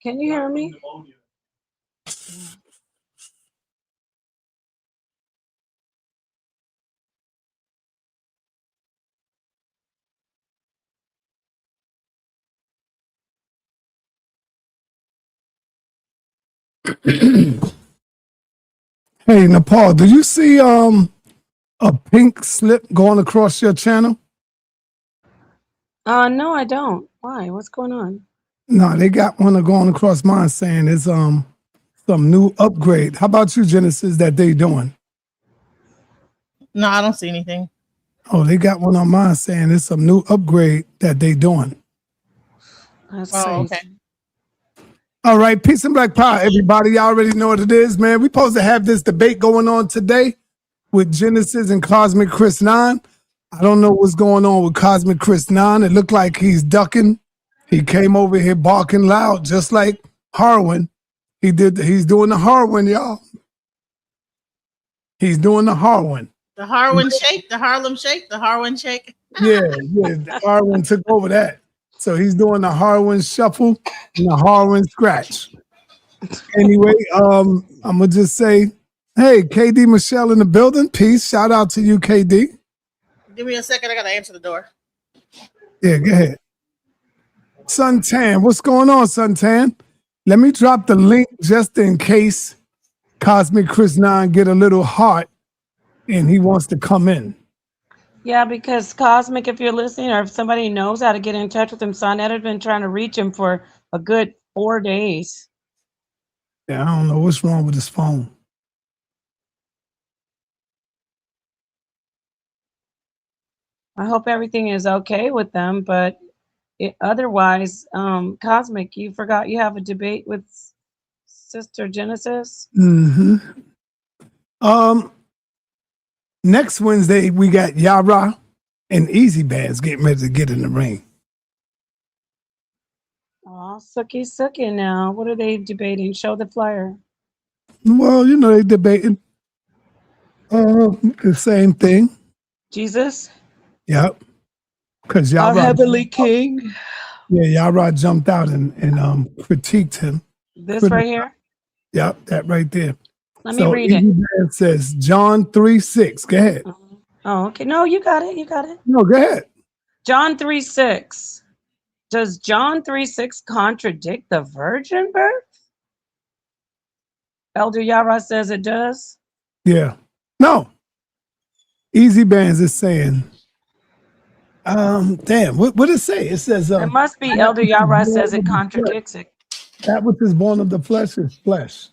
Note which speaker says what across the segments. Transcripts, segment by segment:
Speaker 1: Can you hear me?
Speaker 2: Hey, Nepal, do you see a pink slip going across your channel?
Speaker 1: No, I don't. Why? What's going on?
Speaker 2: No, they got one going across mine saying it's some new upgrade. How about you, Genesis, that they doing?
Speaker 3: No, I don't see anything.
Speaker 2: Oh, they got one on mine saying it's some new upgrade that they doing.
Speaker 1: Let's
Speaker 3: Oh,
Speaker 1: see.
Speaker 3: okay.
Speaker 2: All right, peace and black power, everybody. Y'all already know what it is, man. We supposed to have this debate going on today with Genesis and Cosmic Chris 9. I don't know what's going on with Cosmic Chris 9. It looked like he's ducking. He came over here barking loud, just like Harwin. He's doing the Harwin, y'all. He's doing the Harwin.
Speaker 3: The Harwin Shake, the Harlem Shake, the Harwin Shake.
Speaker 2: Yeah, the Harwin took over that. So he's doing the Harwin shuffle and the Harwin scratch. Anyway, I'm gonna just say, hey, KD Michelle in the building. Peace. Shout out to you, KD.
Speaker 3: Give me a second. I gotta answer the door.
Speaker 2: Yeah, go ahead. Suntan, what's going on, Suntan? Let me drop the link just in case Cosmic Chris 9 get a little hot and he wants to come in.
Speaker 1: Yeah, because Cosmic, if you're listening or if somebody knows how to get in touch with him, sa.neter been trying to reach him for a good 4 days.
Speaker 2: Yeah, I don't know what's wrong with his phone.
Speaker 1: I hope everything is okay with them, but otherwise, Cosmic, you forgot you have a debate with Sister Genesis?
Speaker 2: Mm-hmm. Next Wednesday, we got Yara and Easy Bands getting ready to get in the ring.
Speaker 1: Oh, sucky now. What are they debating? Show the flyer.
Speaker 2: Well, you know, they debating the same thing.
Speaker 1: Jesus?
Speaker 2: Yep. Because
Speaker 1: Our
Speaker 2: Yara,
Speaker 1: heavenly king.
Speaker 2: yeah, Yara jumped out and critiqued him.
Speaker 1: This right here?
Speaker 2: Yep, that right there.
Speaker 1: Let me read it.
Speaker 2: It says John 3:6. Go ahead.
Speaker 1: Oh, okay. No, you got it. You got it.
Speaker 2: No, go ahead.
Speaker 1: John 3:6. Does John 3:6 contradict the virgin birth? Elder Yara says it does.
Speaker 2: Yeah. No. Easy Bands is saying, damn, what did it say? It says
Speaker 1: It must be Elder Yara says it contradicts it.
Speaker 2: that which is born of the flesh is flesh.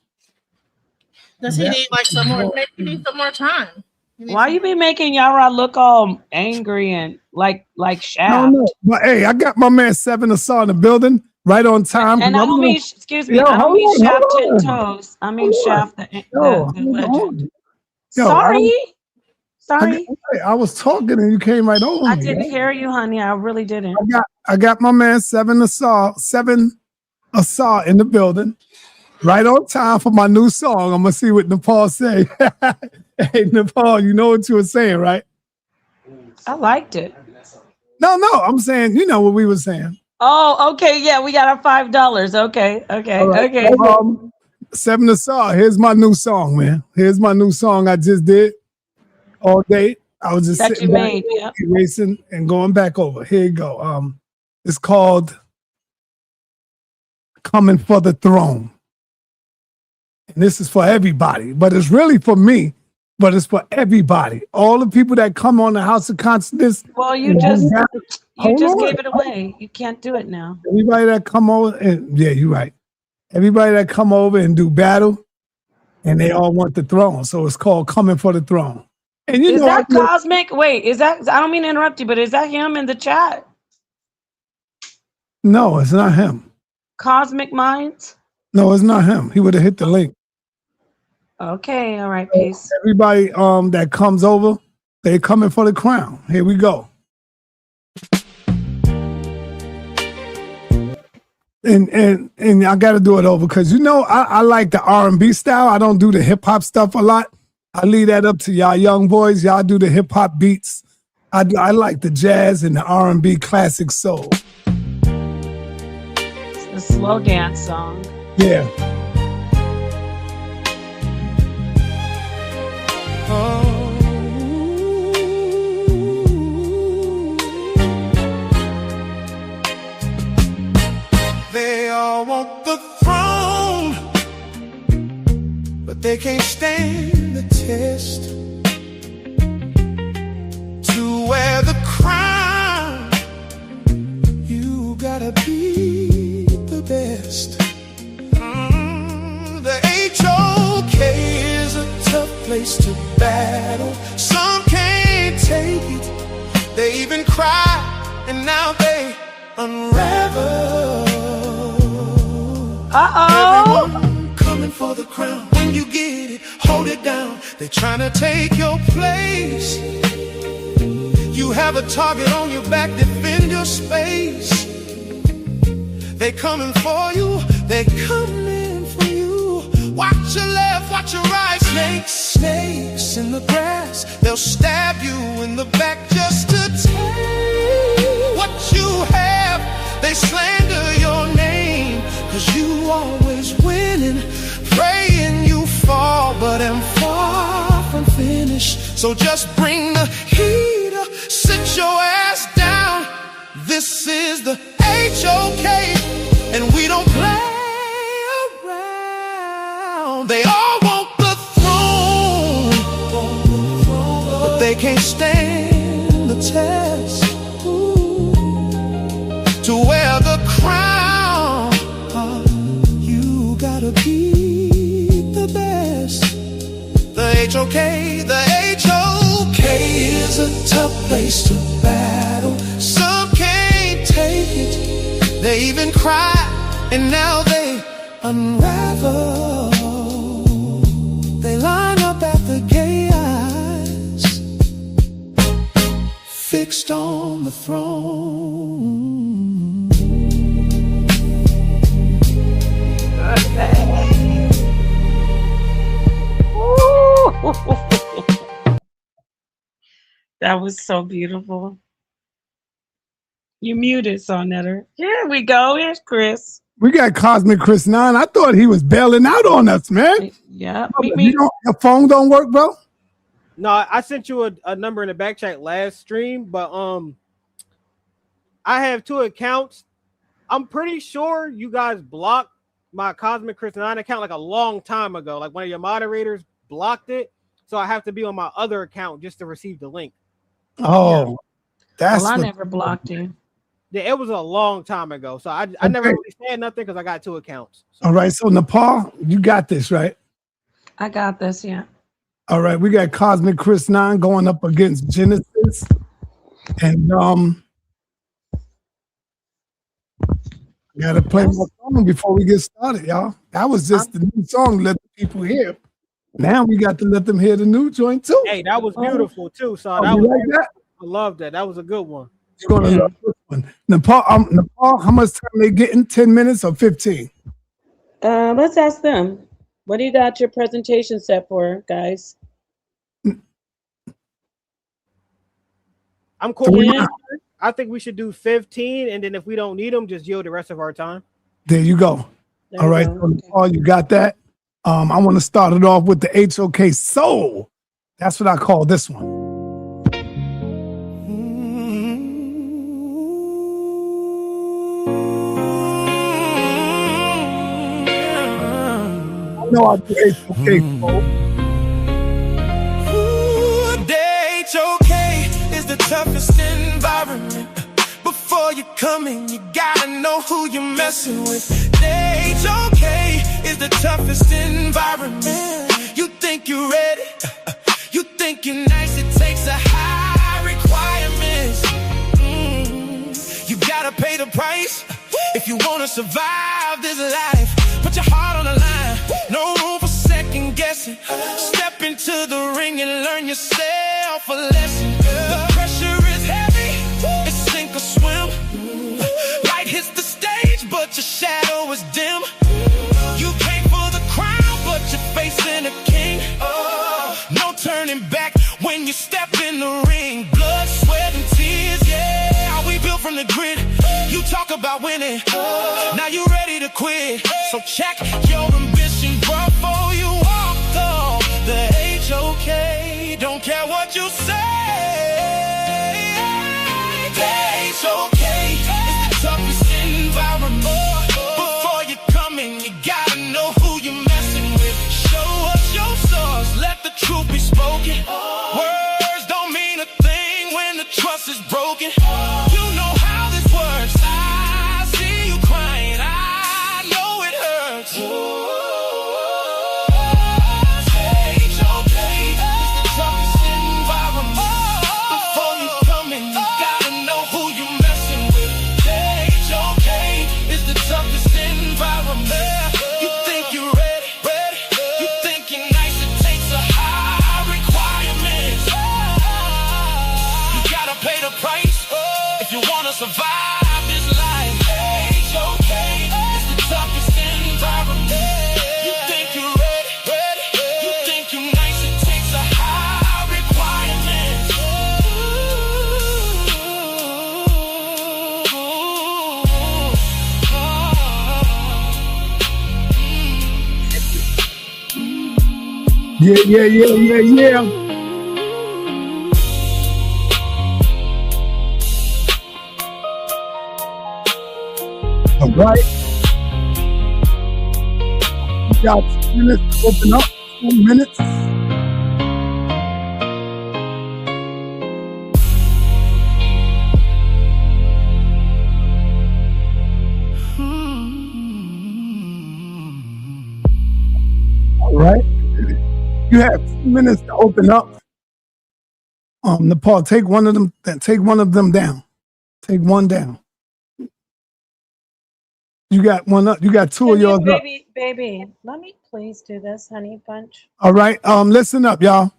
Speaker 3: Does he need like some more? Maybe he needs some more time.
Speaker 1: Why you be making Yara look all angry and like Shaft?
Speaker 2: No. But hey, I got my man Seven Saw in the building right on time.
Speaker 1: And I don't mean, excuse me, I don't mean Shaft 10 toes. I mean Shaft the legend. Sorry.
Speaker 2: I was talking and you came right over.
Speaker 1: I didn't hear you, honey. I really didn't.
Speaker 2: I got my man Seven Saw in the building. Right on time for my new song. I'm gonna see what Nepal say. Hey, Nepal, you know what you were saying, right?
Speaker 1: I liked it.
Speaker 2: No, I'm saying, you know what we were saying.
Speaker 1: Oh, okay, yeah, we got our $5. Okay.
Speaker 2: Seven Saw, here's my new song, man. Here's my new song I just did all day. I was just
Speaker 1: that
Speaker 2: sitting
Speaker 1: you
Speaker 2: back,
Speaker 1: made, yeah.
Speaker 2: erasing and going back over. Here you go. It's called Coming for the Throne. And this is for everybody, but it's really for me, but it's for everybody. All the people that come on the House of Consciousness.
Speaker 1: Well, you just gave it away. You can't do it now.
Speaker 2: Everybody that come over, and yeah, you're right. Everybody that come over and do battle, and they all want the throne. So it's called Coming for the Throne. And
Speaker 1: is that Cosmic? Wait, is that, I don't mean to interrupt you, but is that him in the chat?
Speaker 2: No, it's not him.
Speaker 1: Cosmic Minds?
Speaker 2: No, it's not him. He would have hit the link.
Speaker 1: Okay, all right, peace.
Speaker 2: Everybody that comes over, they coming for the crown. Here we go. And I got to do it over because, you know, I like the R&B style. I don't do the hip-hop stuff a lot. I leave that up to y'all young boys. Y'all do the hip-hop beats. I like the jazz and the R&B classic soul.
Speaker 1: The slow dance song.
Speaker 2: Yeah.
Speaker 4: They all want the throne, but they can't stand the test. To wear the crown, you gotta be the best. The HOK is a tough place to battle. Some can't take it, they even cry, and now they unravel. Everyone coming for the crown. When you get it, hold it down. They're trying to take your place. You have a target on your back, defend your space. They coming for you, they coming for you. Watch your left, watch your right. Snakes, snakes in the grass. They'll stab you in the back just to take what you have. They slander your name, 'cause you always winning. Praying you fall, but I'm far from finished. So just bring the heater, sit your ass down. This is the HOK, and we don't play around. They all want the throne, but they can't stand the test. To wear the crown, you gotta be the best. The HOK is a tough place to battle. Some can't take it, they even cry, and now they unravel. They line up at the gates, fixed on the throne.
Speaker 1: That was so beautiful. You muted, sa.neter. Here we go. Here's Chris.
Speaker 2: We got Cosmic Chris 9. I thought he was bailing out on us, man.
Speaker 1: Yeah.
Speaker 2: Your phone don't work, bro?
Speaker 5: No, I sent you a number in the back chat last stream, but I have 2 accounts. I'm pretty sure you guys blocked my Cosmic Chris 9 account like a long time ago. Like one of your moderators blocked it, so I have to be on my other account just to receive the link.
Speaker 2: Oh, that's
Speaker 1: I never blocked him.
Speaker 5: Yeah, it was a long time ago, so I never really said nothing because I got 2 accounts. So.
Speaker 2: All right, so Nepal, you got this, right?
Speaker 1: I got this, yeah.
Speaker 2: All right, we got Cosmic Chris 9 going up against Genesis, and gotta play my song before we get started, y'all. That was just the new song. Let the people hear. Now we got to let them hear the new joint too.
Speaker 5: Hey, that was beautiful too. So that was that? I love that. That was a good one.
Speaker 2: You're gonna love this one. Nepal, how much time they getting? 10 minutes or 15?
Speaker 1: Let's ask them. What do you got your presentation set for, guys?
Speaker 5: I'm cool with that. I think we should do 15, and then if we don't need them, just yield the rest of our time.
Speaker 2: There you go. All right, so Nepal, you got that. I want to start it off with the HOK Soul. That's what I call this one. I know I do HOK Soul.
Speaker 4: The HOK is the toughest environment. Before you come in, you gotta know who you're messing with. The HOK is the toughest environment. You think you're ready, you think you're nice, it takes a high requirements. You gotta pay the price if you wanna survive this life. Put your heart on the line, no room for second guessing. Step into the ring and learn yourself a lesson. The pressure is heavy, it's sink or swim. Light hits the stage, but your shadow is dim. You came for the crown, but you're facing a king. No turning back when you step in the ring. Blood, sweat, and tears, yeah. We built from the grid. You talk about winning. Now you ready to quit. So check your ambition before you walk off the HOK. Don't care what you say. The HOK is the toughest environment. Before you come in, you gotta know who you're messing with. Show us your source, let the truth be spoken. Words don't mean a thing when the trust is broken. You know how this works. I see you crying, I know it hurts. HOK is the toughest environment. Before you come in, you gotta know who you're messing with. HOK is the toughest environment. You think you're ready, you think you're nice, it takes a high requirement. You gotta pay the price if you wanna survive this life. HOK is the toughest environment. You think you're ready, you think you're nice, it takes a high requirement.
Speaker 2: Yeah. All right. You got 2 minutes to open up. 2 minutes. All right. You have 2 minutes to open up. Nepal, take one of them. Take one of them down. Take one down. You got one up. You got two of yours up.
Speaker 1: Baby, let me please do this, honey bunch.
Speaker 2: All right. Listen up, y'all.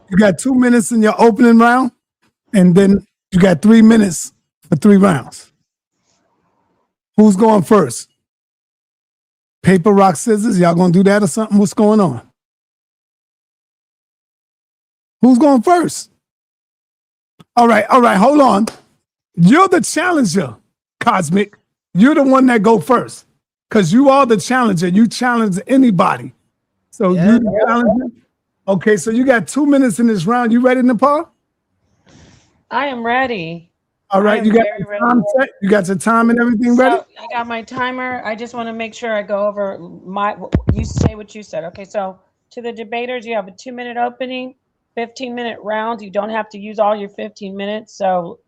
Speaker 2: You got 2 minutes in your opening round, and then you got 3 minutes for 3 rounds. Who's going first? Paper, rock, scissors. Y'all gonna do that or something? What's going on? Who's going first? All right. Hold on. You're the challenger, Cosmic. You're the one that go first because you are the challenger. You challenge anybody. So you the challenger. Okay, so you got 2 minutes in this round. You ready, Nepal?
Speaker 1: I am ready.
Speaker 2: All right, you got your time set? You got your time and everything ready?
Speaker 1: So I got my timer. I just want to make sure I go over you say what you said. Okay, so to the debaters, you have a 2-minute opening, 15-minute round. You don't have to use all your 15 minutes. So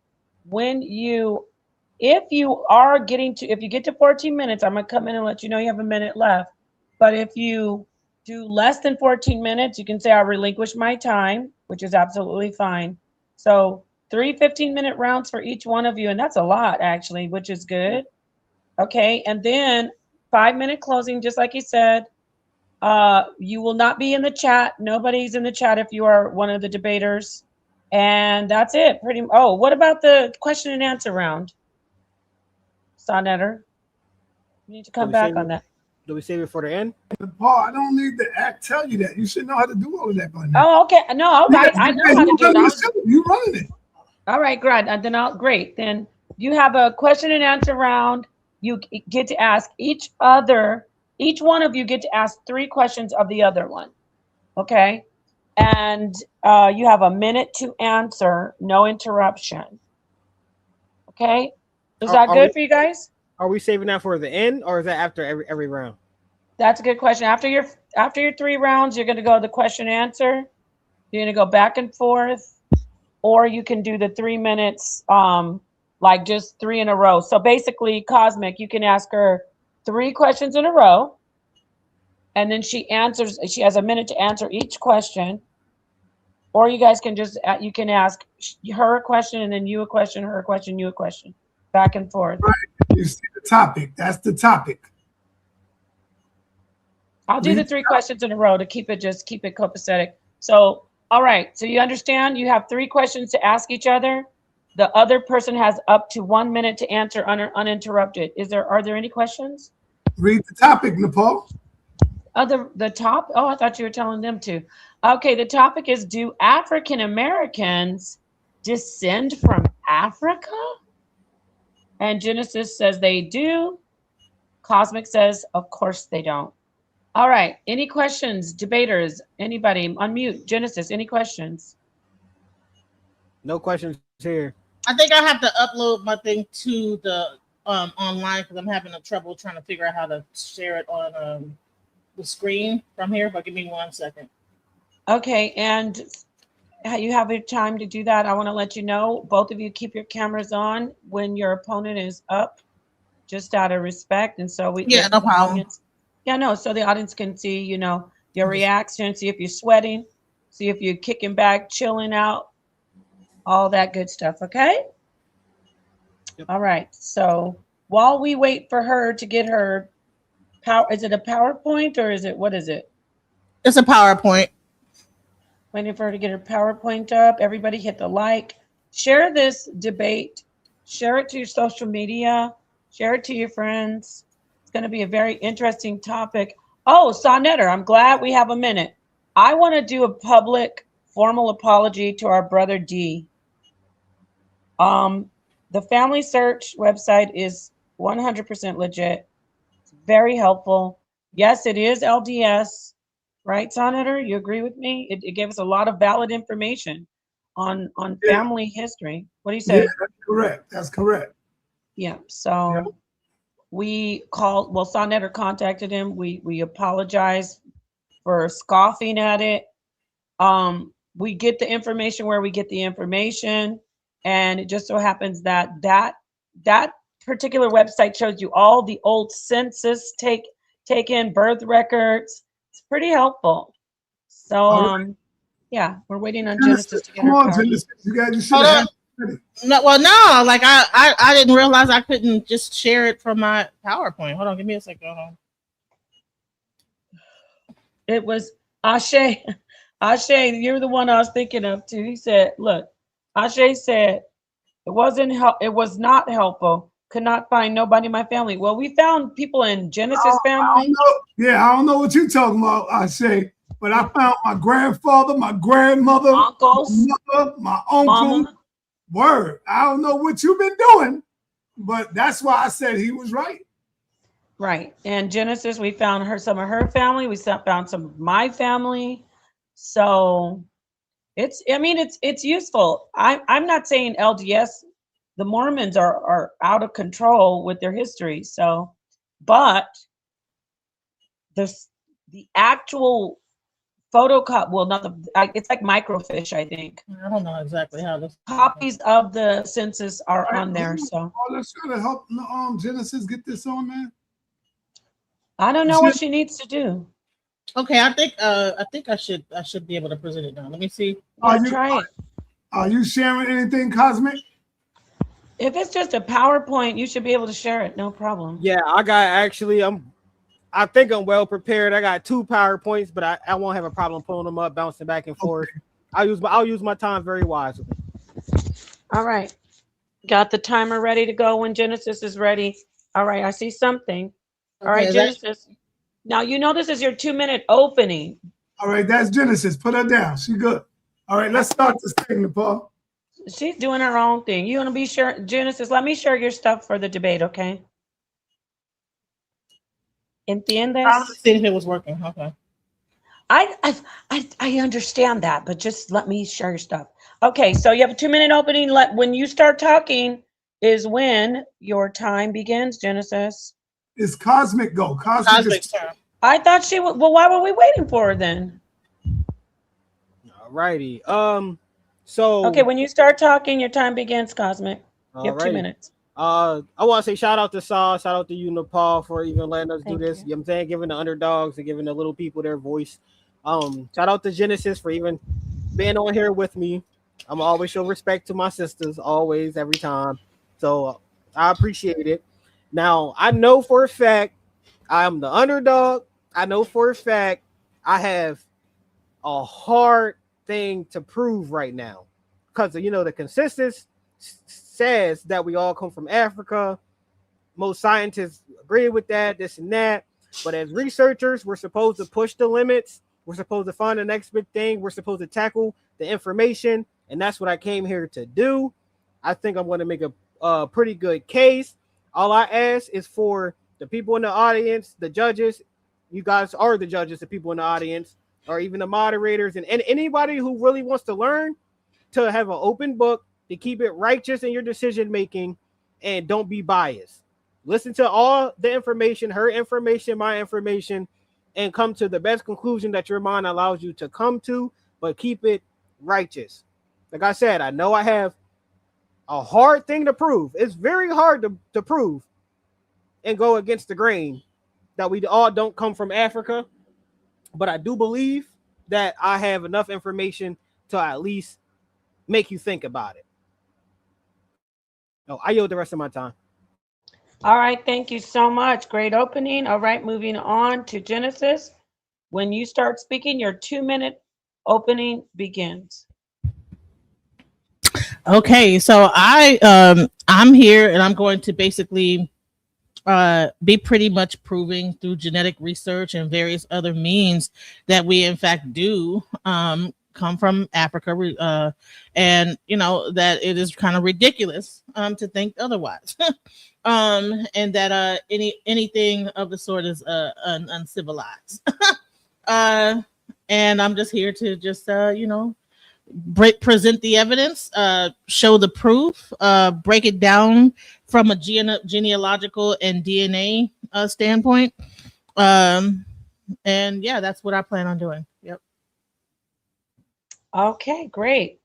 Speaker 1: if you get to 14 minutes, I'm gonna come in and let you know you have a minute left. But if you do less than 14 minutes, you can say I relinquish my time, which is absolutely fine. So 3 15-minute rounds for each one of you, and that's a lot actually, which is good. Okay, and then 5-minute closing, just like you said. You will not be in the chat. Nobody's in the chat if you are one of the debaters. And that's it. What about the question and answer round? sa.neter, you need to come back on that.
Speaker 5: Do we save it for the end?
Speaker 2: Paul, I don't need the act tell you that. You should know how to do all of that by now.
Speaker 1: Oh, okay. No, okay. I know how to do it.
Speaker 2: You running it.
Speaker 1: All right, great. Then you have a question and answer round. You get to ask each one of you get to ask 3 questions of the other one. Okay. And you have a minute to answer, no interruption. Okay. Is that good for you guys?
Speaker 5: Are we saving that for the end, or is that after every round?
Speaker 1: That's a good question. After your 3 rounds, you're going to go the question and answer. You're going to go back and forth, or you can do the 3 minutes, like just 3 in a row. So basically, Cosmic, you can ask her 3 questions in a row, and then she has a minute to answer each question. Or you guys can you can ask her a question, and then you a question, her a question, you a question. Back and forth.
Speaker 2: Right. You see the topic. That's the topic.
Speaker 1: I'll do the 3 questions in a row to keep it copacetic. So, all right. So you understand you have 3 questions to ask each other. The other person has up to 1 minute to answer uninterrupted. Are there any questions?
Speaker 2: Read the topic, Nepal.
Speaker 1: The top? Oh, I thought you were telling them to. Okay, the topic is, do African Americans descend from Africa? And Genesis says they do. Cosmic says, of course they don't. All right. Any questions, debaters? Anybody? Unmute. Genesis, any questions?
Speaker 5: No questions here.
Speaker 3: I think I have to upload my thing to the online because I'm having trouble trying to figure out how to share it on the screen from here. But give me 1 second.
Speaker 1: Okay, and you have your time to do that. I want to let you know, both of you keep your cameras on when your opponent is up, just out of respect. And so
Speaker 3: Yeah, no problem.
Speaker 1: Audience, yeah, no, so the audience can see, you know, your reaction, see if you're sweating, see if you're kicking back, chilling out, all that good stuff, okay? Yep. All right, so while we wait for her to get her is it a PowerPoint or is it, what is it?
Speaker 3: It's a PowerPoint.
Speaker 1: Waiting for her to get her PowerPoint up. Everybody hit the like. Share this debate. Share it to your social media. Share it to your friends. It's going to be a very interesting topic. Oh, sa.neter, I'm glad we have a minute. I want to do a public formal apology to our brother D. The Family Search website is 100% legit. It's very helpful. Yes, it is LDS. Right, sa.neter, you agree with me? It gave us a lot of valid information on family history. What do you say?
Speaker 2: Yeah, that's correct. That's correct.
Speaker 1: Yeah, so we called, well, sa.neter contacted him. We apologize for scoffing at it. We get the information where we get the information, and it just so happens that that particular website shows you all the old census taken birth records. It's pretty helpful. So yeah, we're waiting on Genesis to get her card.
Speaker 2: Genesis, you should have it.
Speaker 3: No, well, no, like I didn't realize I couldn't just share it from my PowerPoint. Hold on, give me a second. Hold on.
Speaker 1: It was Ashe. Ashe, you're the one I was thinking of too. He said, look, Ashe said it was not helpful. Could not find nobody in my family. Well, we found people in Genesis family.
Speaker 2: I don't know what you're talking about, Ashe, but I found my grandfather, my grandmother,
Speaker 1: uncles,
Speaker 2: my mother, my uncle.
Speaker 1: Mama.
Speaker 2: Word. I don't know what you've been doing, but that's why I said he was right.
Speaker 1: Right. And Genesis, we found some of her family. We found some of my family. So it's useful. I'm not saying LDS, the Mormons are out of control with their history. So, but the actual photocopy, well, not it's like microfiche, I think.
Speaker 3: I don't know exactly how this.
Speaker 1: Copies of the census are on there. So
Speaker 2: let's try to help Genesis get this on, man.
Speaker 1: I don't know what she needs to do.
Speaker 3: Okay, I think I should be able to present it now. Let me see.
Speaker 1: Try it.
Speaker 2: Are you sharing anything, Cosmic?
Speaker 1: If it's just a PowerPoint, you should be able to share it. No problem.
Speaker 5: Yeah, I think I'm well prepared. I got 2 PowerPoints, but I won't have a problem pulling them up, bouncing back and forth. Okay. I'll use my time very wisely.
Speaker 1: All right. Got the timer ready to go when Genesis is ready. All right, I see something. All right, Genesis. Now you know this is your 2-minute opening.
Speaker 2: All right, that's Genesis. Put her down. She good. All right, let's start this thing, Nepal.
Speaker 1: She's doing her own thing. You want to be sure, Genesis? Let me share your stuff for the debate, okay? ¿Entiendes?
Speaker 3: I was seeing if it was working. Okay.
Speaker 1: I understand that, but just let me share your stuff. Okay, so you have a 2-minute opening. When you start talking is when your time begins, Genesis.
Speaker 2: It's Cosmic go. Cosmic
Speaker 3: turn.
Speaker 1: I thought she would. Well, why were we waiting for her then?
Speaker 5: All righty. So
Speaker 1: okay, when you start talking, your time begins, Cosmic. You have 2 minutes.
Speaker 5: I want to say shout out to Saw, shout out to you, Nepal, for even letting us do this.
Speaker 1: You
Speaker 5: know what I'm saying? Giving the underdogs and giving the little people their voice. Shout out to Genesis for even being on here with me. I'm always show respect to my sisters, always, every time. So I appreciate it. Now, I know for a fact I'm the underdog. I know for a fact I have a hard thing to prove right now because, the consensus says that we all come from Africa. Most scientists agree with that, this and that. But as researchers, we're supposed to push the limits. We're supposed to find the next big thing. We're supposed to tackle the information. And that's what I came here to do. I think I'm going to make a pretty good case. All I ask is for the people in the audience, the judges, you guys are the judges, the people in the audience, or even the moderators, and anybody who really wants to learn, to have an open book, to keep it righteous in your decision making, and don't be biased. Listen to all the information, her information, my information, and come to the best conclusion that your mind allows you to come to, but keep it righteous. Like I said, I know I have a hard thing to prove. It's very hard to prove and go against the grain that we all don't come from Africa. But I do believe that I have enough information to at least make you think about it. Oh, I yield the rest of my time.
Speaker 1: All right, thank you so much. Great opening. All right, moving on to Genesis. When you start speaking, your 2-minute opening begins.
Speaker 6: Okay, so I'm here and I'm going to basically be pretty much proving through genetic research and various other means that we in fact do come from Africa, and you know that it is kind of ridiculous to think otherwise, and that anything of the sort is uncivilized. And I'm just here to just present the evidence, show the proof, break it down from a genealogical and DNA standpoint. And yeah, that's what I plan on doing. Yep.
Speaker 1: Okay, great.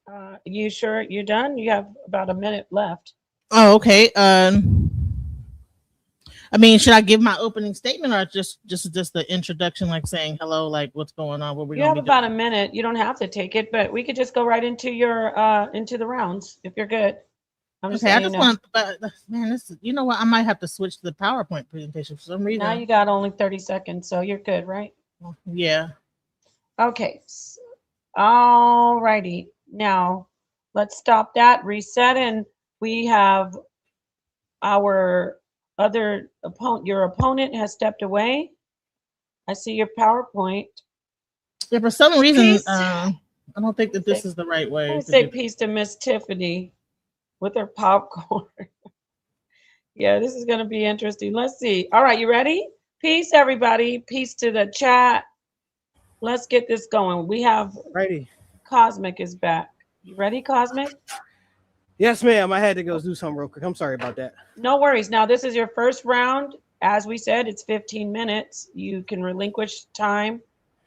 Speaker 1: You sure you're done? You have about a minute left.
Speaker 6: Oh, okay. I mean, should I give my opening statement or just the introduction, like saying hello, like what's going on? What we're
Speaker 1: You have about a minute. You don't have to take it, but we could just go right into your into the rounds if you're good. I'm just
Speaker 6: okay. I
Speaker 1: saying,
Speaker 6: just want, but man, this, you know what? I might have to switch to the PowerPoint presentation for some reason.
Speaker 1: now you got only 30 seconds, so you're good, right?
Speaker 6: Yeah.
Speaker 1: Okay. All righty. Now let's stop that, reset, and we have our other opponent. Your opponent has stepped away. I see your PowerPoint.
Speaker 6: Yeah, for some reason,
Speaker 1: Peace.
Speaker 6: I don't think that this is the right way.
Speaker 1: I say peace to Miss Tiffany with her popcorn. Yeah, this is going to be interesting. Let's see. All right, you ready? Peace, everybody. Peace to the chat. Let's get this going. We have
Speaker 5: Ready.
Speaker 1: Cosmic is back. You ready, Cosmic?
Speaker 5: Yes, ma'am. I had to go do something real quick. I'm sorry about that.
Speaker 1: No worries. Now, this is your first round. As we said, it's 15 minutes. You can relinquish time.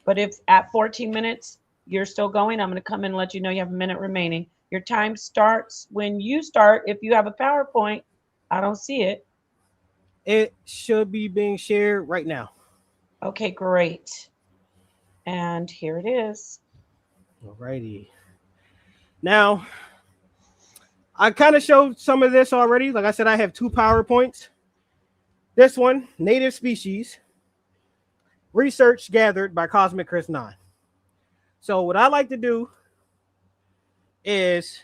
Speaker 1: But if at 14 minutes you're still going, I'm going to come in and let you know you have a minute remaining. Your time starts when you start. If you have a PowerPoint, I don't see it.
Speaker 5: It should be being shared right now.
Speaker 1: Okay, great. And here it is.
Speaker 5: Alrighty. Now, I kind of showed some of this already. Like I said, I have 2 PowerPoints. This one, native species, research gathered by Cosmic Chris 9. So what I like to do is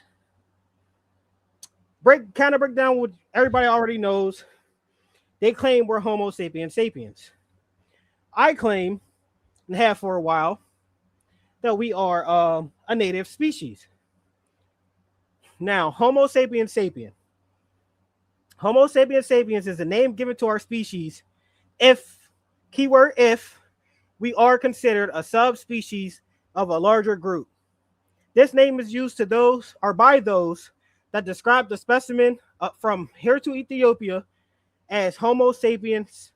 Speaker 5: break down what everybody already knows. They claim we're Homo sapiens sapiens. I claim, and have for a while, that we are a native species. Now, Homo sapiens sapien. Homo sapiens sapiens is the name given to our species if, keyword if, we are considered a subspecies of a larger group. This name is used to those or by those that describe the specimen from here to Ethiopia as Homo sapiens,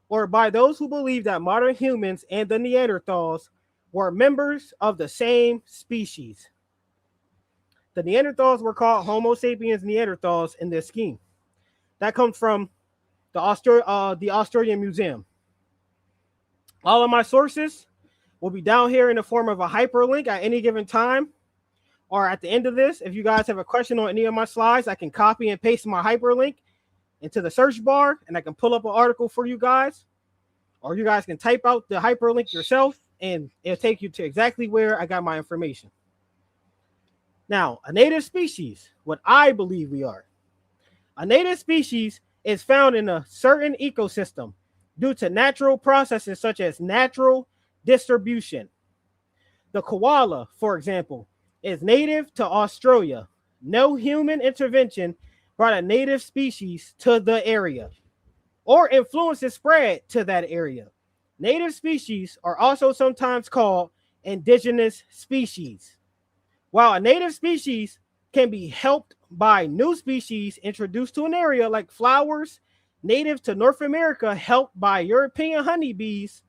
Speaker 5: or by those who believe that modern humans and the Neanderthals were members of the same species. The Neanderthals were called Homo sapiens Neanderthals in this scheme. That comes from the Australian Museum. All of my sources will be down here in the form of a hyperlink at any given time, or at the end of this. If you guys have a question on any of my slides, I can copy and paste my hyperlink into the search bar, and I can pull up an article for you guys, or you guys can type out the hyperlink yourself, and it'll take you to exactly where I got my information. Now, a native species, what I believe we are. A native species is found in a certain ecosystem due to natural processes such as natural distribution. The koala, for example, is native to Australia. No human intervention brought a native species to the area or influenced its spread to that area. Native species are also sometimes called indigenous species. While a native species can be helped by new species introduced to an area, like flowers native to North America helped by European honeybees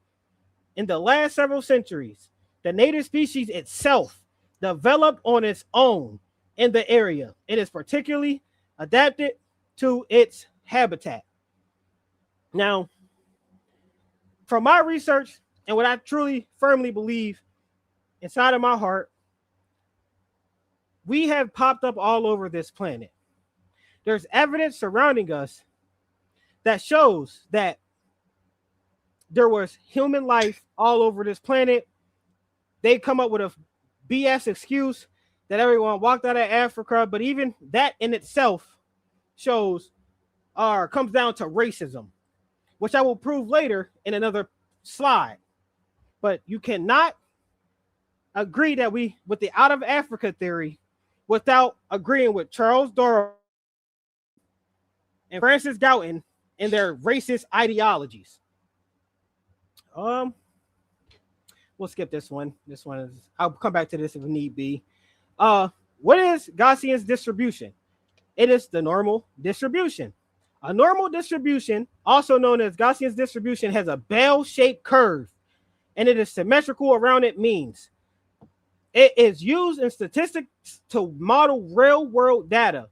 Speaker 5: in the last several centuries, the native species itself developed on its own in the area. It is particularly adapted to its habitat. Now, from my research and what I truly firmly believe inside of my heart, we have popped up all over this planet. There's evidence surrounding us that shows that there was human life all over this planet. They come up with a BS excuse that everyone walked out of Africa, but even that in itself shows or comes down to racism, which I will prove later in another slide. But you cannot agree that we with the out of Africa theory without agreeing with Charles Darwin and Francis Galton and their racist ideologies. We'll skip this one. This one is, I'll come back to this if need be. What is Gaussian's distribution? It is the normal distribution. A normal distribution, also known as Gaussian's distribution, has a bell-shaped curve, and it is symmetrical around its means. It is used in statistics to model real-world data.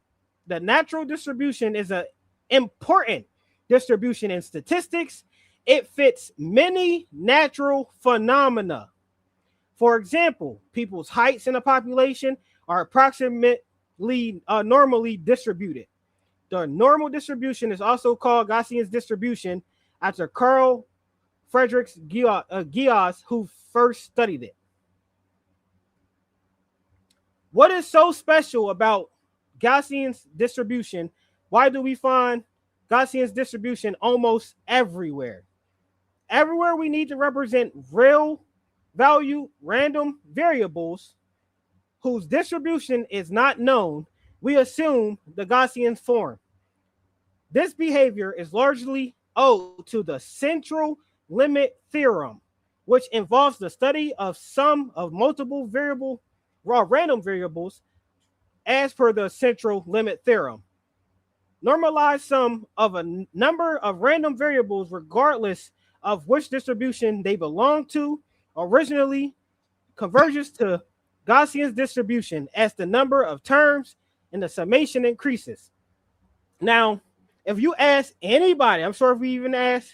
Speaker 5: The natural distribution is an important distribution in statistics. It fits many natural phenomena. For example, people's heights in a population are approximately normally distributed. The normal distribution is also called Gaussian's distribution after Carl Friedrich Gauss, who first studied it. What is so special about Gaussian's distribution? Why do we find Gaussian's distribution almost everywhere? Everywhere we need to represent real value random variables whose distribution is not known, we assume the Gaussian form. This behavior is largely owed to the central limit theorem, which involves the study of sum of multiple random variables as per the central limit theorem. Normalized sum of a number of random variables regardless of which distribution they belong to originally converges to Gaussian's distribution as the number of terms in the summation increases. Now, if you ask anybody, I'm sure if we even ask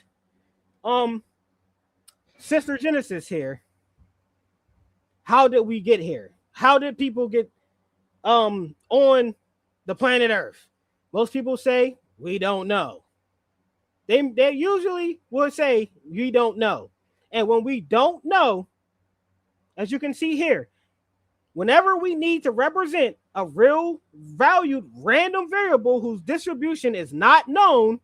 Speaker 5: Sister Genesis here, how did we get here? How did people get on the planet Earth? Most people say, we don't know. They usually will say, we don't know. And when we don't know, as you can see here, whenever we need to represent a real valued random variable whose distribution is not known,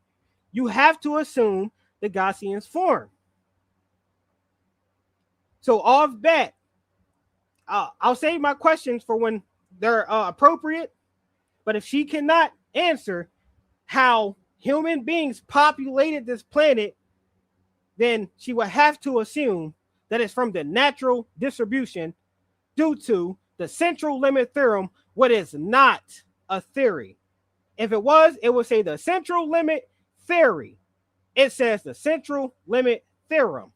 Speaker 5: you have to assume the Gaussian form. So off bat, I'll save my questions for when they're appropriate. But if she cannot answer how human beings populated this planet, then she would have to assume that it's from the natural distribution due to the central limit theorem, what is not a theory. If it was, it would say the central limit theory. It says the central limit theorem.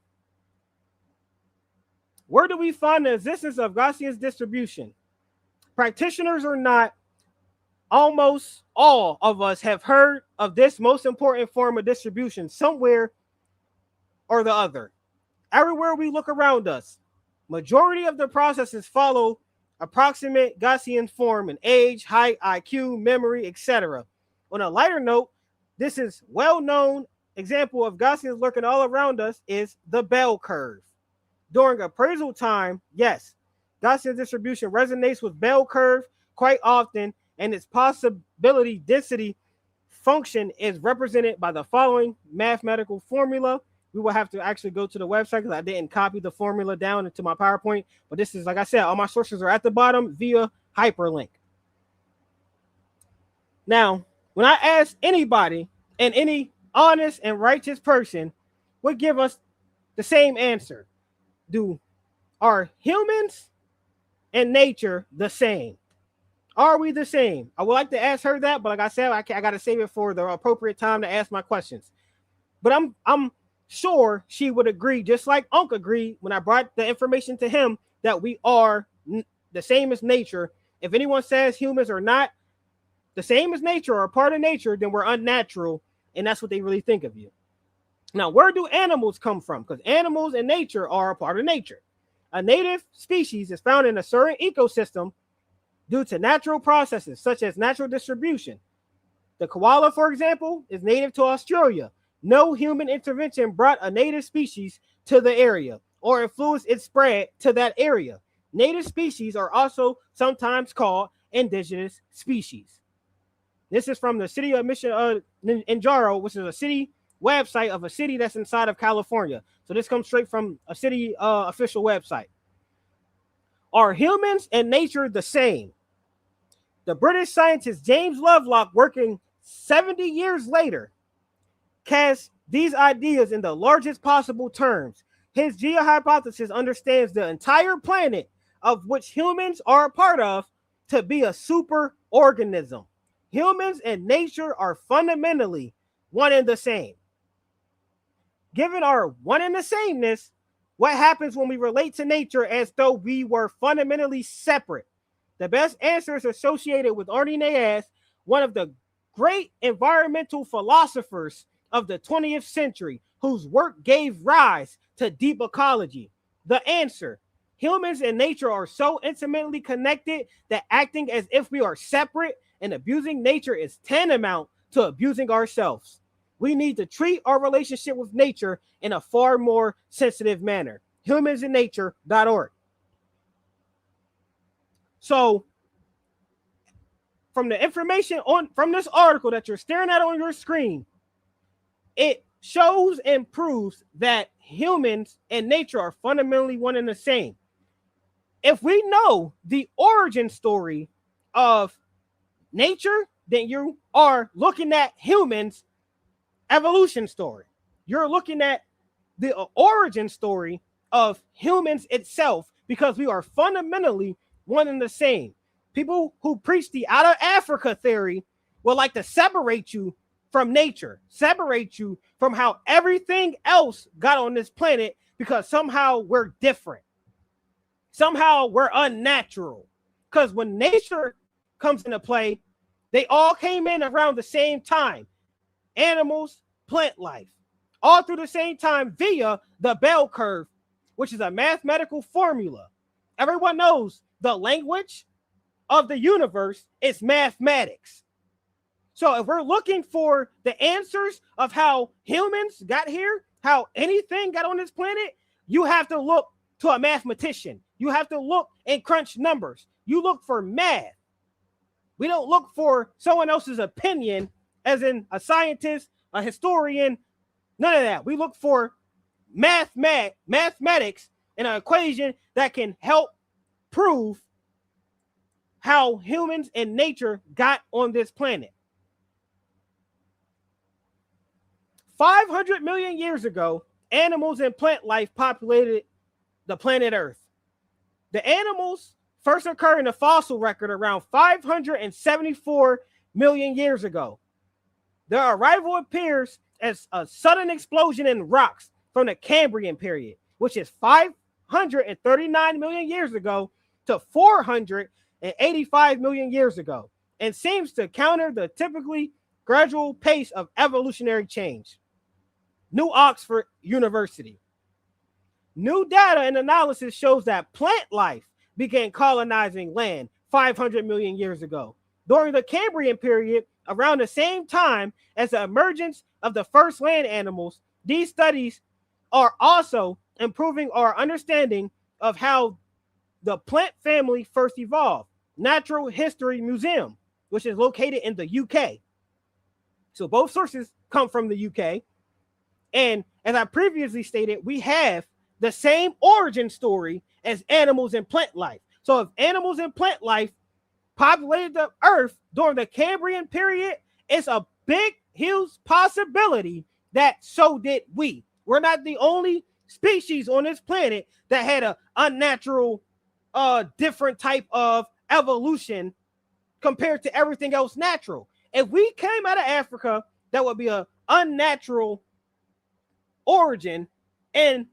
Speaker 5: Where do we find the existence of Gaussian's distribution? Practitioners or not, almost all of us have heard of this most important form of distribution somewhere or the other. Everywhere we look around us, majority of the processes follow approximate Gaussian form in age, height, IQ, memory, etc. On a lighter note, this is well-known example of Gaussians lurking all around us is the bell curve. During appraisal time, yes, Gaussian distribution resonates with bell curve quite often, and its possibility density function is represented by the following mathematical formula. We will have to actually go to the website because I didn't copy the formula down into my PowerPoint. But this is, like I said, all my sources are at the bottom via hyperlink. Now, When I ask anybody, and any honest and righteous person would give us the same answer. Are humans and nature the same? Are we the same? I would like to ask her that, but like I said, I got to save it for the appropriate time to ask my questions. But I'm sure she would agree, just like Unc agreed when I brought the information to him, that we are the same as nature. If anyone says humans are not the same as nature or a part of nature, then we're unnatural, and that's what they really think of you. Now, where do animals come from? Because animals and nature are a part of nature. A native species is found in a certain ecosystem due to natural processes such as natural distribution. The koala, for example, is native to Australia. No human intervention brought a native species to the area or influenced its spread to that area. Native species are also sometimes called indigenous species. This is from the city of Njaro, which is a city website of a city that's inside of California. So this comes straight from a city official website. Are humans and nature the same? The British scientist James Lovelock, working 70 years later, casts these ideas in the largest possible terms. His geohypothesis understands the entire planet, of which humans are a part of, to be a super organism. Humans and nature are fundamentally one and the same. Given our one and the sameness, what happens when we relate to nature as though we were fundamentally separate? The best answer is associated with Arnie Nayas, one of the great environmental philosophers of the 20th century, whose work gave rise to deep ecology. The answer: humans and nature are so intimately connected that acting as if we are separate and abusing nature is tantamount to abusing ourselves. We need to treat our relationship with nature in a far more sensitive manner. Humansandnature.org. So, from the information from this article that you're staring at on your screen, it shows and proves that humans and nature are fundamentally one and the same. If we know the origin story of nature, then you are looking at humans' evolution story. You're looking at the origin story of humans itself, because we are fundamentally one and the same. People who preach the out of Africa theory will like to separate you from nature, separate you from how everything else got on this planet, because somehow we're different. Somehow we're unnatural. Because when nature comes into play, they all came in around the same time. Animals, plant life, all through the same time via the bell curve, which is a mathematical formula. Everyone knows the language of the universe is mathematics. So if we're looking for the answers of how humans got here, how anything got on this planet, you have to look to a mathematician. You have to look and crunch numbers. You look for math. We don't look for someone else's opinion, as in a scientist, a historian, none of that. We look for mathematics and an equation that can help prove how humans and nature got on this planet. 500 million years ago, animals and plant life populated the planet Earth. The animals first occurred in the fossil record around 574 million years ago. Their arrival appears as a sudden explosion in rocks from the Cambrian period, which is 539 million years ago to 485 million years ago, and seems to counter the typically gradual pace of evolutionary change. New Oxford University. New data and analysis shows that plant life began colonizing land 500 million years ago. During the Cambrian period, around the same time as the emergence of the first land animals, these studies are also improving our understanding of how the plant family first evolved. Natural History Museum, which is located in the UK. So both sources come from the UK. And as I previously stated, we have the same origin story as animals and plant life. So if animals and plant life populated the Earth during the Cambrian period it's a big, huge possibility that so did we. We're not the only species on this planet that had a unnatural, different type of evolution compared to everything else natural. If we came out of Africa, that would be an unnatural origin, and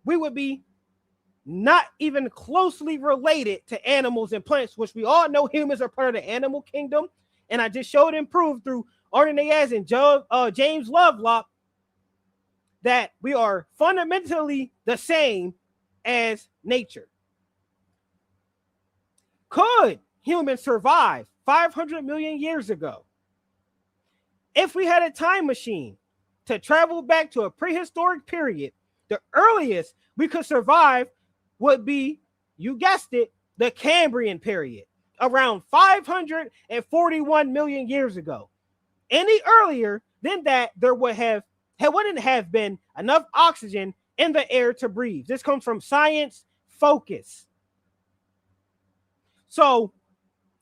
Speaker 5: we would be not even closely related to animals and plants, which we all know humans are part of the animal kingdom. And I just showed and proved through Arden Ayaz and James Lovelock that we are fundamentally the same as nature. Could humans survive 500 million years ago? If we had a time machine to travel back to a prehistoric period, the earliest we could survive would be, you guessed it, the Cambrian period, around 541 million years ago. Any earlier than that, there wouldn't have been enough oxygen in the air to breathe. This comes from Science Focus. So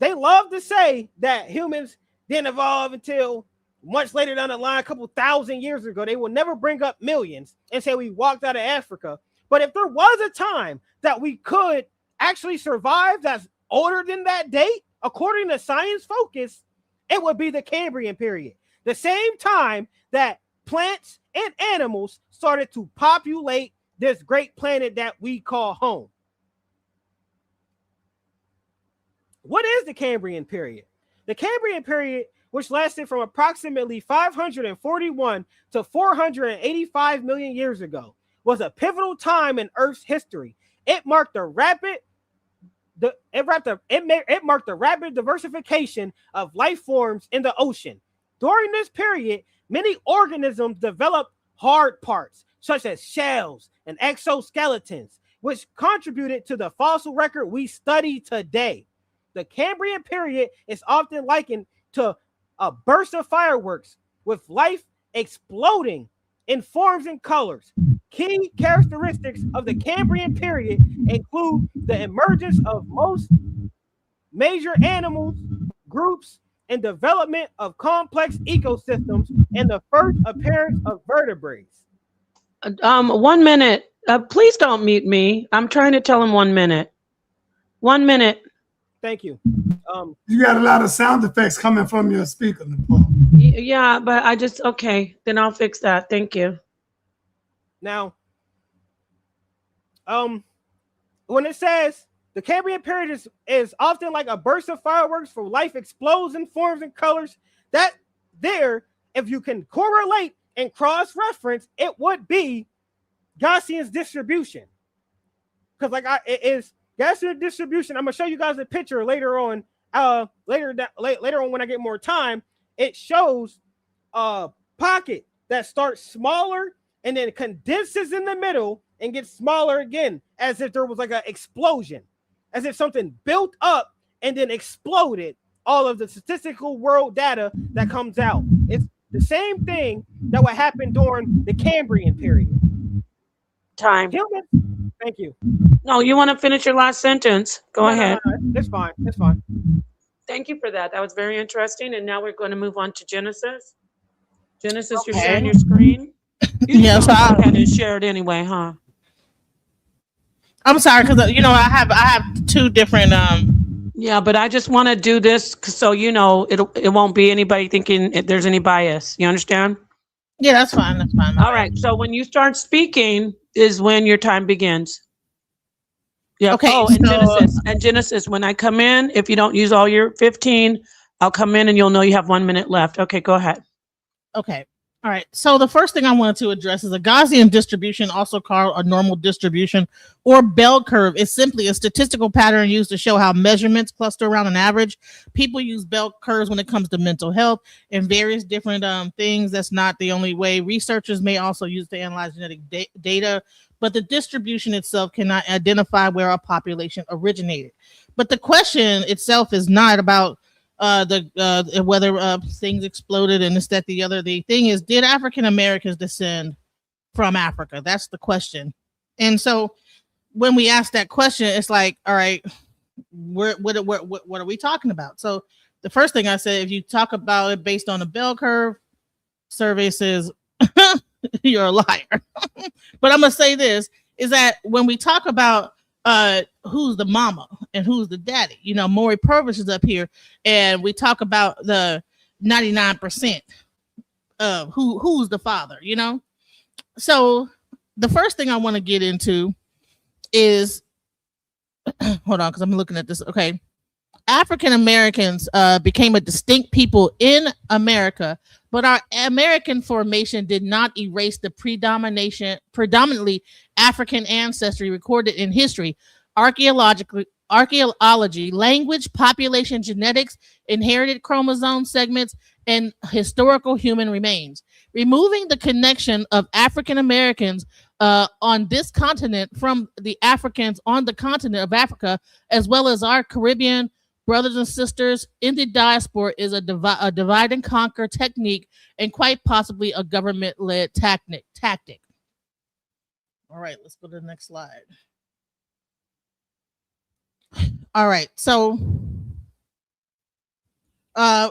Speaker 5: they love to say that humans didn't evolve until much later down the line, a couple thousand years ago. They will never bring up millions and say we walked out of Africa. But if there was a time that we could actually survive that's older than that date, according to Science Focus, it would be the Cambrian period. The same time that plants and animals started to populate this great planet that we call home. What is the Cambrian period? The Cambrian period, which lasted from approximately 541 to 485 million years ago, was a pivotal time in Earth's history. It marked the rapid diversification of life forms in the ocean. During this period, many organisms developed hard parts, such as shells and exoskeletons, which contributed to the fossil record we study today. The Cambrian period is often likened to a burst of fireworks, with life exploding in forms and colors. Key characteristics of the Cambrian period include the emergence of most major animals, groups, and development of complex ecosystems, and the first appearance of vertebrates.
Speaker 1: 1 minute. Please don't mute me. I'm trying to tell him 1 minute. 1 minute.
Speaker 5: Thank you.
Speaker 2: You got a lot of sound effects coming from your speaker, Nicole.
Speaker 1: Yeah, but okay, then I'll fix that. Thank you.
Speaker 5: Now, when it says the Cambrian period is often like a burst of fireworks for life explodes in forms and colors, that there, if you can correlate and cross-reference, it would be Gaussian's distribution. Because it is Gaussian distribution. I'm gonna show you guys a picture later on. Later on when I get more time, it shows a pocket that starts smaller and then condenses in the middle and gets smaller again, as if there was like an explosion, as if something built up and then exploded. All of the statistical world data that comes out. It's the same thing that would happen during the Cambrian period.
Speaker 1: Time.
Speaker 5: Humans, thank you.
Speaker 1: No, you want to finish your last sentence? Go ahead.
Speaker 5: No, it's fine. It's fine.
Speaker 1: Thank you for that. That was very interesting. And now we're going to move on to Genesis. Genesis,
Speaker 6: Okay.
Speaker 1: You're sharing your screen?
Speaker 6: Yes,
Speaker 1: go ahead and share it anyway, huh?
Speaker 6: I'm sorry, because I have two different
Speaker 1: Yeah, but I just want to do this so it won't be anybody thinking there's any bias. You understand?
Speaker 6: Yeah, that's fine. That's fine.
Speaker 1: All right. So when you start speaking is when your time begins. Yeah.
Speaker 6: Okay,
Speaker 1: Oh, and Genesis, when I come in, if you don't use all your 15, I'll come in and you'll know you have 1 minute left. Okay, go ahead.
Speaker 6: Okay. All right. So the first thing I wanted to address is a Gaussian distribution, also called a normal distribution or bell curve, is simply a statistical pattern used to show how measurements cluster around an average. People use bell curves when it comes to mental health and various different things. That's not the only way. Researchers may also use to analyze genetic data, but the distribution itself cannot identify where a population originated. But the question itself is not about whether things exploded and this, that, the other. The thing is, did African Americans descend from Africa? That's the question. And so when we ask that question, it's like, all right, what are we talking about? So The first thing I said, if you talk about it based on a bell curve, survey says you're a liar. But I'm gonna say this is that when we talk about who's the mama and who's the daddy, you know, Maury Purvis is up here, and we talk about the 99% of who's the father, you know. So the first thing I want to get into is hold on, because I'm looking at this. Okay. African Americans became a distinct people in America, but our American formation did not erase the predominantly African ancestry recorded in history, archaeology, language, population genetics, inherited chromosome segments, and historical human remains. Removing the connection of African Americans on this continent from the Africans on the continent of Africa, as well as our Caribbean brothers and sisters in the diaspora, is a divide and conquer technique and quite possibly a government-led tactic. All right, let's go to the next slide. All right, so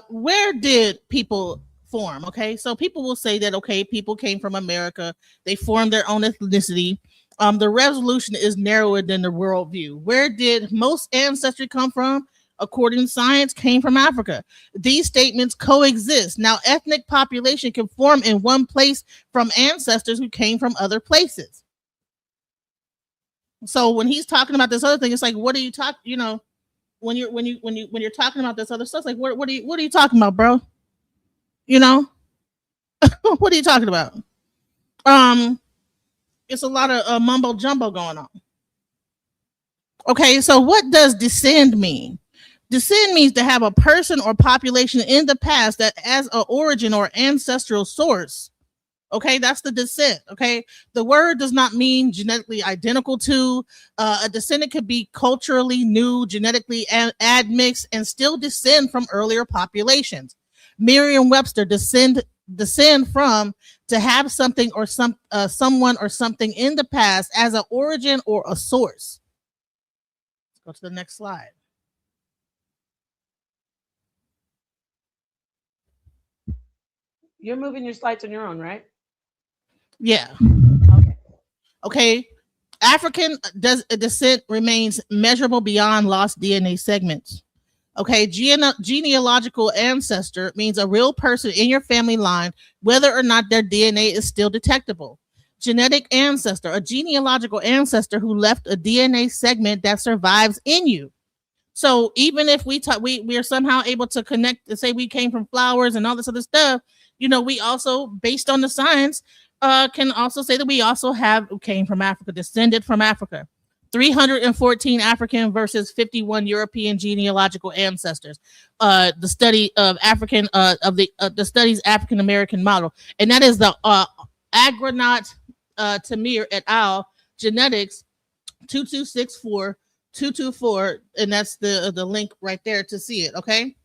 Speaker 6: where did people form? Okay, so people will say that, okay, people came from America, they formed their own ethnicity. The resolution is narrower than the worldview. Where did most ancestry come from? According to science, came from Africa. These statements coexist. Now, ethnic population can form in one place from ancestors who came from other places. So when he's talking about this other thing, it's like, what are you talking? You know, when you're talking about this other stuff, like, what are you talking about, bro? You know, what are you talking about? It's a lot of mumbo jumbo going on. Okay, so what does descend mean? Descend means to have a person or population in the past that as an origin or ancestral source. Okay, that's the descent. Okay, the word does not mean genetically identical to. A descendant could be culturally new, genetically admixed, and still descend from earlier populations. Merriam-Webster, descend from, to have something or someone or something in the past as an origin or a source. Let's go to the next slide.
Speaker 1: You're moving your slides on your own, right?
Speaker 6: Yeah. Okay. African descent remains measurable beyond lost DNA segments. Okay. Genealogical ancestor means a real person in your family line, whether or not their DNA is still detectable. Genetic ancestor, a genealogical ancestor who left a DNA segment that survives in you. So even if we are somehow able to connect and say we came from flowers and all this other stuff, you know, we also, based on the science, can also say that we also came from Africa, descended from Africa. 314 African versus 51 European genealogical ancestors. The study of the study's African American model, and that is the Agronot Tamir et al. Genetics 2264224, and that's the link right there to see it. Okay.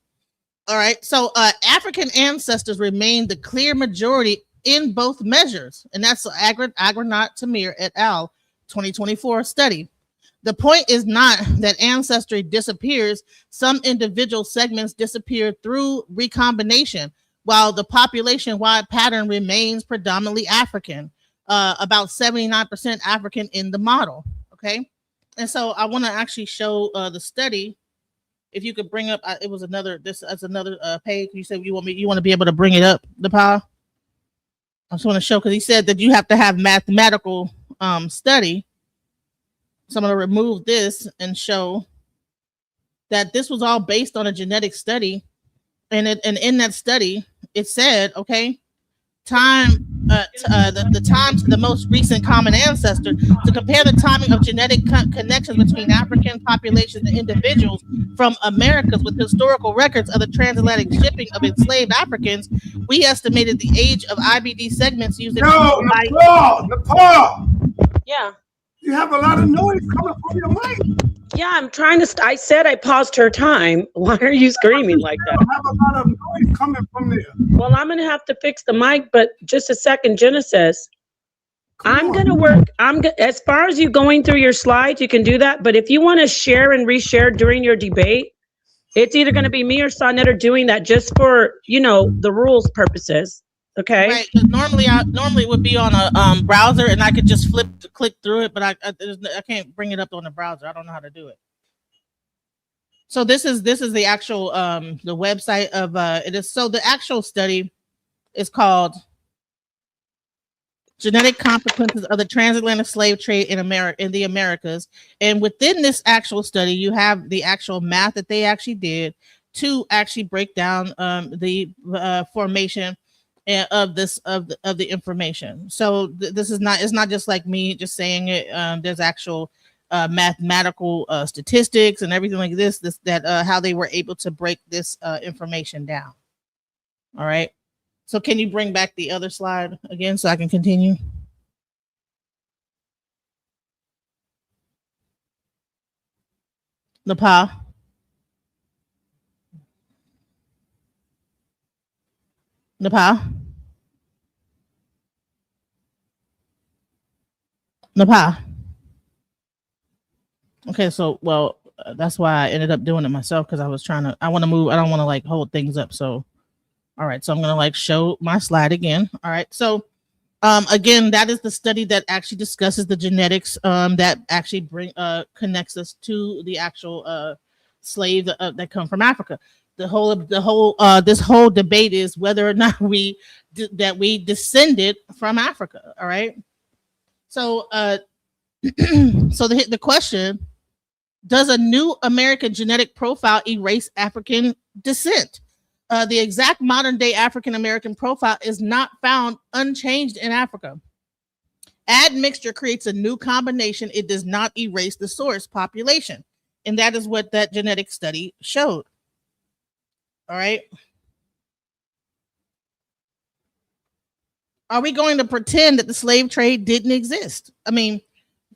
Speaker 6: All right, so African ancestors remain the clear majority in both measures, and that's Agronot Tamir et al. 2024 study. The point is not that ancestry disappears. Some individual segments disappear through recombination, while the population-wide pattern remains predominantly African, about 79% African in the model, okay? And so I want to actually show the study. If you could bring up, it was another page. You said you want to be able to bring it up, the power. I just want to show, because he said that you have to have mathematical study. So I'm going to remove this and show that this was all based on a genetic study, and in that study it said, okay, the time to the most recent common ancestor, to compare the timing of genetic connections between African populations and individuals from Americas with historical records of the transatlantic shipping of enslaved Africans. We estimated the age of IBD segments using
Speaker 2: Nepal.
Speaker 1: Yeah.
Speaker 2: You have a lot of noise coming from your mic.
Speaker 1: Yeah, I'm trying to. I said I paused her time. Why are you screaming like that?
Speaker 2: I have a lot of noise coming from there.
Speaker 1: Well, I'm gonna have to fix the mic, but just a second, Genesis. I'm gonna work. As far as you going through your slides, you can do that. But if you want to share and reshare during your debate, It's either going to be me or sa.neter doing that just for, the rules purposes. Okay.
Speaker 6: Right. 'Cause normally it would be on a browser, and I could just click through it, but I can't bring it up on the browser. I don't know how to do it. So this is the actual the website of it is. So the actual study is called Genetic Consequences of the Transatlantic Slave Trade in the Americas. And within this actual study, you have the actual math that they actually did to actually break down the formation of the information. So this is not, it's not just like me just saying it. There's actual mathematical statistics and everything like this that how they were able to break this information down. All right. So can you bring back the other slide again so I can continue? Nepal. Nepal. Nepal. Okay, so that's why I ended up doing it myself, because I want to move. I don't want to like hold things up. So all right, so I'm gonna like show my slide again. All right, so again, that is the study that actually discusses the genetics that actually connects us to the actual slaves that come from Africa. This whole debate is whether or not we descended from Africa. All right, so so the question: does a new American genetic profile erase African descent? The exact modern day African American profile is not found unchanged in Africa. Admixture creates a new combination. It does not erase the source population. And that is what that genetic study showed. All right. Are we going to pretend that the slave trade didn't exist? I mean,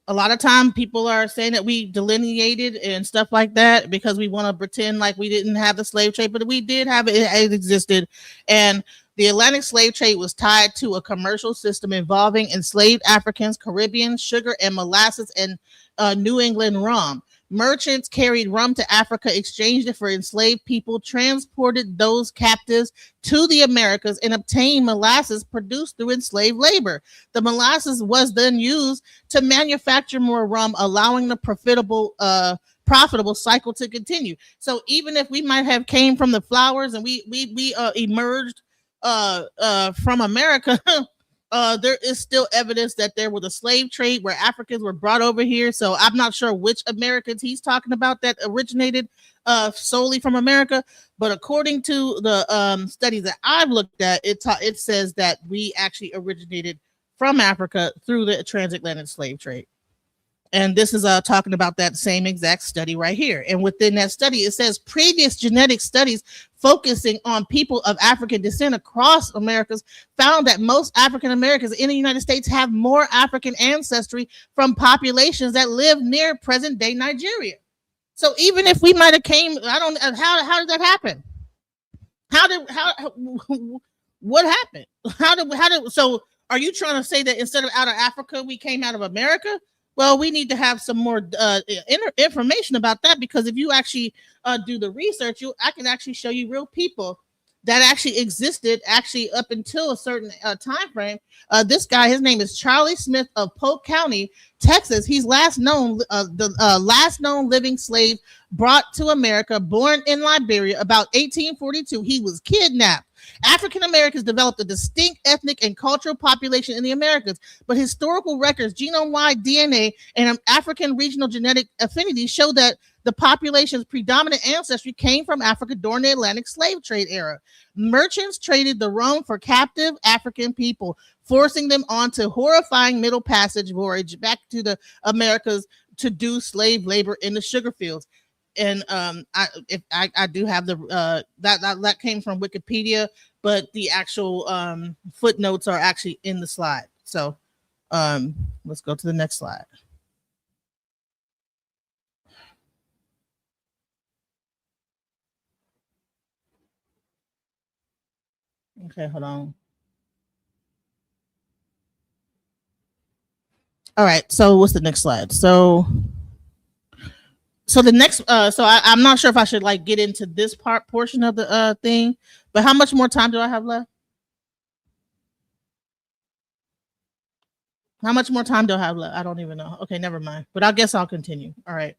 Speaker 6: a lot of time people are saying that we delineated and stuff like that because we want to pretend like we didn't have the slave trade, but we did have it. It existed. And the Atlantic slave trade was tied to a commercial system involving enslaved Africans, Caribbean, sugar and molasses, and New England rum. Merchants carried rum to Africa, exchanged it for enslaved people, transported those captives to the Americas, and obtained molasses produced through enslaved labor. The molasses was then used to manufacture more rum, allowing the profitable cycle to continue. So even if we might have came from the flowers and we emerged from America, there is still evidence that there was a slave trade where Africans were brought over here. So I'm not sure which Americans he's talking about that originated solely from America. But according to the studies that I've looked at, it says that we actually originated from Africa through the transatlantic slave trade. And this is talking about that same exact study right here. And within that study, it says previous genetic studies focusing on people of African descent across Americas found that most African Americans in the United States have more African ancestry from populations that live near present day Nigeria. So even if we might have came, how did that happen? What happened? So are you trying to say that instead of out of Africa, we came out of America? Well, we need to have some more information about that, because if you actually do the research, I can actually show you real people that actually existed up until a certain time frame. This guy, his name is Charlie Smith of Polk County, Texas. He's last known living slave brought to America, born in Liberia about 1842. He was kidnapped. African Americans developed a distinct ethnic and cultural population in the Americas, but historical records, genome-wide DNA, and African regional genetic affinity show that the population's predominant ancestry came from Africa during the Atlantic slave trade era. Merchants traded the rum for captive African people, forcing them onto horrifying Middle Passage voyage back to the Americas to do slave labor in the sugar fields. And I do have the that came from Wikipedia, but the actual footnotes are actually in the slide. So let's go to the next slide. Okay, hold on. All right, so what's the next slide? So So the next, I'm not sure if I should like get into this portion of the thing, but how much more time do I have left? How much more time do I have left? I don't even know. Okay, never mind. But I guess I'll continue. All right.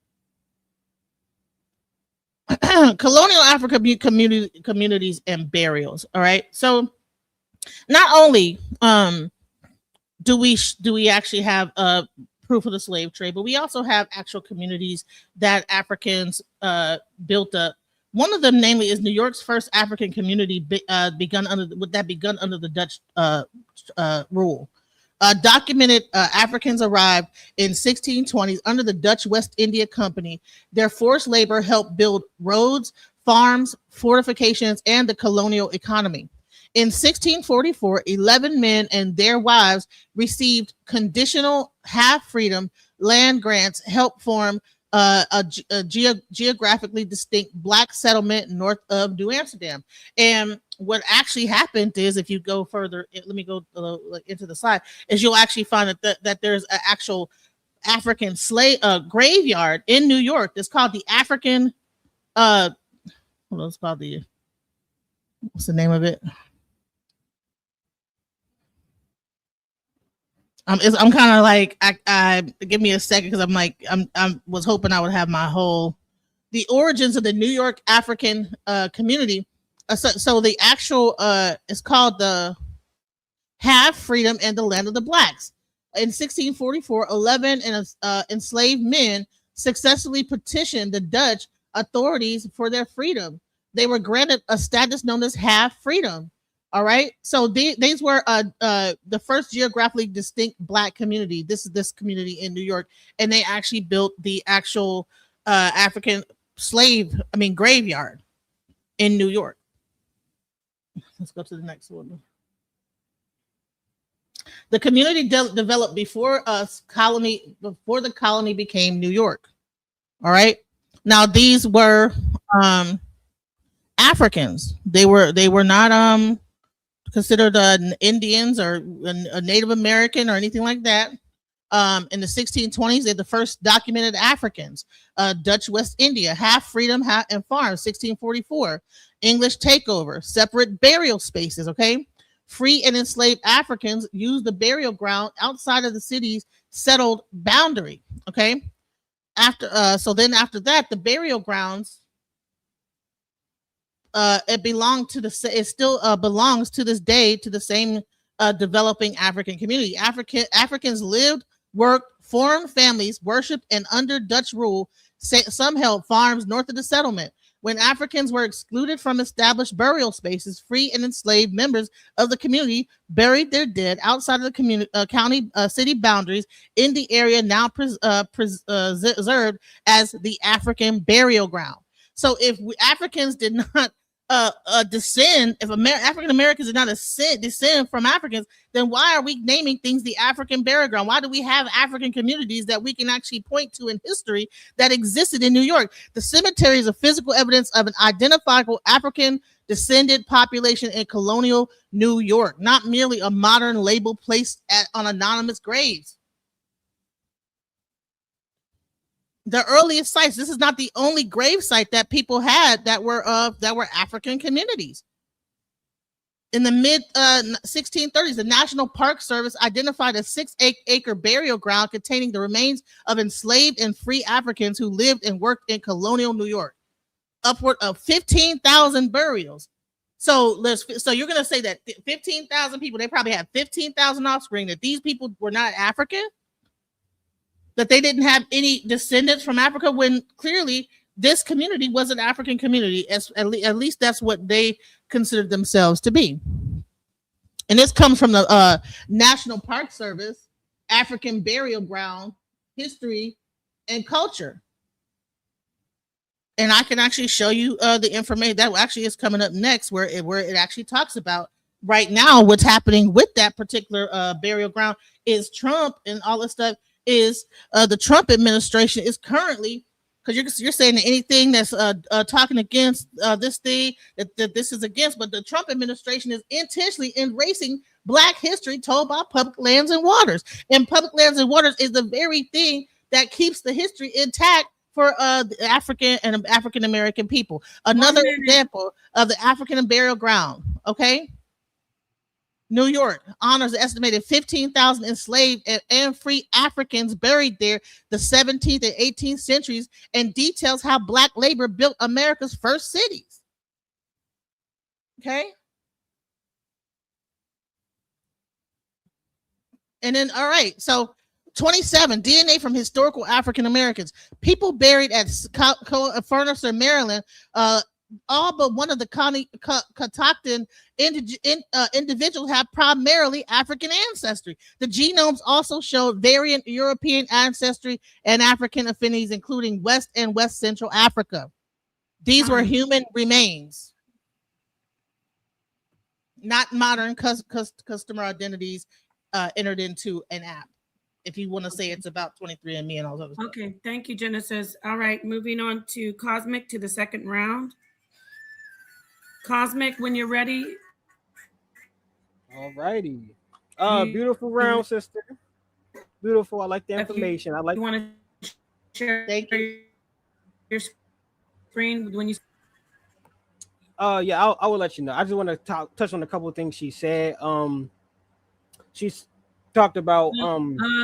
Speaker 6: Colonial Africa communities and burials. All right. So not only do we actually have proof of the slave trade, but we also have actual communities that Africans built up. One of them, namely, is New York's first African community begun under the Dutch rule. Documented Africans arrived in 1620s under the Dutch West India Company. Their forced labor helped build roads, farms, fortifications, and the colonial economy. In 1644, 11 men and their wives received conditional half-freedom land grants, help form a geographically distinct Black settlement north of New Amsterdam. And what actually happened is, if you go further, let me go into the slide, is you'll actually find that there's an actual African slave graveyard in New York. It's called the African, what's the name of it? I'm kind of like, I give me a second, because I'm like, I was hoping I would have the origins of the New York African community. So the actual, it's called the Half Freedom and the Land of the Blacks. In 1644, 11 enslaved men successfully petitioned the Dutch authorities for their freedom. They were granted a status known as half freedom. All right. So these were the first geographically distinct Black community. This community in New York, and they actually built the actual African graveyard in New York. Let's go to the next one. The community developed before the colony became New York. All right. Now these were Africans. They were not considered Indians or a Native American or anything like that. In the 1620s, they're the first documented Africans. Dutch West India, half freedom and farms, 1644. English takeover, separate burial spaces, okay? Free and enslaved Africans used the burial ground outside of the city's settled boundary, okay? After that, the burial grounds, it still belongs to this day to the same developing African community. Africans lived, worked, formed families, worshiped, and under Dutch rule, some held farms north of the settlement. When Africans were excluded from established burial spaces, free and enslaved members of the community buried their dead outside of the county city boundaries in the area now preserved as the African burial ground. So if Africans did not descend, if African Americans did not descend from Africans, then why are we naming things the African burial ground? Why do we have African communities that we can actually point to in history that existed in New York? The cemetery is a physical evidence of an identifiable African descended population in colonial New York, not merely a modern label placed on anonymous graves. The earliest sites, this is not the only grave site that people had that were African communities. In the mid 1630s, the National Park Service identified a 6-acre burial ground containing the remains of enslaved and free Africans who lived and worked in colonial New York. Upward of 15,000 burials. So you're going to say that 15,000 people, they probably have 15,000 offspring, that these people were not African? That they didn't have any descendants from Africa, when clearly this community was an African community. At least that's what they considered themselves to be. And this comes from the National Park Service, African Burial Ground, History and Culture. And I can actually show you the information that actually is coming up next, where it actually talks about right now what's happening with that particular burial ground. Is Trump and all this stuff, is the Trump administration is currently, because you're saying that anything that's talking against this thing that this is against, but the Trump administration is intentionally erasing Black history told by public lands and waters. And public lands and waters is the very thing that keeps the history intact for the African American people. Another example of the African burial ground. Okay. New York honors an estimated 15,000 enslaved and free Africans buried there the 17th and 18th centuries, and details how Black labor built America's first cities. Okay. And then, all right, so 27, DNA from historical African Americans. People buried at Furnace, Maryland, all but one of the Catoctin individuals have primarily African ancestry. The genomes also showed variant European ancestry and African affinities, including West and West Central Africa. These were human remains, not modern customer identities entered into an app. If you want to say it's about 23andMe and all those.
Speaker 1: Okay, thank you, Genesis. All right, moving on to Cosmic, to the second round. Cosmic, when you're ready.
Speaker 5: All righty. Beautiful round, sister. Beautiful. I like the information. I like.
Speaker 1: You want to share your screen when you.
Speaker 5: Yeah, I will let you know. I just want to touch on a couple of things she said. She's talked about.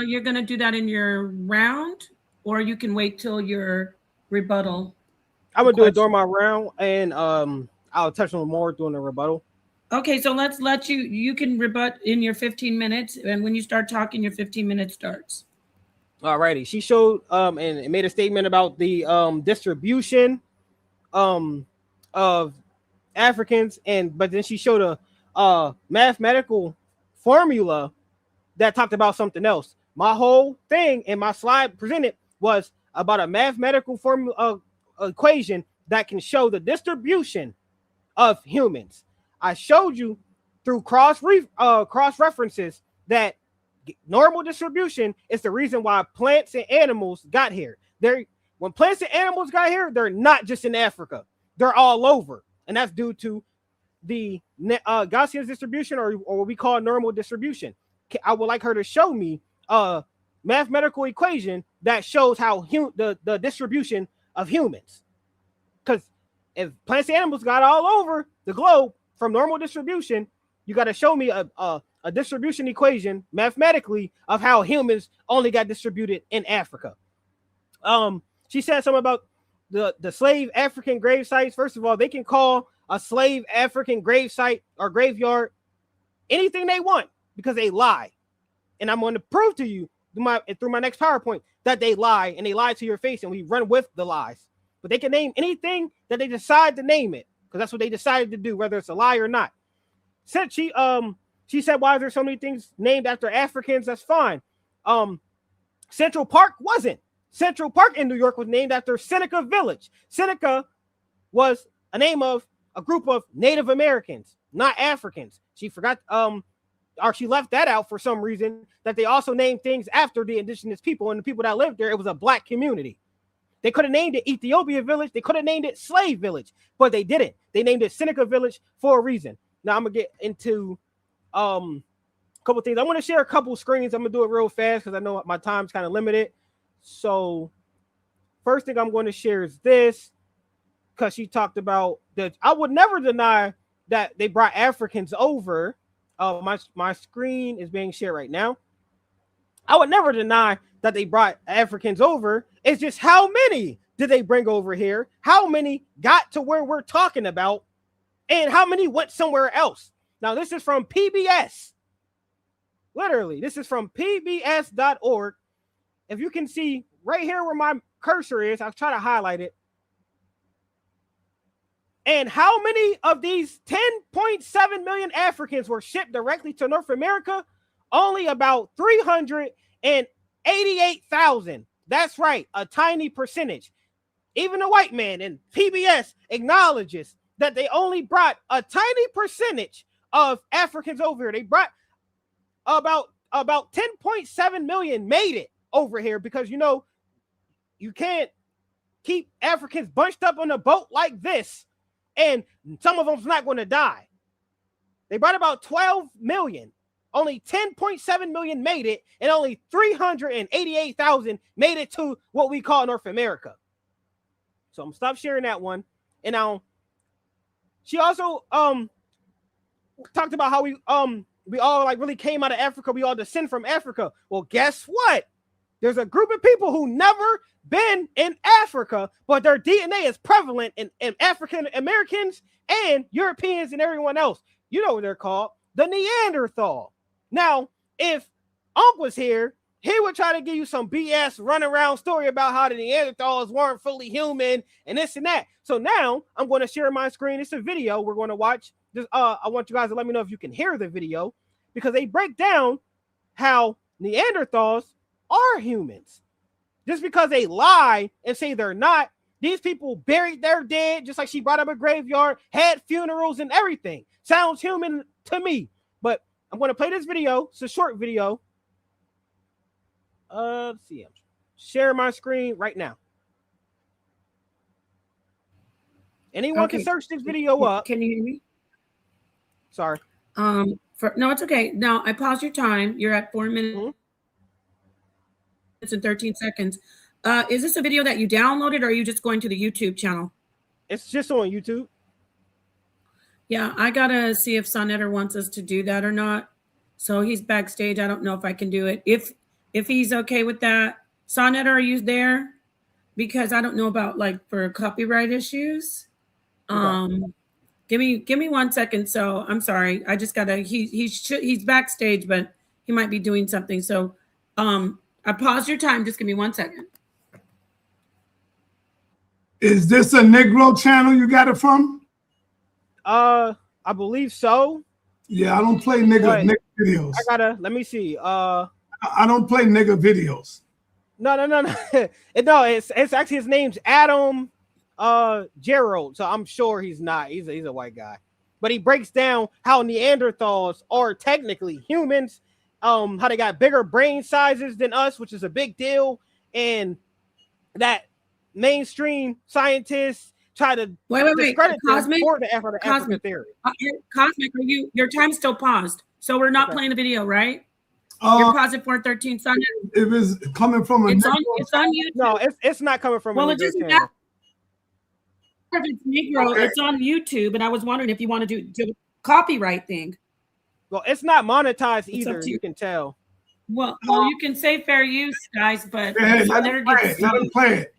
Speaker 1: You're gonna do that in your round, or you can wait till your rebuttal.
Speaker 5: I'm gonna do it during my round, and I'll touch on more during the rebuttal.
Speaker 1: Okay, so let's let you can rebut in your 15 minutes, and when you start talking, your 15 minutes starts.
Speaker 5: All righty. She showed and made a statement about the distribution of Africans, but then she showed a mathematical formula that talked about something else. My whole thing in my slide presented was about a mathematical formula equation that can show the distribution of humans. I showed you through cross references that normal distribution is the reason why plants and animals got here. When plants and animals got here, they're not just in Africa. They're all over. And that's due to the Gaussian distribution, or what we call normal distribution. I would like her to show me a mathematical equation that shows how the distribution of humans. Because if plants and animals got all over the globe from normal distribution, you got to show me a distribution equation mathematically of how humans only got distributed in Africa. She said something about the slave African grave sites. First of all, they can call a slave African grave site or graveyard anything they want because they lie. And I'm going to prove to you through my next PowerPoint that they lie, and they lie to your face, and we run with the lies. But they can name anything that they decide to name it, because that's what they decided to do, whether it's a lie or not. Since she said, why is there so many things named after Africans? That's fine. Central Park wasn't. Central Park in New York was named after Seneca Village. Seneca was a name of a group of Native Americans, not Africans. She forgot, or she left that out for some reason, that they also named things after the indigenous people, and the people that lived there, it was a Black community. They could have named it Ethiopia Village. They could have named it Slave Village, but they didn't. They named it Seneca Village for a reason. Now I'm going to get into a couple things. I want to share a couple screens. I'm going to do it real fast because I know my time's kind of limited. So first thing I'm going to share is this, because she talked about that. I would never deny that they brought Africans over. My screen is being shared right now. I would never deny that they brought Africans over. It's just how many did they bring over here? How many got to where we're talking about? And how many went somewhere else? Now, this is from PBS. Literally, this is from pbs.org. If you can see right here where my cursor is, I'll try to highlight it. And how many of these 10.7 million Africans were shipped directly to North America? Only about 388,000. That's right, a tiny percentage. Even the white man in PBS acknowledges that they only brought a tiny percentage of Africans over here. They brought about 10.7 million made it over here, because you can't keep Africans bunched up on a boat like this, and some of them's not going to die. They brought about 12 million. Only 10.7 million made it, and only 388,000 made it to what we call North America. So I'm stop sharing that one. And now she also talked about how we all like really came out of Africa. We all descend from Africa. Well, guess what? There's a group of people who never been in Africa, but their DNA is prevalent in African Americans and Europeans and everyone else. You know what they're called, the Neanderthal. Now, if Unc was here, he would try to give you some BS run around story about how the Neanderthals weren't fully human and this and that. So now I'm going to share my screen. It's a video we're going to watch. Just, I want you guys to let me know if you can hear the video, because they break down how Neanderthals are humans. Just because they lie and say they're not, these people buried their dead, just like she brought up a graveyard, had funerals and everything. Sounds human to me. But I'm going to play this video. It's a short video. Let's see. I'm sharing my screen right now. Anyone can search this video up.
Speaker 1: Can you hear me?
Speaker 5: Sorry.
Speaker 1: No, it's okay. Now I pause your time. You're at 4 minutes and 13 seconds. Is this a video that you downloaded, or are you just going to the YouTube channel?
Speaker 5: It's just on YouTube.
Speaker 1: Yeah, I gotta see if sa.neter wants us to do that or not. So he's backstage. I don't know if I can do it. If he's okay with that, sa.neter, are you there? Because I don't know about like for copyright issues.
Speaker 5: Okay.
Speaker 1: Give me 1 second. So I'm sorry. I just gotta. He's backstage, but he might be doing something. So I paused your time. Just give me 1 second.
Speaker 2: Is this a Negro channel you got it from?
Speaker 5: I believe so.
Speaker 2: Yeah, I don't play nigga videos.
Speaker 5: Let me see.
Speaker 2: I don't play nigga videos.
Speaker 5: No. No, it's actually, his name's Adam Gerald. So I'm sure he's not. He's a white guy. But he breaks down how Neanderthals are technically humans, how they got bigger brain sizes than us, which is a big deal, and that mainstream scientists try to discredit
Speaker 1: Cosmic,
Speaker 5: for the Africa theory.
Speaker 1: Cosmic, your time's still paused, so we're not playing the video, right? You're paused at 4:13.
Speaker 2: It was coming from
Speaker 1: it's on YouTube.
Speaker 5: No, it's not coming from.
Speaker 1: Well,
Speaker 5: a
Speaker 1: it doesn't
Speaker 5: channel.
Speaker 1: matter if it's Negro. It's on YouTube, and I was wondering if you want to do a copyright thing.
Speaker 5: Well, it's not monetized either.
Speaker 1: To
Speaker 5: you can tell.
Speaker 1: Well, you can say fair use, guys, but
Speaker 2: let him play it.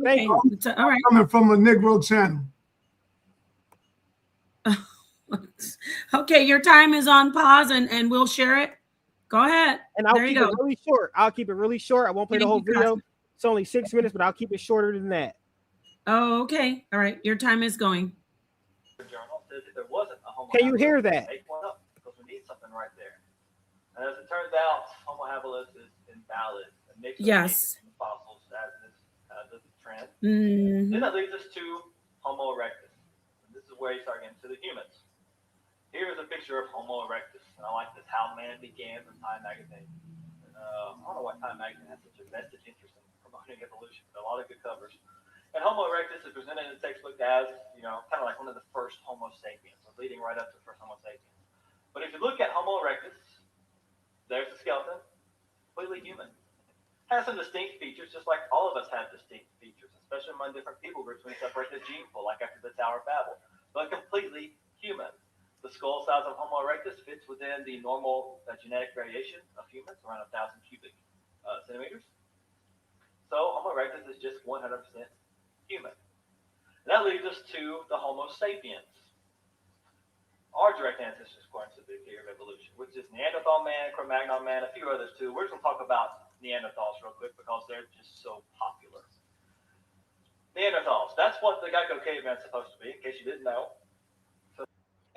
Speaker 1: Okay. All right.
Speaker 2: Coming from a Negro channel.
Speaker 1: Okay, your time is on pause, and we'll share it. Go ahead.
Speaker 5: And I'll keep it really short. I won't play the whole video. It's only 6 minutes, but I'll keep it shorter than that.
Speaker 1: Oh, okay. All right. Your time is going.
Speaker 5: Can you hear that?
Speaker 7: Make one up because we need something right there. And as it turns out, Homo habilis is invalid.
Speaker 1: Yes.
Speaker 7: The fossils as this trend.
Speaker 1: Mm-hmm.
Speaker 7: Then that leads us to Homo erectus. And this is where you start getting to the humans. Here's a picture of Homo erectus, and I like this. How Man Began from Time Magazine. I don't know why Time Magazine has such a vested interest in promoting evolution, but a lot of good covers. And Homo erectus is presented in the textbook as, kind of like one of the first Homo sapiens, so leading right up to the first Homo sapiens. But if you look at Homo erectus, there's the skeleton, completely human. Has some distinct features, just like all of us have distinct features, especially among different people groups when you separate the gene pool, like after the Tower of Babel. But completely human. The skull size of Homo erectus fits within the normal genetic variation of humans, around 1,000 cubic centimeters. So Homo erectus is just 100% human. And that leads us to the Homo sapiens, our direct ancestors according to the theory of evolution, which is Neanderthal man, Cro-Magnon man, a few others too. We're just going to talk about Neanderthals real quick because they're just so popular. Neanderthals, that's what the Geico caveman is supposed to be, in case you didn't know.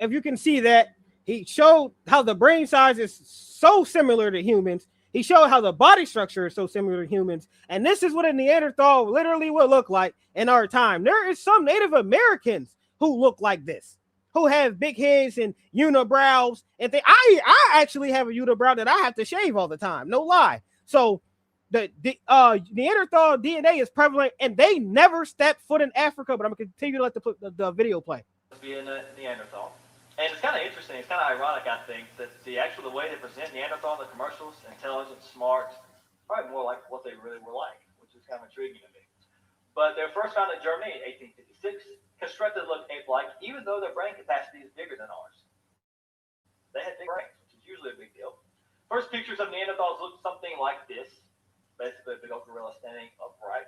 Speaker 5: If you can see that, he showed how the brain size is so similar to humans. He showed how the body structure is so similar to humans. And this is what a Neanderthal literally would look like in our time. There is some Native Americans who look like this, who have big heads and unibrows. And I actually have a unibrow that I have to shave all the time. No lie. So the Neanderthal DNA is prevalent, and they never stepped foot in Africa. But I'm going to continue to let the video play.
Speaker 7: Be a Neanderthal. And it's kind of interesting, it's kind of ironic, I think, that the way they present Neanderthal in the commercials, intelligent, smart, probably more like what they really were like, which is kind of intriguing to me. But they were first found in Germany in 1856, constructed to look ape-like, even though their brain capacity is bigger than ours. They had big brains, which is usually a big deal. First pictures of Neanderthals looked something like this, basically a big old gorilla standing upright.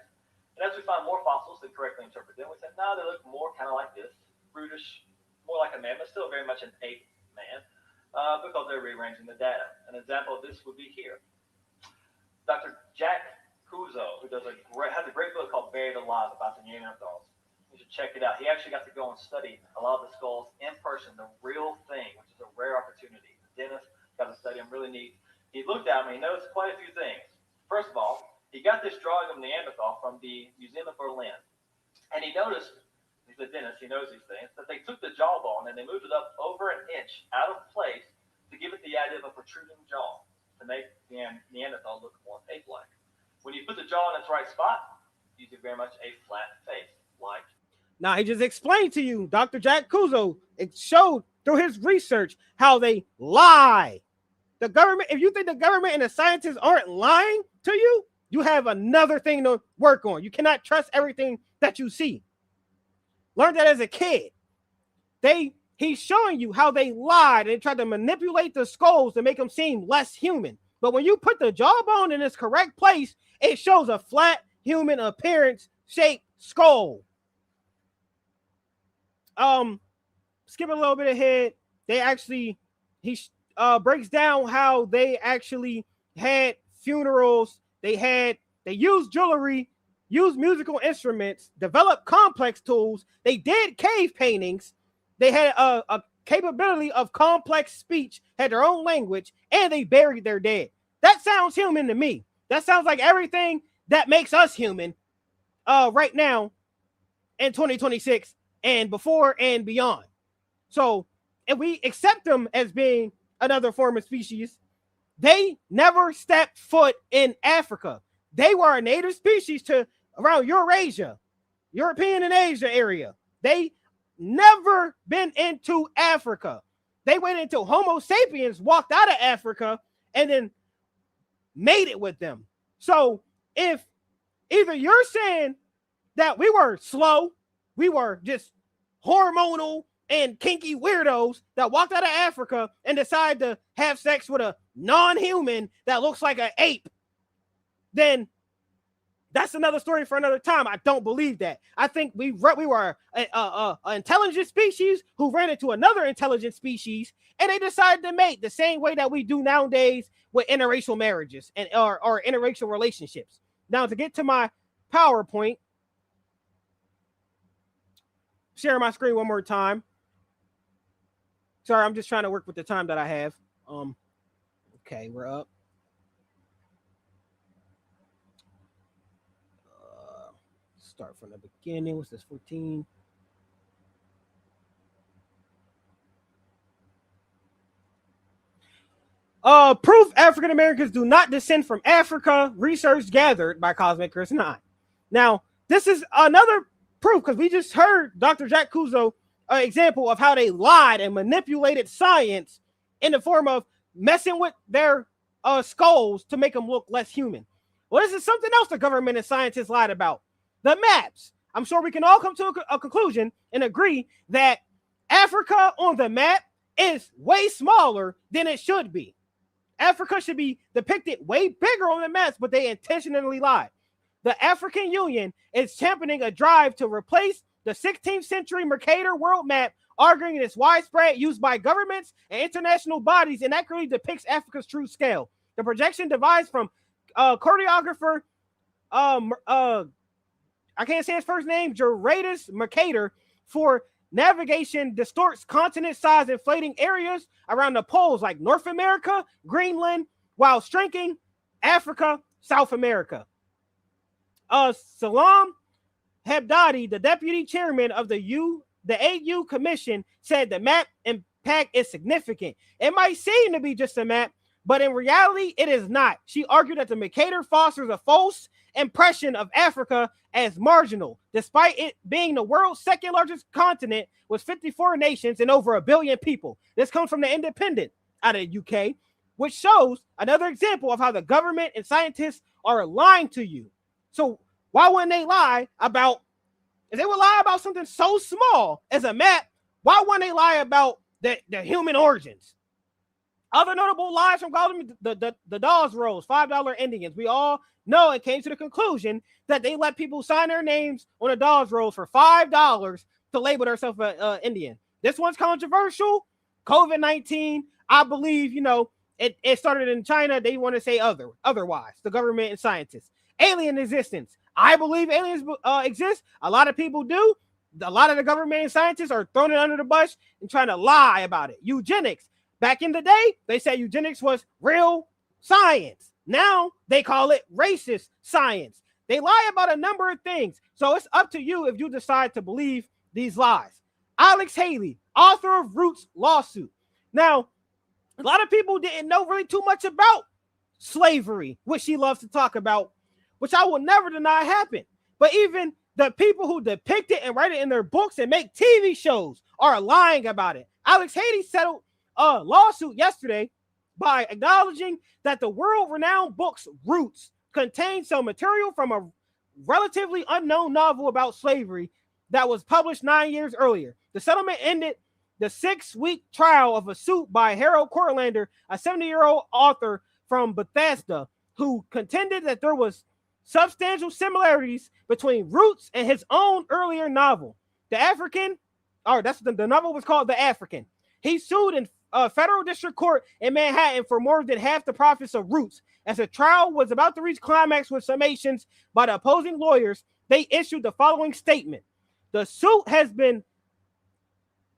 Speaker 7: And as we find more fossils that correctly interpret them, we said, no, they look more kind of like this, brutish, more like a man, but still very much an ape man, because they're rearranging the data. An example of this would be here. Dr. Jack Kuzo, who has a great book called Buried Alive about the Neanderthals. You should check it out. He actually got to go and study a lot of the skulls in person, the real thing, which is a rare opportunity. The dentist got to study them, really neat. He looked at them and he noticed quite a few things. First of all, he got this drawing of Neanderthal from the Museum of Berlin. And he noticed, he's a dentist, he knows these things, that they took the jawbone and they moved it up over an inch out of place to give it the idea of a protruding jaw, to make the Neanderthal look more ape-like. When you put the jaw in its right spot, you get very much a flat face, like.
Speaker 5: Now, he just explained to you, Dr. Jack Kuzo, it showed through his research how they lie. The government, if you think the government and the scientists aren't lying to you, you have another thing to work on. You cannot trust everything that you see. Learned that as a kid. He's showing you how they lied and tried to manipulate the skulls to make them seem less human. But when you put the jawbone in its correct place, it shows a flat human appearance shaped skull. Skip a little bit ahead. He breaks down how they actually had funerals. They used jewelry, used musical instruments, developed complex tools. They did cave paintings. They had a capability of complex speech, had their own language, and they buried their dead. That sounds human to me. That sounds like everything that makes us human right now in 2026 and before and beyond. So if we accept them as being another form of species, they never stepped foot in Africa. They were a native species to around Eurasia, European and Asia area. They never been into Africa. They went into Homo sapiens, walked out of Africa, and then made it with them. So if either you're saying that we were slow, we were just hormonal and kinky weirdos that walked out of Africa and decided to have sex with a non-human that looks like an ape, then that's another story for another time. I don't believe that. I think we were an intelligent species who ran into another intelligent species, and they decided to mate the same way that we do nowadays with interracial marriages and or interracial relationships. Now, to get to my PowerPoint, share my screen one more time. Sorry, I'm just trying to work with the time that I have. Okay, we're up. Start from the beginning. What's this, 14? Proof African Americans do not descend from Africa. Research gathered by Cosmic Chris 9. Now, this is another proof because we just heard Dr. Jack Kuzo example of how they lied and manipulated science in the form of messing with their skulls to make them look less human. Well, this is something else the government and scientists lied about. The maps. I'm sure we can all come to a conclusion and agree that Africa on the map is way smaller than it should be. Africa should be depicted way bigger on the maps, but they intentionally lied. The African Union is championing a drive to replace the 16th century Mercator world map, arguing it's widespread use by governments and international bodies and accurately depicts Africa's true scale. The projection devised from choreographer, I can't say his first name, Gerardus Mercator, for navigation distorts continent size, inflating areas around the poles like North America, Greenland, while shrinking Africa, South America. Salam Hebdadi, the deputy chairman of the AU Commission, said the map impact is significant. It might seem to be just a map, but in reality, it is not. She argued that the Mercator fosters a false impression of Africa as marginal, despite it being the world's second largest continent with 54 nations and over 1 billion people. This comes from the Independent out of the UK, which shows another example of how the government and scientists are lying to you. So why wouldn't they lie about, if they would lie about something so small as a map, why wouldn't they lie about the human origins? Other notable lies from the Dawes rolls, $5 Indians. We all know and came to the conclusion that they let people sign their names on the Dawes rolls for $5 to label themselves Indian. This one's controversial. COVID-19, I believe, it started in China. They want to say otherwise, the government and scientists. Alien existence. I believe aliens exist. A lot of people do. A lot of the government and scientists are throwing it under the bus and trying to lie about it. Eugenics. Back in the day, they said eugenics was real science. Now they call it racist science. They lie about a number of things. So it's up to you if you decide to believe these lies. Alex Haley, author of Roots lawsuit. Now, a lot of people didn't know really too much about slavery, which she loves to talk about, which I will never deny happened. But even the people who depict it and write it in their books and make TV shows are lying about it. Alex Haley settled a lawsuit yesterday by acknowledging that the world-renowned book's Roots contains some material from a relatively unknown novel about slavery that was published 9 years earlier. The settlement ended the 6-week trial of a suit by Harold Cortlander, a 70-year-old author from Bethesda, who contended that there was substantial similarities between Roots and his own earlier novel. The novel was called The African. He sued in federal district court in Manhattan for more than half the profits of Roots. As the trial was about to reach climax with summations by the opposing lawyers, they issued the following statement. The suit has been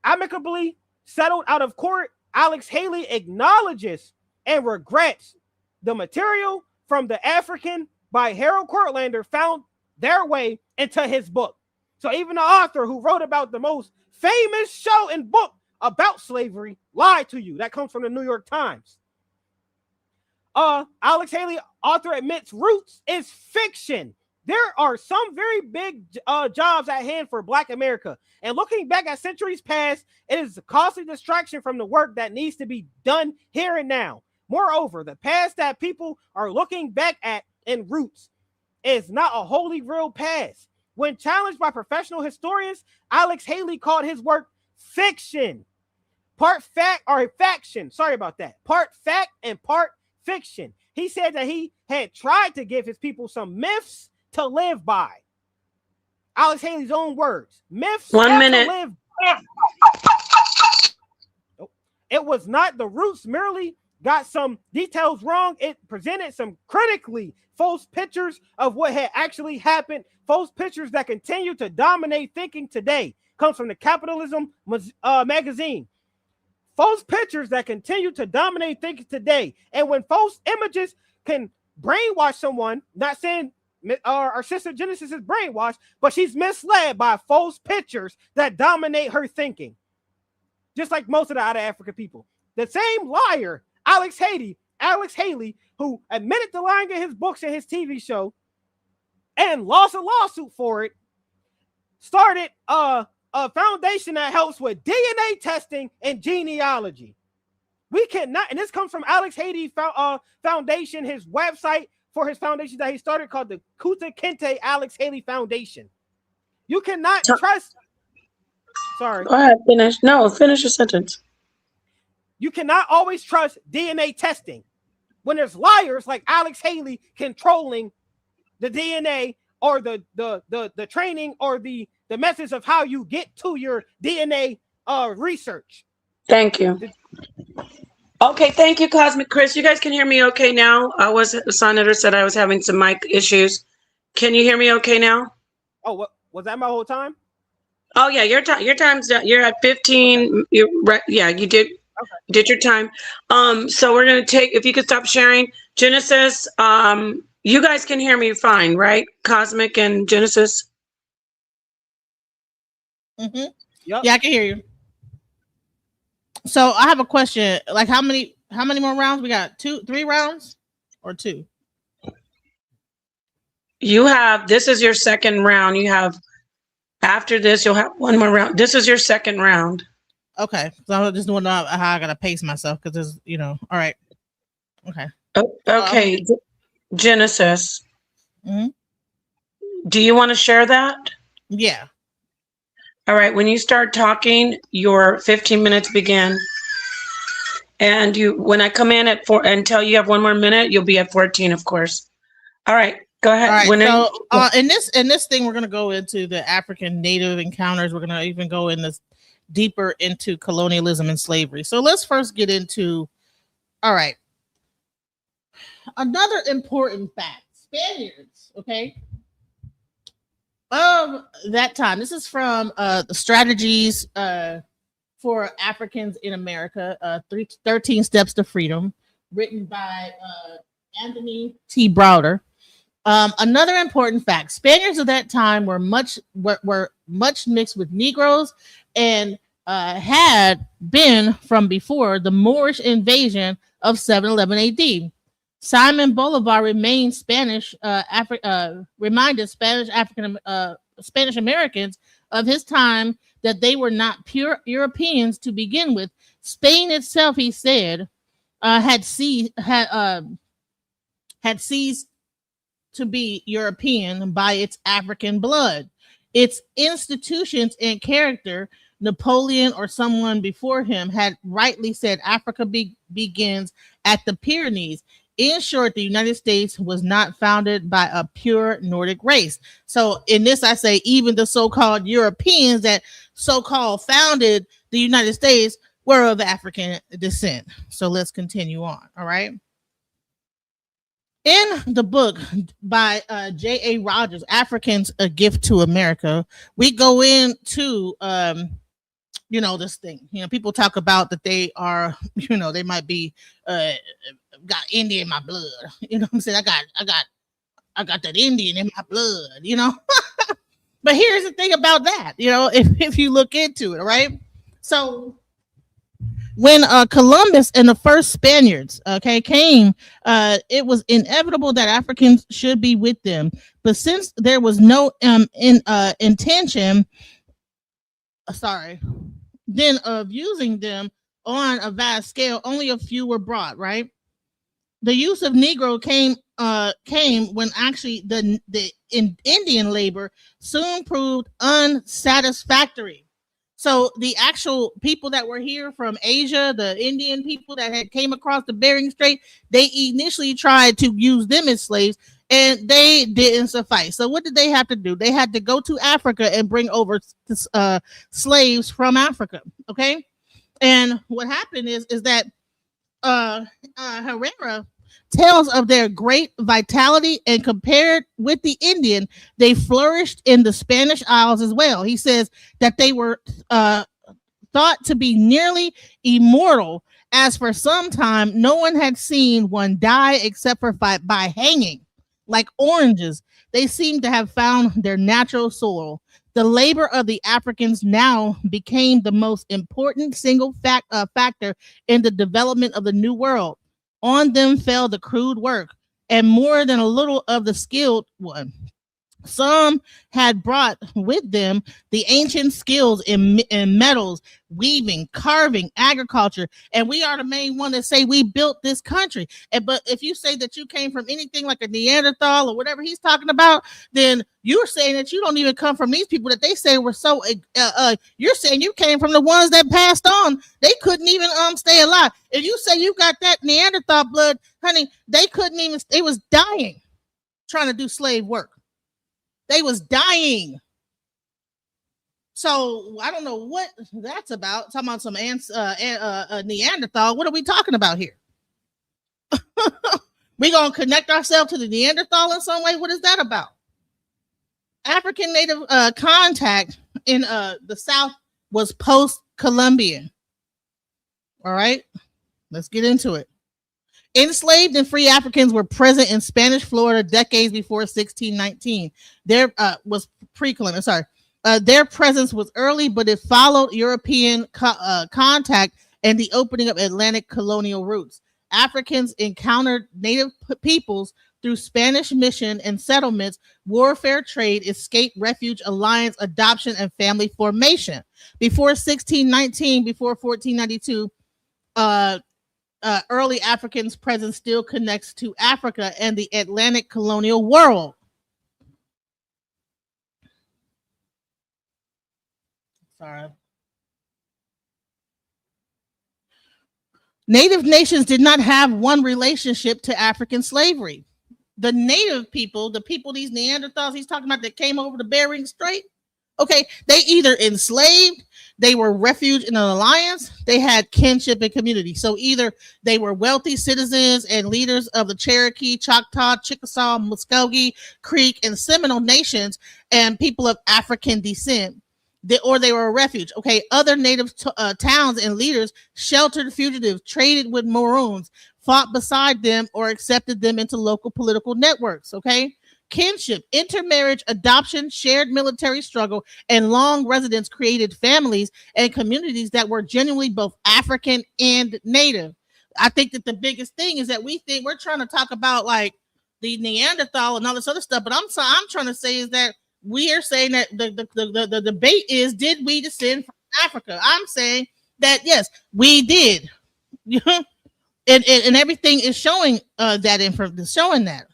Speaker 5: amicably settled out of court. Alex Haley acknowledges and regrets the material from The African by Harold Cortlander found their way into his book. So even the author who wrote about the most famous show and book about slavery lied to you. That comes from the New York Times. Alex Haley, author, admits Roots is fiction. There are some very big jobs at hand for Black America. And looking back at centuries past, it is a costly distraction from the work that needs to be done here and now. Moreover, the past that people are looking back at in Roots is not a wholly real past. When challenged by professional historians, Alex Haley called his work fiction. Part fact or faction. Sorry about that. Part fact and part fiction. He said that he had tried to give his people some myths to live by. Alex Haley's own words. Myths.
Speaker 1: 1 minute.
Speaker 5: To live by. It was not the Roots merely got some details wrong. It presented some critically false pictures of what had actually happened. False pictures that continue to dominate thinking today. Comes from the Capitalism magazine. False pictures that continue to dominate thinking today. And when false images can brainwash someone, not saying our sister Genesis is brainwashed, but she's misled by false pictures that dominate her thinking. Just like most of the out of Africa people. The same liar, Alex Haley, who admitted to lying in his books and his TV show and lost a lawsuit for it, started a foundation that helps with DNA testing and genealogy. We cannot, and this comes from Alex Haley Foundation, his website for his foundation that he started called the Kuta Kinte Alex Haley Foundation. You cannot trust. Sorry.
Speaker 1: Go ahead, finish. No, finish your sentence.
Speaker 5: You cannot always trust DNA testing when there's liars like Alex Haley controlling the DNA or the training or the methods of how you get to your DNA research.
Speaker 1: Thank you. Okay, thank you, Cosmic Chris. You guys can hear me okay now? sa.neter said I was having some mic issues. Can you hear me okay now?
Speaker 5: Oh, what was that my whole time?
Speaker 1: Oh yeah, your time's done. You're at 15. Okay. Yeah, you did. Okay. You did your time. So we're gonna take, if you could stop sharing. Genesis, you guys can hear me fine, right? Cosmic and Genesis.
Speaker 6: Mm-hmm. Yep. Yeah, I can hear you. So I have a question. Like, how many more rounds? We got 3 rounds or 2?
Speaker 1: This is your second round. You have, after this, you'll have 1 more round. This is your second round.
Speaker 6: Okay. So I just want to know how I got to pace myself because there's, all right. Okay.
Speaker 1: Okay. Genesis.
Speaker 6: Mm-hmm.
Speaker 1: Do you want to share that?
Speaker 6: Yeah.
Speaker 1: All right. When you start talking, your 15 minutes begin. And when I come in at 4 until you have 1 more minute, you'll be at 14, of course. All right. Go ahead.
Speaker 6: All right. So in this thing, we're going to go into the African native encounters. We're going to even go in this deeper into colonialism and slavery. So let's first get into, all right, another important fact. Spaniards, okay, of that time. This is from the Strategies for Africans in America, 13 Steps to Freedom, written by Anthony T. Browder. Another important fact: Spaniards of that time were much mixed with Negroes, and had been from before the Moorish invasion of 711 AD. Simon Bolivar reminded Spanish Spanish Americans of his time that they were not pure Europeans to begin with. Spain itself, he said, had ceased to be European by its African blood. Its institutions and character, Napoleon or someone before him had rightly said Africa begins at the Pyrenees. In short, the United States was not founded by a pure Nordic race. So in this, I say even the so-called Europeans that so-called founded the United States were of African descent. So let's continue on. All right. In the book by J.A. Rogers, Africans, A Gift to America, we go into, this thing. People talk about that they are, they might be got Indian in my blood. You know what I'm saying? I got that Indian in my blood, But here's the thing about that, if you look into it, right? So when Columbus and the first Spaniards, came, it was inevitable that Africans should be with them. But since there was no intention, then of using them on a vast scale, only a few were brought, right? The use of Negro came when actually the Indian labor soon proved unsatisfactory. So the actual people that were here from Asia, the Indian people that had came across the Bering Strait, they initially tried to use them as slaves, and they didn't suffice. So what did they have to do? They had to go to Africa and bring over slaves from Africa. Okay, and what happened is that Herrera tells of their great vitality, and compared with the Indian, they flourished in the Spanish Isles as well. He says that they were thought to be nearly immortal, as for some time no one had seen one die except for by hanging. Like oranges, they seemed to have found their natural soil. The labor of the Africans now became the most important single factor in the development of the New World. On them fell the crude work, and more than a little of the skilled one. Some had brought with them the ancient skills in metals, weaving, carving, agriculture, and we are the main one that say we built this country. But if you say that you came from anything like a Neanderthal or whatever he's talking about, then you're saying that you don't even come from these people that they say were so. You're saying you came from the ones that passed on. They couldn't even stay alive. If you say you got that Neanderthal blood, honey, they couldn't even. They was dying trying to do slave work. They was dying. So I don't know what that's about. Talking about some Neanderthal. What are we talking about here? We gonna connect ourselves to the Neanderthal in some way? What is that about? African native contact in the South was post-Columbian. All right, let's get into it. Enslaved and free Africans were present in Spanish Florida decades before 1619. There was pre-colonial. Their presence was early, but it followed European contact and the opening of Atlantic colonial routes. Africans encountered native peoples through Spanish mission and settlements, warfare, trade, escape, refuge, alliance, adoption, and family formation. Before 1619, before 1492, early Africans' presence still connects to Africa and the Atlantic colonial world. Sorry. Native nations did not have one relationship to African slavery. The native people, the people, these Neanderthals he's talking about that came over the Bering Strait, okay, they either enslaved, they were refuge in an alliance, they had kinship and community. So either they were wealthy citizens and leaders of the Cherokee, Choctaw, Chickasaw, Muskogee, Creek, and Seminole nations and people of African descent. Or they were a refuge. Okay, other native towns and leaders sheltered fugitives, traded with Maroons, fought beside them, or accepted them into local political networks. Okay, kinship, intermarriage, adoption, shared military struggle, and long residence created families and communities that were genuinely both African and native. I think that the biggest thing is that we think we're trying to talk about like the Neanderthal and all this other stuff, but I'm trying to say is that we are saying that the debate is, did we descend from Africa? I'm saying that yes, we did. and everything is showing that information, showing that.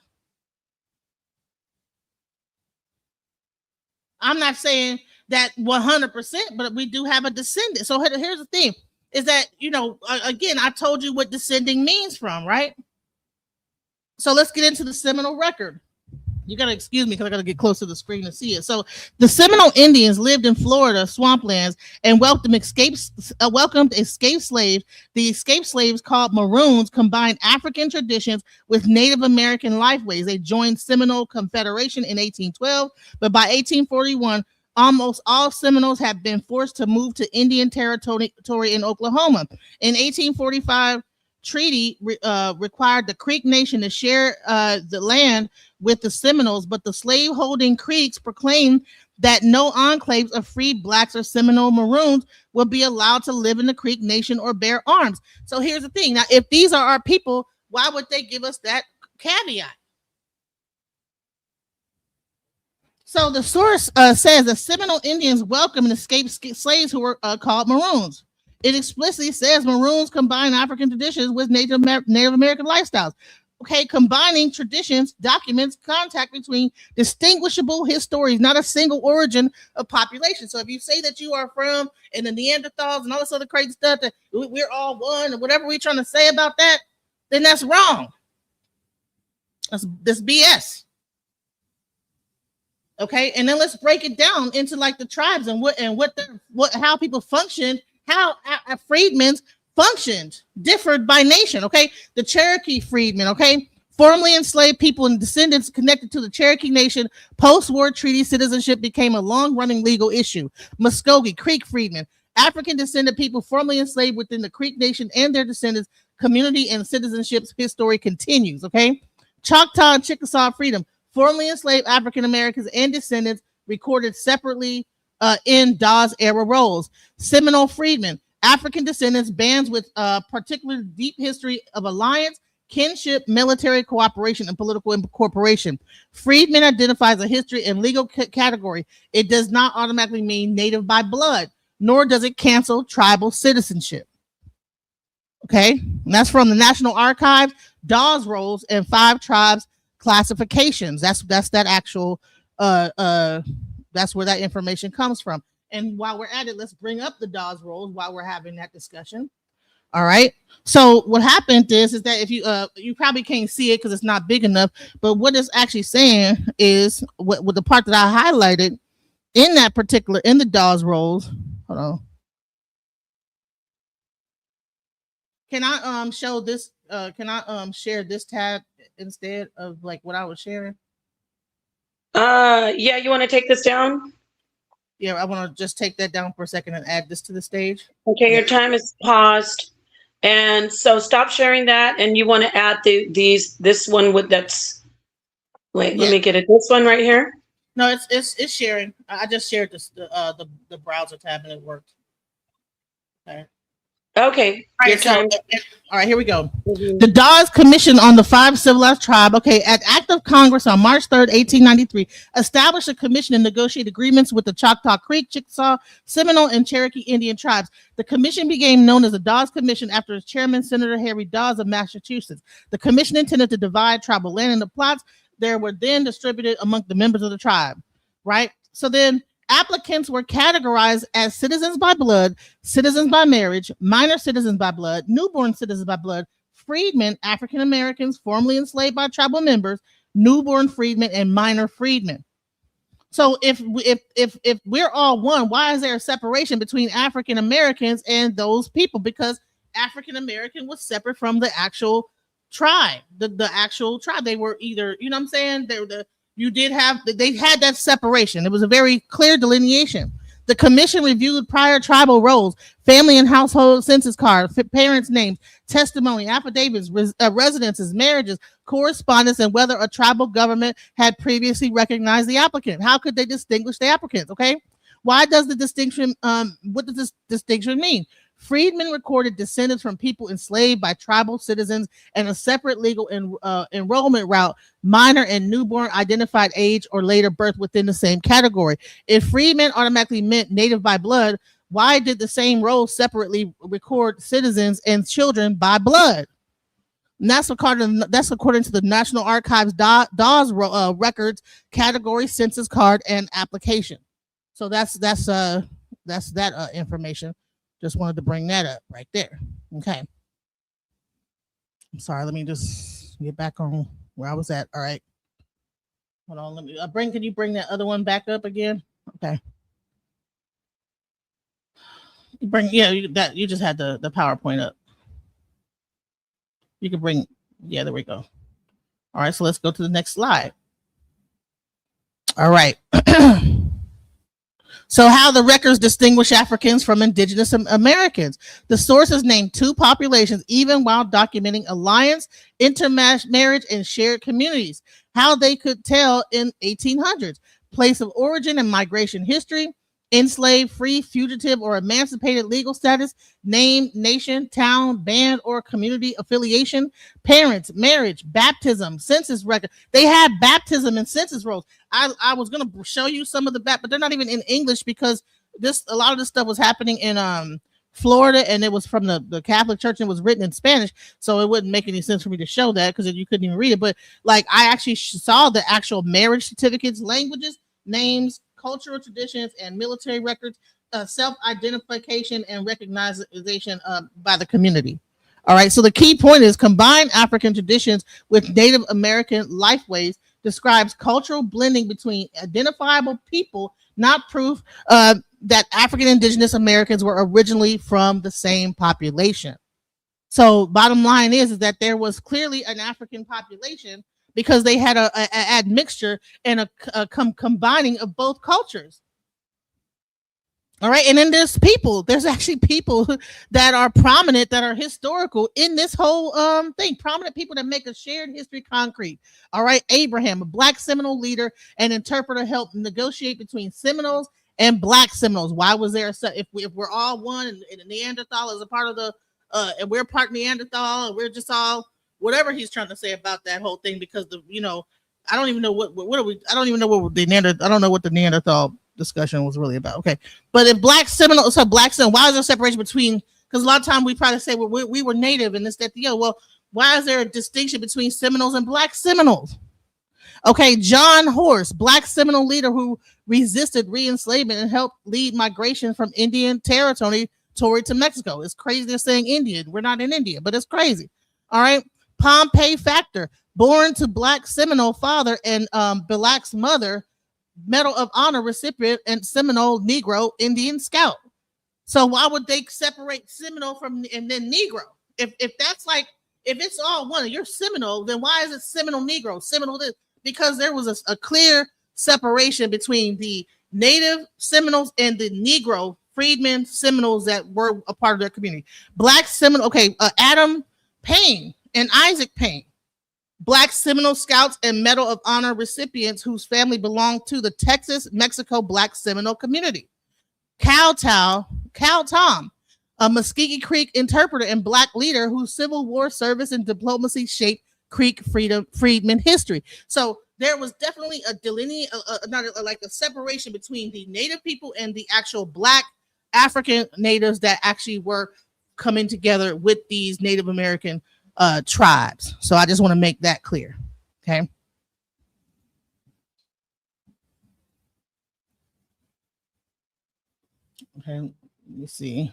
Speaker 6: I'm not saying that 100%, but we do have a descendant. So here's the thing: is that again, I told you what descending means from, right? So let's get into the Seminole record. You gotta excuse me because I gotta get close to the screen to see it. So the Seminole Indians lived in Florida swamplands and welcomed escaped slaves. The escaped slaves, called Maroons, combined African traditions with Native American lifeways. They joined Seminole Confederation in 1812, but by 1841, almost all Seminoles had been forced to move to Indian territory in Oklahoma. In 1845, treaty required the Creek Nation to share the land with the Seminoles, but the slave-holding Creeks proclaimed that no enclaves of free blacks or Seminole Maroons would be allowed to live in the Creek Nation or bear arms. So here's the thing. Now, if these are our people, why would they give us that caveat? So the source says the Seminole Indians welcomed escaped slaves who were called Maroons. It explicitly says Maroons combine African traditions with Native American lifestyles. Okay, combining traditions, documents, contact between distinguishable histories, not a single origin of population. So if you say that you are from and the Neanderthals and all this other crazy stuff, that we're all one, or whatever we're trying to say about that, then that's wrong. That's BS. Okay, and then let's break it down into like the tribes and how people function. How freedmen functioned differed by nation. Okay, the Cherokee freedmen, okay, formerly enslaved people and descendants connected to the Cherokee Nation. Post-war treaty citizenship became a long-running legal issue. Muskogee, Creek freedmen, African descended people formerly enslaved within the Creek Nation and their descendants. Community and citizenship history continues. Okay, Choctaw and Chickasaw freedom, formerly enslaved African Americans and descendants, recorded separately in Dawes era rolls. Seminole freedmen, African descendants, bands with particular deep history of alliance, kinship, military cooperation, and political incorporation. Freedmen identifies a history and legal category. It does not automatically mean native by blood, nor does it cancel tribal citizenship. Okay, and that's from the National Archives, Dawes rolls, and 5 tribes classifications. That's that actual that's where that information comes from. And while we're at it, let's bring up the Dawes rolls while we're having that discussion. All right. So what happened is that if you probably can't see it because it's not big enough, but what it's actually saying is what the part that I highlighted in that particular, in the Dawes rolls. Hold on. Can I show this? Can I share this tab instead of like what I was sharing?
Speaker 1: Yeah, you want to take this down?
Speaker 6: Yeah, I want to just take that down for a second and add this to the stage.
Speaker 1: Okay, your time is paused. And so stop sharing that, and you want to add this one with that's. Wait, let me get it. This one right here.
Speaker 6: No, it's sharing. I just shared this the browser tab and it worked. Okay.
Speaker 1: Okay.
Speaker 6: All right, here we go. Mm-hmm. The Dawes Commission on the 5 Civilized Tribe, okay, at Act of Congress on March 3rd, 1893, established a commission and negotiated agreements with the Choctaw Creek, Chickasaw, Seminole, and Cherokee Indian tribes. The commission became known as the Dawes Commission after its chairman, Senator Harry Dawes of Massachusetts. The commission intended to divide tribal land into plots. They were then distributed among the members of the tribe, right? So then Applicants were categorized as citizens by blood, citizens by marriage, minor citizens by blood, newborn citizens by blood, freedmen, African Americans formerly enslaved by tribal members, newborn freedmen, and minor freedmen. So if we're all one, why is there a separation between African Americans and those people? Because African American was separate from the actual tribe. The actual tribe. They were either, you know what I'm saying? They had that separation. It was a very clear delineation. The commission reviewed prior tribal roles, family and household census cards, parents' names, testimony, affidavits, residences, marriages, correspondence, and whether a tribal government had previously recognized the applicant. How could they distinguish the applicants? Okay. Why does the distinction, what does this distinction mean? Freedmen recorded descendants from people enslaved by tribal citizens and a separate legal enrollment route. Minor and newborn identified age or later birth within the same category. If freedmen automatically meant native by blood, why did the same role separately record citizens and children by blood? And that's according to the National Archives DAWS records category, census card, and application. So that's that information. Just wanted to bring that up right there. Okay. I'm sorry. Let me just get back on where I was at. All right. Hold on. Let me can you bring that other one back up again? Okay. You just had the PowerPoint up. You can bring, yeah, there we go. All right. So let's go to the next slide. All right. So how the records distinguish Africans from indigenous Americans. The sources name two populations, even while documenting alliance, intermarriage, and shared communities. How they could tell in 1800s. Place of origin and migration history. Enslaved, free, fugitive, or emancipated legal status. Name, nation, town, band, or community affiliation. Parents, marriage, baptism, census record. They had baptism and census rolls. I was going to show you some of the but they're not even in English because a lot of this stuff was happening in Florida, and it was from the Catholic Church and it was written in Spanish, so it wouldn't make any sense for me to show that because you couldn't even read it. But like I actually saw the actual marriage certificates, languages, names, cultural traditions, and military records, self-identification and recognition by the community. All right, so the key point is combine African traditions with Native American lifeways describes cultural blending between identifiable people, not proof that African indigenous Americans were originally from the same population. So bottom line is that there was clearly an African population because they had a admixture and a combining of both cultures. All right. And then there's actually people that are prominent, that are historical in this whole thing. Prominent people that make a shared history concrete. All right. Abraham, a Black Seminole leader and interpreter, helped negotiate between Seminoles and Black Seminoles. Why was there if we're all one and the Neanderthal is a part of the and we're part Neanderthal and we're just all whatever he's trying to say about that whole thing, because I don't even know what the Neanderthal discussion was really about. Okay, but if Black Seminole, why is there separation between? Because a lot of time we probably say, well, we were Native and this, that, the other. Well, why is there a distinction between Seminoles and Black Seminoles? Okay, John Horse, Black Seminole leader who resisted re-enslavement and helped lead migration from Indian territory to Mexico. It's crazy they're saying Indian. We're not in India, but it's crazy. All right, Pompey Factor, born to Black Seminole father and Black's mother, Medal of Honor recipient and Seminole Negro Indian Scout. So why would they separate Seminole from and then Negro? If that's like, if it's all one, you're Seminole, then why is it Seminole Negro? Seminole this? Because there was a clear separation between the Native Seminoles and the Negro freedmen Seminoles that were a part of their community. Black Seminole, okay, Adam Payne and Isaac Payne, Black Seminole Scouts and Medal of Honor recipients whose family belonged to the Texas, Mexico Black Seminole community. Cal Tom, a Muskogee Creek interpreter and Black leader whose Civil War service and diplomacy shaped Creek freedmen history. So there was definitely a separation between the Native people and the actual Black African natives that actually were coming together with these Native American tribes. So I just want to make that clear. Okay. Okay, let me see.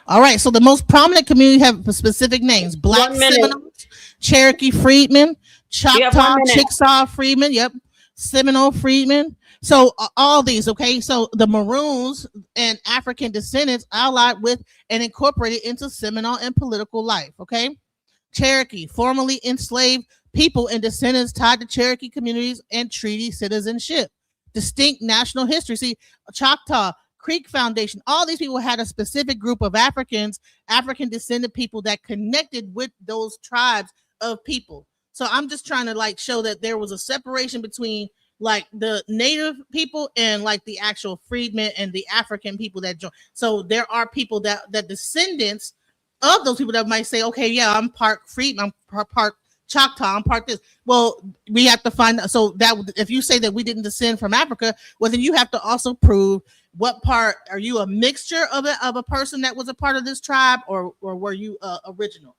Speaker 6: All right, so the most prominent community have specific names: Black
Speaker 1: 1 minute.
Speaker 6: Seminoles, Cherokee Freedmen,
Speaker 1: You have
Speaker 6: Choctaw
Speaker 1: 1 minute.
Speaker 6: Chickasaw Freedmen. Yep, Seminole Freedmen. So all these, okay. So the Maroons and African descendants allied with and incorporated into Seminole and political life. Okay, Cherokee, formerly enslaved people and descendants tied to Cherokee communities and treaty citizenship. Distinct national history. See, Choctaw, Creek Foundation, all these people had a specific group of African descendant people that connected with those tribes of people. So I'm just trying to like show that there was a separation between like the native people and like the actual freedmen and the African people that joined. So there are people that descendants of those people that might say, okay, yeah, I'm part freedman, I'm part Choctaw, I'm part this. Well, we have to find out. So that if you say that we didn't descend from Africa, well, then you have to also prove what part. Are you a mixture of a person that was a part of this tribe, or were you original?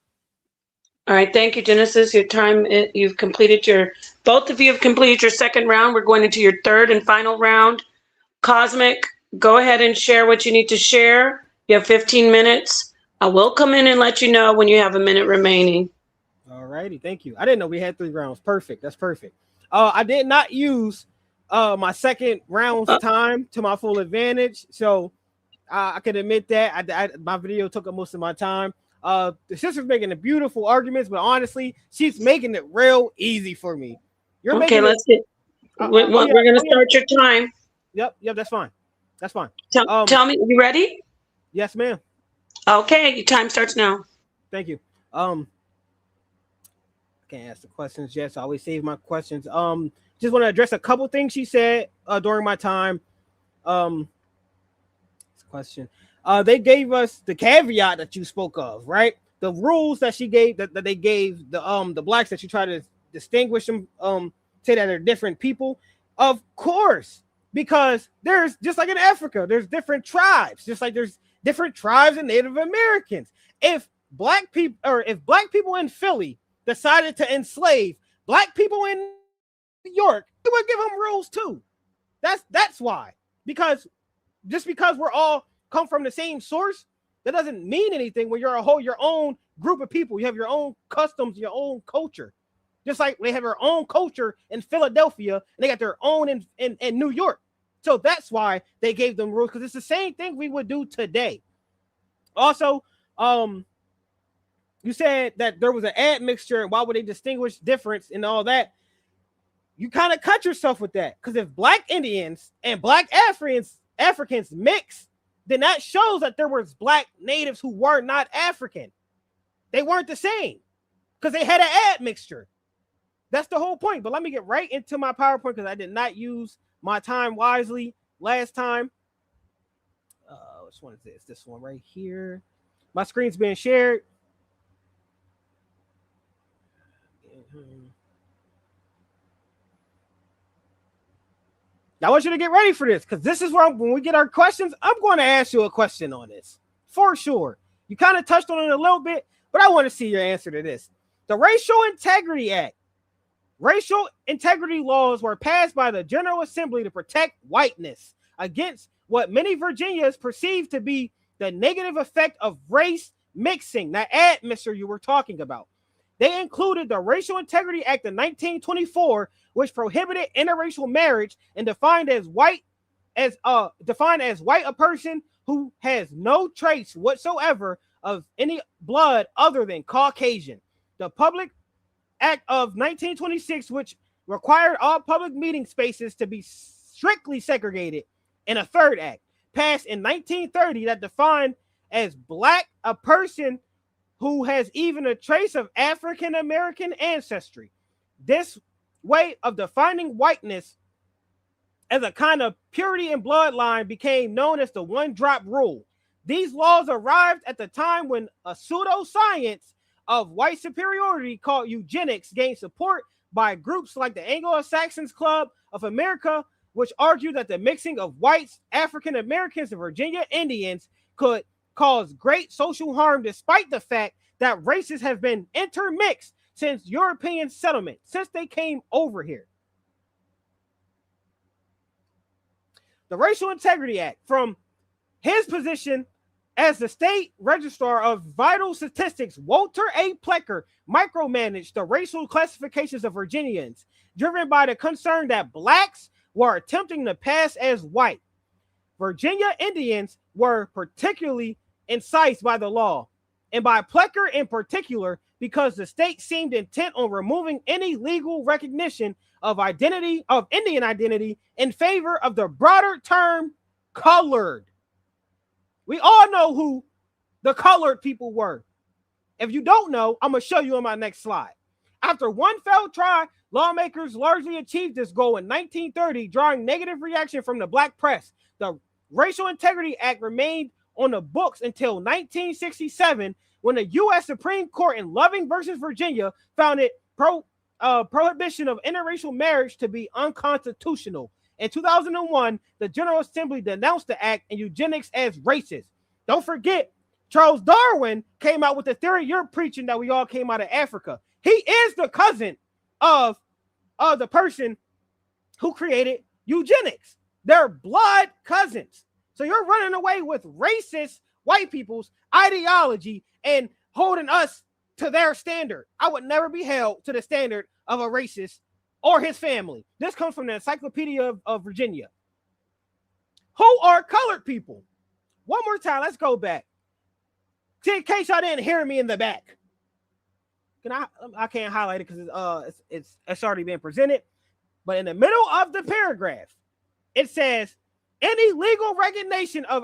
Speaker 1: All right, thank you, Genesis. Your time, you've completed both of you have completed your second round. We're going into your third and final round. Cosmic, go ahead and share what you need to share. You have 15 minutes. I will come in and let you know when you have a minute remaining.
Speaker 5: All righty, thank you. I didn't know we had 3 rounds. Perfect. That's perfect. I did not use my second round's time to my full advantage, so I can admit that my video took up most of my time. The sister's making the beautiful arguments, but honestly, she's making it real easy for me. You're
Speaker 1: okay,
Speaker 5: making
Speaker 1: let's get. We're going to start your time.
Speaker 5: Yep, that's fine. That's fine.
Speaker 1: Tell me, you ready?
Speaker 5: Yes, ma'am.
Speaker 1: Okay, your time starts now.
Speaker 5: Thank you. Can't ask the questions yet, so I always save my questions. Just want to address a couple things she said during my time. This question. They gave us the caveat that you spoke of, right? The rules that she gave that they gave the blacks that you try to distinguish them, say that they're different people. Of course, because there's just like in Africa, there's different tribes, just like there's different tribes in Native Americans. If black people in Philly decided to enslave black people in New York, we would give them rules too. That's why. Because just because we're all come from the same source, that doesn't mean anything when you're your own group of people. You have your own customs, your own culture. Just like they have their own culture in Philadelphia, and they got their own in New York. So that's why they gave them rules, because it's the same thing we would do today. Also, you said that there was an admixture, and why would they distinguish difference and all that? You kind of cut yourself with that, because if black Indians and black Africans mix, then that shows that there was black natives who were not African. They weren't the same because they had an admixture. That's the whole point. But let me get right into my PowerPoint, because I did not use my time wisely last time. Which one is this? This one right here. My screen's being shared. Now, I want you to get ready for this, because this is where when we get our questions, I'm going to ask you a question on this for sure. You kind of touched on it a little bit, but I want to see your answer to this. The Racial Integrity Act. Racial integrity laws were passed by the General Assembly to protect whiteness against what many Virginians perceive to be the negative effect of race mixing, that admixture you were talking about. They included the Racial Integrity Act of 1924, which prohibited interracial marriage and defined as white a person who has no trace whatsoever of any blood other than Caucasian. The Public Act of 1926, which required all public meeting spaces to be strictly segregated, and a third act passed in 1930 that defined as black a person who has even a trace of African American ancestry. This way of defining whiteness as a kind of purity and bloodline became known as the one-drop rule. These laws arrived at the time when a pseudoscience of white superiority called eugenics gained support by groups like the Anglo-Saxons Club of America, which argued that the mixing of whites, African Americans, and Virginia Indians could cause great social harm, despite the fact that races have been intermixed since European settlement, since they came over here. the Racial Integrity Act, from his position as the state registrar of vital statistics, Walter A. Plecker micromanaged the racial classifications of Virginians, driven by the concern that blacks were attempting to pass as white. Virginia Indians were particularly incised by the law, and by Plecker in particular, because the state seemed intent on removing any legal recognition of Indian identity in favor of the broader term colored. We all know who the colored people were. If you don't know, I'm going to show you on my next slide. After one failed try, lawmakers largely achieved this goal in 1930, drawing negative reaction from the black press. The Racial Integrity Act remained on the books until 1967, when the U.S. Supreme Court in Loving versus Virginia found it prohibition of interracial marriage to be unconstitutional. In 2001, the General Assembly denounced the act and eugenics as racist. Don't forget, Charles Darwin came out with the theory you're preaching that we all came out of Africa. He is the cousin of the person who created eugenics. They're blood cousins. So you're running away with racist white people's ideology and holding us to their standard. I would never be held to the standard of a racist or his family. This comes from the Encyclopedia of Virginia. Who are colored people? One more time, let's go back. In case y'all didn't hear me in the back. I can't highlight it because it's already been presented. But in the middle of the paragraph, it says, any legal recognition of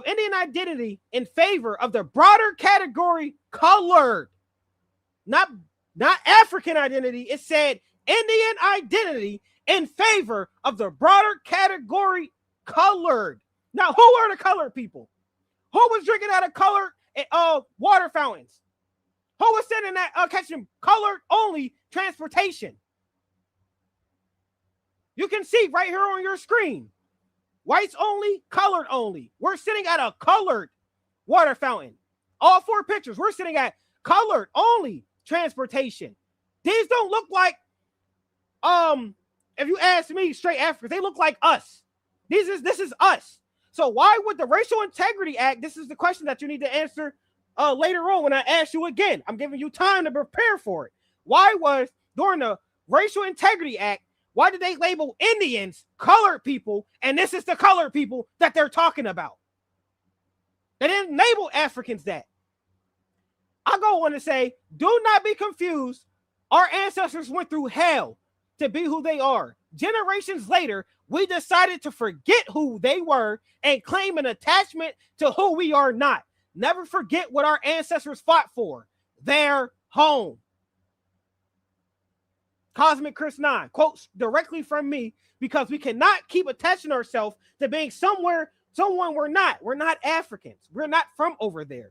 Speaker 5: Indian identity in favor of the broader category colored, not African identity. It said Indian identity in favor of the broader category colored. Now, who are the colored people? Who was drinking out of colored water fountains? Who was sitting at catching colored only transportation? You can see right here on your screen. Whites only, colored only. We're sitting at a colored water fountain. All four pictures, we're sitting at colored only transportation. These don't look like, if you ask me, straight Africans. They look like us. This is us. So why would the Racial Integrity Act, this is the question that you need to answer later on when I ask you again. I'm giving you time to prepare for it. Why was, during the Racial Integrity Act, why did they label Indians colored people, and this is the colored people that they're talking about? They didn't label Africans that. I go on to say, do not be confused. Our ancestors went through hell to be who they are. Generations later, we decided to forget who they were and claim an attachment to who we are not. Never forget what our ancestors fought for. Their home. Cosmic Chris 9 quotes directly from me, because we cannot keep attaching ourselves to being someone we're not. We're not Africans. We're not from over there.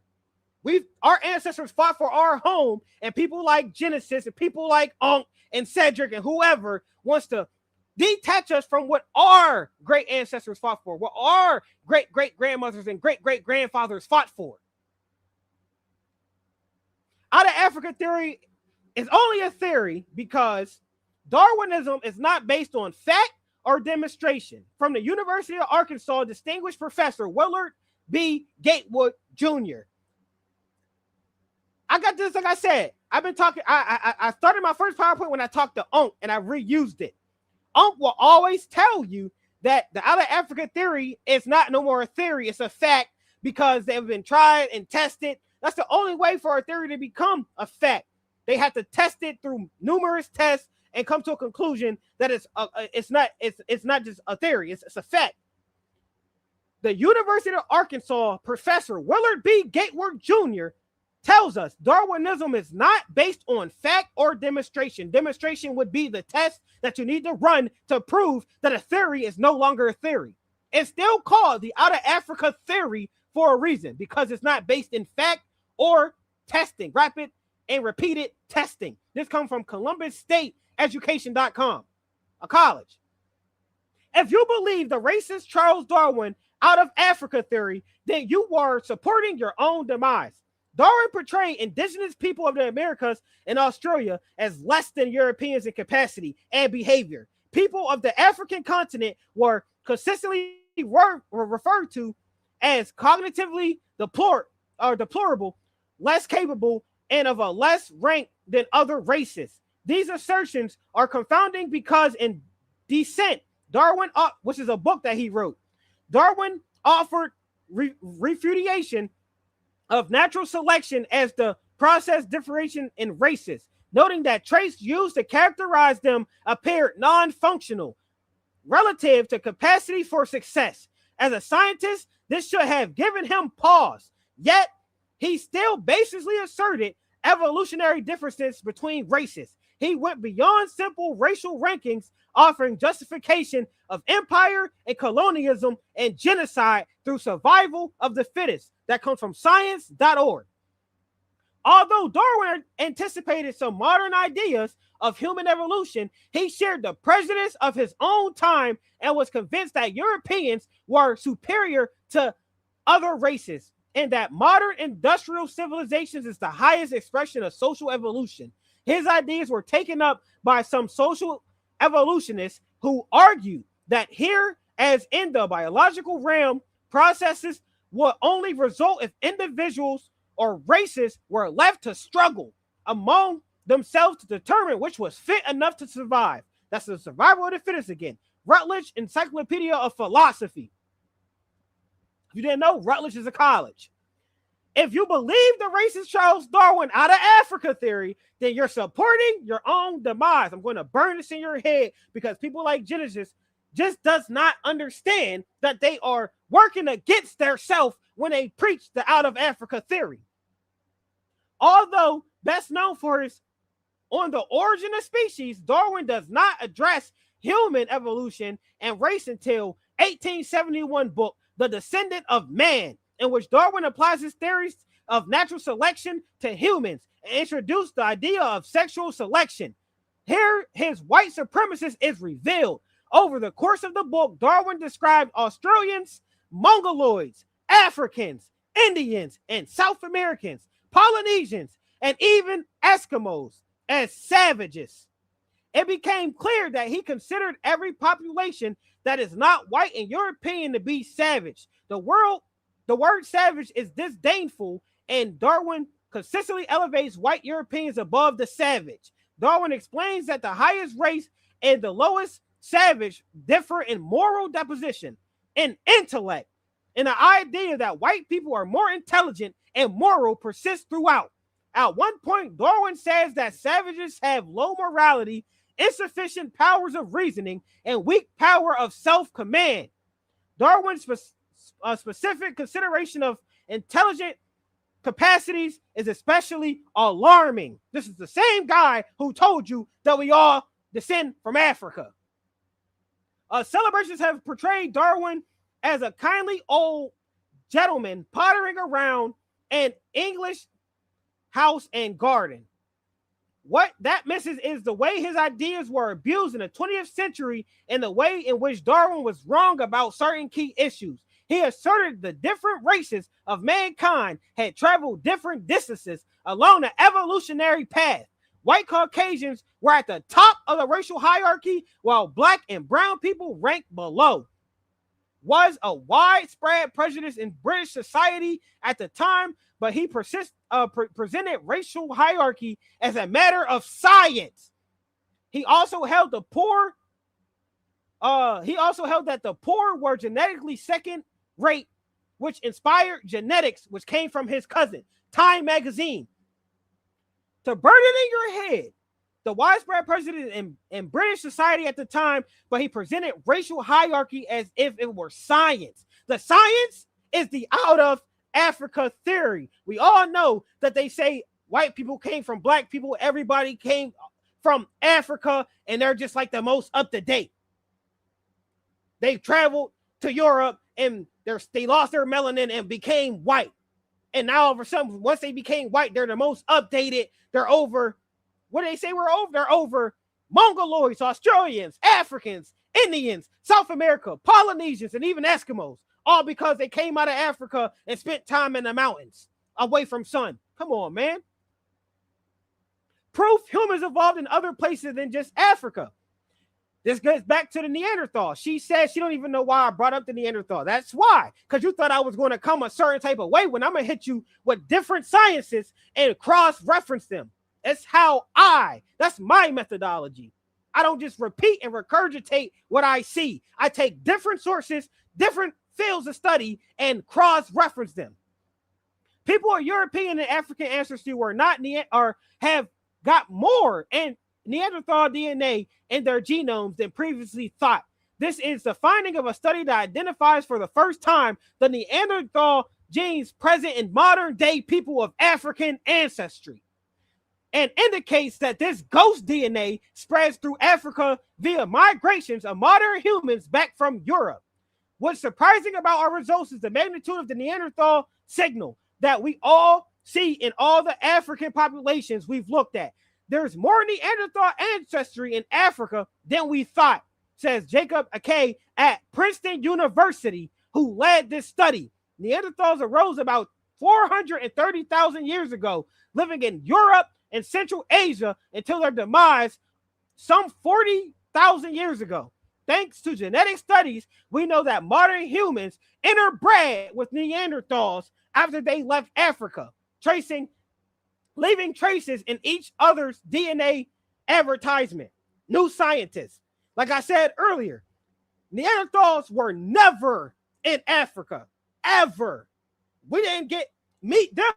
Speaker 5: Our ancestors fought for our home, and people like Genesis and people like Unc and Cedric and whoever wants to detach us from what our great ancestors fought for, what our great grandmothers and great grandfathers fought for. Out of Africa theory is only a theory because Darwinism is not based on fact or demonstration. From the University of Arkansas, distinguished professor Willard B. Gatewood Jr. I got this, like I said, I've been talking, I started my first PowerPoint when I talked to Unc, and I reused it. Unc will always tell you that the out of Africa theory is not no more a theory, it's a fact, because they've been tried and tested. That's the only way for a theory to become a fact. They have to test it through numerous tests and come to a conclusion that it's not just a theory, it's a fact. The University of Arkansas professor Willard B. Gatewood Jr. tells us Darwinism is not based on fact or demonstration. Demonstration would be the test that you need to run to prove that a theory is no longer a theory. It's still called the out of Africa theory for a reason, because it's not based in fact or testing, rapid and repeated testing. This comes from Columbus State Education.com, a college. If you believe the racist Charles Darwin out of Africa theory, then you are supporting your own demise. Darwin portrayed indigenous people of the Americas and Australia as less than Europeans in capacity and behavior. People of the African continent were consistently were referred to as cognitively deplorable, less capable, and of a less rank than other races. These assertions are confounding because in Descent, Darwin, which is a book that he wrote, Darwin offered refutation of natural selection as the process differentiation in races, noting that traits used to characterize them appeared non-functional relative to capacity for success. As a scientist, this should have given him pause. Yet, he still basically asserted evolutionary differences between races. He went beyond simple racial rankings, offering justification of empire and colonialism and genocide through survival of the fittest. That comes from science.org. Although Darwin anticipated some modern ideas of human evolution, he shared the prejudice of his own time and was convinced that Europeans were superior to other races and that modern industrial civilizations is the highest expression of social evolution. His ideas were taken up by some social evolutionists who argued that here, as in the biological realm, processes would only result if individuals or races were left to struggle among themselves to determine which was fit enough to survive. That's the survival of the fittest again. Rutledge Encyclopedia of Philosophy. If you didn't know, Rutledge is a college. If you believe the racist Charles Darwin out of Africa theory, then you're supporting your own demise. I'm going to burn this in your head because people like Genesis just does not understand that they are working against their self when they preach the out of Africa theory. Although best known for his On the Origin of Species, Darwin does not address human evolution and race until 1871 book, The Descendant of Man, in which Darwin applies his theories of natural selection to humans and introduced the idea of sexual selection. Here, his white supremacist is revealed. Over the course of the book, Darwin described Australians, Mongoloids, Africans, Indians, and South Americans, Polynesians, and even Eskimos as savages. It became clear that he considered every population that is not white and European to be savage. The word savage is disdainful, and Darwin consistently elevates white Europeans above the savage. Darwin explains that the highest race and the lowest savage differ in moral disposition, in intellect, and the idea that white people are more intelligent and moral persists throughout. At one point, Darwin says that savages have low morality, insufficient powers of reasoning, and weak power of self-command. Darwin's specific consideration of intelligent capacities is especially alarming. This is the same guy who told you that we all descend from Africa. Celebrations have portrayed Darwin as a kindly old gentleman pottering around an English house and garden. What that misses is the way his ideas were abused in the 20th century and the way in which Darwin was wrong about certain key issues. He asserted the different races of mankind had traveled different distances along the evolutionary path. White Caucasians were at the top of the racial hierarchy, while black and brown people ranked below. Was a widespread prejudice in British society at the time, but he presented racial hierarchy as a matter of science. He also held that the poor were genetically second rate, which inspired genetics, which came from his cousin, Time magazine. To burn it in your head, the widespread prejudice in British society at the time, but he presented racial hierarchy as if it were science. The science is the out of Africa theory. We all know that they say white people came from black people, everybody came from Africa, and they're just like the most up to date. They traveled to Europe and they lost their melanin and became white. And now all of a sudden, once they became white, they're the most updated. They're over, what do they say we're over? They're over Mongoloids, Australians, Africans, Indians, South America, Polynesians, and even Eskimos. All because they came out of Africa and spent time in the mountains away from sun. Come on, man. Proof humans evolved in other places than just Africa. This goes back to the Neanderthal. She said she don't even know why I brought up the Neanderthal. That's why, because you thought I was going to come a certain type of way when I'm going to hit you with different sciences and cross-reference them. That's that's my methodology. I don't just repeat and regurgitate what I see. I take different sources, different fields of study, and cross-reference them. People of European and African ancestry were not or have got more and Neanderthal DNA in their genomes than previously thought. This is the finding of a study that identifies for the first time the Neanderthal genes present in modern day people of African ancestry, and indicates that this ghost DNA spreads through Africa via migrations of modern humans back from Europe. What's surprising about our results is the magnitude of the Neanderthal signal that we all see in all the African populations we've looked at. There's more Neanderthal ancestry in Africa than we thought, says Jacob Akay at Princeton University, who led this study. Neanderthals arose about 430,000 years ago, living in Europe and Central Asia until their demise some 40,000 years ago. Thanks to genetic studies, we know that modern humans interbred with Neanderthals after they left Africa, leaving traces in each other's DNA advertisement. New scientists. Like I said earlier, Neanderthals were never in Africa, ever. We didn't meet them.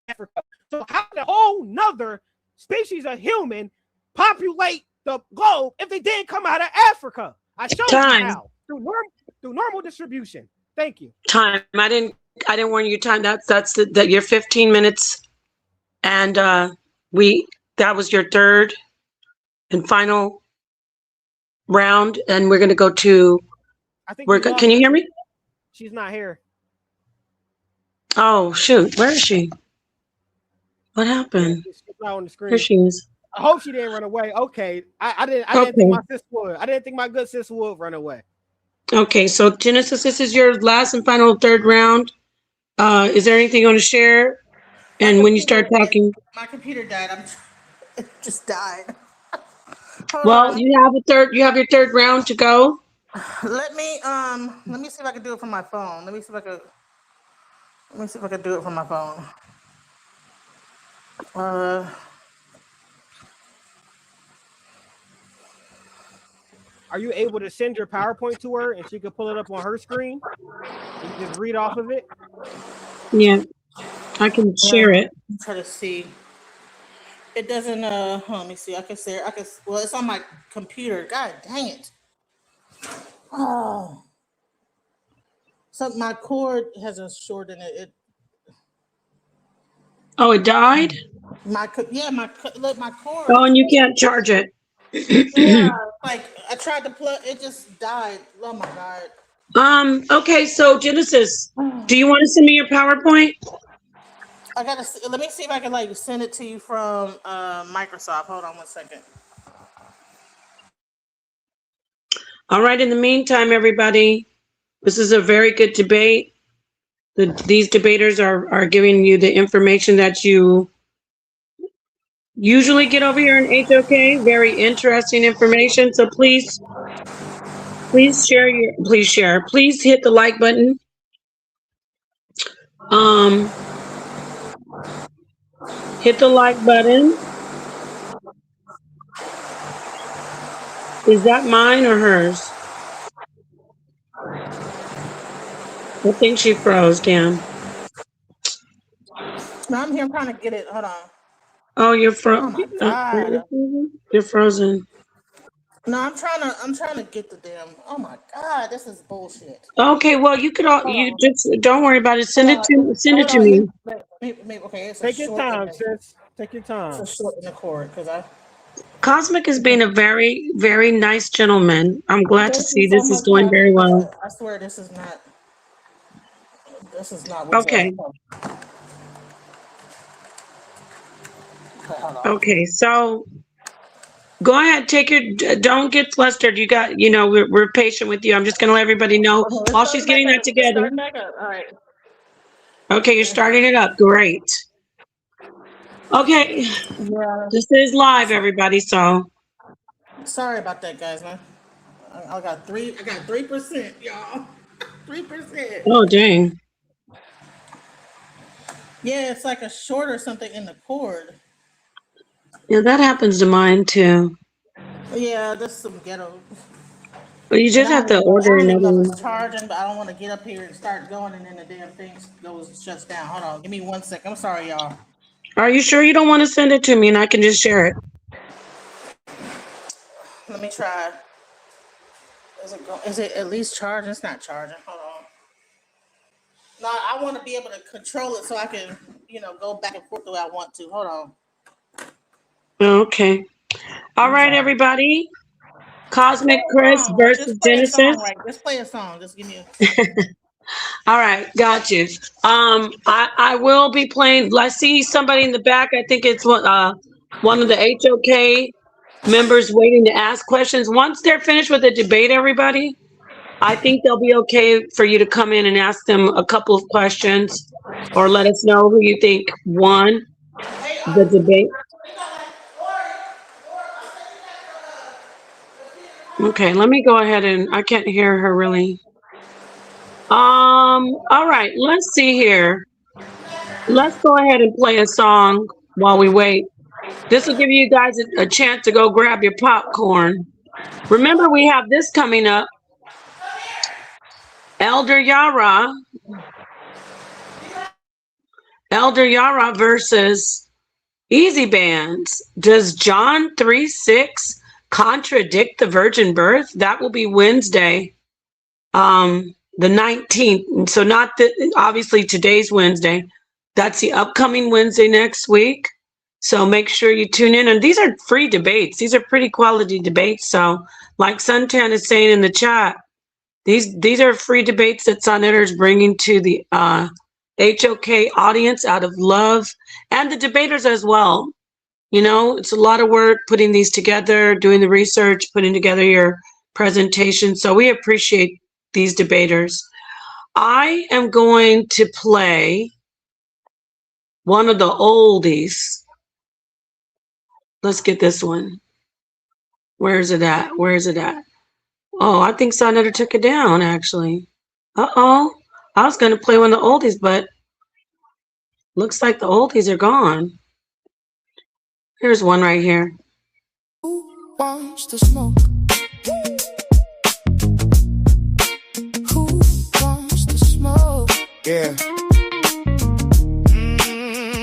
Speaker 5: Africa. So how did a whole nother species of human populate the globe if they didn't come out of Africa? I showed you how through normal distribution. Thank you.
Speaker 1: Time. I didn't warn you time. That's your 15 minutes, and that was your third and final round, and we're gonna go to. Can you hear me?
Speaker 5: She's not here.
Speaker 1: Oh shoot! Where is she? What happened?
Speaker 5: She's not on the screen.
Speaker 1: Here she is.
Speaker 5: I hope she didn't run away. Okay, I didn't think my sis would. I didn't think my good sis would run away.
Speaker 1: Okay, so Genesis, this is your last and final third round. Is there anything you want to share? And when you start talking,
Speaker 3: my computer died. It just died.
Speaker 1: Well, you have your third round to go.
Speaker 3: Let me see if I can do it from my phone. Let me see if I can do it from my phone.
Speaker 5: Are you able to send your PowerPoint to her and she can pull it up on her screen? You just read off of it?
Speaker 1: Yeah, I can share it.
Speaker 3: Try to see. It doesn't, let me see. Well, it's on my computer. God dang it. Oh. So my cord has a short in it.
Speaker 1: Oh, it died?
Speaker 3: My cord.
Speaker 1: Oh, and you can't charge it.
Speaker 3: Yeah, like I tried to plug, it just died. Oh my God.
Speaker 1: Okay, so Genesis, do you want to send me your PowerPoint?
Speaker 3: Let me see if I can send it to you from Microsoft. Hold on 1 second.
Speaker 1: All right, in the meantime, everybody, this is a very good debate. These debaters are giving you the information that you usually get over here in HOK. Very interesting information. So please share. Please hit the like button. Hit the like button. Is that mine or hers? I think she froze, damn.
Speaker 3: No, I'm here. I'm trying to get it. Hold on.
Speaker 1: Oh, you're
Speaker 3: Oh my God.
Speaker 1: You're frozen.
Speaker 3: No, I'm trying to get the damn. Oh my God, this is bullshit.
Speaker 1: Okay, well, you just don't worry about it. Send it to me.
Speaker 3: Okay,
Speaker 5: take your time, sis. Take your time.
Speaker 3: It's a short in the cord because
Speaker 1: Cosmic has been a very, very nice gentleman. I'm glad to see this is going very well.
Speaker 3: I swear this is not what's
Speaker 1: okay. Okay, so go ahead, don't get flustered. We're patient with you. I'm just gonna let everybody know while she's getting that together.
Speaker 3: All right.
Speaker 1: Okay, you're starting it up. Great. Okay,
Speaker 3: Yeah.
Speaker 1: this is live, everybody. So
Speaker 3: Sorry about that, guys, man. I got 3%, y'all. 3%.
Speaker 1: oh dang.
Speaker 3: Yeah, it's like a short or something in the cord.
Speaker 1: Yeah, that happens to mine too.
Speaker 3: Yeah, that's some ghetto.
Speaker 1: But you
Speaker 3: And
Speaker 1: just
Speaker 3: I
Speaker 1: have
Speaker 3: don't
Speaker 1: to
Speaker 3: even know
Speaker 1: order
Speaker 3: everything
Speaker 1: another
Speaker 3: goes
Speaker 1: one.
Speaker 3: is charging, but I don't want to get up here and start going, and then the damn thing shuts down. Hold on, give me 1 second. I'm sorry, y'all.
Speaker 1: Are you sure you don't want to send it to me and I can just share it?
Speaker 3: Let me try. Is it at least charging? It's not charging. Hold on. No, I want to be able to control it so I can, go back and forth the way I want to. Hold on.
Speaker 1: Okay. All
Speaker 3: I'm
Speaker 1: right,
Speaker 3: sorry.
Speaker 1: everybody.
Speaker 3: Play
Speaker 1: Cosmic
Speaker 3: a
Speaker 1: Chris
Speaker 3: song, right?
Speaker 1: versus
Speaker 3: Just play a
Speaker 1: Genesis.
Speaker 3: song, right? Just play a song. Just give me a.
Speaker 1: All right, got you. I will be playing. I see somebody in the back. I think it's one of the HOK members waiting to ask questions. Once they're finished with the debate, everybody, I think they'll be okay for you to come in and ask them a couple of questions, or let us know who you think won the debate. Okay, let me go ahead and I can't hear her really. All right, let's see here. Let's go ahead and play a song while we wait. This will give you guys a chance to go grab your popcorn. Remember, we have this coming up. Elder Yara versus Easy Bands. Does John 3:6 contradict the virgin birth? That will be Wednesday, the 19th. So not obviously today's Wednesday. That's the upcoming Wednesday next week. So make sure you tune in. And these are free debates. These are pretty quality debates. So like Suntan is saying in the chat, these are free debates that sa.neter is bringing to the HOK audience out of love, and the debaters as well. You know, it's a lot of work putting these together, doing the research, putting together your presentation. So we appreciate these debaters. I am going to play one of the oldies. Let's get this one. Where is it at? Where is it at? Oh, I think sa.neter took it down, actually. Uh-oh. I was going to play one of the oldies, but looks like the oldies are gone. Here's one right here.
Speaker 4: Who wants to smoke? Who wants to smoke? Yeah.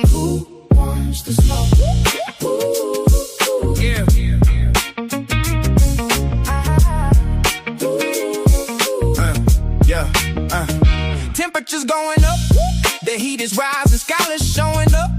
Speaker 4: Who wants to smoke? Yeah. Temperatures going up, the heat is rising, scholars showing up,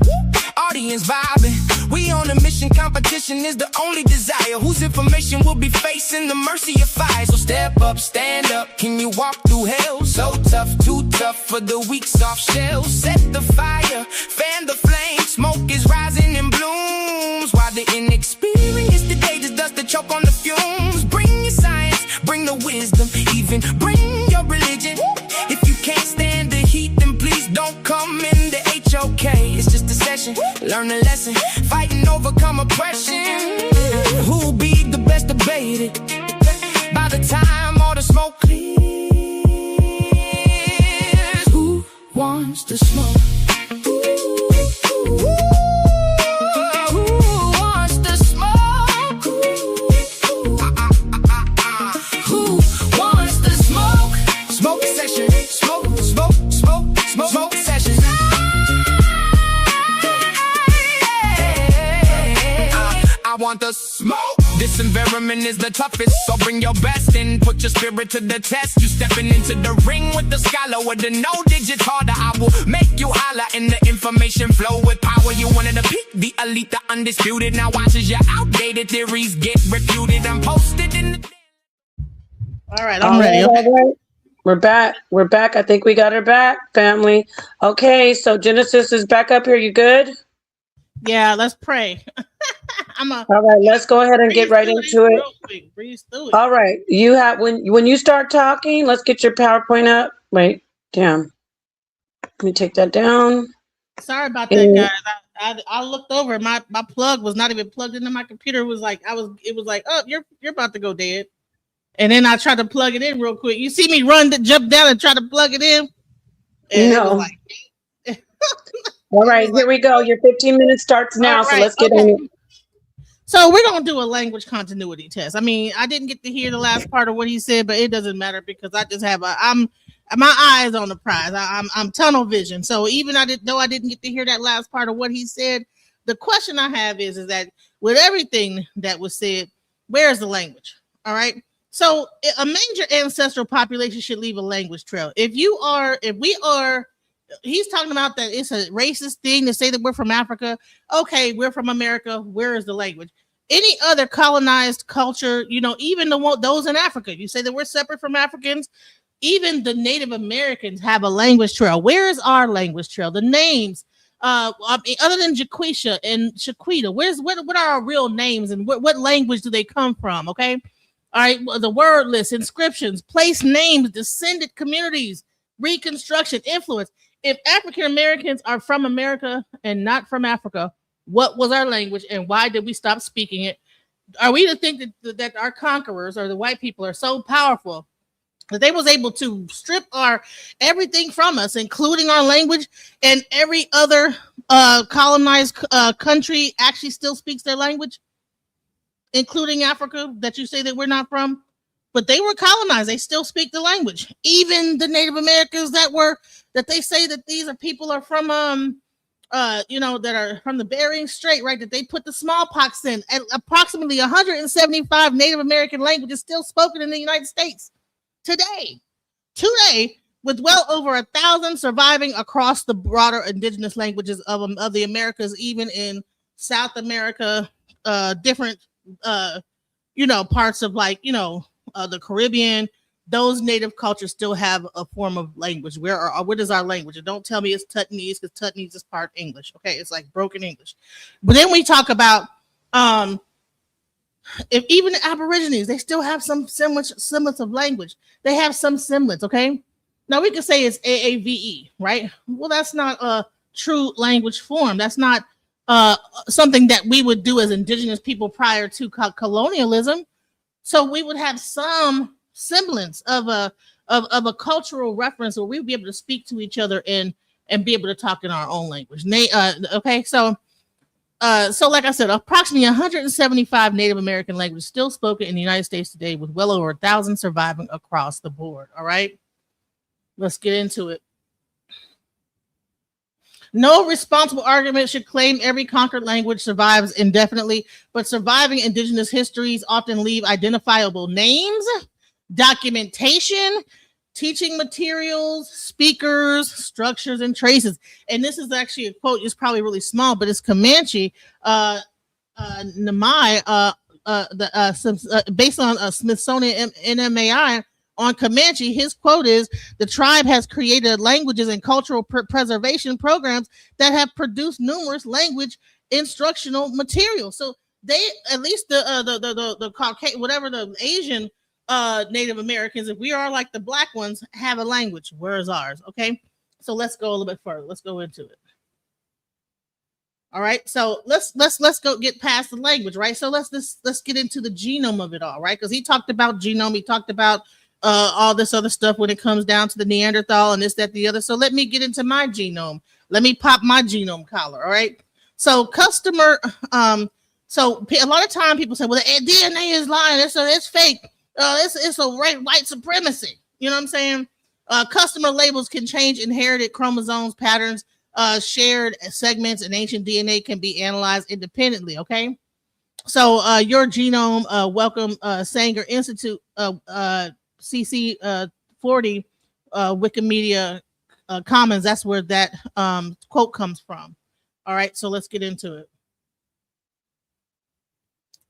Speaker 4: audience vibing. We on a mission, competition is the only desire. Whose information will be facing the mercy of fire? So step up, stand up, can you walk through hell? So tough, too tough for the weak, soft shell. Set the fire, fan the flame, smoke is rising in blooms. While the inexperienced today just dust the choke on the fumes. Bring your science, bring the wisdom, even bring your religion. If you can't stand the heat, then please don't come in the HOK. It's just a session, learn a lesson, fight and overcome oppression. Who'll be the best debated? By the time all the smoke clears, who wants to smoke? Want the smoke. This environment is the toughest, so bring your best and put your spirit to the test. You stepping into the ring with the scholar with the no digits harder. I will make you holler and the information flow with power. You wanted to peak, the elite, the undisputed. Now watch as your outdated theories get refuted. I'm posted in the.
Speaker 3: All right, I'm ready.
Speaker 1: All right. We're back. We're back. I think we got her back, family. Okay, so Genesis is back up here. You good?
Speaker 6: Yeah, let's pray.
Speaker 1: All right, let's go ahead and get right into it.
Speaker 6: Real quick, breeze through it.
Speaker 1: All right, you have when you start talking, let's get your PowerPoint up. Wait, damn. Let me take that down.
Speaker 3: Sorry about that, guys.
Speaker 6: I looked over. My plug was not even plugged into my computer. It was like, oh, you're about to go dead. And then I tried to plug it in real quick. You see me jump down and try to plug it in. And it was like,
Speaker 1: all right, here we go. Your 15 minutes starts now. So let's get in it.
Speaker 6: So we're going to do a language continuity test. I mean, I didn't get to hear the last part of what he said, but it doesn't matter because I just have my eyes on the prize. I'm tunnel vision. So even though I didn't get to hear that last part of what he said, the question I have is that with everything that was said, where is the language? All right. So a major ancestral population should leave a language trail. If we are, he's talking about that it's a racist thing to say that we're from Africa. Okay, we're from America. Where is the language? Any other colonized culture, even those in Africa, you say that we're separate from Africans. Even the Native Americans have a language trail. Where is our language trail? The names, other than Jaquisha and Shaquita, what are our real names and what language do they come from? Okay, all right, the word list, inscriptions, place names, descendant communities, reconstruction, influence. If African Americans are from America and not from Africa, what was our language and why did we stop speaking it? Are we to think that our conquerors or the white people are so powerful that they was able to strip our everything from us, including our language, and every other colonized country actually still speaks their language, including Africa that you say that we're not from? But they were colonized. They still speak the language. Even the Native Americans that they say that these are people are from, that are from the Bering Strait, right? That they put the smallpox in. And approximately 175 Native American languages still spoken in the United States today, with well over 1,000 surviving across the broader indigenous languages of the Americas, even in South America, different, parts of the Caribbean. Those native cultures still have a form of language. What is our language? And don't tell me it's Tutnese, because Tutnese is part English. Okay, it's like broken English. But then we talk about if even the Aborigines, they still have some semblance of language. They have some semblance. Okay, now we can say it's AAVE, right? Well, that's not a true language form. That's not something that we would do as indigenous people prior to colonialism. So we would have some semblance of a cultural reference where we'd be able to speak to each other and be able to talk in our own language. Okay, so like I said, approximately 175 Native American languages still spoken in the United States today, with well over 1,000 surviving across the board. All right, let's get into it. No responsible argument should claim every conquered language survives indefinitely, but surviving indigenous histories often leave identifiable names, documentation, teaching materials, speakers, structures, and traces. And this is actually a quote. It's probably really small, but it's Comanche, Namai, based on Smithsonian NMAI. On Comanche, his quote is, "The tribe has created languages and cultural preservation programs that have produced numerous language instructional materials." So they, at least the Caucasian, whatever the Asian Native Americans, if we are like the black ones, have a language. Where is ours? Okay, so let's go a little bit further. Let's go into it. All right, so let's go get past the language, right? So let's get into the genome of it all, right? Because he talked about genome, he talked about all this other stuff when it comes down to the Neanderthal and this, that, the other. So let me get into my genome. Let me pop my genome collar. All right. So so a lot of time people say, well, the DNA is lying. It's fake. It's a white supremacy. You know what I'm saying? Customer labels can change inherited chromosomes, patterns, shared segments, and ancient DNA can be analyzed independently. Okay. So your genome, welcome, Sanger Institute, CC 40 Wikimedia Commons. That's where that quote comes from. All right, so let's get into it.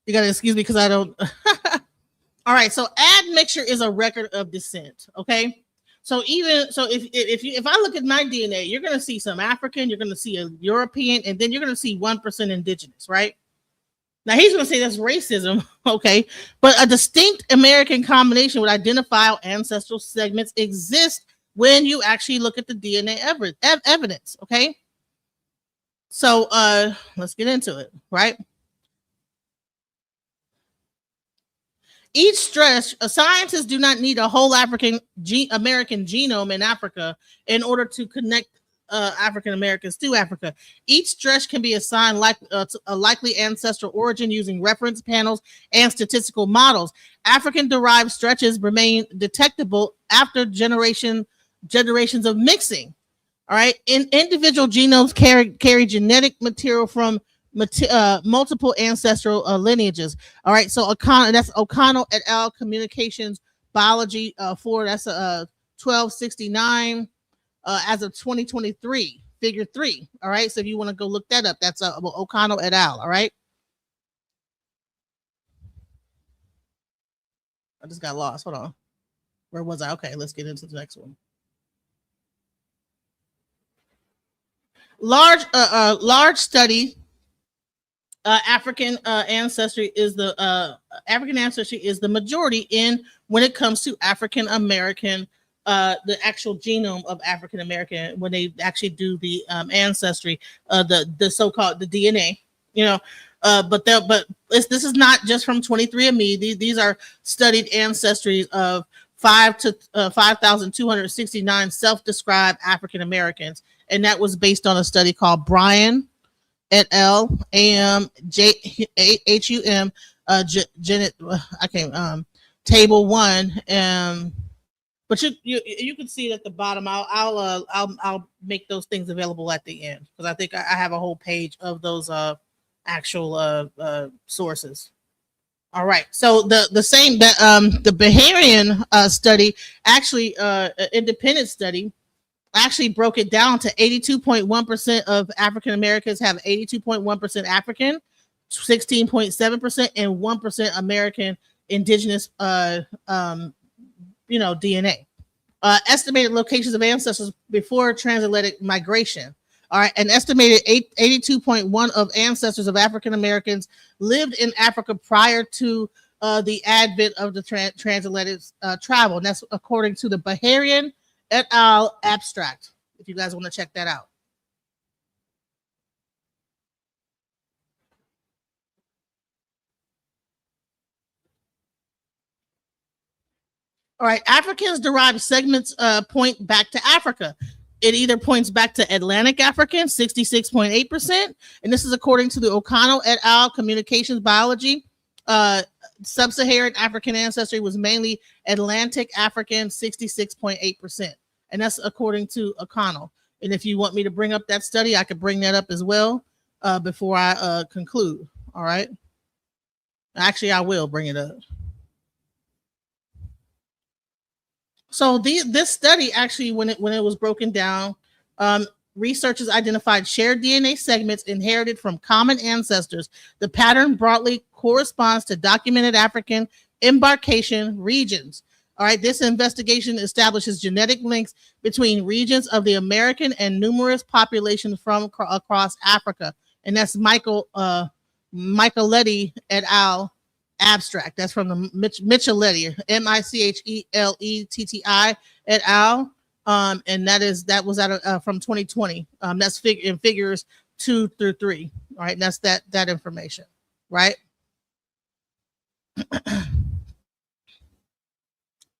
Speaker 6: You gotta excuse me because I don't. All right, so admixture is a record of descent. Okay, so if I look at my DNA, you're gonna see some African, you're gonna see a European, and then you're gonna see 1% indigenous, right? Now he's going to say that's racism, okay? But a distinct American combination with identifiable ancestral segments exists when you actually look at the DNA evidence, okay? So let's get into it, right? Each stretch, scientists do not need a whole American genome in Africa in order to connect African Americans to Africa. Each stretch can be assigned a likely ancestral origin using reference panels and statistical models. African-derived stretches remain detectable after generations of mixing. All right, individual genomes carry genetic material from multiple ancestral lineages. All right, so that's O'Connell et al. Communications Biology 4. That's 1269 as of 2023, Figure 3. All right, so if you want to go look that up, that's O'Connell et al. All right. I just got lost. Hold on. Where was I? Okay, let's get into the next one. Large study. African ancestry is the majority in when it comes to African American, the actual genome of African American, when they actually do the ancestry, the so-called the DNA, you know. But this is not just from 23andMe. These are studied ancestries of 5,269 self-described African Americans, and that was based on a study called Bryan et al. Hum table 1. But you can see it at the bottom. I'll make those things available at the end, because I think I have a whole page of those actual sources. All right. So the same that the Baharian study, actually independent study, actually broke it down to 82.1% of African Americans have 82.1% African, 16.7%, and 1% American indigenous DNA. Estimated locations of ancestors before transatlantic migration. All right, an estimated 82.1% of ancestors of African Americans lived in Africa prior to the advent of the transatlantic travel. And that's according to the Baharian et al. Abstract, if you guys want to check that out. All right, Africans derived segments point back to Africa. It either points back to Atlantic African, 66.8%, and this is according to the O'Connell et al. Communications Biology. Sub-Saharan African ancestry was mainly Atlantic African, 66.8%, and that's according to O'Connell. And if you want me to bring up that study, I could bring that up as well before I conclude. All right. Actually, I will bring it up. So this study actually, when it was broken down, researchers identified shared DNA segments inherited from common ancestors. The pattern broadly corresponds to documented African embarkation regions. All right, this investigation establishes genetic links between regions of the American and numerous populations from across Africa. And that's Micheletti et al. Abstract. That's from the Micheletti, Micheletti et al. And that was out of from 2020. That's in figures 2 through 3. All right, and that's that information, right?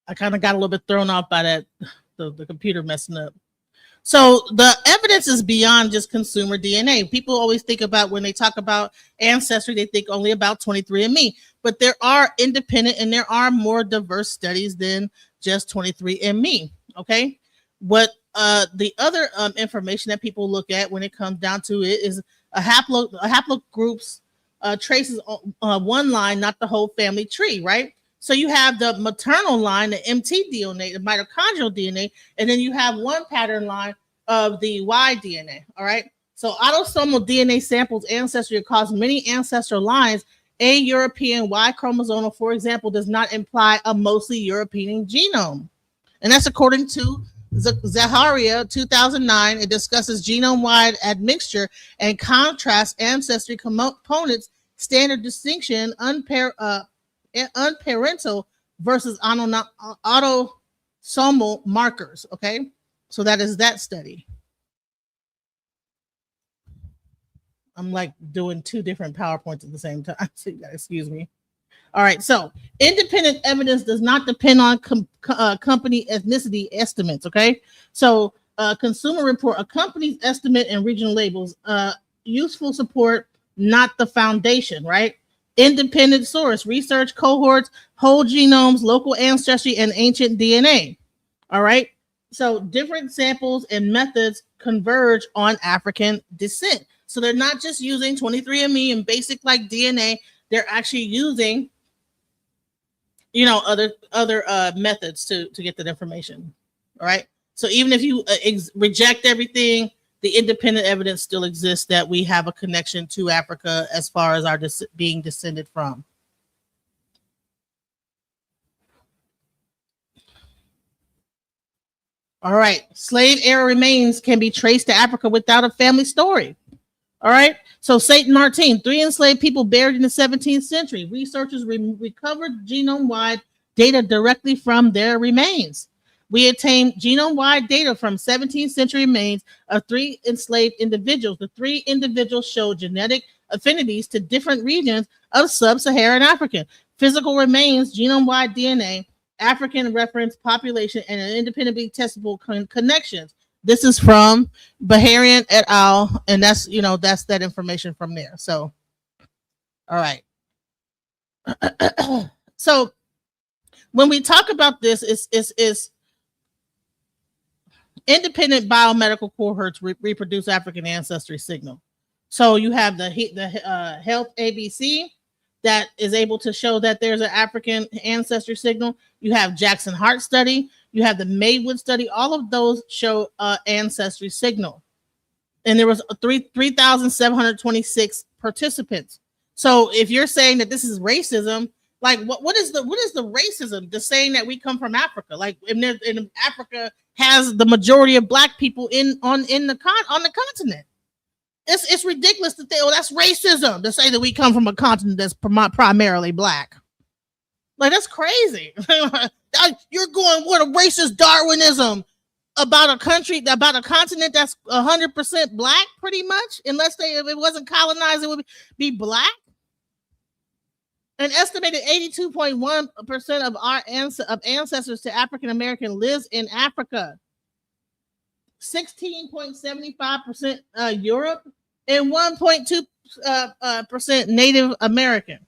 Speaker 6: I kind of got a little bit thrown off by that, the computer messing up. So the evidence is beyond just consumer DNA. People always think about, when they talk about ancestry, they think only about 23andMe, but there are independent and there are more diverse studies than just 23andMe. Okay. What the other information that people look at when it comes down to it is a haplogroups traces one line, not the whole family tree, right? So you have the maternal line, the MT DNA, the mitochondrial DNA, and then you have one pattern line of the Y DNA. All right. So autosomal DNA samples ancestry across many ancestral lines. A European Y chromosomal, for example, does not imply a mostly European genome. And that's according to Zaharia 2009. It discusses genome-wide admixture and contrasts ancestry components, standard distinction, unparental versus autosomal markers. Okay, so that is that study. I'm like doing two different PowerPoints at the same time. So you gotta excuse me. All right. So independent evidence does not depend on company ethnicity estimates. Okay. So consumer report, a company's estimate and regional labels, useful support, not the foundation, right? Independent source, research cohorts, whole genomes, local ancestry, and ancient DNA. All right. So different samples and methods converge on African descent. So they're not just using 23andMe and basic like DNA. They're actually using, other methods to get that information. All right. So even if you reject everything, the independent evidence still exists that we have a connection to Africa as far as our being descended from. All right. Slave era remains can be traced to Africa without a family story. All right. So Saint Martin, 3 enslaved people buried in the 17th century. Researchers recovered genome-wide data directly from their remains. We obtained genome-wide data from 17th century remains of 3 enslaved individuals. The 3 individuals showed genetic affinities to different regions of sub-Saharan Africa. Physical remains, genome-wide DNA, African reference population, and independently testable connections. This is from Baharian et al. And that's that information from there. So, all right. So when we talk about this, is independent biomedical cohorts reproduce African ancestry signal. So you have the Health ABC that is able to show that there's an African ancestry signal. You have Jackson Heart Study. You have the Maywood Study. All of those show ancestry signal. And there was 3,726 participants. So if you're saying that this is racism, like what is the racism? The saying that we come from Africa, like in Africa has the majority of Black people on the continent. It's ridiculous to say, oh, that's racism to say that we come from a continent that's primarily Black. Like, that's crazy. You're going with a racist Darwinism about a continent that's 100% Black, pretty much, unless if it wasn't colonized, it would be Black. An estimated 82.1% of our ancestors to African American lives in Africa. 16.75% Europe, and 1.2% Native American.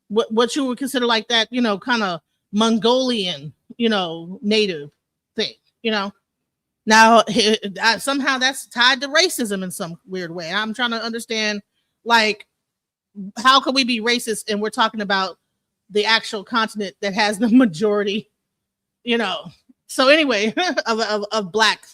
Speaker 6: What you would consider like that, kind of Mongolian, native thing, Now, somehow that's tied to racism in some weird way. I'm trying to understand, like, how can we be racist and we're talking about the actual continent that has the majority, So anyway, of Black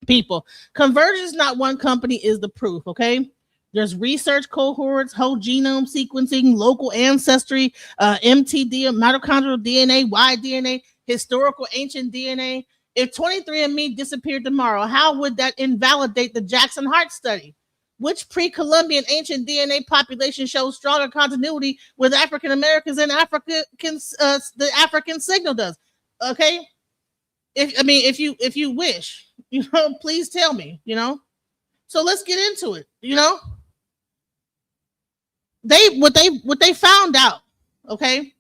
Speaker 6: people. Convergence, not one company, is the proof. Okay, there's research cohorts, whole genome sequencing, local ancestry, MTD, mitochondrial DNA, Y-DNA, historical ancient DNA. If 23andMe disappeared tomorrow, how would that invalidate the Jackson Heart Study? Which pre-Columbian ancient DNA population shows stronger continuity with African Americans than the African signal does? Okay, if you wish. Please tell me, So let's get into it, What they found out, okay,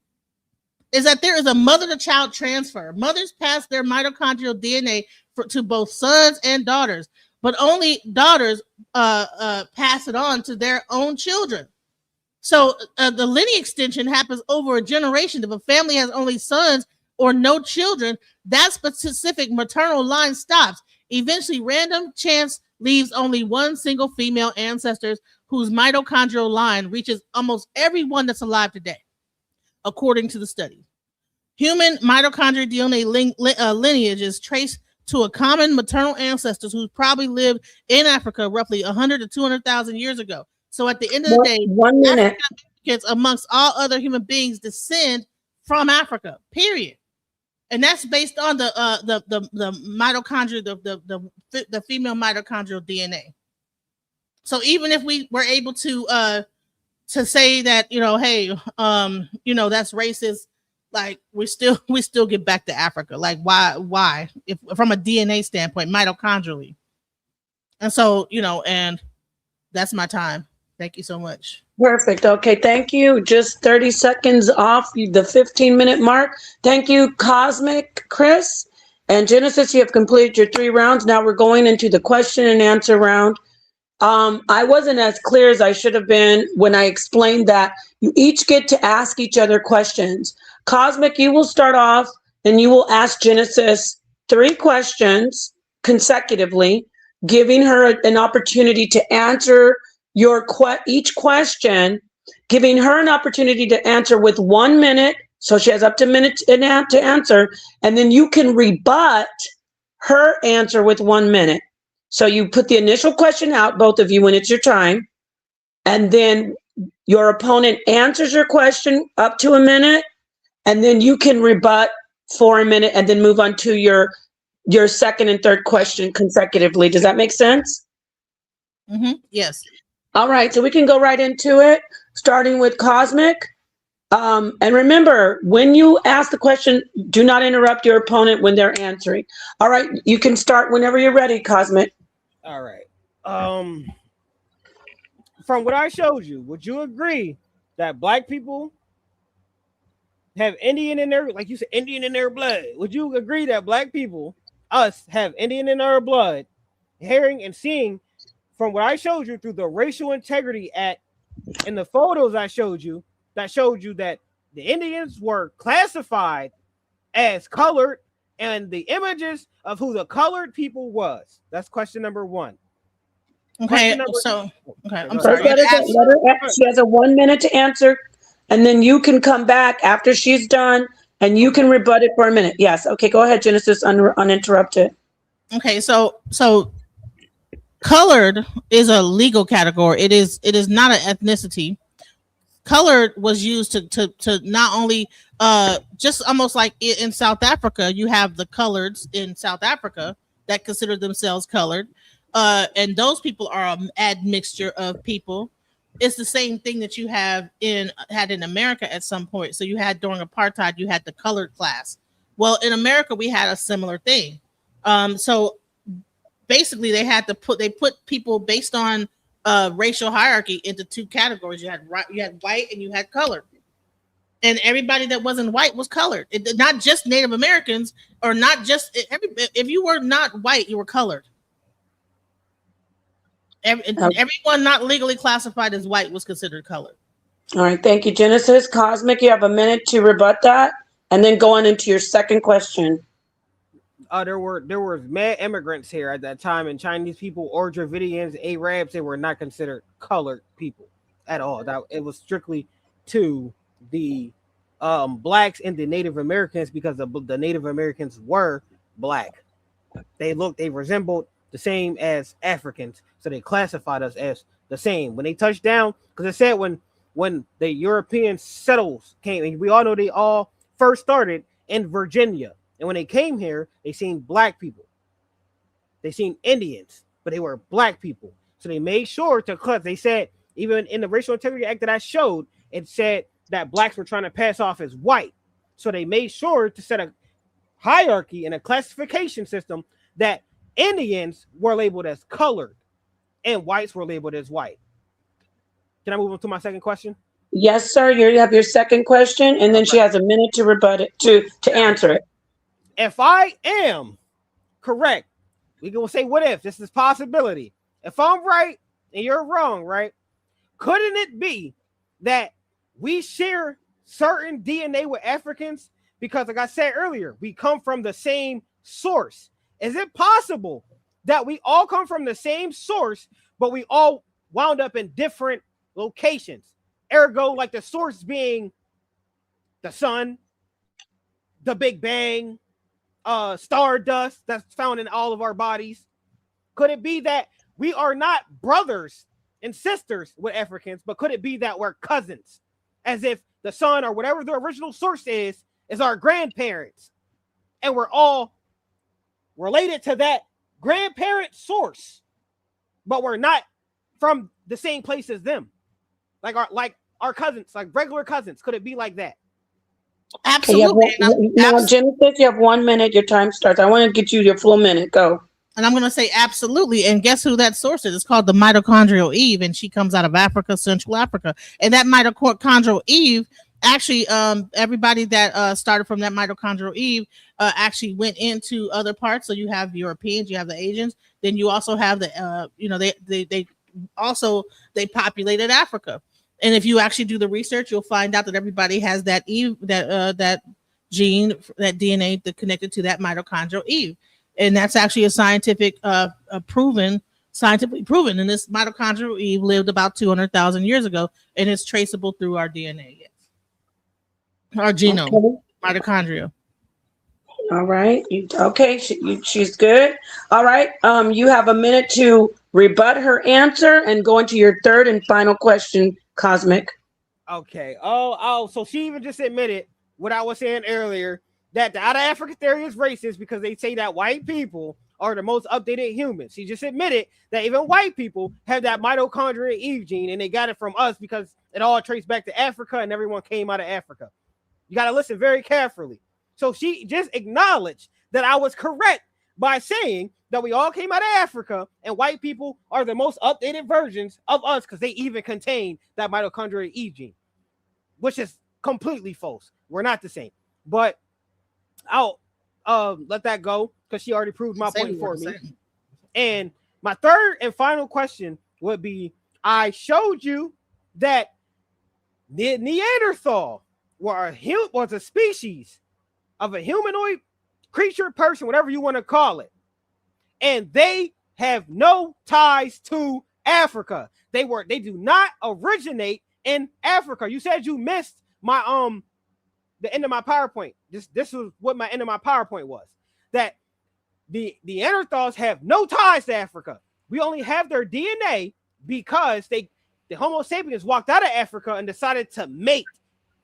Speaker 6: is that there is a mother-to-child transfer. Mothers pass their mitochondrial DNA to both sons and daughters, but only daughters pass it on to their own children. So the lineage extension happens over a generation. If a family has only sons or no children, that specific maternal line stops. Eventually, random chance leaves only one single female ancestor whose mitochondrial line reaches almost everyone that's alive today, according to the study. Human mitochondrial DNA lineage is traced to a common maternal ancestors who probably lived in Africa roughly 100 to 200,000 years ago. So at the end of the day,
Speaker 1: 1 minute.
Speaker 6: African Americans, amongst all other human beings, descend from Africa, period. And that's based on the mitochondria, the female mitochondrial DNA. So even if we were able to say that, hey, that's racist, like we still get back to Africa. Like why? If from a DNA standpoint, mitochondrially. And so, and that's my time. Thank you so much.
Speaker 1: Perfect. Okay, thank you. Just 30 seconds off the 15-minute mark. Thank you, Cosmic Chris. And Genesis, you have completed your 3 rounds. Now we're going into the question and answer round. I wasn't as clear as I should have been when I explained that you each get to ask each other questions. Cosmic, you will start off and you will ask Genesis 3 questions consecutively, giving her an opportunity to answer each question, giving her an opportunity to answer with 1 minute. So she has up to a minute to answer, and then you can rebut her answer with 1 minute. So you put the initial question out, both of you, when it's your time, and then your opponent answers your question up to a minute, and then you can rebut for a minute and then move on to your second and third question consecutively. Does that make sense?
Speaker 6: Yes.
Speaker 1: All right, so we can go right into it, starting with Cosmic. And remember, when you ask the question, do not interrupt your opponent when they're answering. All right, you can start whenever you're ready, Cosmic.
Speaker 5: All right. From what I showed you, would you agree that black people have Indian in their, like you said, Indian in their blood? Would you agree that black people, us, have Indian in our blood, hearing and seeing from what I showed you through the Racial Integrity Act and the photos I showed you that the Indians were classified as colored and the images of who the colored people was? That's question number 1.
Speaker 6: Okay,
Speaker 5: I'm
Speaker 1: First,
Speaker 6: sorry.
Speaker 1: let her, she has a 1 minute to answer, and then you can come back after she's done and you can rebut it for a minute. Yes. Okay, go ahead, Genesis, uninterrupted.
Speaker 6: Okay, so colored is a legal category. It is not an ethnicity. Colored was used to not only just almost like in South Africa, you have the coloreds in South Africa that consider themselves colored, and those people are an admixture of people. It's the same thing that you had in America at some point. So you had during apartheid, you had the colored class. Well, in America, we had a similar thing. So basically, they put people based on racial hierarchy into 2 categories. You had white and you had colored, and everybody that wasn't white was colored. Not just Native Americans, or not just if you were not white, you were colored. Everyone not legally classified as white was considered colored.
Speaker 1: All right, thank you, Genesis. Cosmic, you have a minute to rebut that, and then go on into your second question.
Speaker 5: There were mad immigrants here at that time, and Chinese people or Dravidians, Arabs, they were not considered colored people at all. That it was strictly to the blacks and the Native Americans, because the Native Americans were black. They resembled the same as Africans, so they classified us as the same. When they touched down, because it said when the European settlers came, and we all know they all first started in Virginia. And when they came here, they seen black people. They seen Indians, but they were black people. So they made sure to cut. They said, even in the Racial Integrity Act that I showed, it said that blacks were trying to pass off as white. So they made sure to set a hierarchy and a classification system that Indians were labeled as colored and whites were labeled as white. Can I move on to my second question?
Speaker 1: Yes, sir. You have your second question, and then she has a minute to rebut it, to answer it.
Speaker 5: If I am correct, we can say what if this is possibility. If I'm right and you're wrong, right? Couldn't it be that we share certain DNA with Africans? Because like I said earlier, we come from the same source. Is it possible that we all come from the same source, but we all wound up in different locations? Ergo, like the source being the sun, the Big Bang, stardust that's found in all of our bodies. Could it be that we are not brothers and sisters with Africans, but could it be that we're cousins, as if the sun or whatever the original source is our grandparents, and we're all related to that grandparent source, but we're not from the same place as them, like our cousins, like regular cousins? Could it be like that?
Speaker 6: Absolutely.
Speaker 1: Now, Genesis, you have 1 minute. Your time starts. I want to get you your full minute. Go.
Speaker 6: And I'm going to say absolutely. And guess who that source is? It's called the mitochondrial Eve, and she comes out of Africa, Central Africa. And that mitochondrial Eve, actually, everybody that started from that mitochondrial Eve actually went into other parts. So you have Europeans, you have the Asians, then you also have the, they populated Africa. And if you actually do the research, you'll find out that everybody has that Eve, that gene, that DNA that connected to that mitochondrial Eve. And that's actually a scientifically proven. And this mitochondrial Eve lived about 200,000 years ago, and it's traceable through our DNA. Yes, our genome, okay. Mitochondria.
Speaker 1: All right. She's good. All right. You have a minute to rebut her answer and go into your third and final question, Cosmic.
Speaker 5: Okay. So she even just admitted what I was saying earlier, that the out of Africa theory is racist because they say that white people are the most updated humans. She just admitted that even white people have that mitochondrial Eve gene, and they got it from us because it all traced back to Africa and everyone came out of Africa. You got to listen very carefully. So she just acknowledged that I was correct by saying that we all came out of Africa and white people are the most updated versions of us because they even contain that mitochondrial Eve gene, which is completely false. We're not the same. But I'll let that go because she already proved my point for me. And my third and final question would be, I showed you that the Neanderthal was a species of a humanoid creature, person, whatever you want to call it. And they have no ties to Africa. They do not originate in Africa. You said you missed my the end of my PowerPoint. This was what my end of my PowerPoint was. That the Neanderthals have no ties to Africa. We only have their DNA because the Homo sapiens walked out of Africa and decided to mate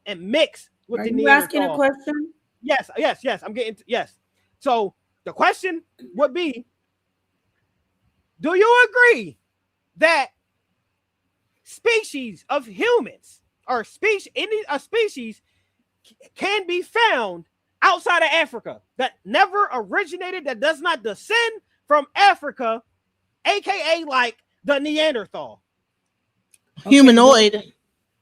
Speaker 5: and mix with the Neanderthal.
Speaker 1: Are you asking a question?
Speaker 5: Yes. I'm getting yes. So the question would be, do you agree that species of humans or a species can be found outside of Africa that never originated, that does not descend from Africa, aka like the Neanderthal?
Speaker 6: Humanoid.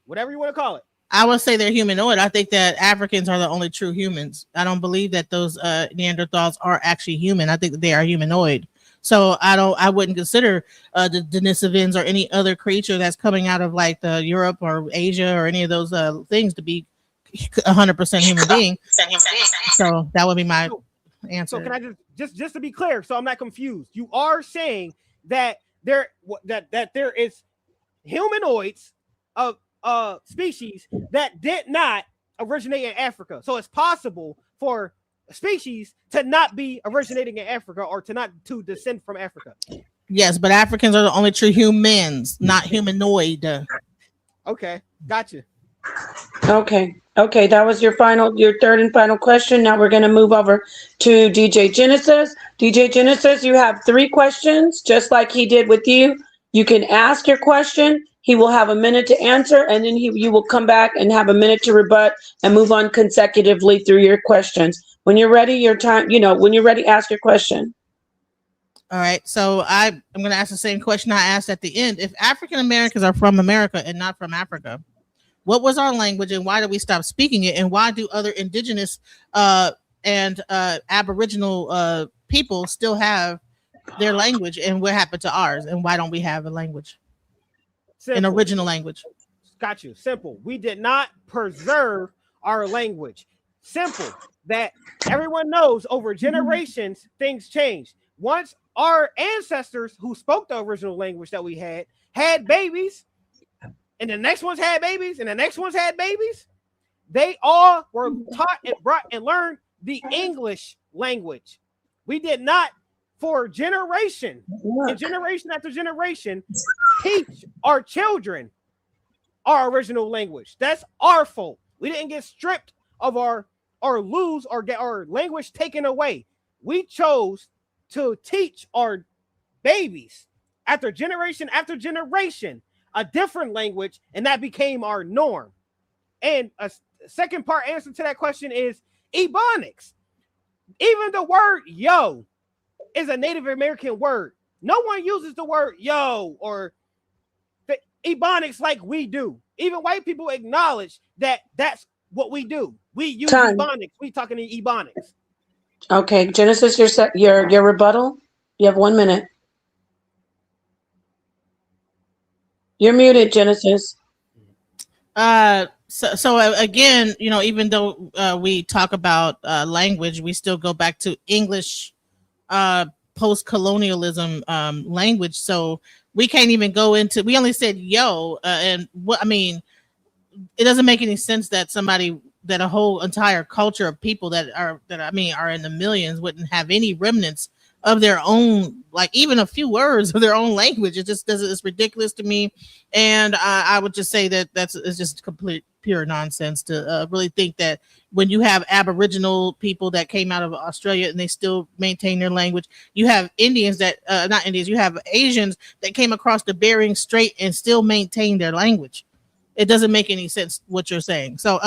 Speaker 5: Whatever you want to call it.
Speaker 6: I would say they're humanoid. I think that Africans are the only true humans. I don't believe that those Neanderthals are actually human. I think that they are humanoid. So I wouldn't consider the Denisovans or any other creature that's coming out of like the Europe or Asia or any of those things to be 100% human being. So that would be my answer.
Speaker 5: So can I just to be clear, so I'm not confused, you are saying that there is humanoids of species that did not originate in Africa. So it's possible for a species to not be originating in Africa or to descend from Africa.
Speaker 6: Yes, but Africans are the only true humans, not humanoid.
Speaker 5: Okay, gotcha.
Speaker 1: Okay, that was your third and final question. Now we're going to move over to DJ Genesis. DJ Genesis, you have 3 questions, just like he did with you. You can ask your question. He will have a minute to answer, and then you will come back and have a minute to rebut and move on consecutively through your questions. When you're ready, when you're ready, ask your question.
Speaker 6: All right. So I'm going to ask the same question I asked at the end. If African Americans are from America and not from Africa, what was our language and why did we stop speaking it? And why do other indigenous and Aboriginal people still have their language, and what happened to ours? And why don't we have a language? Simple. An original language.
Speaker 5: Got you. Simple. We did not preserve our language. Simple. That everyone knows over generations, things changed. Once our ancestors who spoke the original language that we had babies, and the next ones had babies, and the next ones had babies, they all were taught and learned the English language. We did not, for generation and generation after generation, teach our children our original language. That's our fault. We didn't get stripped of or lose or get our language taken away. We chose to teach our babies after generation a different language, and that became our norm. And a second part answer to that question is Ebonics. Even the word yo is a Native American word. No one uses the word yo or the Ebonics like we do. Even white people acknowledge that that's what we do. We use
Speaker 1: Time.
Speaker 5: Ebonics. We talking in Ebonics.
Speaker 1: Okay, Genesis, your rebuttal. You have 1 minute. You're muted, Genesis.
Speaker 6: So again, you know, even though we talk about language, we still go back to English post-colonialism language. So we can't even go into. We only said yo, and what I mean, it doesn't make any sense that a whole entire culture of people that are in the millions wouldn't have any remnants of their own, like even a few words of their own language. It just doesn't. It's ridiculous to me, and I would just say that it's just complete pure nonsense to really think that when you have Aboriginal people that came out of Australia and they still maintain their language, you have Indians that not Indians, you have Asians that came across the Bering Strait and still maintain their language. It doesn't make any sense what you're saying. So,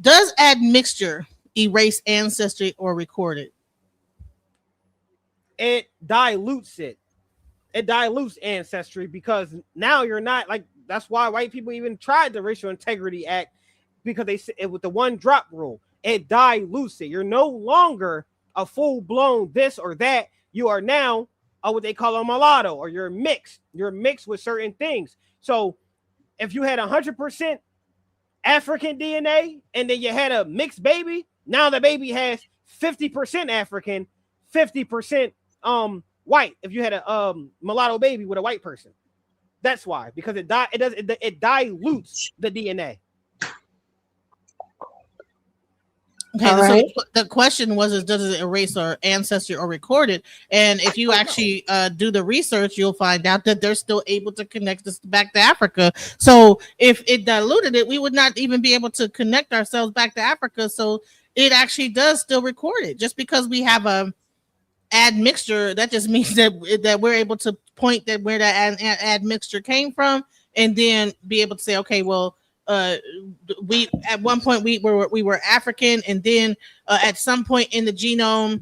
Speaker 6: does admixture erase ancestry or record it?
Speaker 5: It dilutes it. It dilutes ancestry because now you're not like, that's why white people even tried the Racial Integrity Act, because they said with the 1 drop rule, it dilutes it. You're no longer a full-blown this or that. You are now what they call a mulatto, or you're mixed. You're mixed with certain things. So if you had 100% African DNA and then you had a mixed baby, now the baby has 50% African, 50% white. If you had a mulatto baby with a white person, that's why, because it dilutes the DNA.
Speaker 6: Okay,
Speaker 1: Right.
Speaker 6: so the question was, does it erase our ancestry or record it? And if you actually do the research, you'll find out that they're still able to connect us back to Africa. So if it diluted it, we would not even be able to connect ourselves back to Africa. So it actually does still record it. Just because we have a admixture, that just means that we're able to point that where that admixture came from, and then be able to say, okay, well, we at one point we were African, and then at some point in the genome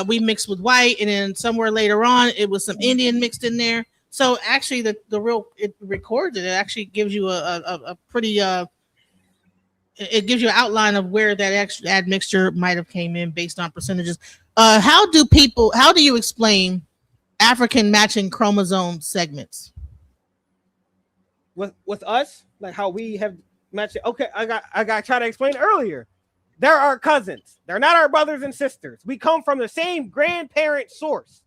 Speaker 6: we mixed with white, and then somewhere later on it was some Indian mixed in there. So actually the real, it records it. It actually gives you a pretty it gives you an outline of where that extra admixture might have came in based on percentages. How do you explain African matching chromosome segments?
Speaker 5: With us, like how we have matched it. Okay, I got to try to explain earlier. They're our cousins. They're not our brothers and sisters. We come from the same grandparent source.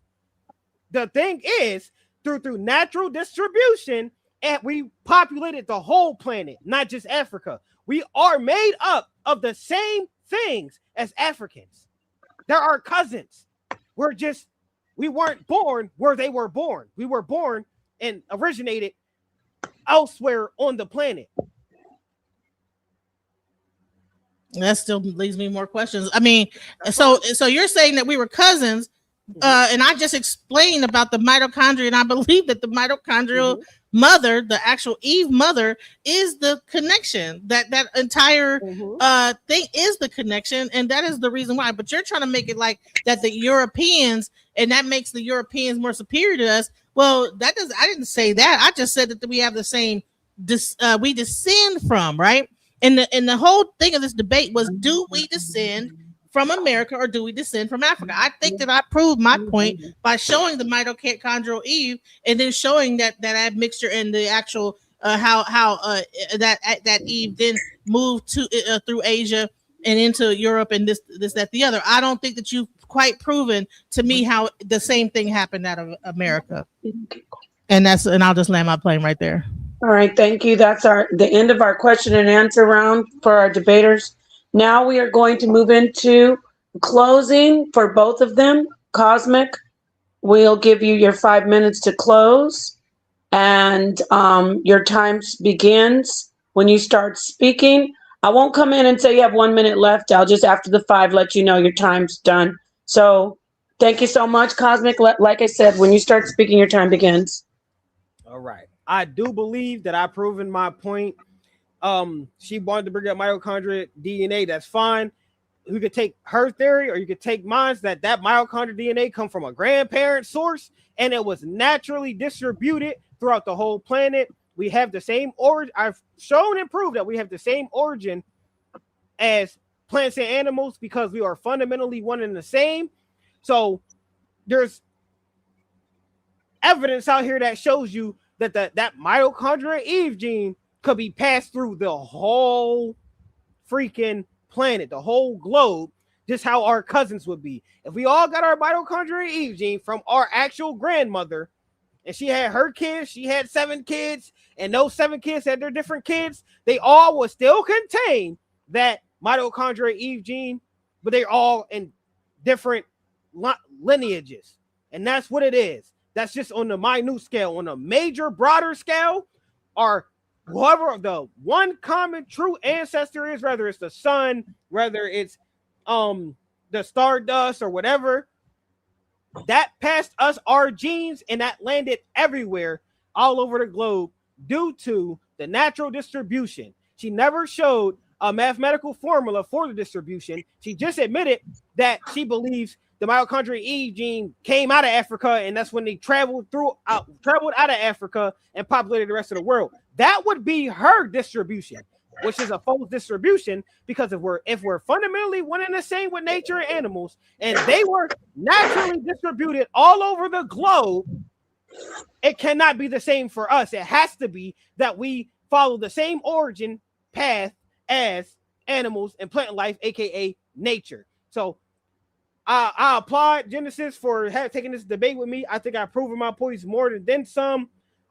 Speaker 5: The thing is, through natural distribution, and we populated the whole planet, not just Africa. We are made up of the same things as Africans. They're our cousins. We weren't born where they were born. We were born and originated elsewhere on the planet.
Speaker 6: That still leaves me more questions. I mean, so you're saying that we were cousins, and I just explained about the mitochondria, and I believe that the mitochondrial mother, the actual Eve mother, is the connection. That entire thing is the connection, and that is the reason why. But you're trying to make it like that the Europeans, and that makes the Europeans more superior to us. Well, I didn't say that. I just said that we have the same we descend from, right? And the whole thing of this debate was, do we descend from America or do we descend from Africa? I think that I proved my point by showing the mitochondrial Eve, and then showing that admixture and the actual how that Eve then moved to through Asia and into Europe, and this that the other. I don't think that you've quite proven to me how the same thing happened out of America. And I'll just land my plane right there.
Speaker 1: All right, thank you. That's the end of our question and answer round for our debaters. Now we are going to move into closing for both of them. Cosmic, we'll give you your 5 minutes to close, and your time begins when you start speaking. I won't come in and say you have 1 minute left. I'll just, after the 5, let you know your time's done. So thank you so much, Cosmic. Like I said, when you start speaking, your time begins.
Speaker 5: All right. I do believe that I've proven my point. She wanted to bring up mitochondria DNA. That's fine. we could take her theory, or you could take mine, that mitochondrial DNA come from a grandparent source, and it was naturally distributed throughout the whole planet. We have the same origin. I've shown and proved that we have the same origin as plants and animals because we are fundamentally one and the same. So there's evidence out here that shows you that that mitochondrial Eve gene could be passed through the whole freaking planet, the whole globe, just how our cousins would be. If we all got our mitochondrial Eve gene from our actual grandmother, and she had her kids, she had 7 kids, and those 7 kids had their different kids, they all would still contain that mitochondrial Eve gene, but they're all in different lineages. And that's what it is. That's just on the minute scale. On a major, broader scale, are whoever the one common true ancestor is, whether it's the sun, whether it's the stardust or whatever, that passed us our genes, and that landed everywhere all over the globe due to the natural distribution. She never showed a mathematical formula for the distribution. She just admitted that she believes the mitochondrial Eve gene came out of Africa, and that's when they traveled out of Africa and populated the rest of the world. That would be her distribution, which is a false distribution, because if we're fundamentally one and the same with nature and animals, and they were naturally distributed all over the globe, it cannot be the same for us. It has to be that we follow the same origin path as animals and plant life, aka nature. So I applaud Genesis for taking this debate with me. I think I've proven my points more than then some.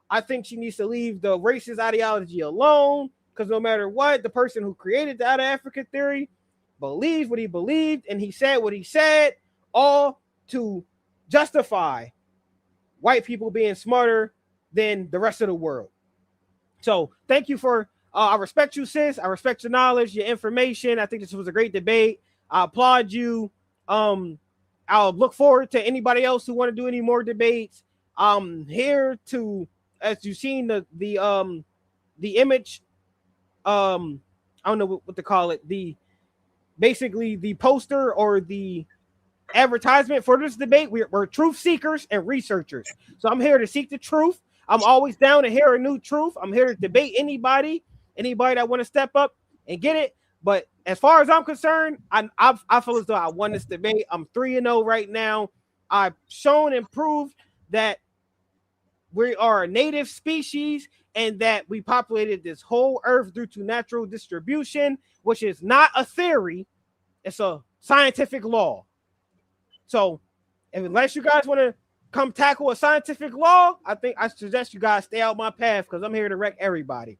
Speaker 5: I think she needs to leave the racist ideology alone, because no matter what, the person who created the out of Africa theory believed what he believed, and he said what he said, all to justify white people being smarter than the rest of the world. So thank you for, I respect you, sis. I respect your knowledge, your information. I think this was a great debate. I applaud you. I'll look forward to anybody else who want to do any more debates. I'm here to, as you've seen the image, I don't know what to call it, basically the poster or the advertisement for this debate. We're truth seekers and researchers. So I'm here to seek the truth. I'm always down to hear a new truth. I'm here to debate anybody that want to step up and get it. But as far as I'm concerned, I feel as though I won this debate. I'm 3-0 right now. I've shown and proved that we are a native species and that we populated this whole earth due to natural distribution, which is not a theory. It's a scientific law. So unless you guys want to come tackle a scientific law, I suggest you guys stay out my path, because I'm here to wreck everybody.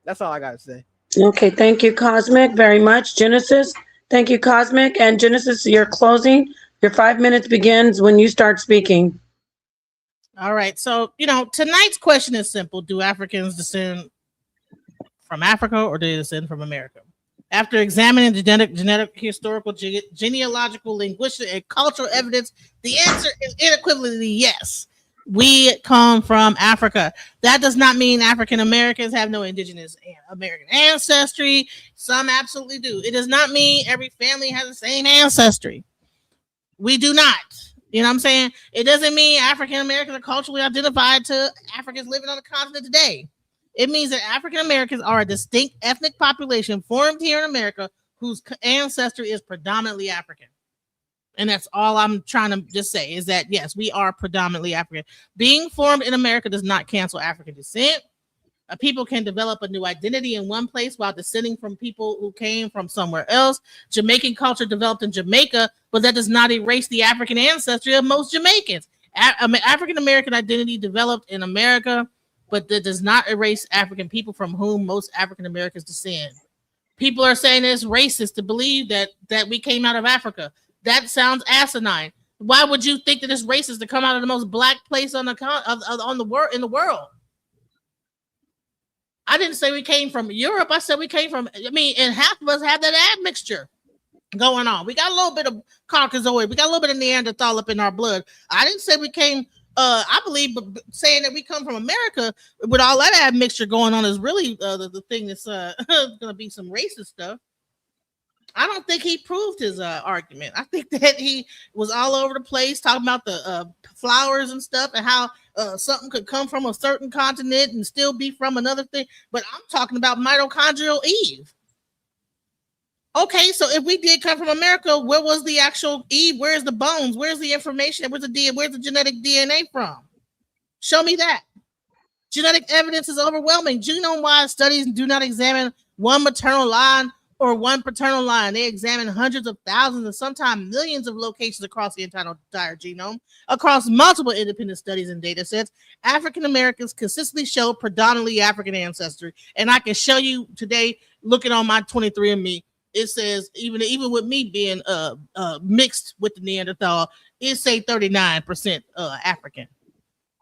Speaker 5: That's all I got to say.
Speaker 1: Okay, thank you, Cosmic, very much. Genesis, thank you, Cosmic. And Genesis, you're closing. Your 5 minutes begins when you start speaking.
Speaker 6: All right. So, tonight's question is simple. Do Africans descend from Africa, or do they descend from America? After examining the genetic, historical, genealogical, linguistic, and cultural evidence, the answer is unequivocally yes. We come from Africa. That does not mean African Americans have no indigenous American ancestry. Some absolutely do. It does not mean every family has the same ancestry. We do not. You know what I'm saying? It doesn't mean African Americans are culturally identified to Africans living on the continent today. It means that African Americans are a distinct ethnic population formed here in America whose ancestry is predominantly African. And that's all I'm trying to just say, is that, yes, we are predominantly African. Being formed in America does not cancel African descent. People can develop a new identity in one place while descending from people who came from somewhere else. Jamaican culture developed in Jamaica, but that does not erase the African ancestry of most Jamaicans. African American identity developed in America, but that does not erase African people from whom most African Americans descend. People are saying it's racist to believe that we came out of Africa. That sounds asinine. Why would you think that it's racist to come out of the most black place in the world? I didn't say we came from Europe. I said we came from, and half of us have that admixture going on. We got a little bit of Caucasoid. We got a little bit of Neanderthal up in our blood. I didn't say we came, I believe saying that we come from America with all that admixture going on is really the thing that's going to be some racist stuff. I don't think he proved his argument. I think that he was all over the place talking about the flowers and stuff and how something could come from a certain continent and still be from another thing. But I'm talking about mitochondrial Eve. Okay, so if we did come from America, where was the actual Eve? Where's the bones? Where's the information? Where's the genetic DNA from? Show me that. Genetic evidence is overwhelming. Genome-wide studies do not examine one maternal line or one paternal line. They examine hundreds of thousands and sometimes millions of locations across the entire genome. Across multiple independent studies and data sets, African Americans consistently show predominantly African ancestry. And I can show you today, looking on my 23andMe, it says even with me being mixed with the Neanderthal, it say 39% African.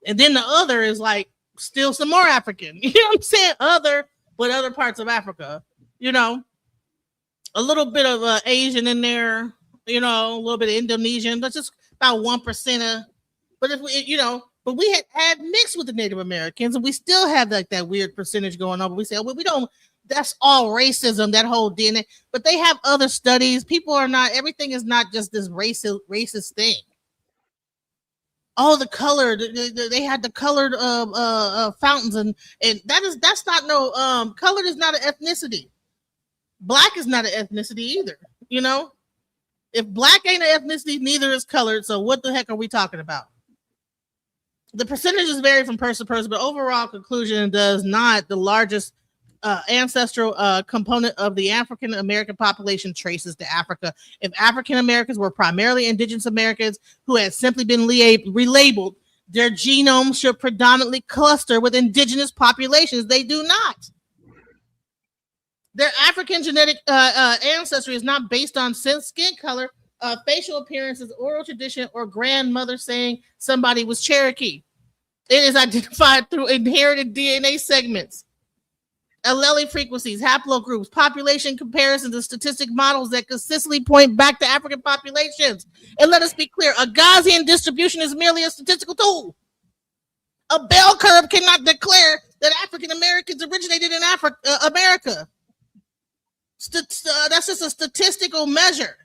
Speaker 6: And then the other is like still some more African. You know what I'm saying? Other parts of Africa, you know, a little bit of Asian in there, you know, a little bit of Indonesian, but just about 1%. But if we, you know, but we had mixed with the Native Americans, and we still have like that weird percentage going on. But we say, well, we don't. That's all racism, that whole DNA. But they have other studies. People are not. Everything is not just this racist thing. Oh, the color. They had the colored fountains, and that's not no color is not an ethnicity. Black is not an ethnicity either. You know, if black ain't an ethnicity, neither is colored. So what the heck are we talking about? The percentages vary from person to person, but overall conclusion does not. The largest ancestral component of the African American population traces to Africa. If African Americans were primarily indigenous Americans who had simply been relabeled, their genome should predominantly cluster with indigenous populations. They do not. Their African genetic ancestry is not based on skin color, facial appearances, oral tradition, or grandmother saying somebody was Cherokee. It is identified through inherited DNA segments, allele frequencies, haplogroups, population comparisons, and statistic models that consistently point back to African populations. And let us be clear, a Gaussian distribution is merely a statistical tool. A bell curve cannot declare that African Americans originated in America. That's just a statistical measure.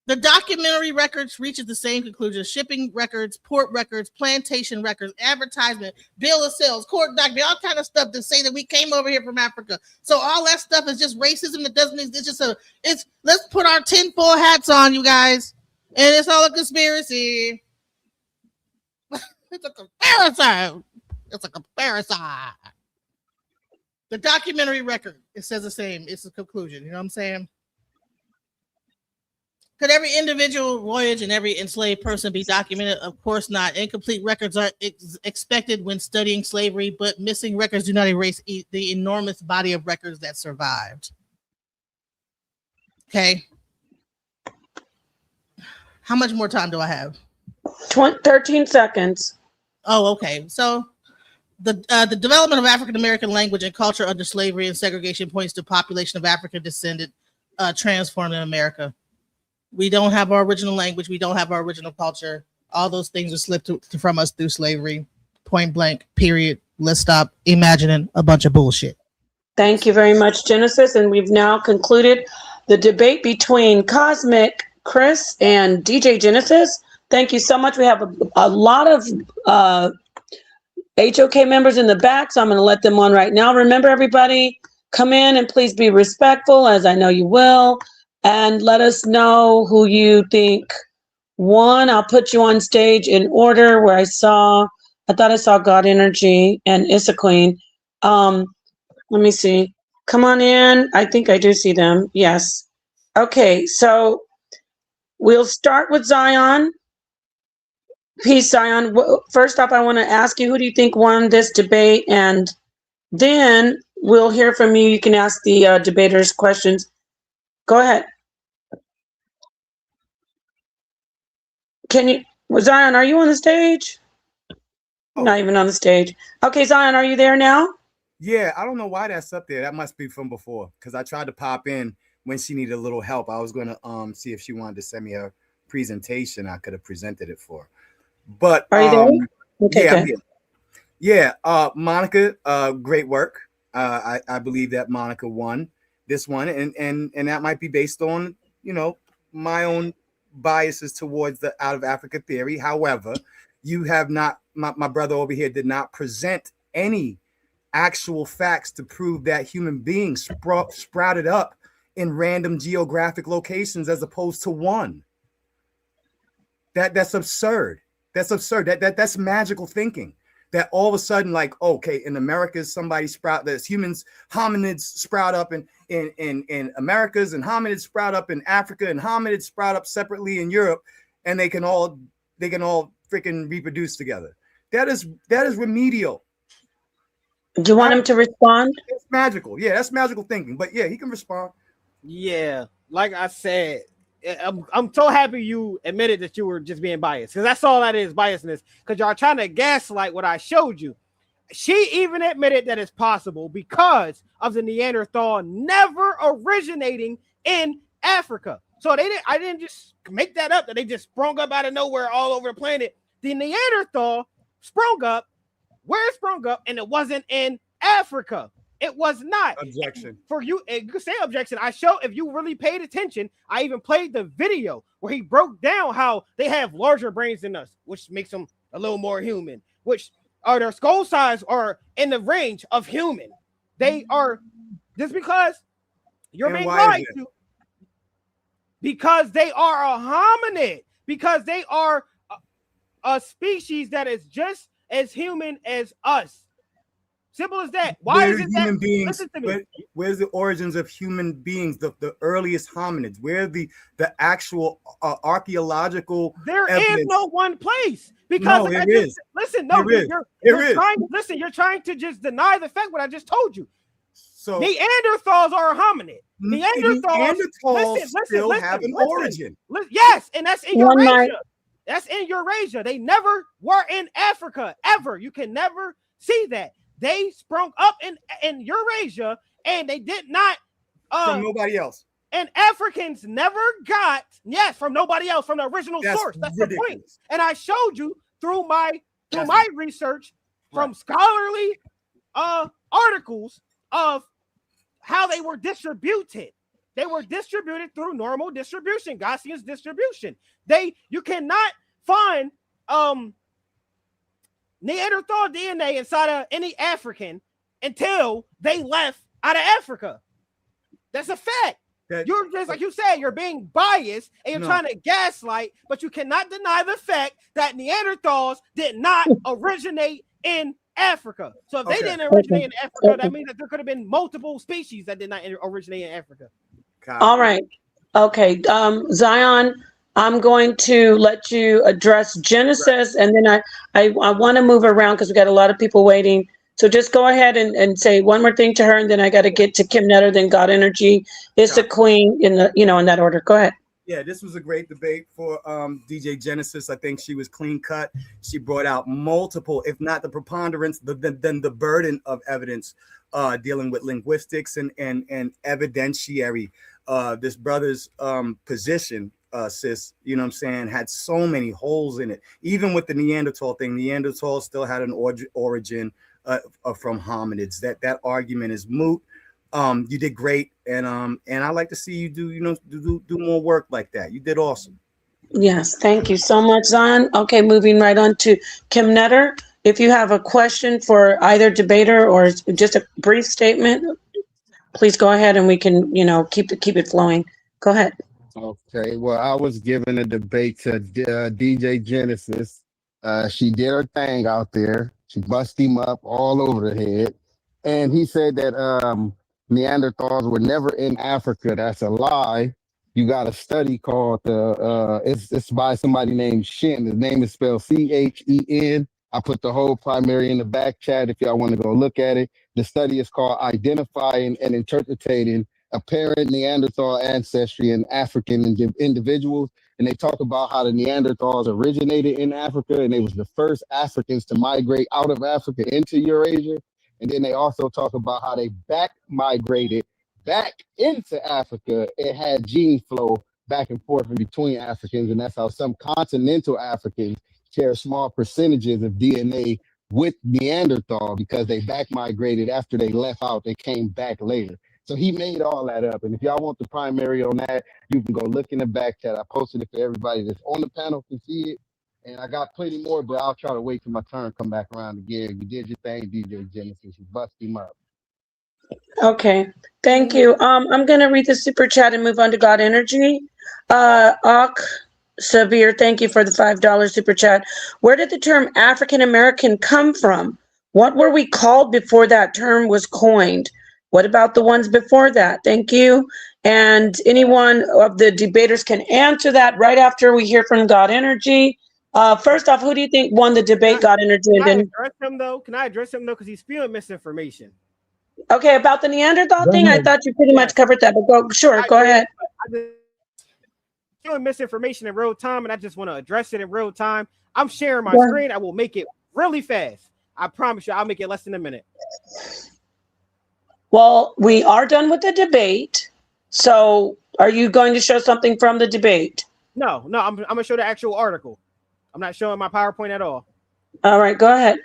Speaker 6: The documentary records reaches the same conclusion. Shipping records, port records, plantation records, advertisement, bill of sales, court document, all kind of stuff that say that we came over here from Africa. So all that stuff is just racism that doesn't exist. It's let's put our tinfoil hats on, you guys. And it's all a conspiracy. It's a comparison. It's a comparison. The documentary record, it says the same. It's a conclusion. You know what I'm saying? Could every individual voyage and every enslaved person be documented? Of course not. Incomplete records are expected when studying slavery, but missing records do not erase the enormous body of records that survived. Okay. How much more time do I have?
Speaker 1: 13 seconds.
Speaker 6: Oh, okay. So the development of African American language and culture under slavery and segregation points to population of African descendant transformed in America. We don't have our original language. We don't have our original culture. All those things are slipped from us through slavery. Point blank, period. Let's stop imagining a bunch of bullshit.
Speaker 1: Thank you very much, Genesis. And we've now concluded the debate between Cosmic Chris and DJ Genesis. Thank you so much. We have a lot of HOK members in the back, so I'm going to let them on right now. Remember, everybody, come in and please be respectful, as I know you will. And let us know who you think won. I'll put you on stage in order where I thought I saw God Energy and Issa Queen. Let me see. Come on in. I think I do see them. Yes. Okay, so we'll start with Zion. Peace, Zion. First off, I want to ask you, who do you think won this debate? And then we'll hear from you. You can ask the debaters questions. Go ahead. Zion, are you on the stage? Oh. Not even on the stage. Okay, Zion, are you there now?
Speaker 8: Yeah, I don't know why that's up there. That must be from before, because I tried to pop in when she needed a little help. I was going to see if she wanted to send me a presentation. I could have presented it for her. But
Speaker 1: are you there? Okay,
Speaker 8: yeah, good. Yeah. Monica, great work. I believe that Monica won this one, and that might be based on, you know, my own biases towards the out of Africa theory. However, you have not, my brother over here did not present any actual facts to prove that human beings sprouted up in random geographic locations as opposed to one. That's absurd. That's absurd. That's magical thinking. That all of a sudden, like, okay, in Americas, there's humans, hominids sprout up in Americas, and hominids sprout up in Africa, and hominids sprout up separately in Europe, and they can all freaking reproduce together. That is remedial.
Speaker 1: Do you want him to respond?
Speaker 8: It's magical. Yeah, that's magical thinking. But yeah, he can respond.
Speaker 5: Yeah, like I said, I'm so happy you admitted that you were just being biased, because that's all that is, biasness. Because y'all trying to gaslight what I showed you. She even admitted that it's possible because of the Neanderthal never originating in Africa. So I didn't just make that up, that they just sprung up out of nowhere all over the planet. The Neanderthal sprung up where it sprung up, and it wasn't in Africa. It was not.
Speaker 8: Objection.
Speaker 5: For you, you can say objection. I show, if you really paid attention, I even played the video where he broke down how they have larger brains than us, which makes them a little more human, which are their skull size are in the range of human. They are, just because you're being lied to, because they are a hominid, because they are a species that is just as human as us. Simple as that. Why is it
Speaker 8: human
Speaker 5: that
Speaker 8: beings?
Speaker 5: Listen to me.
Speaker 8: Where's the origins of human beings? The earliest hominids. Where the actual archaeological?
Speaker 5: There
Speaker 8: evidence?
Speaker 5: is no one place, because
Speaker 8: no, there is.
Speaker 5: Listen, no,
Speaker 8: you're
Speaker 5: trying to just deny the fact what I just told you.
Speaker 8: So
Speaker 5: Neanderthals are a hominid.
Speaker 8: Neanderthals still have an origin.
Speaker 5: Yes, and that's in Eurasia. That's in Eurasia. They never were in Africa ever. You can never see that. They sprung up in Eurasia, and they did not
Speaker 8: from nobody else.
Speaker 5: And Africans never got from nobody else, from the original source. That's ridiculous. The point. And I showed you through my research from scholarly articles of how they were distributed. They were distributed through normal distribution, Gaussian distribution. You cannot find Neanderthal DNA inside of any African until they left out of Africa. That's a fact. You're just, like you said, you're being biased and you're trying to gaslight, but you cannot deny the fact that Neanderthals did not originate in Africa. So if they didn't originate in Africa, that means that there could have been multiple species that did not originate in Africa.
Speaker 1: All right. Okay. Zion, I'm going to let you address Genesis, and then I want to move around because we got a lot of people waiting. So just go ahead and say one more thing to her, and then I got to get to Kim Netter, then God Energy, Issa Queen, in that order. Go ahead.
Speaker 8: Yeah, this was a great debate for DJ Genesis. I think she was clean cut. She brought out multiple, if not the preponderance, then the burden of evidence dealing with linguistics and evidentiary. This brother's position, sis, you know what I'm saying, had so many holes in it. Even with the Neanderthal thing, Neanderthal still had an origin from hominids. That argument is moot. You did great, and I like to see you do more work like that. You did awesome.
Speaker 1: Yes, thank you so much, Zion. Okay, moving right on to Kim Netter. If you have a question for either debater or just a brief statement, please go ahead, and we can keep it flowing. Go ahead.
Speaker 9: Okay, well, I was giving a debate to DJ Genesis. She did her thing out there. She busted him up all over the head. And he said that Neanderthals were never in Africa. That's a lie. You got a study called, it's by somebody named Shen. His name is spelled Chen. I put the whole primary in the back chat if y'all want to go look at it. The study is called Identifying and Interpreting Apparent Neanderthal Ancestry in African Individuals. And they talk about how the Neanderthals originated in Africa, and they was the first Africans to migrate out of Africa into Eurasia. And then they also talk about how they back migrated back into Africa. It had gene flow back and forth in between Africans, and that's how some continental Africans share small percentages of DNA with Neanderthal, because they back migrated after they left out. They came back later. So he made all that up. And if y'all want the primary on that, you can go look in the back chat. I posted it for everybody that's on the panel can see it. And I got plenty more, but I'll try to wait till my turn, come back around again. You did your thing, DJ Genesis. You bust him up.
Speaker 1: Okay, thank you. I'm gonna read the super chat and move on to God Energy. Severe, thank you for the $5 super chat. Where did the term African American come from? What were we called before that term was coined? What about the ones before that? Thank you. And anyone of the debaters can answer that right after we hear from God Energy. First off, who do you think won the debate, God Energy?
Speaker 5: Can I address him though? Because he's spewing misinformation.
Speaker 1: Okay, about the Neanderthal
Speaker 10: Go
Speaker 1: thing, I
Speaker 10: ahead.
Speaker 1: thought you pretty much covered that, but go ahead.
Speaker 5: Spewing misinformation in real time, and I just want to address it in real time. I'm sharing my
Speaker 1: Go ahead.
Speaker 5: screen. I will make it really fast. I promise you, I'll make it less than a minute.
Speaker 1: Well, we are done with the debate. So are you going to show something from the debate?
Speaker 5: No, I'm gonna show the actual article. I'm not showing my PowerPoint at all.
Speaker 1: All right, go ahead.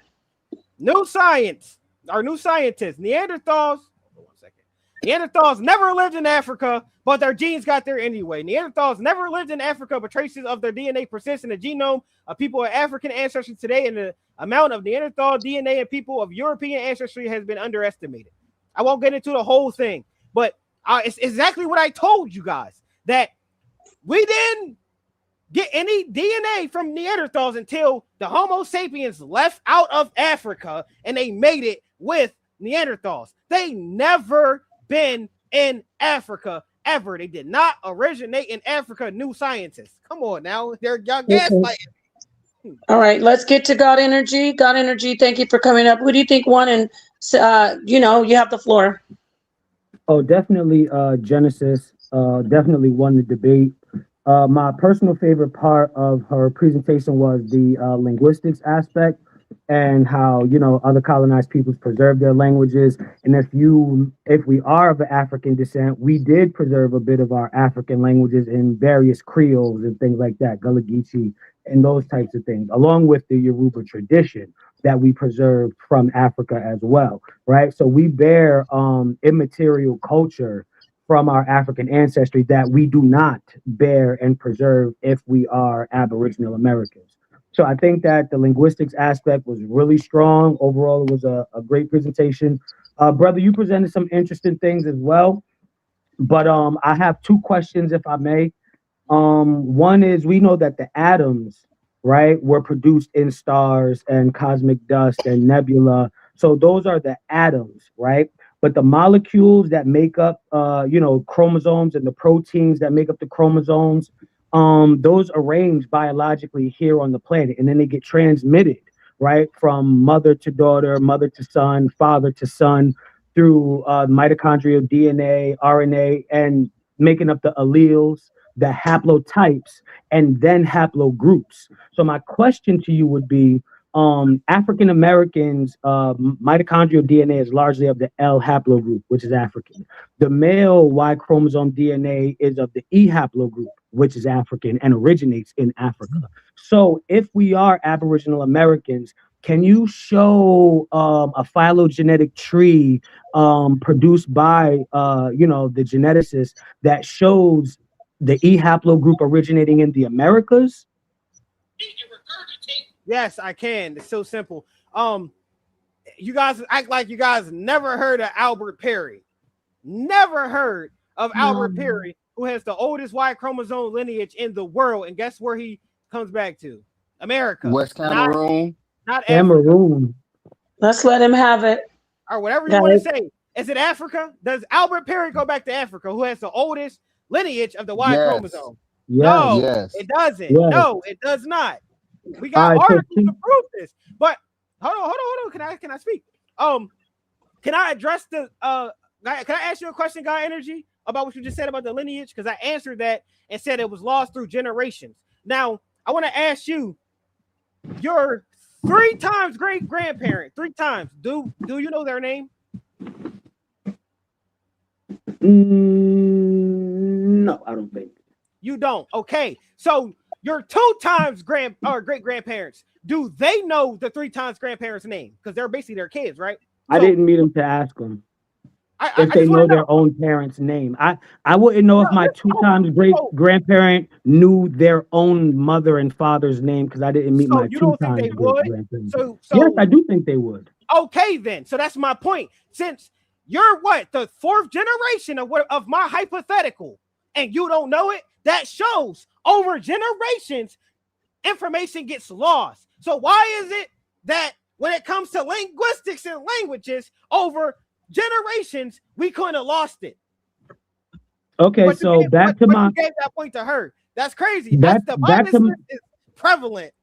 Speaker 5: New science. Our new scientists, Neanderthals. Hold on a second. Neanderthals never lived in Africa, but their genes got there anyway. Neanderthals never lived in Africa, but traces of their DNA persist in the genome of people of African ancestry today, and the amount of Neanderthal DNA in people of European ancestry has been underestimated. I won't get into the whole thing, but it's exactly what I told you guys, that we didn't get any DNA from Neanderthals until the Homo sapiens left out of Africa and they made it with Neanderthals. They never been in Africa ever. They did not originate in Africa. New scientists. Come on now. They're gaslighting.
Speaker 1: All right, let's get to God Energy. God Energy, thank you for coming up. Who do you think won? And you have the floor.
Speaker 10: Oh, definitely Genesis definitely won the debate. My personal favorite part of her presentation was the linguistics aspect and how, other colonized peoples preserve their languages. And if we are of African descent, we did preserve a bit of our African languages in various creoles and things like that, Gullah Geechee and those types of things, along with the Yoruba tradition that we preserved from Africa as well, right? So we bear immaterial culture from our African ancestry that we do not bear and preserve if we are Aboriginal Americans. So I think that the linguistics aspect was really strong. Overall, it was a great presentation. Brother, you presented some interesting things as well, but I have two questions, if I may. One is, we know that the atoms, right, were produced in stars and cosmic dust and nebula. So those are the atoms, right? But the molecules that make up, chromosomes and the proteins that make up the chromosomes, those arrange biologically here on the planet, and then they get transmitted, right, from mother to daughter, mother to son, father to son, through mitochondrial DNA, RNA, and making up the alleles, the haplotypes, and then haplogroups. So my question to you would be, African Americans, mitochondrial DNA is largely of the L haplogroup, which is African. The male Y chromosome DNA is of the E haplogroup, which is African and originates in Africa. So if we are Aboriginal Americans, can you show a phylogenetic tree produced by the geneticist that shows the E haplogroup originating in the Americas?
Speaker 5: Yes, I can. It's so simple. You guys act like you guys never heard of Albert Perry. Never heard of Albert Perry, who has the oldest Y chromosome lineage in the world. And guess where he comes back to? America.
Speaker 9: West Cameroon.
Speaker 5: Not
Speaker 10: Cameroon.
Speaker 1: Let's let him have it.
Speaker 5: Or whatever you want to say. Is it Africa? Does Albert Perry go back to Africa, who has the oldest lineage of the Y chromosome?
Speaker 10: Yes.
Speaker 5: No,
Speaker 9: Yes.
Speaker 5: it doesn't.
Speaker 10: Yes.
Speaker 5: No, it does not. We got articles to prove this. But hold on. Can I speak? Can I address the can I ask you a question, God Energy, about what you just said about the lineage? Because I answered that and said it was lost through generations. Now, I want to ask you, your 3 times great grandparent, 3 times. Do you know their name?
Speaker 10: No, I don't think.
Speaker 5: You don't. Okay. So your 2 times great grandparents, do they know the 3 times grandparents' name? Because they're basically their kids, right?
Speaker 10: I didn't meet them to ask them. if they know their own parent's name. I wouldn't know if my 2 times great grandparent knew their own mother and father's name because I didn't meet my 2 times great grandparents.
Speaker 5: So
Speaker 10: yes, I do think they would.
Speaker 5: Okay, then. So that's my point. Since you're the 4th generation of my hypothetical, and you don't know it, that shows over generations, information gets lost. So why is it that when it comes to linguistics and languages, over generations, we couldn't have lost it?
Speaker 10: Okay, so you gave
Speaker 5: that point to her. That's crazy. The bias is prevalent.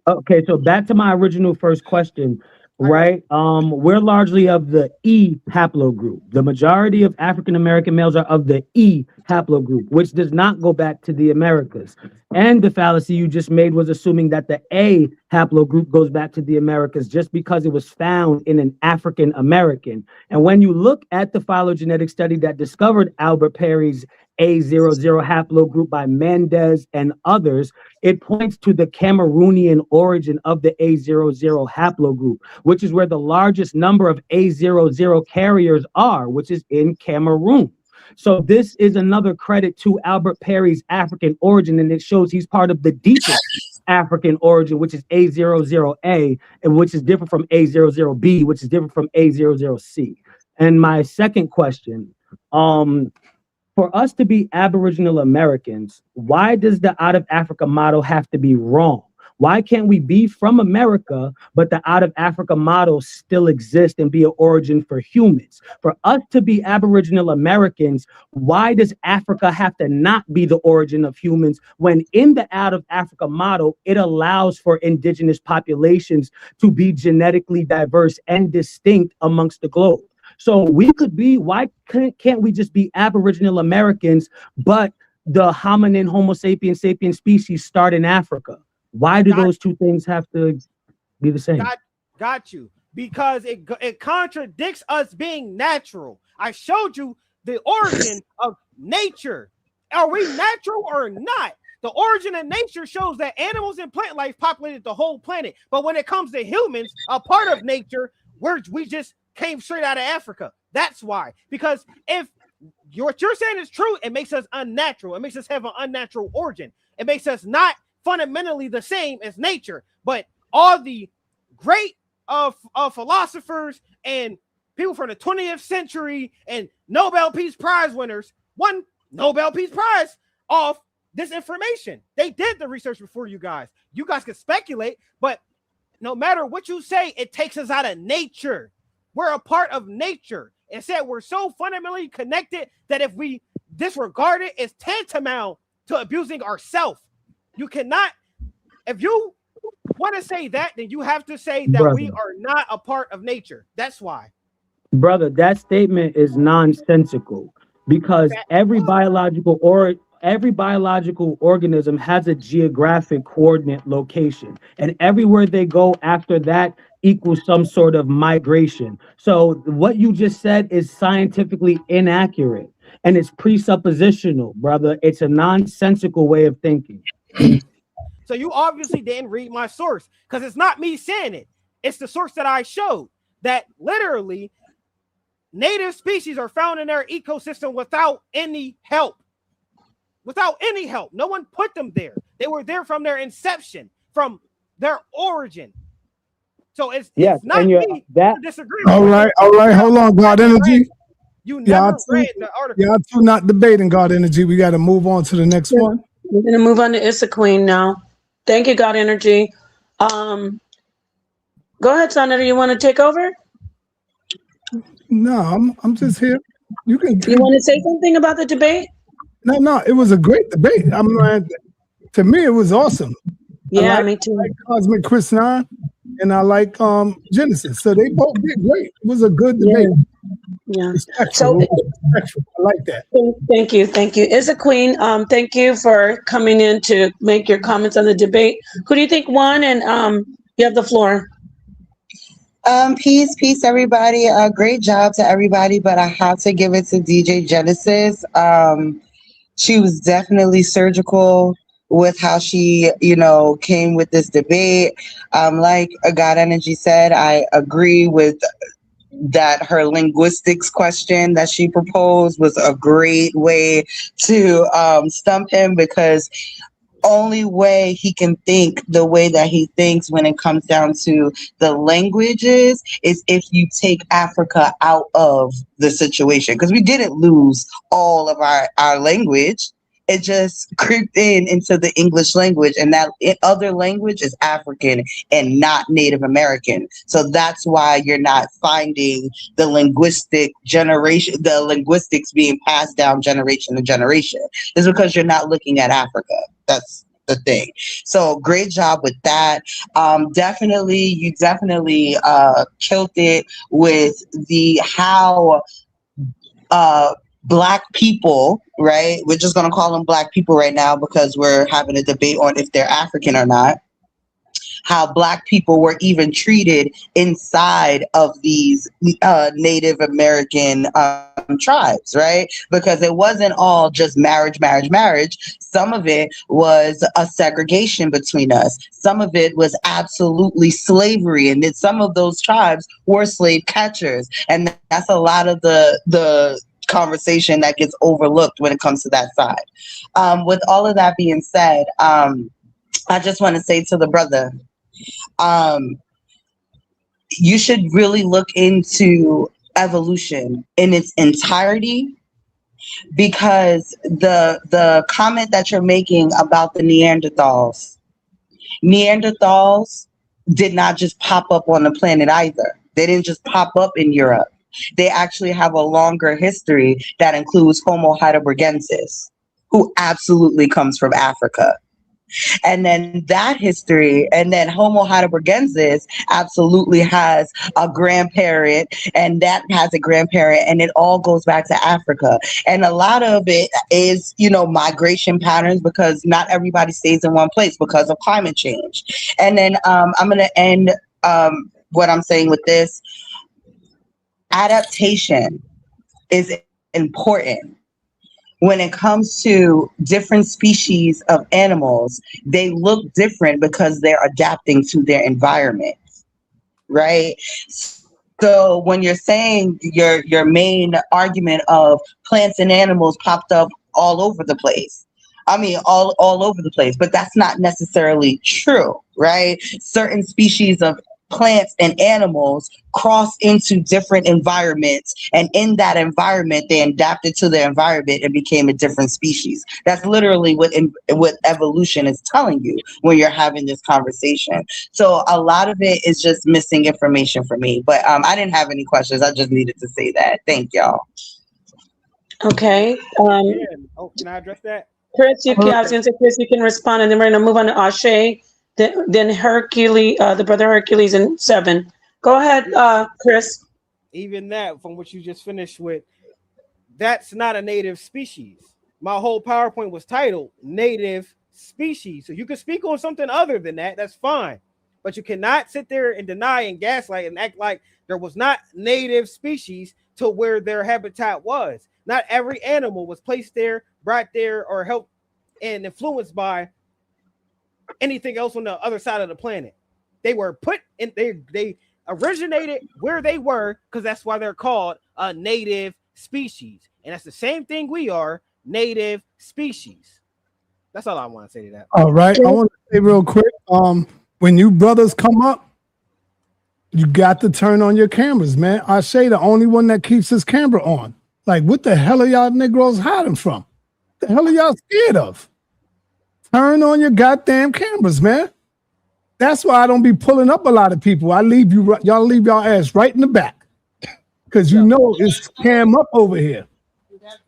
Speaker 10: Okay, so back to my original first question, right? We're largely of the E haplogroup. The majority of African American males are of the E haplogroup, which does not go back to the Americas. And the fallacy you just made was assuming that the A haplogroup goes back to the Americas just because it was found in an African American. And when you look at the phylogenetic study that discovered Albert Perry's A00 haplogroup by Mendez and others, it points to the Cameroonian origin of the A00 haplogroup, which is where the largest number of A00 carriers are, which is in Cameroon. So this is another credit to Albert Perry's African origin, and it shows he's part of the deepest African origin, which is A00A, and which is different from A00B, which is different from A00C. And my second question, for us to be Aboriginal Americans, why does the out of Africa model have to be wrong? Why can't we be from America, but the out of Africa model still exist and be an origin for humans? For us to be Aboriginal Americans, why does Africa have to not be the origin of humans when in the out of Africa model, it allows for indigenous populations to be genetically diverse and distinct amongst the globe? So we could be, why can't we just be Aboriginal Americans, but the hominin Homo sapiens sapiens species start in Africa? Why do those two things have to be the same?
Speaker 5: Got you. Because it contradicts us being natural. I showed you the origin of nature. Are we natural or not? The origin of nature shows that animals and plant life populated the whole planet. But when it comes to humans, a part of nature, we just came straight out of Africa. That's why. Because if what you're saying is true, it makes us unnatural. It makes us have an unnatural origin. It makes us not fundamentally the same as nature. But all the great philosophers and people from the 20th century and Nobel Peace Prize winners won Nobel Peace Prize off this information. They did the research before you guys. You guys can speculate, but no matter what you say, it takes us out of nature. We're a part of nature. Instead, we're so fundamentally connected that if we disregard it, it's tantamount to abusing ourselves. You cannot, if you want to say that, then you have to say that we are not a part of nature. That's why.
Speaker 10: Brother, that statement is nonsensical because every biological organism has a geographic coordinate location, and everywhere they go after that equals some sort of migration. So what you just said is scientifically inaccurate, and it's presuppositional, brother. It's a nonsensical way of thinking.
Speaker 5: So you obviously didn't read my source, because it's not me saying it. It's the source that I showed, that literally native species are found in their ecosystem without any help. Without any help. No one put them there. They were there from their inception, from their origin. So it's not me disagreeing.
Speaker 2: All right, hold on, God Energy.
Speaker 5: You never read the article.
Speaker 2: Y'all two not debating God Energy. We got to move on to the next one.
Speaker 1: We're going to move on to Issa Queen now. Thank you, God Energy. Go ahead, sa.neter. You want to take over?
Speaker 2: No, I'm just here. You
Speaker 1: want to say something about the debate?
Speaker 2: No, it was a great debate. To me, it was awesome.
Speaker 1: Yeah, me too.
Speaker 2: I like Cosmic Chris 9, and I like Genesis. So they both did great. It was a good debate.
Speaker 1: Yeah.
Speaker 2: So I like that.
Speaker 1: Thank you. Issa Queen, thank you for coming in to make your comments on the debate. Who do you think won? And you have the floor.
Speaker 11: Peace, everybody. Great job to everybody, but I have to give it to DJ Genesis. She was definitely surgical with how she, came with this debate. Like God Energy said, I agree with that her linguistics question that she proposed was a great way to stump him, because only way he can think the way that he thinks when it comes down to the languages is if you take Africa out of the situation, because we didn't lose all of our language. It just creeped into the English language, and that other language is African and not Native American. So that's why you're not finding the linguistics being passed down generation to generation. It's because you're not looking at Africa. That's the thing. So great job with that. You definitely killed it with the how Black people, right? We're just going to call them Black people right now because we're having a debate on if they're African or not. How Black people were even treated inside of these Native American tribes, right? Because it wasn't all just marriage. Some of it was a segregation between us. Some of it was absolutely slavery, and then some of those tribes were slave catchers, and that's a lot of the conversation that gets overlooked when it comes to that side. With all of that being said, I just want to say to the brother, you should really look into evolution in its entirety, because the comment that you're making about the Neanderthals did not just pop up on the planet either. They didn't just pop up in Europe. They actually have a longer history that includes Homo heidelbergensis, who absolutely comes from Africa. And then that history, and then Homo heidelbergensis absolutely has a grandparent, and that has a grandparent, and it all goes back to Africa. And a lot of it is, migration patterns, because not everybody stays in one place because of climate change. And then I'm going to end what I'm saying with this. Adaptation is important. When it comes to different species of animals, they look different because they're adapting to their environment, right? So when you're saying your main argument of plants and animals popped up all over the place, all over the place, but that's not necessarily true, right? Certain species of plants and animals cross into different environments, and in that environment they adapted to the environment and became a different species. That's literally what evolution is telling you when you're having this conversation. So a lot of it is just missing information for me, but I didn't have any questions. I just needed to say that. Thank y'all.
Speaker 1: Okay.
Speaker 5: Can I address that?
Speaker 1: Chris, I was going to say, Chris, you can respond, and then we're going to move on to Ashe, then Hercules, the brother Hercules, and 7. Go ahead, Chris.
Speaker 5: Even that, from what you just finished with, that's not a native species. My whole PowerPoint was titled Native Species. So you can speak on something other than that. That's fine. But you cannot sit there and deny and gaslight and act like there was not native species to where their habitat was. Not every animal was placed there, brought there, or helped and influenced by anything else on the other side of the planet. They were put in, they originated where they were, because that's why they're called a native species. And that's the same thing we are, native species. That's all I want to say to that.
Speaker 2: All right. I want to say real quick, when you brothers come up, you got to turn on your cameras, man. I say the only one that keeps his camera on. Like, what the hell are y'all Negroes hiding from? What the hell are y'all scared of? Turn on your goddamn cameras, man. That's why I don't be pulling up a lot of people. Y'all leave y'all ass right in the back. Because it's cam up over here.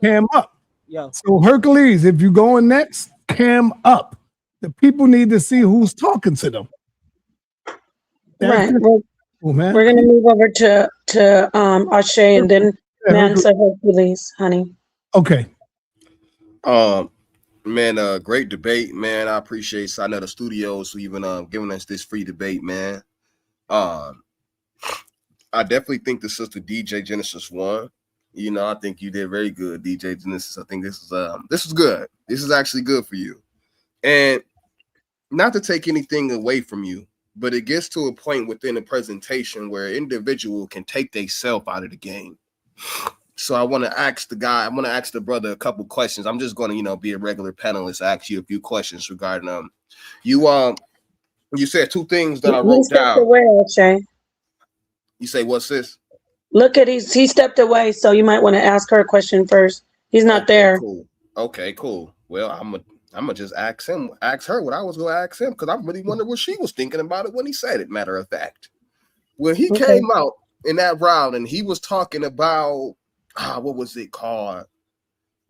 Speaker 2: Cam up.
Speaker 5: Yo.
Speaker 2: So Hercules, if you're going next, cam up. The people need to see who's talking to them.
Speaker 1: Right. We're going to move over to Ashe, and then Mansa Hercules, honey.
Speaker 2: Okay.
Speaker 12: Man, great debate, man. I appreciate sa.neter Studios for even giving us this free debate, man. I definitely think the sister DJ Genesis won. I think you did very good, DJ Genesis. I think this is good. This is actually good for you. And not to take anything away from you, but it gets to a point within the presentation where an individual can take themselves out of the game. So I want to ask the brother a couple questions. I'm just going to, be a regular panelist, ask you a few questions regarding you said two things that I wrote down.
Speaker 1: Away, Shay.
Speaker 12: You say, what's this?
Speaker 1: Look at he stepped away, so you might want to ask her a question first. He's not there.
Speaker 12: Cool. Okay, cool. Well, I'm gonna just ask her what I was gonna ask him, because I really wonder what she was thinking about it when he said it. Matter of fact, when he came out in that round and he was talking about what was it called?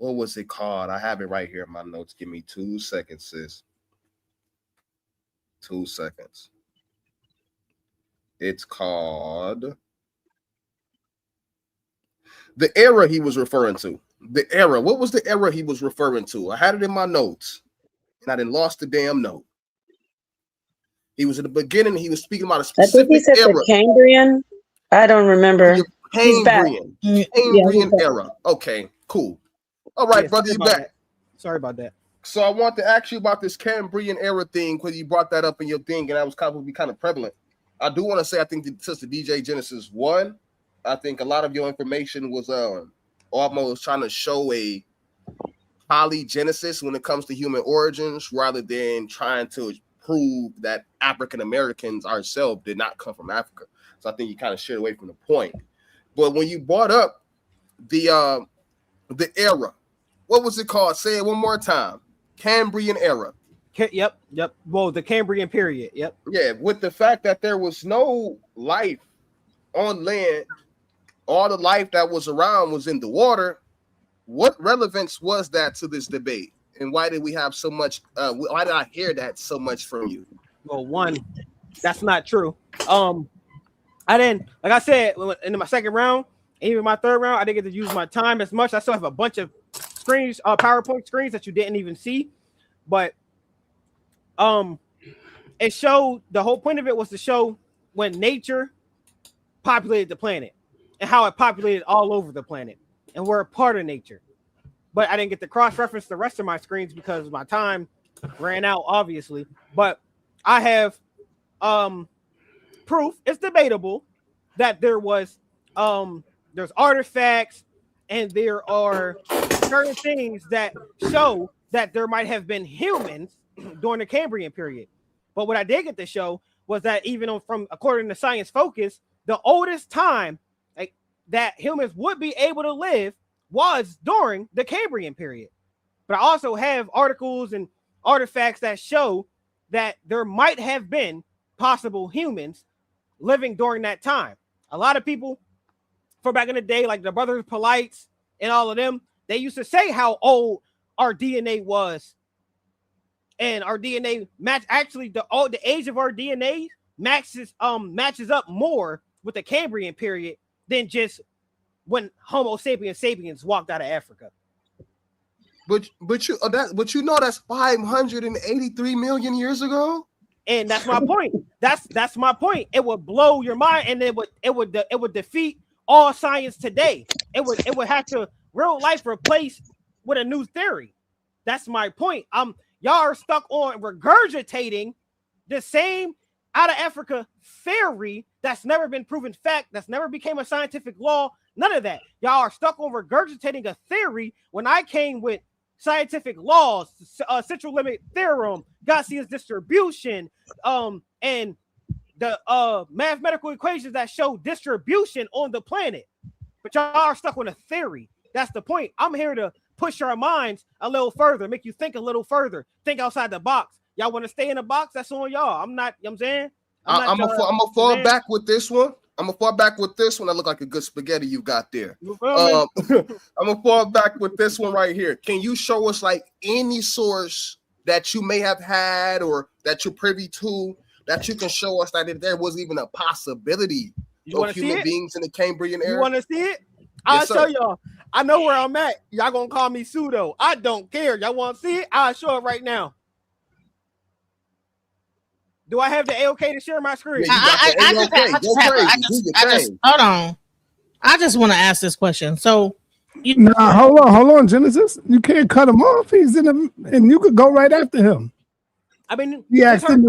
Speaker 12: I have it right here in my notes. Give me 2 seconds, sis. 2 seconds. It's called the era he was referring to. The era. What was the era he was referring to? I had it in my notes, and I didn't lost the damn note. He was at the beginning. He was speaking about a specific
Speaker 1: I think he said
Speaker 12: era.
Speaker 1: the Cambrian. I don't remember.
Speaker 12: Cambrian era. Okay, cool. All right, brother, you back.
Speaker 5: Sorry about that.
Speaker 12: So I want to ask you about this Cambrian era thing, because you brought that up in your thing, and that was probably kind of prevalent. I do want to say I think the Sister DJ Genesis won. I think a lot of your information was almost trying to show a polygenesis when it comes to human origins, rather than trying to prove that African Americans ourselves did not come from Africa. So I think you kind of shared away from the point. But when you brought up the era, what was it called? Say it one more time. Cambrian era.
Speaker 5: Yep. Well, the Cambrian period. Yep.
Speaker 12: Yeah, with the fact that there was no life on land, all the life that was around was in the water. What relevance was that to this debate? And why did we have so much? Why did I hear that so much from you?
Speaker 5: Well, one, that's not true. I didn't, like I said, in my second round, even my third round, I didn't get to use my time as much. I still have a bunch of screens, PowerPoint screens that you didn't even see. But it showed, the whole point of it was to show when nature populated the planet and how it populated all over the planet, and we're a part of nature. But I didn't get to cross-reference the rest of my screens because my time ran out, obviously. But I have proof, it's debatable, that there was there's artifacts and there are certain things that show that there might have been humans during the Cambrian period. But what I did get to show was that even from according to Science Focus, the oldest time that humans would be able to live was during the Cambrian period. But I also have articles and artifacts that show that there might have been possible humans living during that time. A lot of people from back in the day, like the Brothers Polites and all of them, they used to say how old our DNA was. And our DNA match, actually the age of our DNA matches up more with the Cambrian period than just when Homo sapiens sapiens walked out of Africa.
Speaker 12: But you know that's 583 million years ago.
Speaker 5: And that's my point. That's my point. It would blow your mind, and it would defeat all science today. It would have to real life replace with a new theory. That's my point. Y'all are stuck on regurgitating the same out of Africa theory that's never been proven fact, that's never became a scientific law. None of that. Y'all are stuck on regurgitating a theory when I came with scientific laws, central limit theorem, Gaussian distribution, and the mathematical equations that show distribution on the planet. But y'all are stuck on a theory. That's the point. I'm here to push your minds a little further, make you think a little further, think outside the box. Y'all want to stay in the box? That's on y'all. I'm not, you know what I'm saying?
Speaker 12: I'm gonna fall back with this one. I'm gonna fall back with this one. That look like a good spaghetti you got there. I'm gonna fall back with this one right here. Can you show us like any source that you may have had or that you're privy to that you can show us that if there was even a possibility of human beings in the Cambrian era?
Speaker 5: You want to see it? I'll show y'all. I know where I'm at. Y'all gonna call me pseudo. I don't care. Y'all want to see it? I'll show it right now. Do I have the A-OK to share my screen?
Speaker 6: Hold on. I just want to ask this question. So,
Speaker 2: hold on, Genesis. You can't cut him off. He's in him, and you could go right after him.
Speaker 5: I mean,
Speaker 2: he asked him.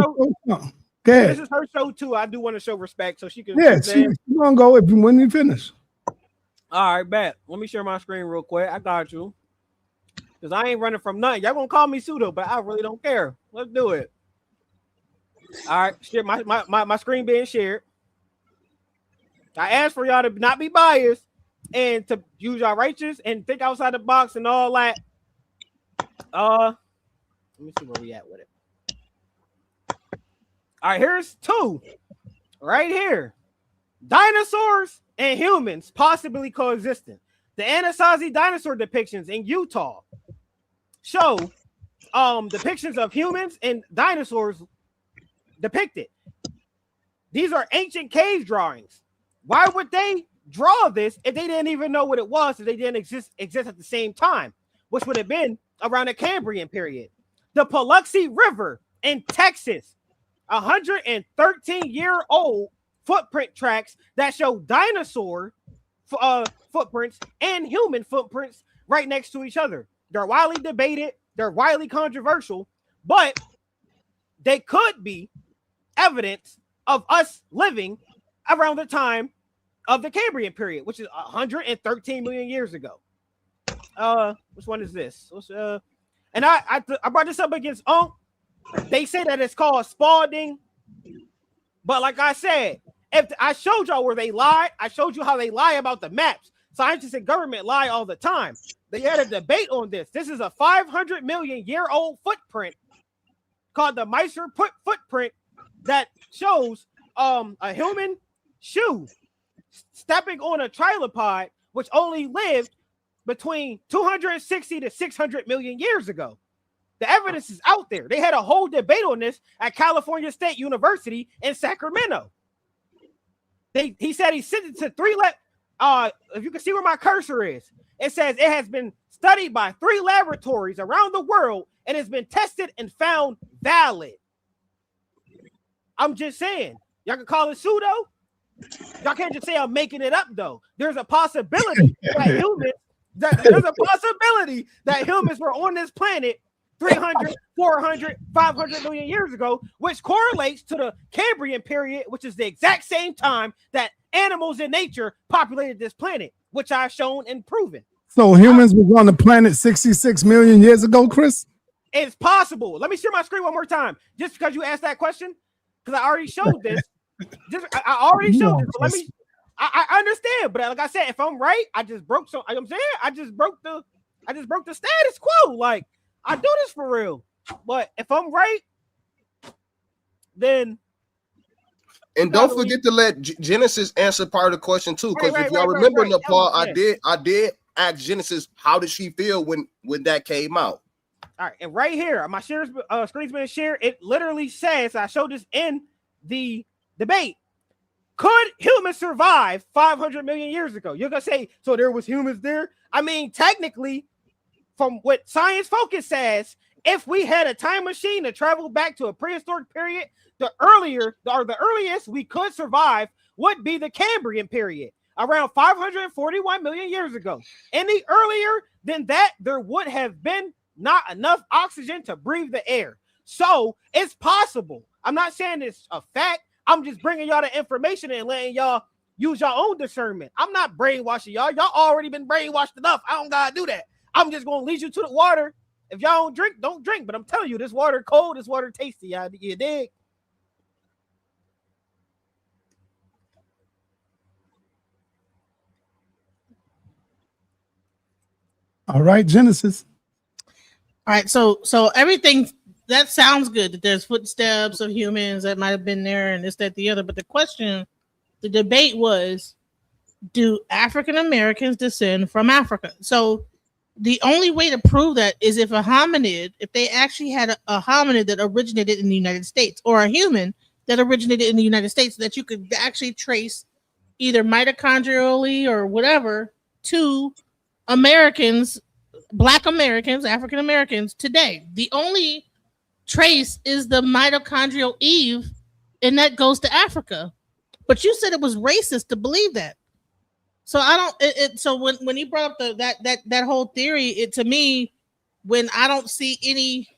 Speaker 2: Go
Speaker 5: This
Speaker 2: ahead.
Speaker 5: is her show too. I do want to show respect, so she can.
Speaker 2: Yeah, she's gonna go when you finish.
Speaker 5: All right, bet. Let me share my screen real quick. I got you. Because I ain't running from nothing. Y'all gonna call me pseudo, but I really don't care. Let's do it. All right, share my screen being shared. I asked for y'all to not be biased and to use y'all righteous and think outside the box and all that. Let me see where we at with it. All right, here's two. Right here. Dinosaurs and humans possibly coexisting. The Anasazi dinosaur depictions in Utah show depictions of humans and dinosaurs depicted. These are ancient cave drawings. Why would they draw this if they didn't even know what it was, if they didn't exist at the same time, which would have been around the Cambrian period? The Paluxy River in Texas, 113-year-old footprint tracks that show dinosaur footprints and human footprints right next to each other. They're widely debated, they're widely controversial, but they could be evidence of us living around the time of the Cambrian period, which is 113 million years ago. Which one is this? And I brought this up against They say that it's called Spalding, but like I said, if I showed y'all where they lied, I showed you how they lie about the maps. Scientists and government lie all the time. They had a debate on this. This is a 500 million year old footprint called the Meiser footprint that shows a human shoe stepping on a trilopod, which only lived between 260 to 600 million years ago. The evidence is out there. They had a whole debate on this at California State University in Sacramento. He said he sent it to if you can see where my cursor is, it says it has been studied by 3 laboratories around the world and has been tested and found valid. I'm just saying, y'all can call it pseudo. Y'all can't just say I'm making it up though. There's a possibility that humans were on this planet 300, 400, 500 million years ago, which correlates to the Cambrian period, which is the exact same time that animals in nature populated this planet, which I've shown and proven.
Speaker 2: So humans was on the planet 66 million years ago, Chris?
Speaker 5: It's possible. Let me share my screen one more time, just because you asked that question, because I already showed this. I already showed this. So I understand, but like I said, if I'm right, I just broke I just broke the status quo. Like, I do this for real. But if I'm right, then.
Speaker 12: And don't forget to let Genesis answer part of the question too, because if y'all remember, Nepal, I did ask Genesis how did she feel when that came out.
Speaker 5: All right, and right here, my screen's been shared. It literally says, I showed this in the debate. Could humans survive 500 million years ago? You're gonna say, so there was humans there? I mean, technically, from what Science Focus says, if we had a time machine to travel back to a prehistoric period, the earliest we could survive would be the Cambrian period, around 541 million years ago. Any earlier than that, there would have been not enough oxygen to breathe the air. So it's possible. I'm not saying it's a fact. I'm just bringing y'all the information and letting y'all use your own discernment. I'm not brainwashing y'all. Y'all already been brainwashed enough. I don't gotta do that. I'm just gonna lead you to the water. If y'all don't drink, don't drink. But I'm telling you, this water cold, this water tasty. You dig?
Speaker 2: All right, Genesis.
Speaker 6: All right, so everything that sounds good, that there's footsteps of humans that might have been there and this, that, the other. But the debate was, do African Americans descend from Africa? So the only way to prove that is if they actually had a hominid that originated in the United States, or a human that originated in the United States, that you could actually trace either mitochondrially or whatever to Americans, Black Americans, African Americans today. The only trace is the mitochondrial Eve, and that goes to Africa. But you said it was racist to believe that. So I don't. So when he brought up that whole theory, to me, when I don't see any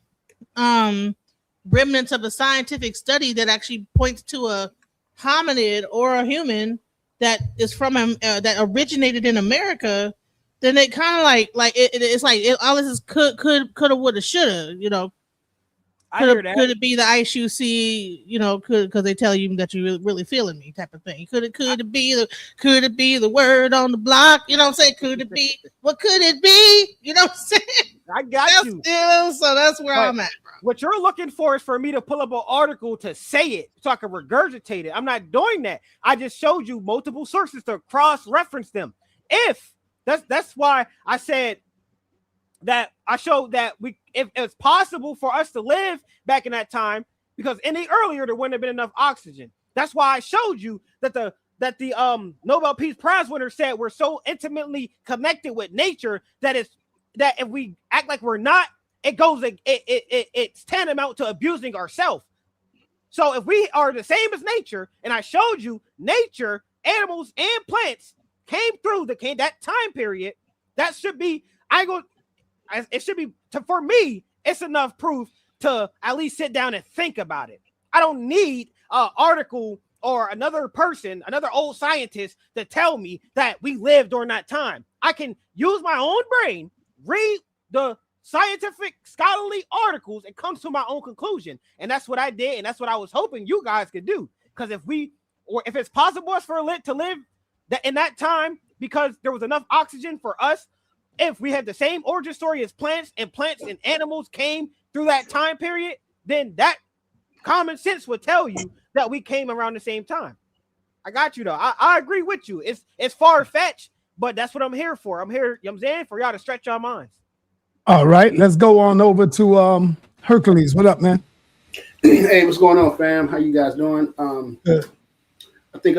Speaker 6: remnants of a scientific study that actually points to a hominid or a human that is from that originated in America, then they kind of it's like all this is coulda, woulda, shoulda, you know.
Speaker 5: I hear that.
Speaker 6: Could it be the ice you see? You know, because they tell you that you're really feeling me, type of thing. Could it be the word on the block? You know what I'm saying? Could it be? What could it be? You know what I'm saying?
Speaker 5: I got you.
Speaker 6: So that's where I'm at, bro.
Speaker 5: What you're looking for is for me to pull up an article to say it so I can regurgitate it. I'm not doing that. I just showed you multiple sources to cross-reference them. If that's why I said that I showed that if it's possible for us to live back in that time, because any earlier there wouldn't have been enough oxygen. That's why I showed you that the Nobel Peace Prize winner said we're so intimately connected with nature that if we act like we're not, it's tantamount to abusing ourselves. So if we are the same as nature, and I showed you nature, animals and plants came through that time period, that should be for me, it's enough proof to at least sit down and think about it. I don't need an article or another person, another old scientist to tell me that we lived during that time. I can use my own brain, read the scientific scholarly articles, and come to my own conclusion. And that's what I did. And that's what I was hoping you guys could do. Because if it's possible for to live in that time, because there was enough oxygen for us, if we had the same origin story as plants and animals came through that time period, then that common sense would tell you that we came around the same time. I got you though. I agree with you. It's far-fetched, but that's what I'm here for. I'm here, you know what I'm saying, for y'all to stretch your minds.
Speaker 2: All right, let's go on over to Hercules. What up, man?
Speaker 13: Hey, what's going on, fam? How you guys doing?
Speaker 2: Good.
Speaker 13: I think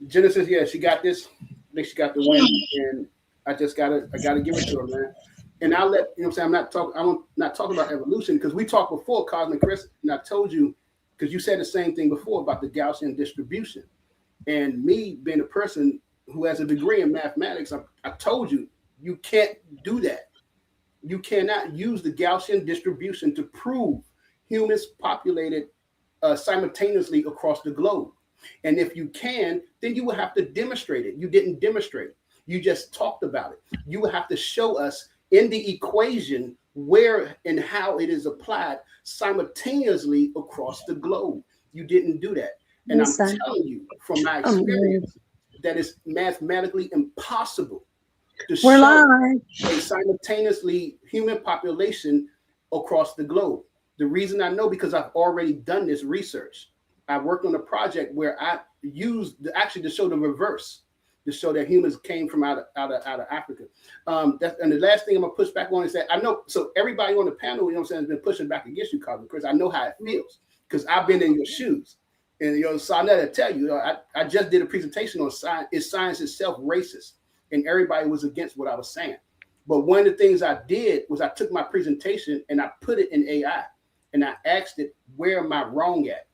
Speaker 13: Genesis, she got this. I think she got the win, and I gotta give it to her, man. And I'll let you know what I'm saying. I'm not talking about evolution, because we talked before, Cosmic Chris, and I told you, because you said the same thing before about the Gaussian distribution. And me being a person who has a degree in mathematics, I told you, you can't do that. You cannot use the Gaussian distribution to prove humans populated simultaneously across the globe. And if you can, then you will have to demonstrate it. You didn't demonstrate it. You just talked about it. You will have to show us in the equation where and how it is applied simultaneously across the globe. You didn't do that. And I'm telling you from my experience that it's mathematically impossible to show a simultaneously human population across the globe. The reason I know, because I've already done this research. I worked on a project where I used to show the reverse, to show that humans came from out of Africa. And the last thing I'm gonna push back on is that I know, so everybody on the panel, you know what I'm saying, has been pushing back against you, Cosmic Chris. I know how it feels, because I've been in your shoes. And sa.neter tell you, I just did a presentation on science. Is science itself racist? And everybody was against what I was saying. But one of the things I did was I took my presentation and I put it in AI, and I asked it, where am I wrong at?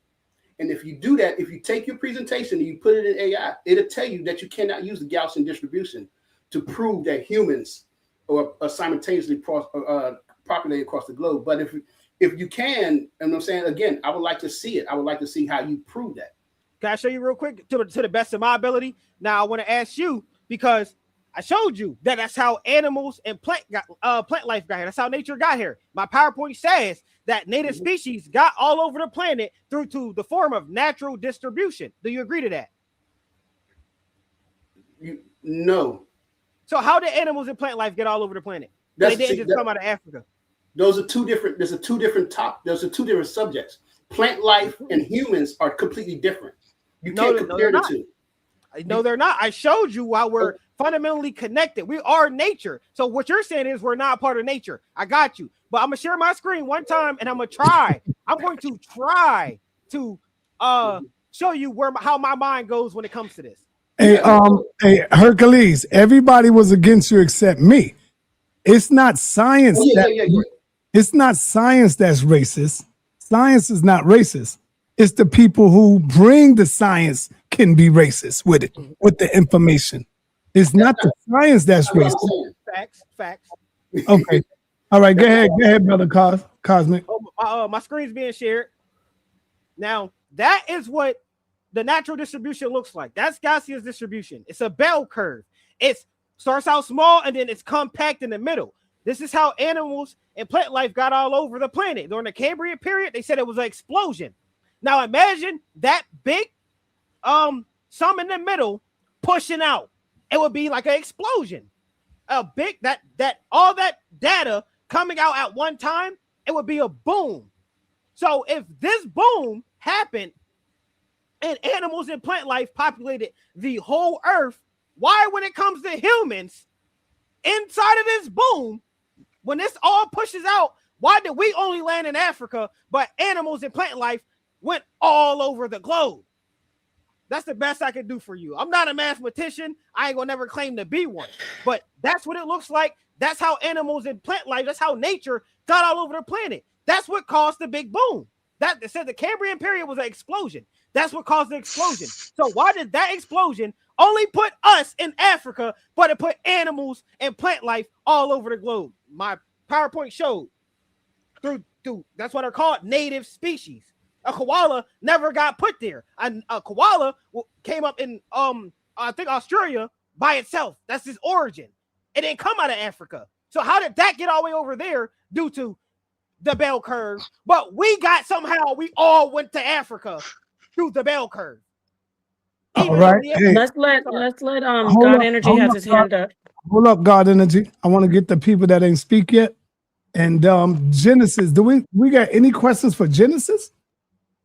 Speaker 13: And if you do that, if you take your presentation and you put it in AI, it'll tell you that you cannot use the Gaussian distribution to prove that humans are simultaneously populated across the globe. But if you can, and I'm saying again, I would like to see it. I would like to see how you prove that.
Speaker 5: Can I show you real quick to the best of my ability? Now I want to ask you, because I showed you that that's how animals and plant life got here. That's how nature got here. My PowerPoint says that native species got all over the planet through to the form of natural distribution. Do you agree to that?
Speaker 13: No.
Speaker 5: So how did animals and plant life get all over the planet? They didn't just come out of Africa.
Speaker 13: Those are two different. Those are two different subjects. Plant life and humans are completely different. You can't compare the two.
Speaker 5: No, they're not. I showed you how we're fundamentally connected. We are nature. So what you're saying is we're not part of nature. I got you. But I'm gonna share my screen one time, and I'm going to try to show you how my mind goes when it comes to this.
Speaker 2: Hey, Hercules, everybody was against you except me. It's not science. It's not science that's racist. Science is not racist. It's the people who bring the science can be racist with it, with the information. It's not the science that's racist.
Speaker 5: Facts.
Speaker 2: Okay. All right. Go ahead, brother Cosmic.
Speaker 5: my screen's being shared. Now, that is what the natural distribution looks like. That's Gaussian's distribution. It's a bell curve. It starts out small and then it's compact in the middle. This is how animals and plant life got all over the planet. During the Cambrian period, they said it was an explosion. Now imagine that big some in the middle pushing out. It would be like an explosion. A big that all that data coming out at one time, it would be a boom. So if this boom happened and animals and plant life populated the whole earth, why when it comes to humans inside of this boom, when this all pushes out, why did we only land in Africa, but animals and plant life went all over the globe? That's the best I can do for you. I'm not a mathematician. I ain't gonna never claim to be one, but that's what it looks like. That's how animals and plant life, that's how nature got all over the planet. That's what caused the big boom. That said the Cambrian period was an explosion. That's what caused the explosion. So why did that explosion only put us in Africa, but it put animals and plant life all over the globe? My PowerPoint showed through that's what are called native species. A koala never got put there. A koala came up in I think Australia by itself. That's its origin. It didn't come out of Africa. So how did that get all the way over there due to the bell curve? But we all went to Africa through the bell curve.
Speaker 2: All right. Hey,
Speaker 1: let's let God Energy has his hand up.
Speaker 2: Hold up, God Energy. I want to get the people that ain't speak yet. And Genesis, do we got any questions for Genesis?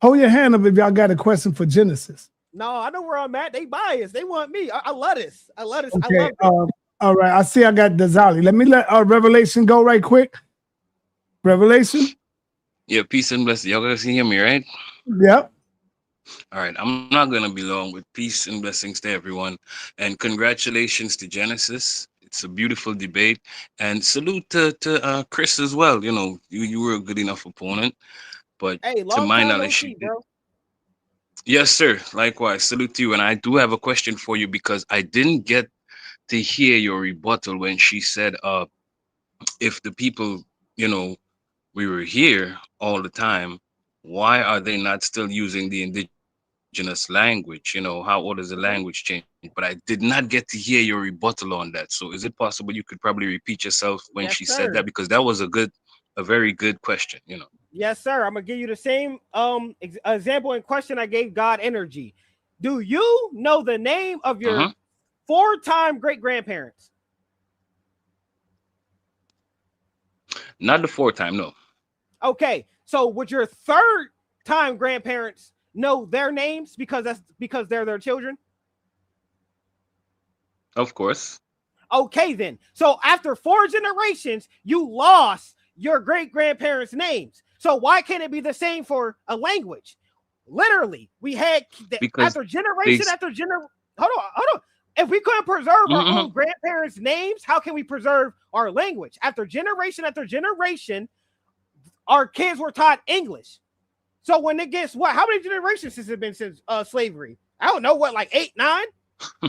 Speaker 2: Hold your hand up if y'all got a question for Genesis.
Speaker 5: No, I know where I'm at. They biased. They want me. I love this. I love this.
Speaker 2: Okay,
Speaker 5: I love it.
Speaker 2: all right. I see I got Dazali. Let me let Revelation go right quick. Revelation?
Speaker 14: Yeah, peace and blessing. Y'all guys can hear me, right?
Speaker 2: Yep.
Speaker 14: All right. I'm not going to be long, with peace and blessings to everyone. And congratulations to Genesis. It's a beautiful debate. And salute to Chris as well. You know, you were a good enough opponent. But
Speaker 5: hey,
Speaker 14: to my knowledge,
Speaker 5: bro.
Speaker 14: Yes, sir. Likewise. Salute to you. And I do have a question for you because I didn't get to hear your rebuttal when she said, if the people, you know, we were here all the time, why are they not still using the indigenous language? You know, how old is the language change? But I did not get to hear your rebuttal on that. So is it possible you could probably repeat yourself when she said that? Because that was a very good question, you know.
Speaker 5: Yes, sir. I'm gonna give you the same example and question I gave God Energy. Do you know the name of your 4-time great-grandparents?
Speaker 14: Not the 4-time, no.
Speaker 5: Okay, so would your 3rd-time grandparents know their names because they're their children?
Speaker 14: Of course.
Speaker 5: Okay, then. So after 4 generations, you lost your great-grandparents' names. So why can't it be the same for a language? Literally, we had after generation after generation. Hold on. If we couldn't preserve our own grandparents' names, how can we preserve our language? After generation, our kids were taught English. So when it gets how many generations has it been since slavery? I don't know, like 8, 9?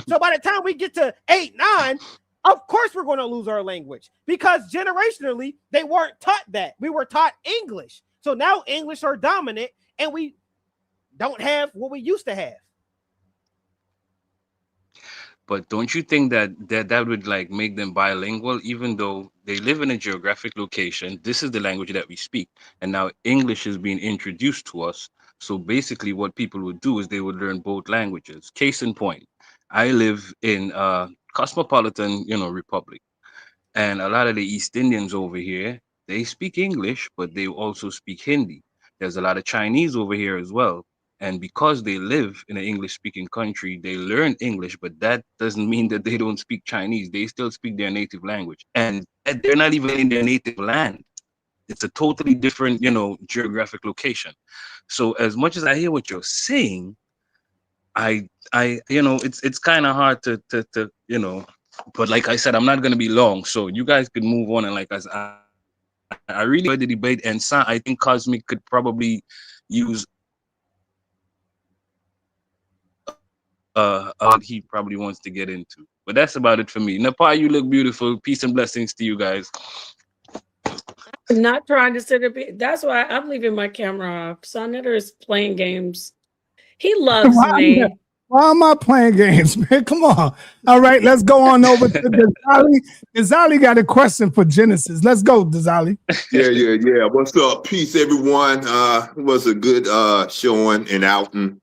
Speaker 5: So by the time we get to 8, 9, of course we're going to lose our language because generationally they weren't taught that. We were taught English. So now English are dominant and we don't have what we used to have.
Speaker 14: But don't you think that would like make them bilingual, even though they live in a geographic location? This is the language that we speak. And now English is being introduced to us. So basically what people would do is they would learn both languages. Case in point, I live in cosmopolitan, republic. And a lot of the East Indians over here, they speak English, but they also speak Hindi. There's a lot of Chinese over here as well. And because they live in an English-speaking country, they learn English, but that doesn't mean that they don't speak Chinese. They still speak their native language. And they're not even in their native land. It's a totally different, geographic location. So as much as I hear what you're saying, it's kind of hard to but like I said, I'm not going to be long, so you guys could move on. And like I really enjoyed the debate, and I think Cosmic could probably use he probably wants to get into. But that's about it for me. Nepal, you look beautiful. Peace and blessings to you guys.
Speaker 1: I'm not trying to sit up. That's why I'm leaving my camera off. sa.neter is playing games. He loves me.
Speaker 2: Why am I playing games, man? Come on. All right, let's go on over to Dazali. Dazali got a question for Genesis. Let's go, Dazali.
Speaker 15: Yeah. What's up? Peace, everyone. It was a good showing and outing.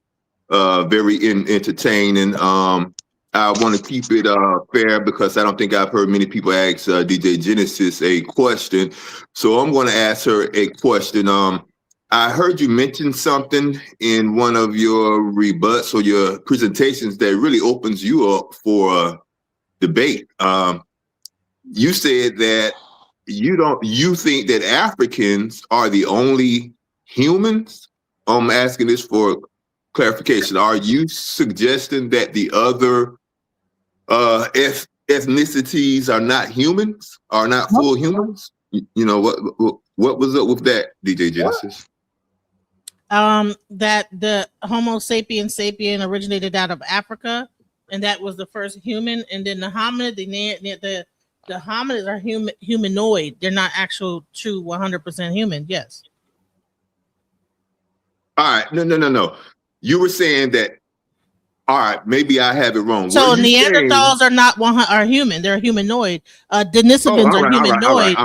Speaker 15: Very entertaining. I want to keep it fair because I don't think I've heard many people ask DJ Genesis a question. So I'm going to ask her a question. I heard you mention something in one of your rebuts or your presentations that really opens you up for debate. You said that you think that Africans are the only humans. I'm asking this for clarification. Are you suggesting that the other ethnicities are not humans, are not full humans? You know, what was up with that, DJ Genesis?
Speaker 6: That the Homo sapiens sapien originated out of Africa, and that was the first human. And then the hominid, the hominids are humanoid. They're not actual true 100% human. Yes.
Speaker 15: All right. No. You were saying that. All right. Maybe I have it wrong.
Speaker 6: So Neanderthals are not are human. They're humanoid. Denisovans are humanoid.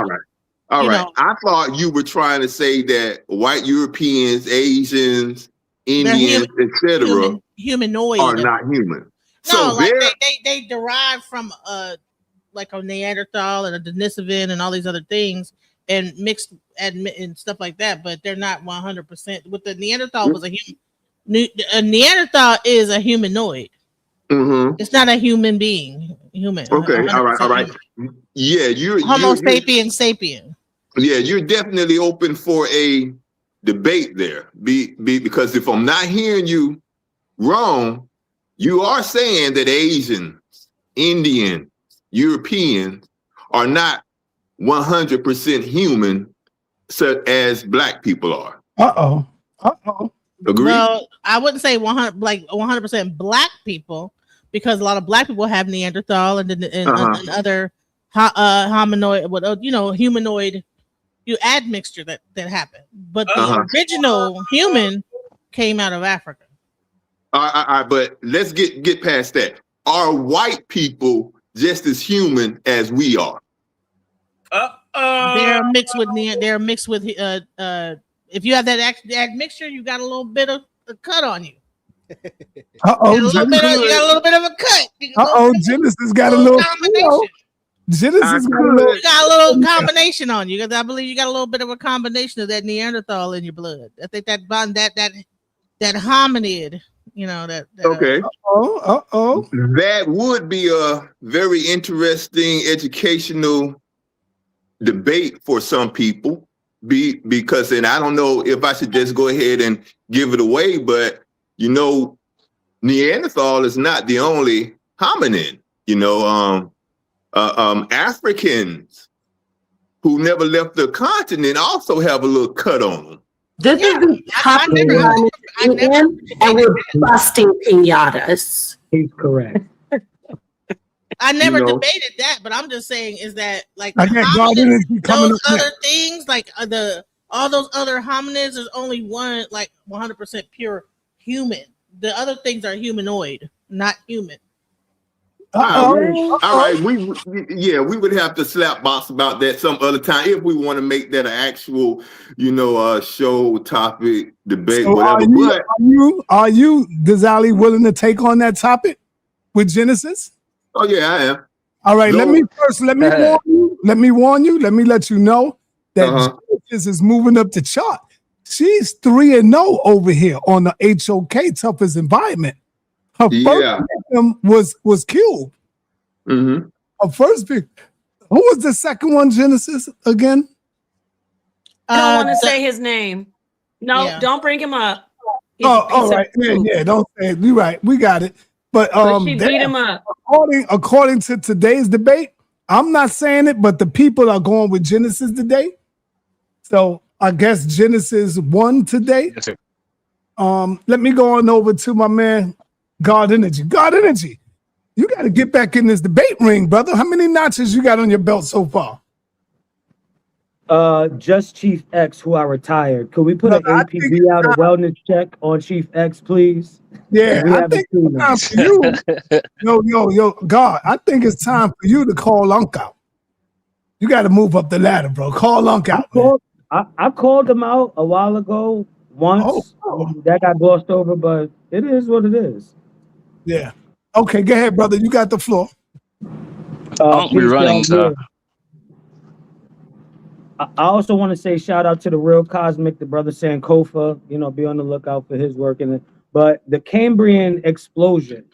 Speaker 15: All right. I thought you were trying to say that white Europeans, Asians, Indians, etc.,
Speaker 6: humanoid
Speaker 15: are not human.
Speaker 6: No,
Speaker 15: So
Speaker 6: like they derive from like a Neanderthal and a Denisovan and all these other things and mixed and stuff like that, but they're not 100%. With the Neanderthal was a Neanderthal is a humanoid.
Speaker 15: Mm-hmm.
Speaker 6: It's not a human being. Human.
Speaker 15: Okay. All right.
Speaker 6: Human.
Speaker 15: Yeah, you're
Speaker 6: Homo sapien.
Speaker 15: Yeah, you're definitely open for a debate there. Because if I'm not hearing you wrong, you are saying that Asians, Indians, Europeans are not 100% human, such as Black people are. Agree?
Speaker 6: Well, I wouldn't say 100% Black people, because a lot of Black people have Neanderthal and other hominoid, humanoid. You admixture that happened, but the original human came out of Africa.
Speaker 15: All right, but let's get past that. Are white people just as human as we are?
Speaker 6: They're mixed with if you have that admixture, you got a little bit of a cut on you. You got a little bit of a cut.
Speaker 2: Genesis got a little
Speaker 6: combination.
Speaker 2: Genesis got
Speaker 6: a little combination on you. I believe you got a little bit of a combination of that Neanderthal in your blood. I think that hominid, that
Speaker 15: okay. That would be a very interesting educational debate for some people. Because, and I don't know if I should just go ahead and give it away, but Neanderthal is not the only hominid. Africans who never left the continent also have a little cut on them.
Speaker 16: This is the top one, and we're busting pinatas.
Speaker 10: He's correct.
Speaker 6: I never debated that, but I'm just saying is that like
Speaker 2: those
Speaker 6: other things, like all those other hominids, there's only one like 100% pure human. The other things are humanoid, not human.
Speaker 15: All right. We would have to slap box about that some other time if we want to make that an actual, show topic, debate,
Speaker 2: so
Speaker 15: whatever.
Speaker 2: Are you, Dazali, willing to take on that topic with Genesis?
Speaker 15: Oh yeah, I am.
Speaker 2: All right. Let me warn you. Let me let you know that Genesis is moving up the chart. She's 3-0 over here on the HOK toughest environment. Her first victim was killed.
Speaker 15: Mm-hmm.
Speaker 2: Her first victim. Who was the second one, Genesis, again?
Speaker 1: I don't want to say his name. No, don't bring him up.
Speaker 2: All right. Yeah, don't say it. You're right. We got it. But
Speaker 1: she beat him up.
Speaker 2: According to today's debate, I'm not saying it, but the people are going with Genesis today. So I guess Genesis won today.
Speaker 14: Yes, sir.
Speaker 2: Let me go on over to my man, God Energy. God Energy, you got to get back in this debate ring, brother. How many notches you got on your belt so far?
Speaker 10: Just Chief X, who I retired. Could we put an
Speaker 2: Brother, I think
Speaker 10: APB out, a wellness check on Chief X, please?
Speaker 2: yeah,
Speaker 10: We
Speaker 2: I
Speaker 10: haven't
Speaker 2: think
Speaker 10: seen
Speaker 2: it's
Speaker 10: him.
Speaker 2: time for you. Yo, God, I think it's time for you to call Unc out. You got to move up the ladder, bro. Call Unc out, man.
Speaker 10: I called him out a while ago once. That got glossed over, but it is what it is.
Speaker 2: Yeah. Okay, go ahead, brother. You got the floor.
Speaker 14: Unc be
Speaker 10: Peace,
Speaker 14: running,
Speaker 10: y'all.
Speaker 14: sir.
Speaker 10: I also want to say shout out to the real Cosmic, the brother Sankofa. You know, be on the lookout for his work in it. But the Cambrian explosion,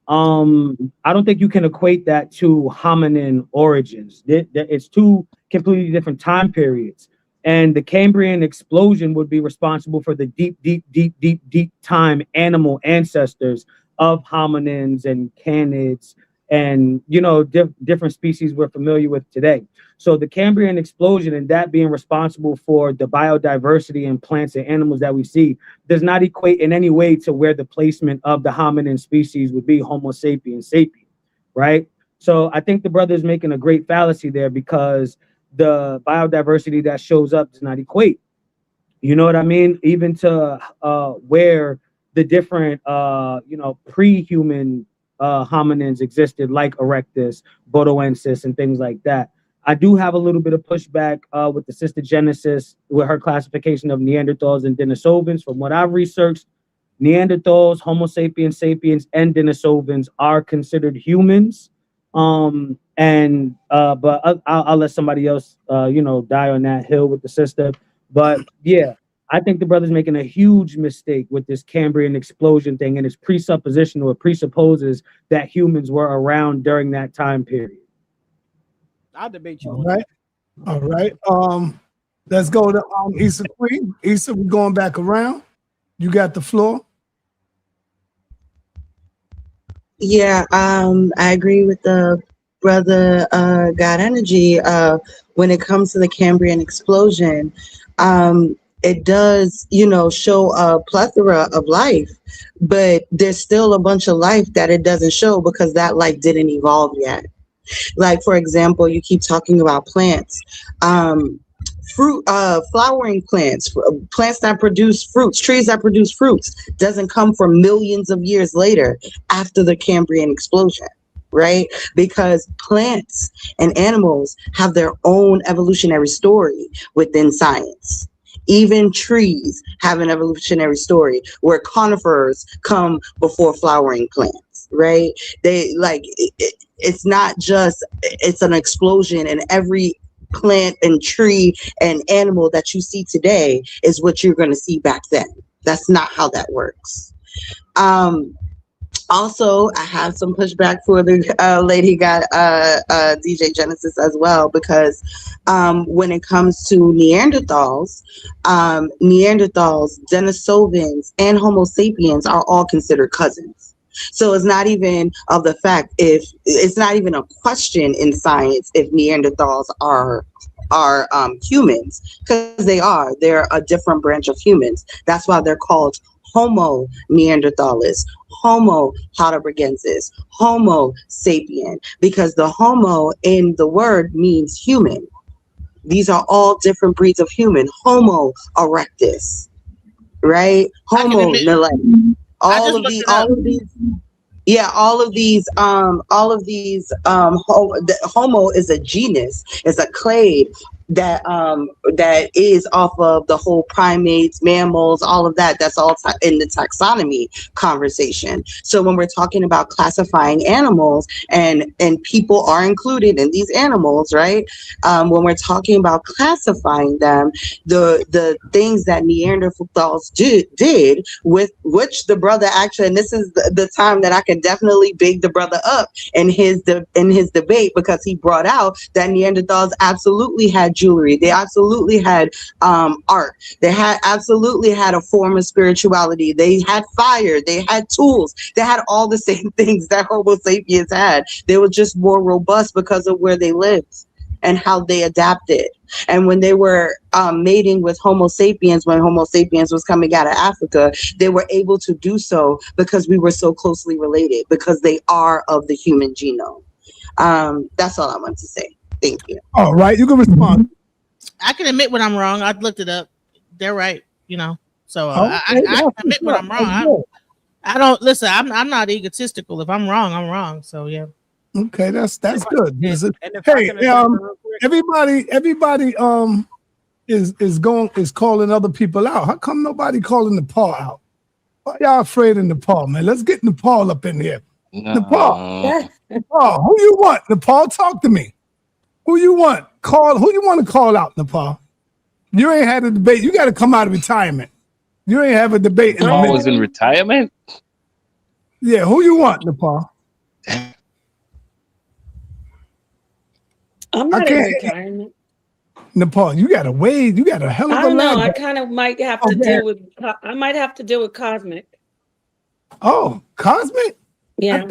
Speaker 10: I don't think you can equate that to hominin origins. It's two completely different time periods. And the Cambrian explosion would be responsible for the deep time animal ancestors of hominins and canids and, you know, different species we're familiar with today. So the Cambrian explosion and that being responsible for the biodiversity in plants and animals that we see does not equate in any way to where the placement of the hominin species would be, Homo sapiens sapien, right? So I think the brother is making a great fallacy there because the biodiversity that shows up does not equate. You know what I mean? Even to where the different, pre-human hominins existed, like Erectus, Bodoensis, and things like that. I do have a little bit of pushback with the sister Genesis with her classification of Neanderthals and Denisovans. From what I've researched, Neanderthals, Homo sapiens sapiens, and Denisovans are considered humans. But I'll let somebody else, die on that hill with the sister. But yeah, I think the brother's making a huge mistake with this Cambrian explosion thing, and it's presupposition or presupposes that humans were around during that time period.
Speaker 5: I'll debate you.
Speaker 2: All right. Let's go to Issa Queen. Issa, we're going back around. You got the floor.
Speaker 11: Yeah, I agree with the brother God Energy. When it comes to the Cambrian explosion, it does, show a plethora of life, but there's still a bunch of life that it doesn't show because that life didn't evolve yet. Like, for example, you keep talking about plants. Flowering plants, plants that produce fruits, trees that produce fruits, doesn't come for millions of years later after the Cambrian explosion, right? Because plants and animals have their own evolutionary story within science. Even trees have an evolutionary story where conifers come before flowering plants, right? It's not just, it's an explosion, and every plant and tree and animal that you see today is what you're going to see back then. That's not how that works. Also, I have some pushback for the lady got DJ Genesis as well, because when it comes to Neanderthals, Denisovans, and Homo sapiens are all considered cousins. So it's not even of the fact it's not even a question in science if Neanderthals are humans, because they're a different branch of humans. That's why they're called Homo neanderthalis, Homo heidelbergensis, Homo sapien, because the Homo in the word means human. These are all different breeds of human. Homo erectus, right? Homo naledi. All of these, Homo is a genus, it's a clade that is off of the whole primates, mammals, all of that. That's all in the taxonomy conversation. So when we're talking about classifying animals, and people are included in these animals, right? When we're talking about classifying them, the things that Neanderthals did with which the brother actually, and this is the time that I can definitely big the brother up in his debate, because he brought out that Neanderthals absolutely had jewelry, they absolutely had art, they absolutely had a form of spirituality, they had fire, they had tools, they had all the same things that Homo sapiens had. They were just more robust because of where they lived and how they adapted. And when they were mating with Homo sapiens, when Homo sapiens was coming out of Africa, they were able to do so because we were so closely related, because they are of the human genome. That's all I want to say. Thank you.
Speaker 2: All right, you can respond.
Speaker 6: I can admit when I'm wrong. I've looked it up. They're right, you know. So I
Speaker 2: Okay,
Speaker 6: can
Speaker 2: that's
Speaker 6: admit when
Speaker 2: what's
Speaker 6: I'm
Speaker 2: up. That's
Speaker 6: wrong.
Speaker 2: good.
Speaker 6: I don't listen. I'm not egotistical. If I'm wrong, I'm wrong. So yeah.
Speaker 2: Okay, that's good.
Speaker 5: And if I
Speaker 2: Hey,
Speaker 5: can address it real quick,
Speaker 2: everybody is calling other people out. How come nobody calling Nepal out? Why y'all afraid of Nepal, man? Let's get Nepal up in here. Nepal, Nepal, who you want? Nepal, talk to me. Who you want? Who you want to call out, Nepal? You ain't had a debate. You got to come out of retirement. You ain't have a debate in a
Speaker 14: Paul was
Speaker 2: minute.
Speaker 14: in retirement.
Speaker 2: Yeah, who you want, Nepal?
Speaker 1: I'm not in retirement.
Speaker 2: Nepal, you got to wait. You got a hell of
Speaker 1: I
Speaker 2: a
Speaker 1: don't know.
Speaker 2: lag.
Speaker 1: I kind of might have to deal with. I might have to deal with Cosmic.
Speaker 2: Oh, Cosmic?
Speaker 1: Yeah.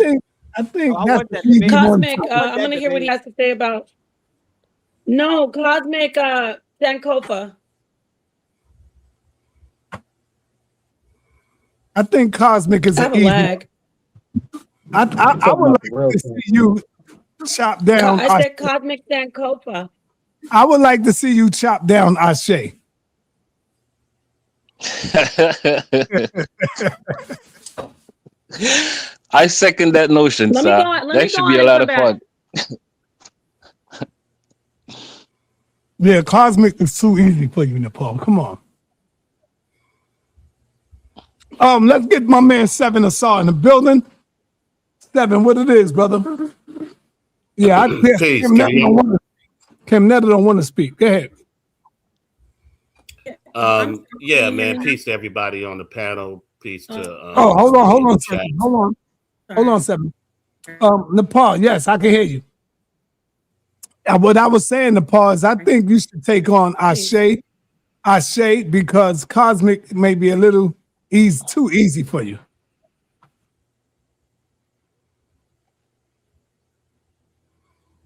Speaker 2: I think
Speaker 5: I
Speaker 2: that's
Speaker 5: want that
Speaker 2: the easy
Speaker 5: debate.
Speaker 2: one.
Speaker 1: Cosmic. I'm going to hear what he has to say about. No, Cosmic. Sankofa.
Speaker 2: I think Cosmic is
Speaker 1: I
Speaker 2: an
Speaker 1: have a
Speaker 2: easy.
Speaker 1: lag.
Speaker 2: I would like to see you chop down.
Speaker 1: I said Cosmic Sankofa.
Speaker 2: I would like to see you chop down Ashe.
Speaker 14: I second that notion,
Speaker 1: Let me
Speaker 14: sir.
Speaker 1: go on- let
Speaker 14: That
Speaker 1: me
Speaker 14: should
Speaker 1: go
Speaker 14: be
Speaker 1: on
Speaker 14: a
Speaker 1: and
Speaker 14: lot
Speaker 1: come
Speaker 14: of fun.
Speaker 2: Yeah, Cosmic is too easy for you, Nepal. Come on. Let's get my man Seven Asar in the building. Seven, what it is, brother? Yeah,
Speaker 17: Peace,
Speaker 2: Kim Netta don't want to speak. Go ahead.
Speaker 17: Yeah, man. Peace to everybody on the panel. Peace to
Speaker 2: Hold on,
Speaker 17: chat.
Speaker 2: Seven. Hold on, Seven. Nepal, yes, I can hear you. What I was saying, Nepal, is I think you should take on Ashe because Cosmic may be a little too easy for you.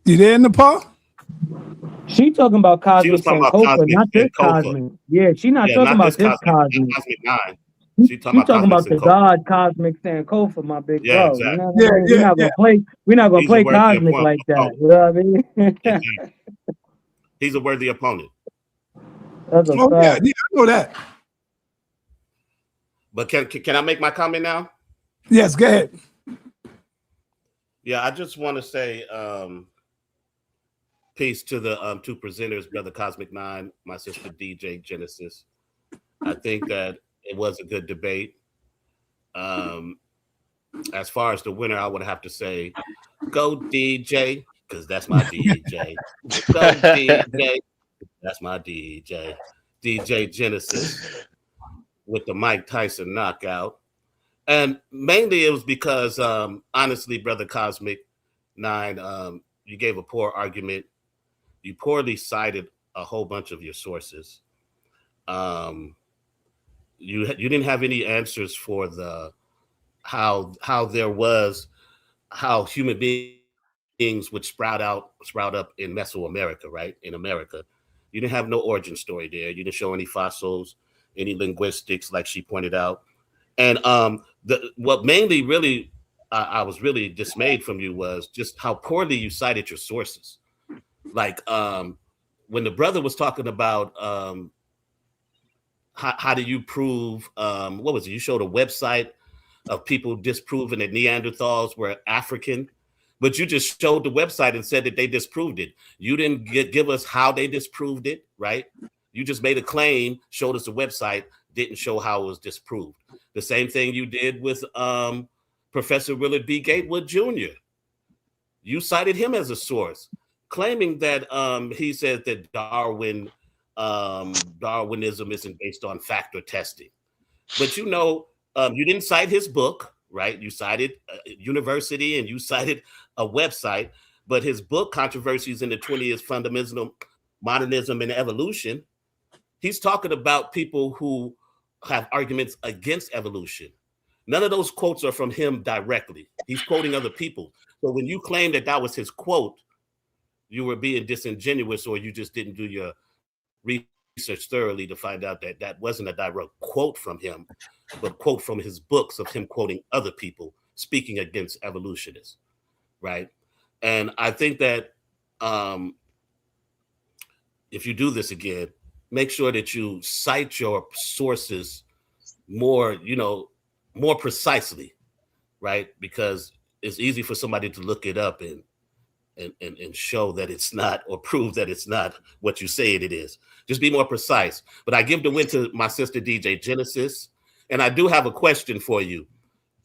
Speaker 2: You there, Nepal?
Speaker 10: She talking about
Speaker 17: She
Speaker 10: Cosmic
Speaker 17: was talking about
Speaker 10: Sankofa,
Speaker 17: Cosmic
Speaker 10: not this
Speaker 17: Sankofa.
Speaker 10: Cosmic. Yeah, she not
Speaker 17: Yeah,
Speaker 10: talking
Speaker 17: not
Speaker 10: about
Speaker 17: this
Speaker 10: this
Speaker 17: Cosmic.
Speaker 10: Cosmic.
Speaker 17: Cosmic 9.
Speaker 10: She
Speaker 17: She talking
Speaker 10: talking
Speaker 17: about
Speaker 10: about the
Speaker 17: Cosmic Sankofa.
Speaker 10: God Cosmic Sankofa, my big
Speaker 17: Yeah,
Speaker 10: bro. You know
Speaker 17: exactly.
Speaker 10: what I mean? We're not gonna play. We're not gonna
Speaker 17: He's a
Speaker 10: play
Speaker 17: worthy
Speaker 10: Cosmic
Speaker 17: opponent.
Speaker 10: like that. You know what I mean?
Speaker 17: Exactly. He's a worthy opponent.
Speaker 10: That's a
Speaker 2: Oh yeah,
Speaker 10: fact.
Speaker 2: I know that.
Speaker 17: But can I make my comment now?
Speaker 2: Yes, go ahead.
Speaker 17: Yeah, I just want to say peace to the two presenters, Brother Cosmic 9, my sister DJ Genesis. I think that it was a good debate. As far as the winner, I would have to say, go DJ, because that's my DJ. Go DJ, that's my DJ. DJ Genesis with the Mike Tyson knockout. And mainly it was because, honestly, Brother Cosmic 9, you gave a poor argument. You poorly cited a whole bunch of your sources. You didn't have any answers for the how human beings would sprout up in Mesoamerica, right? In America. You didn't have no origin story there. You didn't show any fossils, any linguistics, like she pointed out. And what mainly really I was really dismayed from you was just how poorly you cited your sources. Like when the brother was talking about how do you prove what was it? You showed a website of people disproving that Neanderthals were African, but you just showed the website and said that they disproved it. You didn't give us how they disproved it, right? You just made a claim, showed us a website, didn't show how it was disproved. The same thing you did with Professor Willard B. Gatewood Jr. You cited him as a source, claiming that he said that Darwinism isn't based on factor testing. But you didn't cite his book, right? You cited a university and you cited a website, but his book, Controversies in the 20th Fundamental Modernism and Evolution, he's talking about people who have arguments against evolution. None of those quotes are from him directly. He's quoting other people. So when you claim that was his quote, you were being disingenuous, or you just didn't do your research thoroughly to find out that that wasn't a direct quote from him, but quote from his books of him quoting other people speaking against evolutionists, right? And I think that if you do this again, make sure that you cite your sources more, more precisely, right? Because it's easy for somebody to look it up and show that it's not, or prove that it's not what you say it is. Just be more precise. But I give the win to my sister DJ Genesis, and I do have a question for you.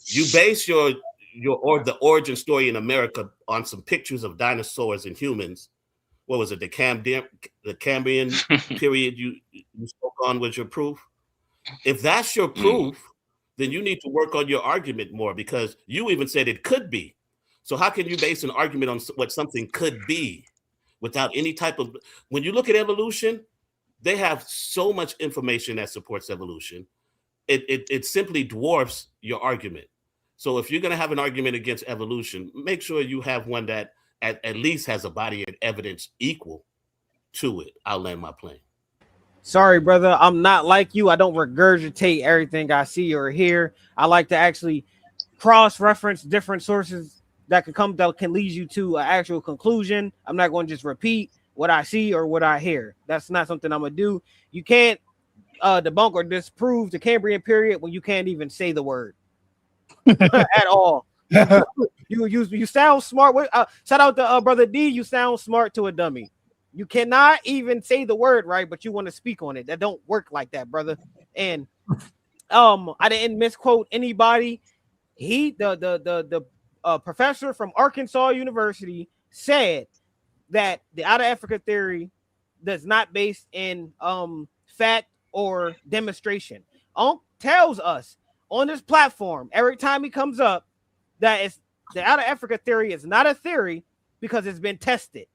Speaker 17: You base the origin story in America on some pictures of dinosaurs and humans. What was it? The Cambrian period you spoke on was your proof. If that's your proof, then you need to work on your argument more, because you even said it could be. So how can you base an argument on what something could be without any type of, when you look at evolution, they have so much information that supports evolution. It simply dwarfs your argument. So if you're going to have an argument against evolution, make sure you have one that at least has a body of evidence equal to it. I'll land my plane.
Speaker 5: Sorry, brother. I'm not like you. I don't regurgitate everything I see or hear. I like to actually cross-reference different sources that can lead you to an actual conclusion. I'm not going to just repeat what I see or what I hear. That's not something I'm going to do. You can't debunk or disprove the Cambrian period when you can't even say the word at all. You sound smart. Shout out to brother D. You sound smart to a dummy. You cannot even say the word right, but you want to speak on it. That don't work like that, brother. And I didn't misquote anybody. The professor from Arkansas University said that the out of Africa theory does not based in fact or demonstration. Tells us on this platform every time he comes up that it's the out of Africa theory is not a theory because it's been tested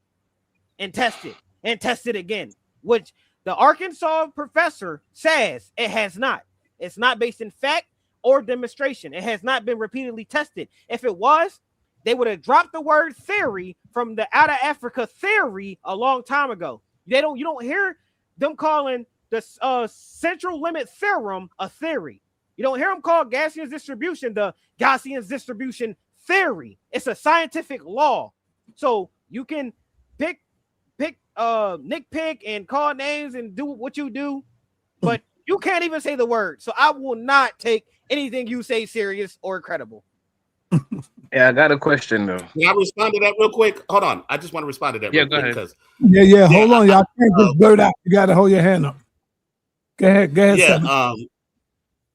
Speaker 5: and tested and tested again, which the Arkansas professor says it has not. It's not based in fact or demonstration. It has not been repeatedly tested. If it was, they would have dropped the word theory from the out of Africa theory a long time ago. You don't hear them calling the central limit theorem a theory. You don't hear them call Gaussian distribution the Gaussian distribution theory. It's a scientific law. So you can nitpick and call names and do what you do, but you can't even say the word. So I will not take anything you say serious or credible.
Speaker 14: Yeah, I got a question though.
Speaker 17: Can I respond to that real quick? Hold on. I just want to respond to that real quick. Because
Speaker 2: hold on. Y'all can't just blurt out. You got to hold your hand up. Go ahead.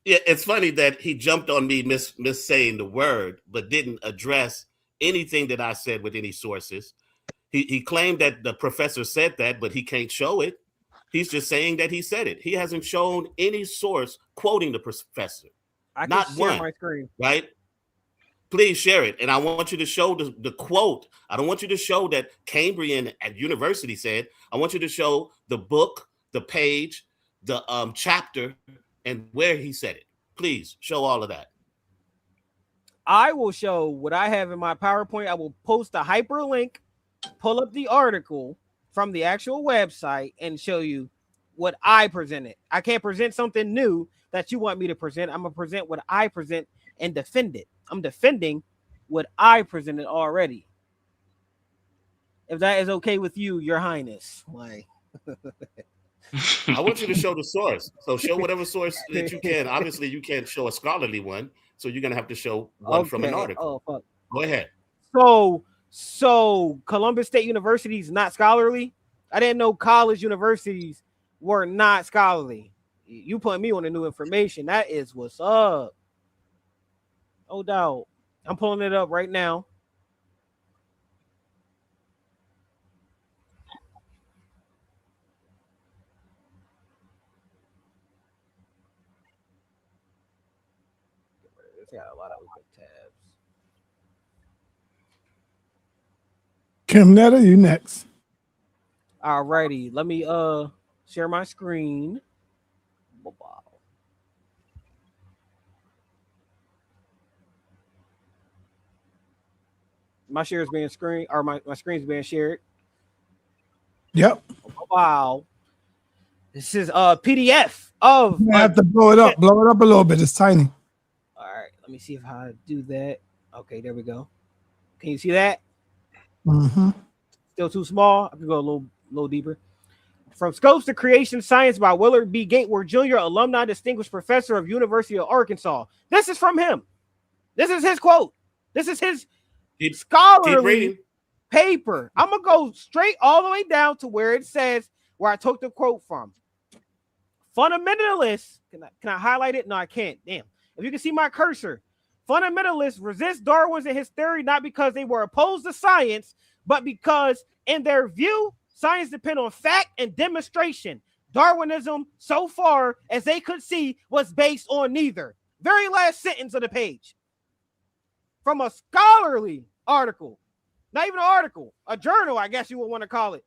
Speaker 17: Yeah, it's funny that he jumped on me saying the word, but didn't address anything that I said with any sources. He claimed that the professor said that, but he can't show it. He's just saying that he said it. He hasn't shown any source quoting the professor.
Speaker 5: Not one. My screen.
Speaker 17: Right? Please share it. And I want you to show the quote. I don't want you to show that Cambrian at university said. I want you to show the book, the page, the chapter, and where he said it. Please show all of that.
Speaker 5: I will show what I have in my PowerPoint. I will post a hyperlink, pull up the article from the actual website, and show you what I presented. I can't present something new that you want me to present. I'm going to present what I present and defend it. I'm defending what I presented already. If that is okay with you, Your Highness. Like,
Speaker 17: I want you to show the source. So show whatever source that you can. Obviously, you can't show a scholarly one, so you're gonna have to show one from an article.
Speaker 5: Oh, fuck.
Speaker 17: Go ahead.
Speaker 5: So Columbus State University is not scholarly. I didn't know college universities were not scholarly. You put me on the new information. That is what's up. Oh, doubt. I'm pulling it up right now. It's got a lot of open tabs.
Speaker 2: Kim Netta, you next.
Speaker 5: All righty. Let me share my screen. My share is being screened, or my screen is being shared.
Speaker 2: Yep.
Speaker 5: Wow. This is a PDF of.
Speaker 2: You have to blow it up. Blow it up a little bit. It's tiny.
Speaker 5: All right. Let me see if I do that. Okay, there we go. Can you see that?
Speaker 2: Mm-hmm.
Speaker 5: Still too small. I can go a little deeper. From Scopes to Creation Science by Willard B. Gatewood Jr., alumni distinguished professor of University of Arkansas. This is from him. This is his quote. This is his scholarly paper. I'm going to go straight all the way down to where it says, where I took the quote from. Fundamentalists, can I highlight it? No, I can't. Damn. If you can see my cursor, fundamentalists resist Darwin's and his theory not because they were opposed to science, but because in their view, science depends on fact and demonstration. Darwinism, so far as they could see, was based on neither. Very last sentence of the page. From a scholarly article, not even an article, a journal, I guess you would want to call it.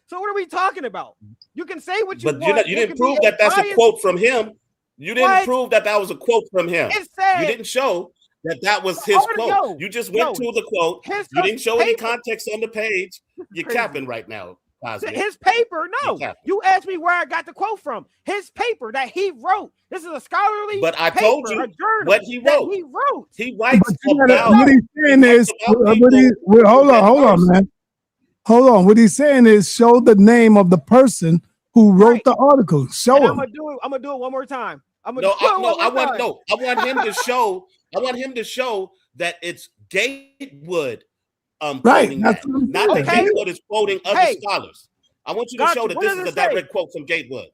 Speaker 5: So what are we talking about? You can say what you want.
Speaker 17: But you didn't prove that that's a quote from him. You didn't prove that that was a quote from him. You didn't show that was his quote. You just went to the quote. You didn't show any context on the page. You're capping right now, Cosmic.
Speaker 5: His paper, no. You asked me where I got the quote from. His paper that he wrote. This is a scholarly
Speaker 17: But I
Speaker 5: paper,
Speaker 17: told you
Speaker 5: a journal
Speaker 17: what he wrote.
Speaker 5: He wrote.
Speaker 17: He writes
Speaker 2: But what he's saying is, hold on, man. Hold on. What he's saying is, show the name of the person who wrote the article. Show him.
Speaker 5: I'm gonna do it one more time.
Speaker 17: I want him to show. I want him to show that it's Gatewood.
Speaker 2: Right.
Speaker 17: Not that Gatewood is quoting other scholars. I want you to show that this is a direct quote from Gatewood.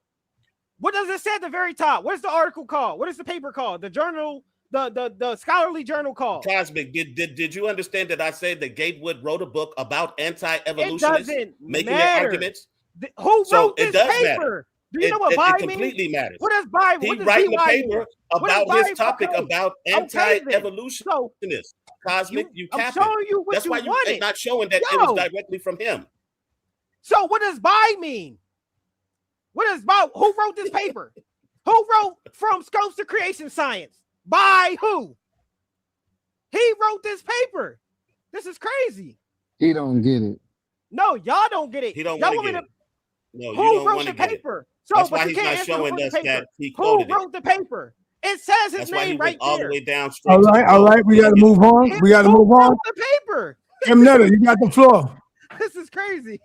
Speaker 5: What does it say at the very top? What is the article called? What is the paper called? The journal, the scholarly journal called?
Speaker 17: Cosmic, did you understand that I said that Gatewood wrote a book about anti-evolutionists making their arguments?
Speaker 5: Who wrote this paper? Do you know what bi means?
Speaker 17: It completely matters.
Speaker 5: What does bi mean?
Speaker 17: He writing a paper about his topic about anti-evolutionists. Cosmic, you capping.
Speaker 5: I'm showing you what
Speaker 17: That's
Speaker 5: you
Speaker 17: why you
Speaker 5: wanted.
Speaker 17: ain't not showing that it was directly from him.
Speaker 5: So what does bi mean? What is bi? Who wrote this paper? Who wrote From Scopes to Creation Science? By who? He wrote this paper. This is crazy.
Speaker 9: He don't get it.
Speaker 5: No, y'all don't get it.
Speaker 17: He don't
Speaker 5: y'all
Speaker 17: want to get
Speaker 5: me
Speaker 17: it. No, you
Speaker 5: who
Speaker 17: don't
Speaker 5: wrote
Speaker 17: want
Speaker 5: the
Speaker 17: to get
Speaker 5: paper?
Speaker 17: it.
Speaker 5: So,
Speaker 17: That's
Speaker 5: but
Speaker 17: why
Speaker 5: you
Speaker 17: he's
Speaker 5: can't
Speaker 17: not
Speaker 5: answer
Speaker 17: showing
Speaker 5: the
Speaker 17: us
Speaker 5: paper.
Speaker 17: that he
Speaker 5: Who
Speaker 17: quoted
Speaker 5: wrote the paper? It says his
Speaker 17: That's why he
Speaker 5: name
Speaker 17: went
Speaker 5: right
Speaker 17: all
Speaker 5: there.
Speaker 17: the way down.
Speaker 2: All right. We got to move on. We got to move on.
Speaker 5: The paper.
Speaker 2: sa.neter, you got the floor.
Speaker 5: This is crazy.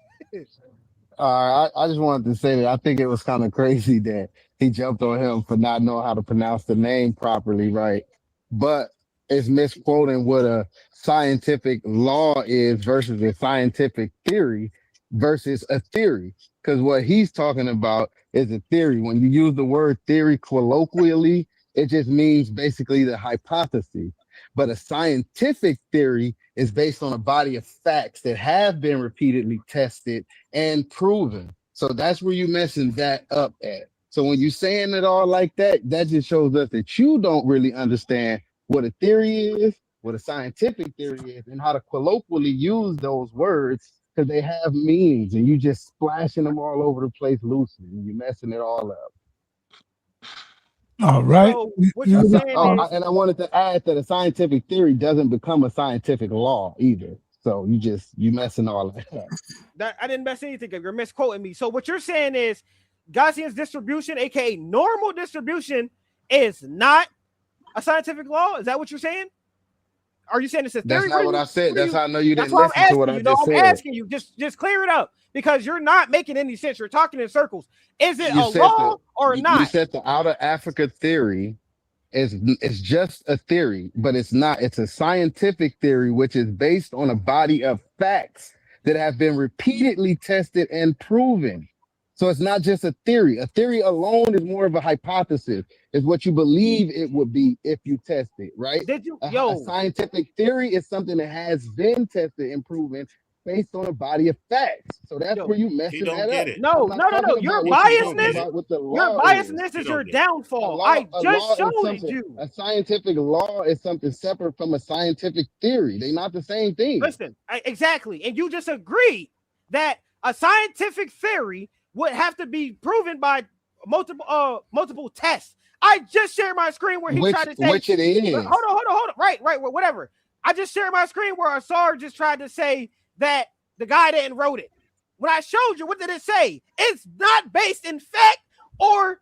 Speaker 9: I just wanted to say that I think it was kind of crazy that he jumped on him for not knowing how to pronounce the name properly, right? But it's misquoting what a scientific law is versus a scientific theory versus a theory. Because what he's talking about is a theory. When you use the word theory colloquially, it just means basically the hypothesis. But a scientific theory is based on a body of facts that have been repeatedly tested and proven. So that's where you're messing that up at. So when you're saying it all like that, that just shows us that you don't really understand what a theory is, what a scientific theory is, and how to colloquially use those words because they have meanings, and you just splashing them all over the place loosely, and you're messing it all up.
Speaker 2: All right.
Speaker 5: So what you're saying is,
Speaker 9: and I wanted to add that a scientific theory doesn't become a scientific law either. So you messing all that up.
Speaker 5: That I didn't mess anything up. You're misquoting me. So what you're saying is Gaussian's distribution, aka normal distribution, is not a scientific law. Is that what you're saying? Are you saying it's a theory?
Speaker 9: That's not what I said. That's how I know you didn't
Speaker 5: listen
Speaker 9: to what I just said.
Speaker 5: I'm asking you. Just clear it up because you're not making any sense. You're talking in circles. Is it a law or not?
Speaker 9: You said the Outer Africa theory is just a theory, but it's not. It's a scientific theory, which is based on a body of facts that have been repeatedly tested and proven. So it's not just a theory. A theory alone is more of a hypothesis. It's what you believe it would be if you test it, right? A scientific theory is something that has been tested and proven based on a body of facts. So that's where you messing that up.
Speaker 5: No. Your biasness is your downfall. I just showed you.
Speaker 9: A scientific law is something separate from a scientific theory. They're not the same thing.
Speaker 5: Listen, exactly. And you just agreed that a scientific theory would have to be proven by multiple tests. I just shared my screen where he tried to say,
Speaker 9: which it is.
Speaker 5: Hold on. Right, whatever. I just shared my screen where Asar just tried to say that the guy didn't wrote it. When I showed you, what did it say? It's not based in fact or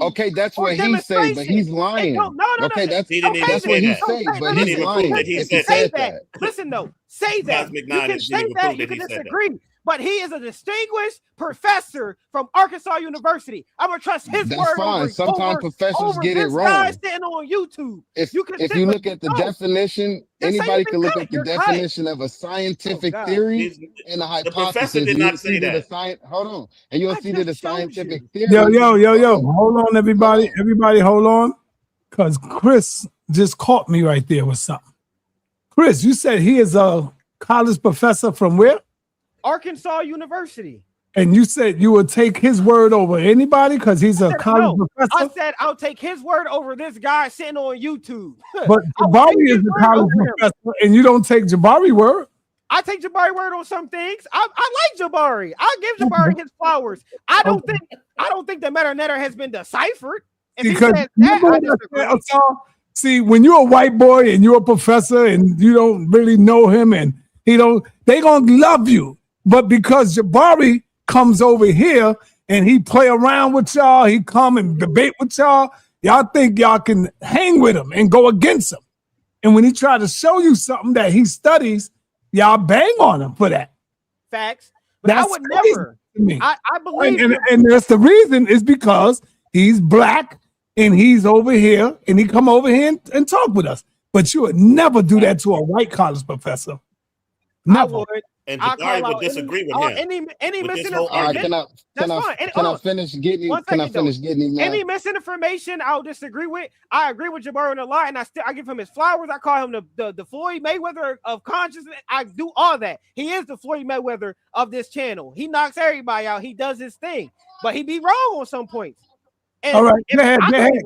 Speaker 9: okay, that's what he said, but he's lying.
Speaker 5: No.
Speaker 9: Okay, that's what he said, but he's lying.
Speaker 5: He said that. Listen though, say that. You can say that. You can disagree. but he is a distinguished professor from Arkansas University. I'm gonna trust his
Speaker 9: That's
Speaker 5: word
Speaker 9: fine. Sometimes professors get it
Speaker 5: this guy
Speaker 9: wrong.
Speaker 5: sitting on YouTube.
Speaker 9: If
Speaker 5: You can
Speaker 9: if
Speaker 5: sit
Speaker 9: you
Speaker 5: with
Speaker 9: look at the
Speaker 5: no.
Speaker 9: definition,
Speaker 5: Just say
Speaker 9: anybody
Speaker 5: you've
Speaker 9: can
Speaker 5: been
Speaker 9: look
Speaker 5: cut.
Speaker 9: at the
Speaker 5: You're cut.
Speaker 9: definition of a scientific
Speaker 5: God.
Speaker 9: theory and a
Speaker 17: The professor
Speaker 9: hypothesis.
Speaker 17: did
Speaker 9: And you'll
Speaker 17: not
Speaker 9: see
Speaker 17: say
Speaker 9: that a
Speaker 17: that.
Speaker 9: science. Hold on, and you'll
Speaker 5: I
Speaker 9: see that a
Speaker 5: just showed
Speaker 9: scientific
Speaker 5: you.
Speaker 9: theory.
Speaker 2: Yo,
Speaker 9: Hold
Speaker 2: hold on, everybody.
Speaker 9: on.
Speaker 2: Everybody, hold on. Because Chris just caught me right there with something. Chris, you said he is a college professor from where?
Speaker 5: Arkansas University.
Speaker 2: And you said you would take his word over anybody because he's a college professor?
Speaker 5: I said I'll take his word over this guy sitting on YouTube.
Speaker 2: But Jabari is a college professor, and you don't take Jabari word.
Speaker 5: I take Jabari word on some things. I like Jabari. I give Jabari his flowers. I don't think the meta-netter has been deciphered. If
Speaker 2: Because
Speaker 5: he says that, I disagree.
Speaker 2: see, when you're a white boy and you're a professor and you don't really know him and they gonna love you. But because Jabari comes over here and he play around with y'all, he come and debate with y'all think y'all can hang with him and go against him. And when he try to show you something that he studies, y'all bang on him for that.
Speaker 5: Facts. But I would never.
Speaker 2: To me.
Speaker 5: I believe
Speaker 2: and that's the reason is because he's black and he's over here and he come over here and talk with us. But you would never do that to a white college professor. Never.
Speaker 5: I would.
Speaker 17: And
Speaker 5: I'll
Speaker 17: Jabari
Speaker 5: call
Speaker 17: would
Speaker 5: out
Speaker 17: disagree with him.
Speaker 5: any
Speaker 17: with this whole
Speaker 5: misinformation.
Speaker 17: argument.
Speaker 9: Can I finish getting? Can I finish getting him?
Speaker 5: Any misinformation I'll disagree with. I agree with Jabari on a lot, and I give him his flowers. I call him the Floyd Mayweather of consciousness. I do all that. He is the Floyd Mayweather of this channel. He knocks everybody out. He does his thing, but he be wrong on some points. And
Speaker 2: all right, go ahead,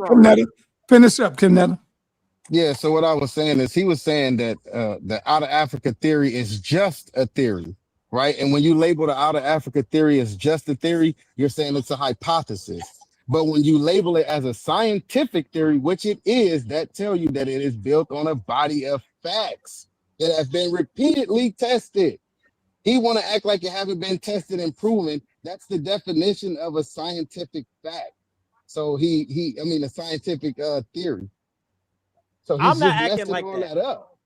Speaker 2: Kim Netter. Finish up, Kim Netter.
Speaker 9: Yeah, so what I was saying is he was saying that the out of Africa theory is just a theory, right? And when you label the out of Africa theory as just a theory, you're saying it's a hypothesis. But when you label it as a scientific theory, which it is, that tell you that it is built on a body of facts that have been repeatedly tested. He want to act like it haven't been tested and proven. That's the definition of a scientific fact. So a scientific theory. So he's
Speaker 5: I'm not
Speaker 9: just
Speaker 5: acting
Speaker 9: messing
Speaker 5: like
Speaker 9: all
Speaker 5: that.
Speaker 9: that up.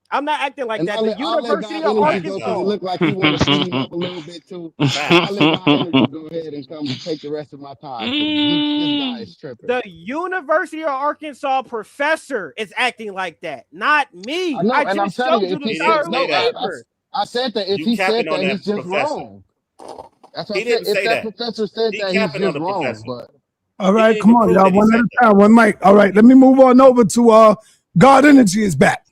Speaker 5: I'm not acting like
Speaker 9: And
Speaker 5: that.
Speaker 9: I'll
Speaker 5: The
Speaker 9: let
Speaker 5: University
Speaker 9: God
Speaker 5: of
Speaker 9: Energy go
Speaker 5: Arkansas.
Speaker 9: because it looked like he want to speed him up a little bit too. I'll let God Energy go ahead and come and take the rest of my time. This guy is tripping.
Speaker 5: The University of Arkansas professor is acting like that, not me.
Speaker 9: I know, and I'm telling you, if he said no, I said that if he said that, he's just wrong. That's what I said. If that professor said that, he's just wrong. But
Speaker 2: all right, come on, y'all. One at a time, one mic. All right, let me move on over to God Energy is back.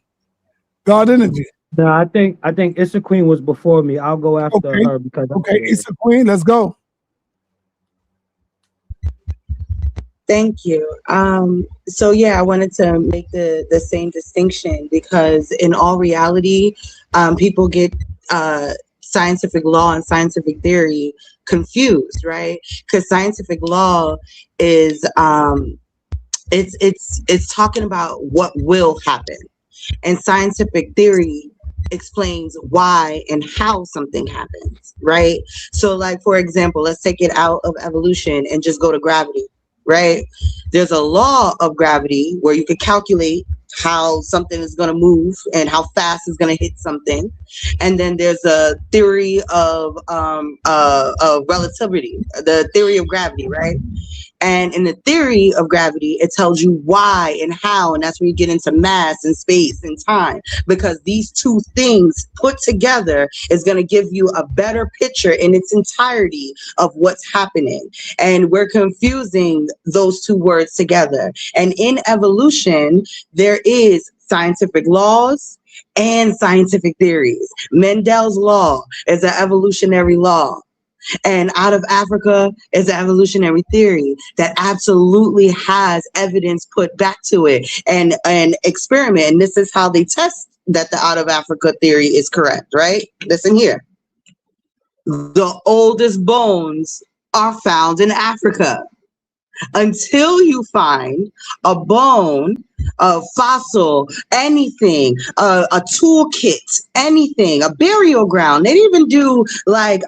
Speaker 2: God Energy.
Speaker 10: No, I think Issa Queen was before me. I'll go after her because
Speaker 2: Issa Queen, let's go.
Speaker 11: Thank you. So yeah, I wanted to make the same distinction because in all reality, people get scientific law and scientific theory confused, right? Because scientific law is it's talking about what will happen, and scientific theory explains why and how something happens, right? So like, for example, let's take it out of evolution and just go to gravity, right? There's a law of gravity where you could calculate how something is going to move and how fast it's going to hit something. And then there's a theory of relativity, the theory of gravity, right? And in the theory of gravity, it tells you why and how, and that's where you get into mass and space and time, because these two things put together is going to give you a better picture in its entirety of what's happening. And we're confusing those two words together. And in evolution, there is scientific laws and scientific theories. Mendel's law is an evolutionary law. And out of Africa is an evolutionary theory that absolutely has evidence put back to it and experiment. And this is how they test that the out of Africa theory is correct, right? Listen here. The oldest bones are found in Africa. Until you find a bone, a fossil, anything, a toolkit, anything, a burial ground. They even do like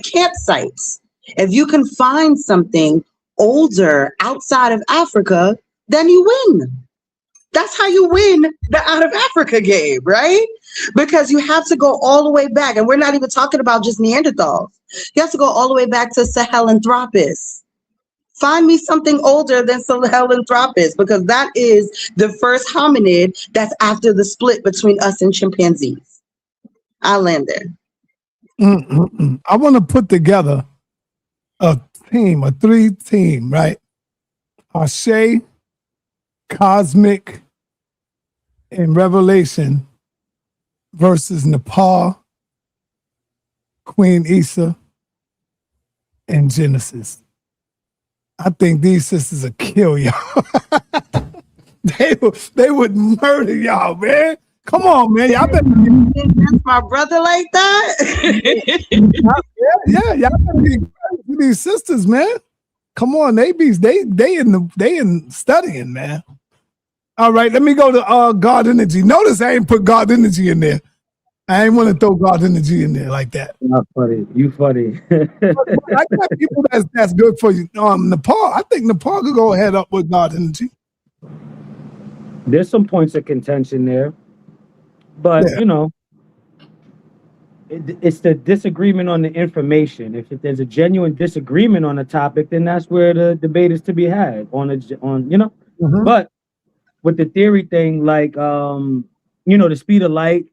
Speaker 11: campsites. If you can find something older outside of Africa, then you win. That's how you win the out of Africa game, right? because you have to go all the way back. And we're not even talking about just Neanderthals. You have to go all the way back to Sahelanthropus. Find me something older than Sahelanthropus, because that is the first hominid that's after the split between us and chimpanzees. I'll land there.
Speaker 2: I want to put together a team, a 3-team, right? Ashe, Cosmic, and Revelation versus Nepal, Queen Issa, and Genesis. I think these sisters will kill y'all. they would murder y'all, man. Come on, man. Y'all better
Speaker 11: that's my brother like that.
Speaker 2: yeah, y'all better be with these sisters, man. Come on, they in studying, man. All right, let me go to God Energy. Notice I ain't put God Energy in there. I ain't want to throw God Energy in there like that.
Speaker 10: Not funny. You funny.
Speaker 2: I got people that's good for you. Nepal, I think Nepal could go head up with God Energy.
Speaker 10: There's some points of contention there, but
Speaker 2: Yeah.
Speaker 10: you know, it's the disagreement on the information. If there's a genuine disagreement on a topic, then that's where the debate is to be had on you know.
Speaker 2: Mhm.
Speaker 10: But with the theory thing, like you know, the speed of light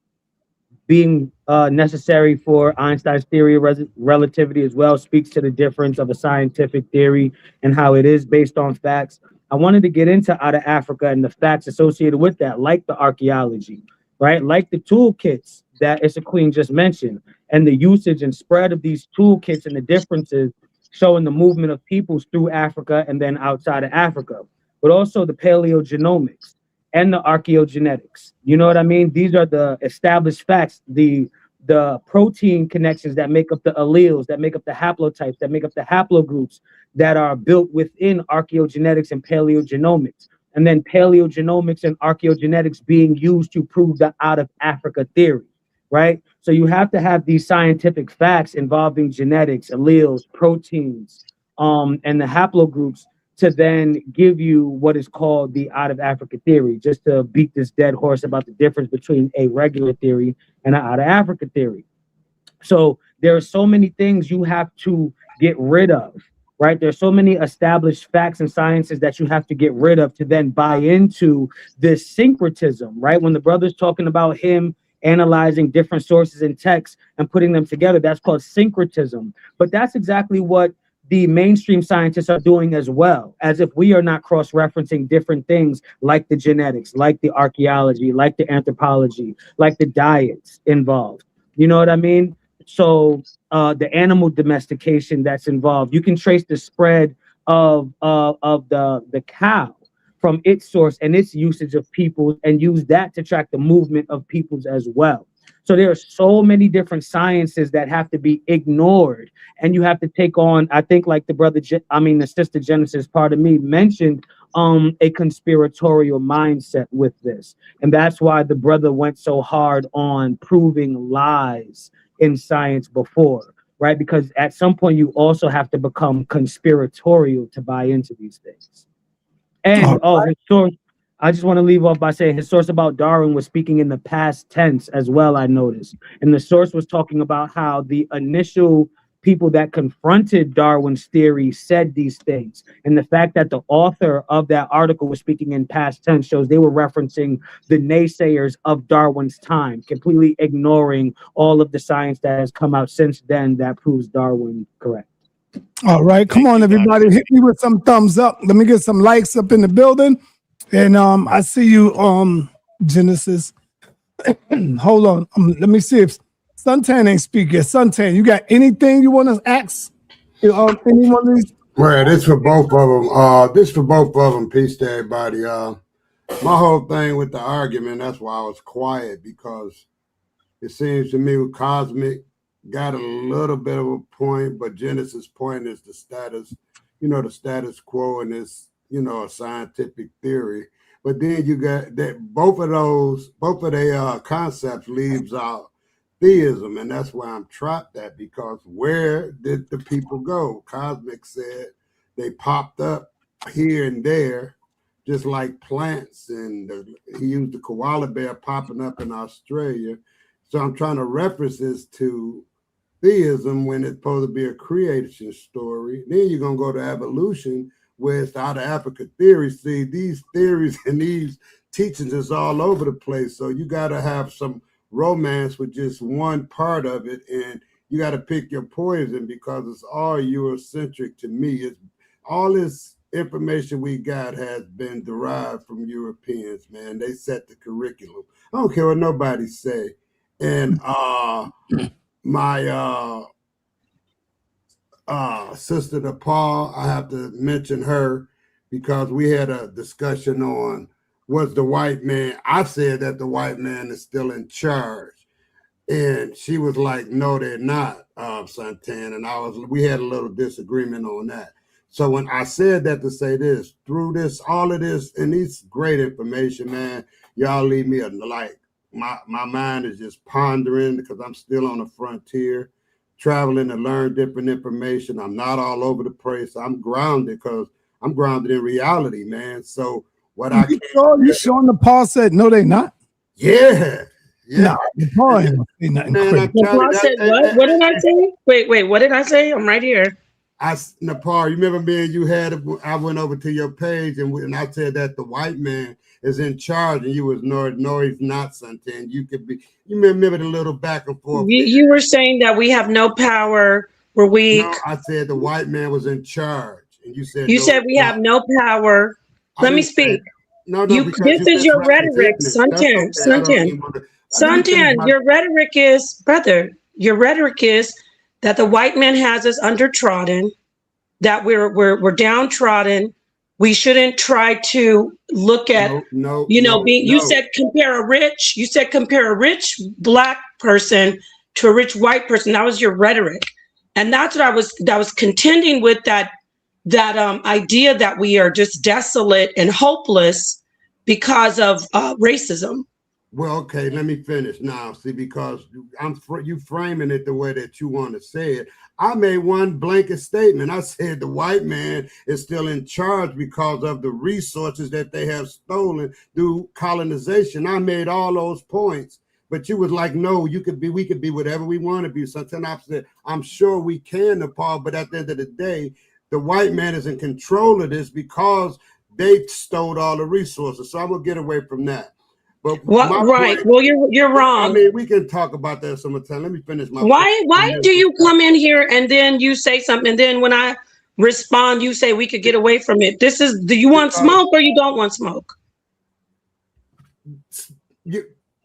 Speaker 10: being necessary for Einstein's theory of relativity as well speaks to the difference of a scientific theory and how it is based on facts. I wanted to get into out of Africa and the facts associated with that, like the archaeology, right? Like the toolkits that Issa Queen just mentioned, and the usage and spread of these toolkits and the differences showing the movement of peoples through Africa and then outside of Africa, but also the paleogenomics and the archaeogenetics. You know what I mean? These are the established facts, the protein connections that make up the alleles, that make up the haplotypes, that make up the haplogroups that are built within archaeogenetics and paleogenomics. And then paleogenomics and archaeogenetics being used to prove the out of Africa theory, right? So you have to have these scientific facts involving genetics, alleles, proteins, and the haplogroups to then give you what is called the out of Africa theory, just to beat this dead horse about the difference between a regular theory and an out of Africa theory. So there are so many things you have to get rid of, right? There's so many established facts and sciences that you have to get rid of to then buy into this syncretism, right? When the brother's talking about him analyzing different sources and texts and putting them together, that's called syncretism. But that's exactly what the mainstream scientists are doing as well, as if we are not cross-referencing different things like the genetics, like the archaeology, like the anthropology, like the diets involved. You know what I mean? So the animal domestication that's involved, you can trace the spread of the cow from its source and its usage of peoples and use that to track the movement of peoples as well. So there are so many different sciences that have to be ignored, and you have to take on, I think, like the sister Genesis, part of me mentioned, a conspiratorial mindset with this. And that's why the brother went so hard on proving lies in science before, right? Because at some point you also have to become conspiratorial to buy into these things. And his source, I just want to leave off by saying his source about Darwin was speaking in the past tense as well, I noticed. And the source was talking about how the initial people that confronted Darwin's theory said these things. And the fact that the author of that article was speaking in past tense shows they were referencing the naysayers of Darwin's time, completely ignoring all of the science that has come out since then that proves Darwin correct.
Speaker 2: All right, come on, everybody. Hit me with some thumbs up. Let me get some likes up in the building. And I see you, Genesis. Hold on. Let me see if Suntan ain't speaking. Suntan, you got anything you want to ask? Any one of these?
Speaker 18: Well, this for both of them. Peace to everybody. My whole thing with the argument, that's why I was quiet, because it seems to me with Cosmic got a little bit of a point, but Genesis' point is the status quo, and it's, a scientific theory. But then you got that both of their concepts leaves out theism, and that's why I'm trapped at, because where did the people go? Cosmic said they popped up here and there. just like plants. And he used the koala bear popping up in Australia. So I'm trying to reference this to theism when it's supposed to be a creation story. Then you're going to go to evolution, where it's the out of Africa theory. See, these theories and these teachings is all over the place. So you got to have some romance with just one part of it. And you got to pick your poison, because it's all Eurocentric to me. It's all this information we got has been derived from Europeans, man. They set the curriculum. I don't care what nobody say. And my sister Nepal, I have to mention her, because we had a discussion on, was the white man, I said that the white man is still in charge. And she was like, no, they're not, Santan. And we had a little disagreement on that. So when I said that to say this, through this, all of this, and these great information, man, y'all leave me like, my mind is just pondering, because I'm still on the frontier, traveling to learn different information. I'm not all over the place. I'm grounded, because I'm grounded in reality, man. So what
Speaker 2: you sure Nepal said, no, they not?
Speaker 18: Yeah.
Speaker 2: No, Nepal ain't nothing crazy.
Speaker 1: Nepal said what? What did I say? Wait, what did I say? I'm right here.
Speaker 18: Nepal, you remember me and you I went over to your page and I said that the white man is in charge, and you was no, he's not, Santan. You remember the little back and forth.
Speaker 1: You were saying that we have no power, we're weak.
Speaker 18: No, I said the white man was in charge, and you said
Speaker 1: we have no power. Let me speak.
Speaker 18: No,
Speaker 1: this is your rhetoric, Santan. Santan, your rhetoric is, brother, your rhetoric is that the white man has us undertrodden, that we're downtrodden. We shouldn't try to look at, you said compare a rich Black person to a rich white person. That was your rhetoric. And that's what I was contending with, that idea that we are just desolate and hopeless because of racism.
Speaker 18: Well, okay, let me finish now. See, because you framing it the way that you want to say it. I made one blanket statement. I said the white man is still in charge because of the resources that they have stolen through colonization. I made all those points, but you was like, no, we could be whatever we want to be. Something I said, I'm sure we can, Nepal, but at the end of the day, the white man is in control of this because they stole all the resources. So I'm gonna get away from that. But
Speaker 1: right. Well, you're wrong.
Speaker 18: I mean, we can talk about that some time. Let me finish my.
Speaker 1: Why do you come in here and then you say something, and then when I respond, you say we could get away from it? Do you want smoke or you don't want smoke?
Speaker 18: As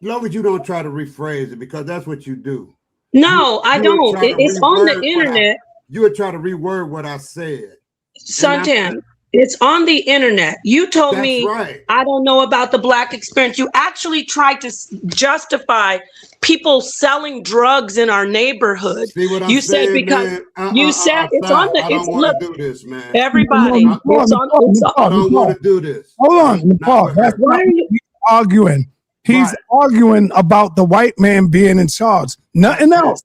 Speaker 18: long as you don't try to rephrase it, because that's what you do.
Speaker 1: No, I don't. It's on the internet.
Speaker 18: You would try to reword what I said.
Speaker 1: Santan. It's on the internet. You told me, right. I don't know about the Black experience. You actually tried to justify people selling drugs in our neighborhood.
Speaker 18: See what I'm
Speaker 1: you
Speaker 18: saying,
Speaker 1: said because
Speaker 18: man?
Speaker 1: you said it's on the.
Speaker 18: I don't want to do this, man.
Speaker 1: Everybody,
Speaker 18: I don't want to do this.
Speaker 2: Hold on, Nepal. That's why he's arguing. He's arguing about the white man being in charge. Nothing else.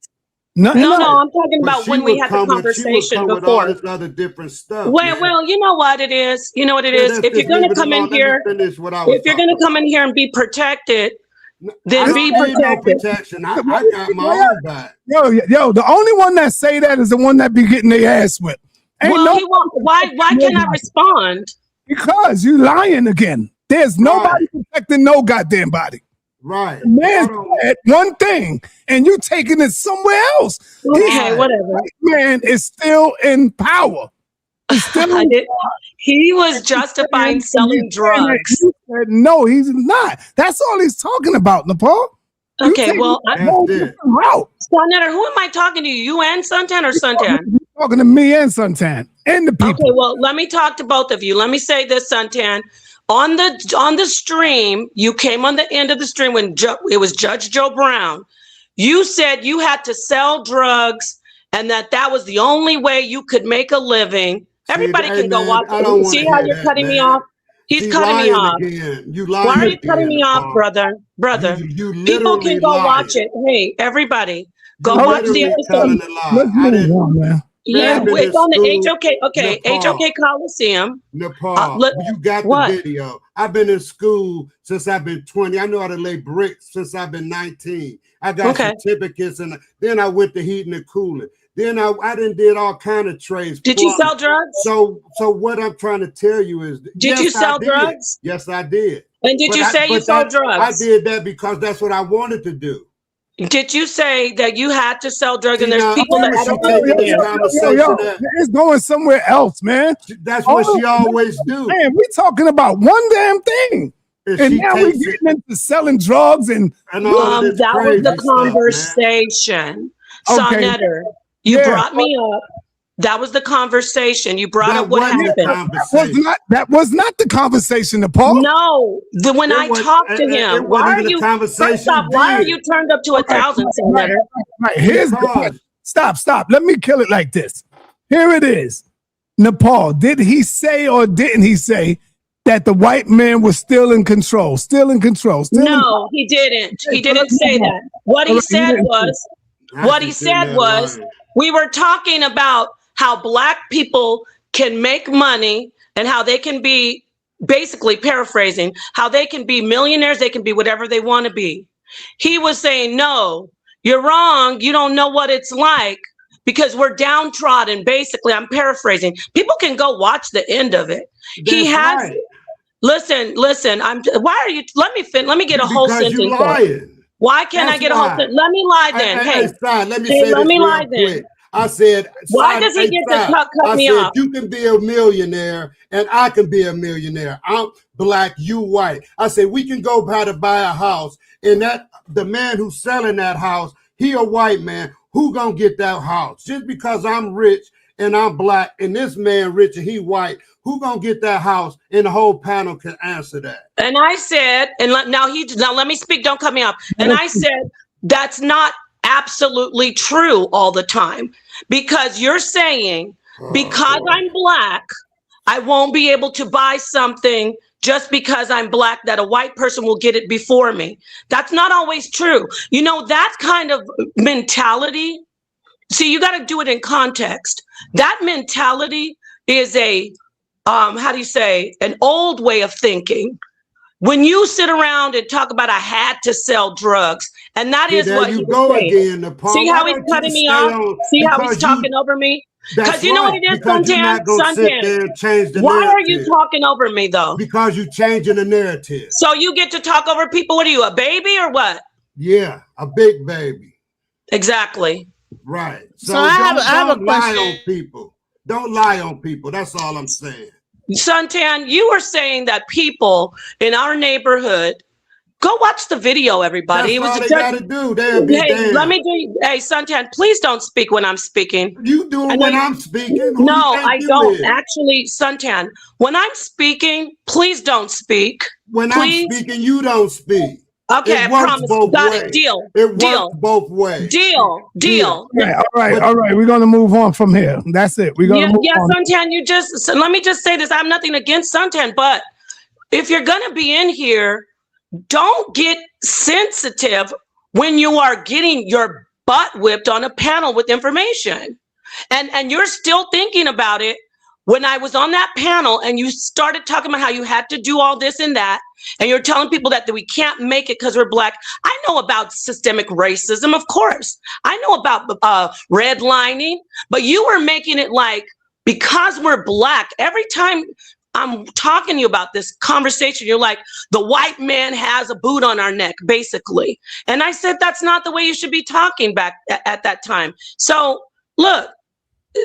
Speaker 1: No, I'm talking about when we had the conversation before.
Speaker 18: All this other different stuff.
Speaker 1: Well, you know what it is. You know what it is. If you're going to come in here, if you're going to come in here and be protected, then be protected.
Speaker 18: No protection. I got my own back.
Speaker 2: Yo, the only one that say that is the one that be getting their ass whipped.
Speaker 1: Why can't I respond?
Speaker 2: Because you lying again. There's nobody protecting no goddamn body.
Speaker 18: Right.
Speaker 2: Man said one thing and you taking it somewhere else.
Speaker 1: Okay, whatever.
Speaker 2: Man is still in power.
Speaker 1: He was justifying selling drugs.
Speaker 2: He said, no, he's not. That's all he's talking about, Nepal.
Speaker 1: Okay, well, sa.neter, who am I talking to? You and Santan or Santan?
Speaker 2: Talking to me and Santan and the people.
Speaker 1: Okay, well, let me talk to both of you. Let me say this, Santan. On the stream, you came on the end of the stream when it was Judge Joe Brown. You said you had to sell drugs and that was the only way you could make a living. Everybody can go watch it. See how you're cutting me off? He's cutting me off. Why are you cutting me off, brother? People can go watch it. Hey, everybody, go watch the episode. Yeah,
Speaker 18: I've been
Speaker 1: it's
Speaker 18: in
Speaker 1: on the
Speaker 18: school,
Speaker 1: HOK. Okay,
Speaker 18: Nepal.
Speaker 1: HOK Coliseum.
Speaker 18: Nepal,
Speaker 1: Look,
Speaker 18: you got
Speaker 1: what?
Speaker 18: the video. I've been in school since I've been 20. I know how to lay bricks since I've been 19. I got
Speaker 1: Okay.
Speaker 18: certificates, and then I went to heating and cooling. Then I did all kind of trades.
Speaker 1: Did you sell drugs?
Speaker 18: So what I'm trying to tell you is,
Speaker 1: Did you sell drugs?
Speaker 18: Yes, I did.
Speaker 1: And did you say you sold drugs?
Speaker 18: I did that because that's what I wanted to do.
Speaker 1: Did you say that you had to sell drugs?
Speaker 18: See,
Speaker 1: And there's
Speaker 18: now,
Speaker 1: people that
Speaker 18: where she
Speaker 1: don't
Speaker 18: taking this
Speaker 1: understand.
Speaker 18: conversation at?
Speaker 2: It's going somewhere else, man.
Speaker 18: That's what she always do.
Speaker 2: Man, we talking about one damn thing. And now we're getting into selling drugs and
Speaker 1: that was the conversation. Sa.neter, you brought me up. That was the conversation. You brought up what happened.
Speaker 2: That was not the conversation, Paul.
Speaker 1: No, when I talked to him, why are you? First off, why are you turned up to 1,000, Sa.neter?
Speaker 2: Right. Here's stop. Let me kill it like this. Here it is. Nepal, did he say or didn't he say that the white man was still in control?
Speaker 1: No, he didn't. He didn't say that. What he said was, we were talking about how black people can make money and how they can be, basically paraphrasing, how they can be millionaires, they can be whatever they want to be. He was saying, no, you're wrong. You don't know what it's like because we're downtrodden. Basically, I'm paraphrasing. People can go watch the end of it. He has. Right. Listen. Why are you? Let me get a whole sentence. You lying. Why can't I get a whole sentence? Let me lie then.
Speaker 18: Let me say this real quick. I said,
Speaker 1: why does he get to cut me off?
Speaker 18: You can be a millionaire and I can be a millionaire. I'm black, you white. I said, we can go buy a house, and the man who's selling that house, he a white man. Who gonna get that house? Just because I'm rich and I'm black and this man rich and he white, who gonna get that house? And the whole panel can answer that.
Speaker 1: And I said, now let me speak, don't cut me off. And I said, that's not absolutely true all the time, because you're saying because I'm black, I won't be able to buy something just because I'm black, that a white person will get it before me. That's not always true. You know, that kind of mentality, see, you got to do it in context. That mentality is an old way of thinking. When you sit around and talk about I had to sell drugs, and that is what you go again.
Speaker 18: See
Speaker 1: how he's cutting me off? See how he's talking over me? Because you know what it is, Suntan? Why are you talking over me though?
Speaker 18: Because you're changing the narrative.
Speaker 1: So you get to talk over people. What are you, a baby or what?
Speaker 18: Yeah, a big baby.
Speaker 1: Exactly.
Speaker 18: Right.
Speaker 6: So I have a question.
Speaker 18: Lie on people. Don't lie on people. That's all I'm saying.
Speaker 1: Suntan, you were saying that people in our neighborhood, go watch the video, everybody.
Speaker 18: That's all they gotta do. They'll be damned.
Speaker 1: Hey, Suntan, please don't speak when I'm speaking.
Speaker 18: You do it when I'm speaking.
Speaker 1: No, I don't. Actually, Suntan, when I'm speaking, please don't speak.
Speaker 18: When I'm speaking, you don't speak.
Speaker 1: Okay, I promise. Got it. Deal.
Speaker 18: It works both ways.
Speaker 1: Deal.
Speaker 2: All right. We're gonna move on from here. That's it. We're gonna move on.
Speaker 1: Suntan, let me just say this. I have nothing against Suntan, but if you're gonna be in here, don't get sensitive when you are getting your butt whipped on a panel with information. And you're still thinking about it. When I was on that panel and you started talking about how you had to do all this and that, and you're telling people that we can't make it because we're black. I know about systemic racism, of course. I know about redlining, but you were making it like because we're black, every time I'm talking to you about this conversation, you're like, the white man has a boot on our neck, basically. And I said, that's not the way you should be talking back at that time. So look,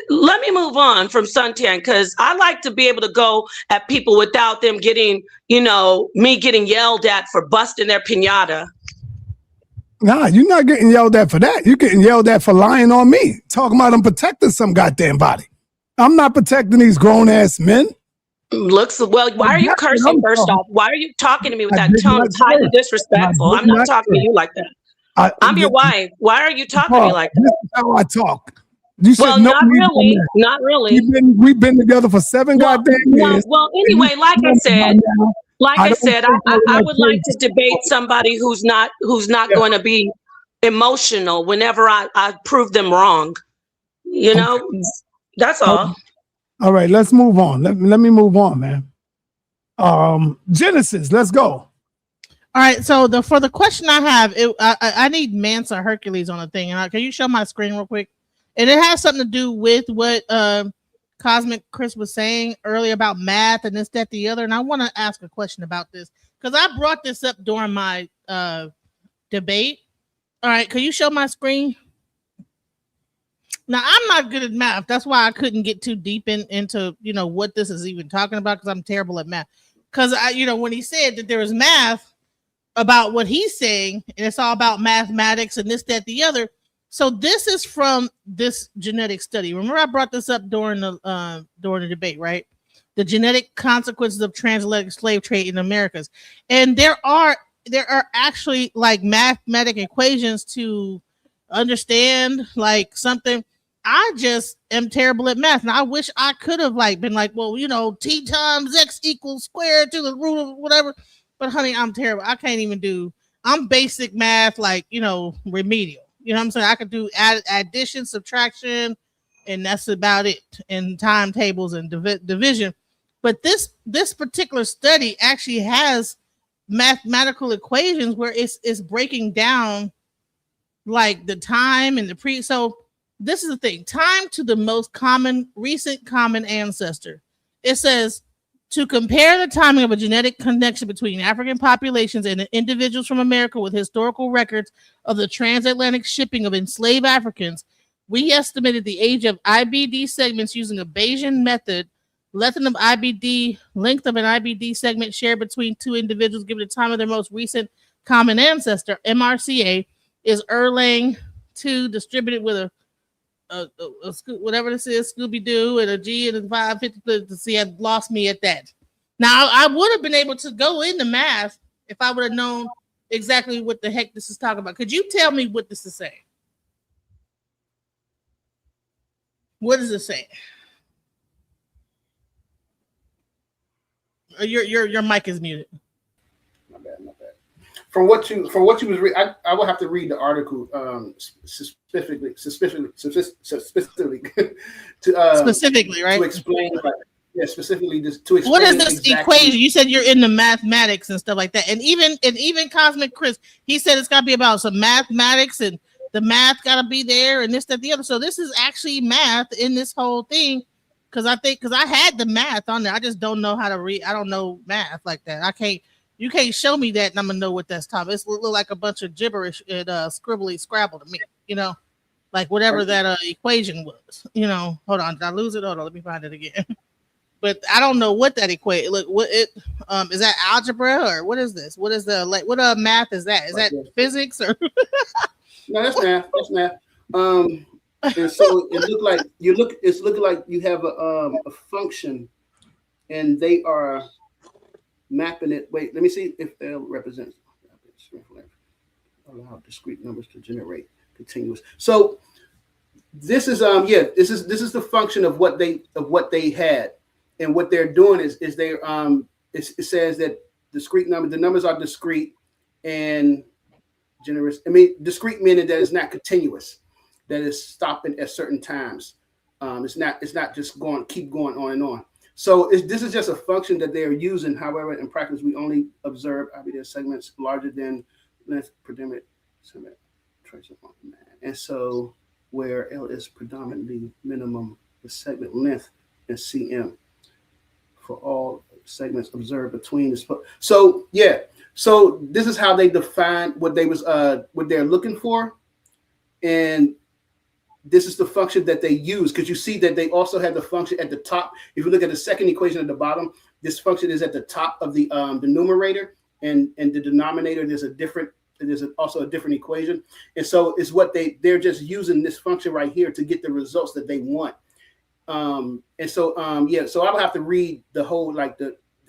Speaker 1: let me move on from Suntan, because I like to be able to go at people without them getting, me getting yelled at for busting their piñata.
Speaker 2: Nah, you're not getting yelled at for that. You're getting yelled at for lying on me. Talking about I'm protecting some goddamn body. I'm not protecting these grown ass men.
Speaker 1: Why are you cursing first off? Why are you talking to me with that tone? It's highly disrespectful. I'm not talking to you like that. I'm your wife. Why are you talking to me like that?
Speaker 2: This is how I talk. You said
Speaker 1: not really.
Speaker 2: We've been together for 7 goddamn years.
Speaker 1: Well, anyway, like I said, I would like to debate somebody who's not going to be emotional whenever I prove them wrong.
Speaker 19: You know, that's all.
Speaker 2: All right, let's move on. Let me move on, man. Genesis, let's go.
Speaker 6: All right, so for the question I have, I need Mansa Hercules on the thing. And can you show my screen real quick? And it has something to do with what Cosmic Chris was saying earlier about math and this, that, the other. And I want to ask a question about this because I brought this up during my debate. All right, can you show my screen? Now, I'm not good at math. That's why I couldn't get too deep into what this is even talking about, because I'm terrible at math. Because when he said that there was math about what he's saying, and it's all about mathematics and this, that, the other. So this is from this genetic study. Remember, I brought this up during the debate, right? The genetic consequences of transatlantic slave trade in the Americas, and there are actually like mathematic equations to understand like something. I just am terrible at math, and I wish I could have been like, well, t times x equals squared to the root of whatever. But honey, I'm terrible. I can't even do. I'm basic math, remedial. You know what I'm saying? I could do addition, subtraction, and that's about it. And timetables and division. But this particular study actually has mathematical equations where it's breaking down like the time and the pre. So this is the thing: time to the most recent common ancestor. It says, to compare the timing of a genetic connection between African populations and individuals from America with historical records of the transatlantic shipping of enslaved Africans, we estimated the age of IBD segments using a Bayesian method. Length of an IBD segment shared between two individuals given the time of their most recent common ancestor, MRCA, is Erlang 2 distributed with a whatever this is, Scooby-Doo, and a G and a 550 to see. Had lost me at that. Now I would have been able to go into math if I would have known exactly what the heck this is talking about. Could you tell me what this is saying? What does it say? Your mic is muted.
Speaker 13: My bad. From what you was reading, I will have to read the article specifically to
Speaker 6: specifically, right?
Speaker 13: To explain, specifically just to explain.
Speaker 6: What is this equation? You said you're in the mathematics and stuff like that, and even Cosmic Chris, he said it's got to be about some mathematics and the math got to be there and this, that, the other. So this is actually math in this whole thing, because I had the math on there. I just don't know how to read. I don't know math like that. You can't show me that and I'm gonna know what that's talking. It look like a bunch of gibberish and scribbly scrabble to me, like whatever that equation was. Hold on, did I lose it? Hold on, let me find it again. But I don't know what that equation. Look, what it is that algebra or what is this? What is the what math is that? Is that physics or?
Speaker 13: No, that's math. That's math. And so it's looking like you have a function, and they are mapping it. Wait, let me see if L represents. Allow discrete numbers to generate continuous. So this is this is the function of what they had, and what they're doing is they it says that discrete numbers, the numbers are discrete and generous. Discrete meaning that it's not continuous, that is stopping at certain times. It's not just keep going on and on. So this is just a function that they are using. However, in practice, we only observe IBD segments larger than length predominant segment trace of man. And so where L is predominantly minimum, the segment length and CM for all segments observed between the so this is how they define what they're looking for, and this is the function that they use, because you see that they also have the function at the top. If you look at the second equation at the bottom, this function is at the top of the numerator, and the denominator there's also a different equation. And so it's what they're just using this function right here to get the results that they want. So I'll have to read the whole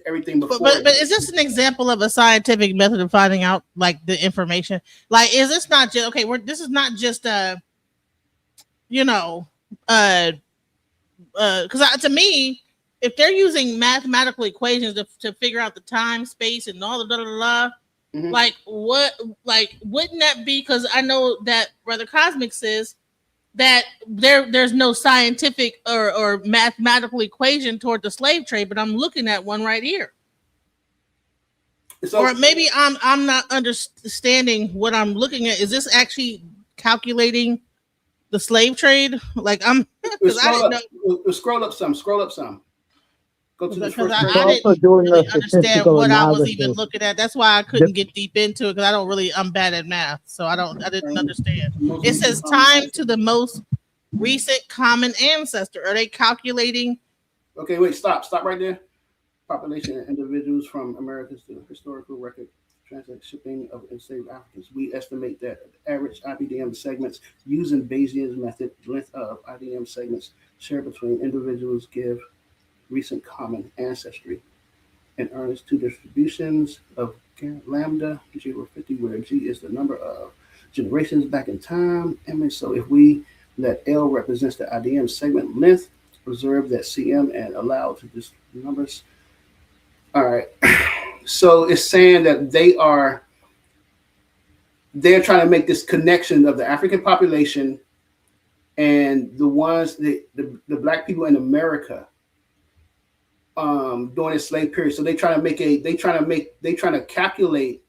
Speaker 13: everything before.
Speaker 6: But is this an example of a scientific method of finding out the information? Is this not just this is not just because to me, if they're using mathematical equations to figure out the time, space, and all the blah, blah, blah, wouldn't that be? Because I know that Brother Cosmic says that there's no scientific or mathematical equation toward the slave trade, but I'm looking at one right here.
Speaker 13: So,
Speaker 6: or maybe I'm not understanding what I'm looking at. Is this actually calculating the slave trade? Like I'm because I didn't know.
Speaker 13: Scroll up some. Scroll up some. Go to the
Speaker 6: Because
Speaker 13: first.
Speaker 6: I didn't really understand what I was even
Speaker 10: analysis.
Speaker 6: looking at. That's why I couldn't get deep into it because I'm bad at math, so I didn't understand. It says time to the most recent common ancestor. Are they calculating?
Speaker 13: Okay, wait, stop right there. Population and individuals from America's historical record translate shipping of enslaved Africans. We estimate that the average IBDM segments using Bayesian's method, length of IBDM segments shared between individuals give recent common ancestry and earns two distributions of lambda G over 50, where G is the number of generations back in time. And so if we let L represents the IDM segment length, observe that CM and allow to this numbers. All right. So it's saying that they're trying to make this connection of the African population and the ones the black people in America during the slave period. So they trying to calculate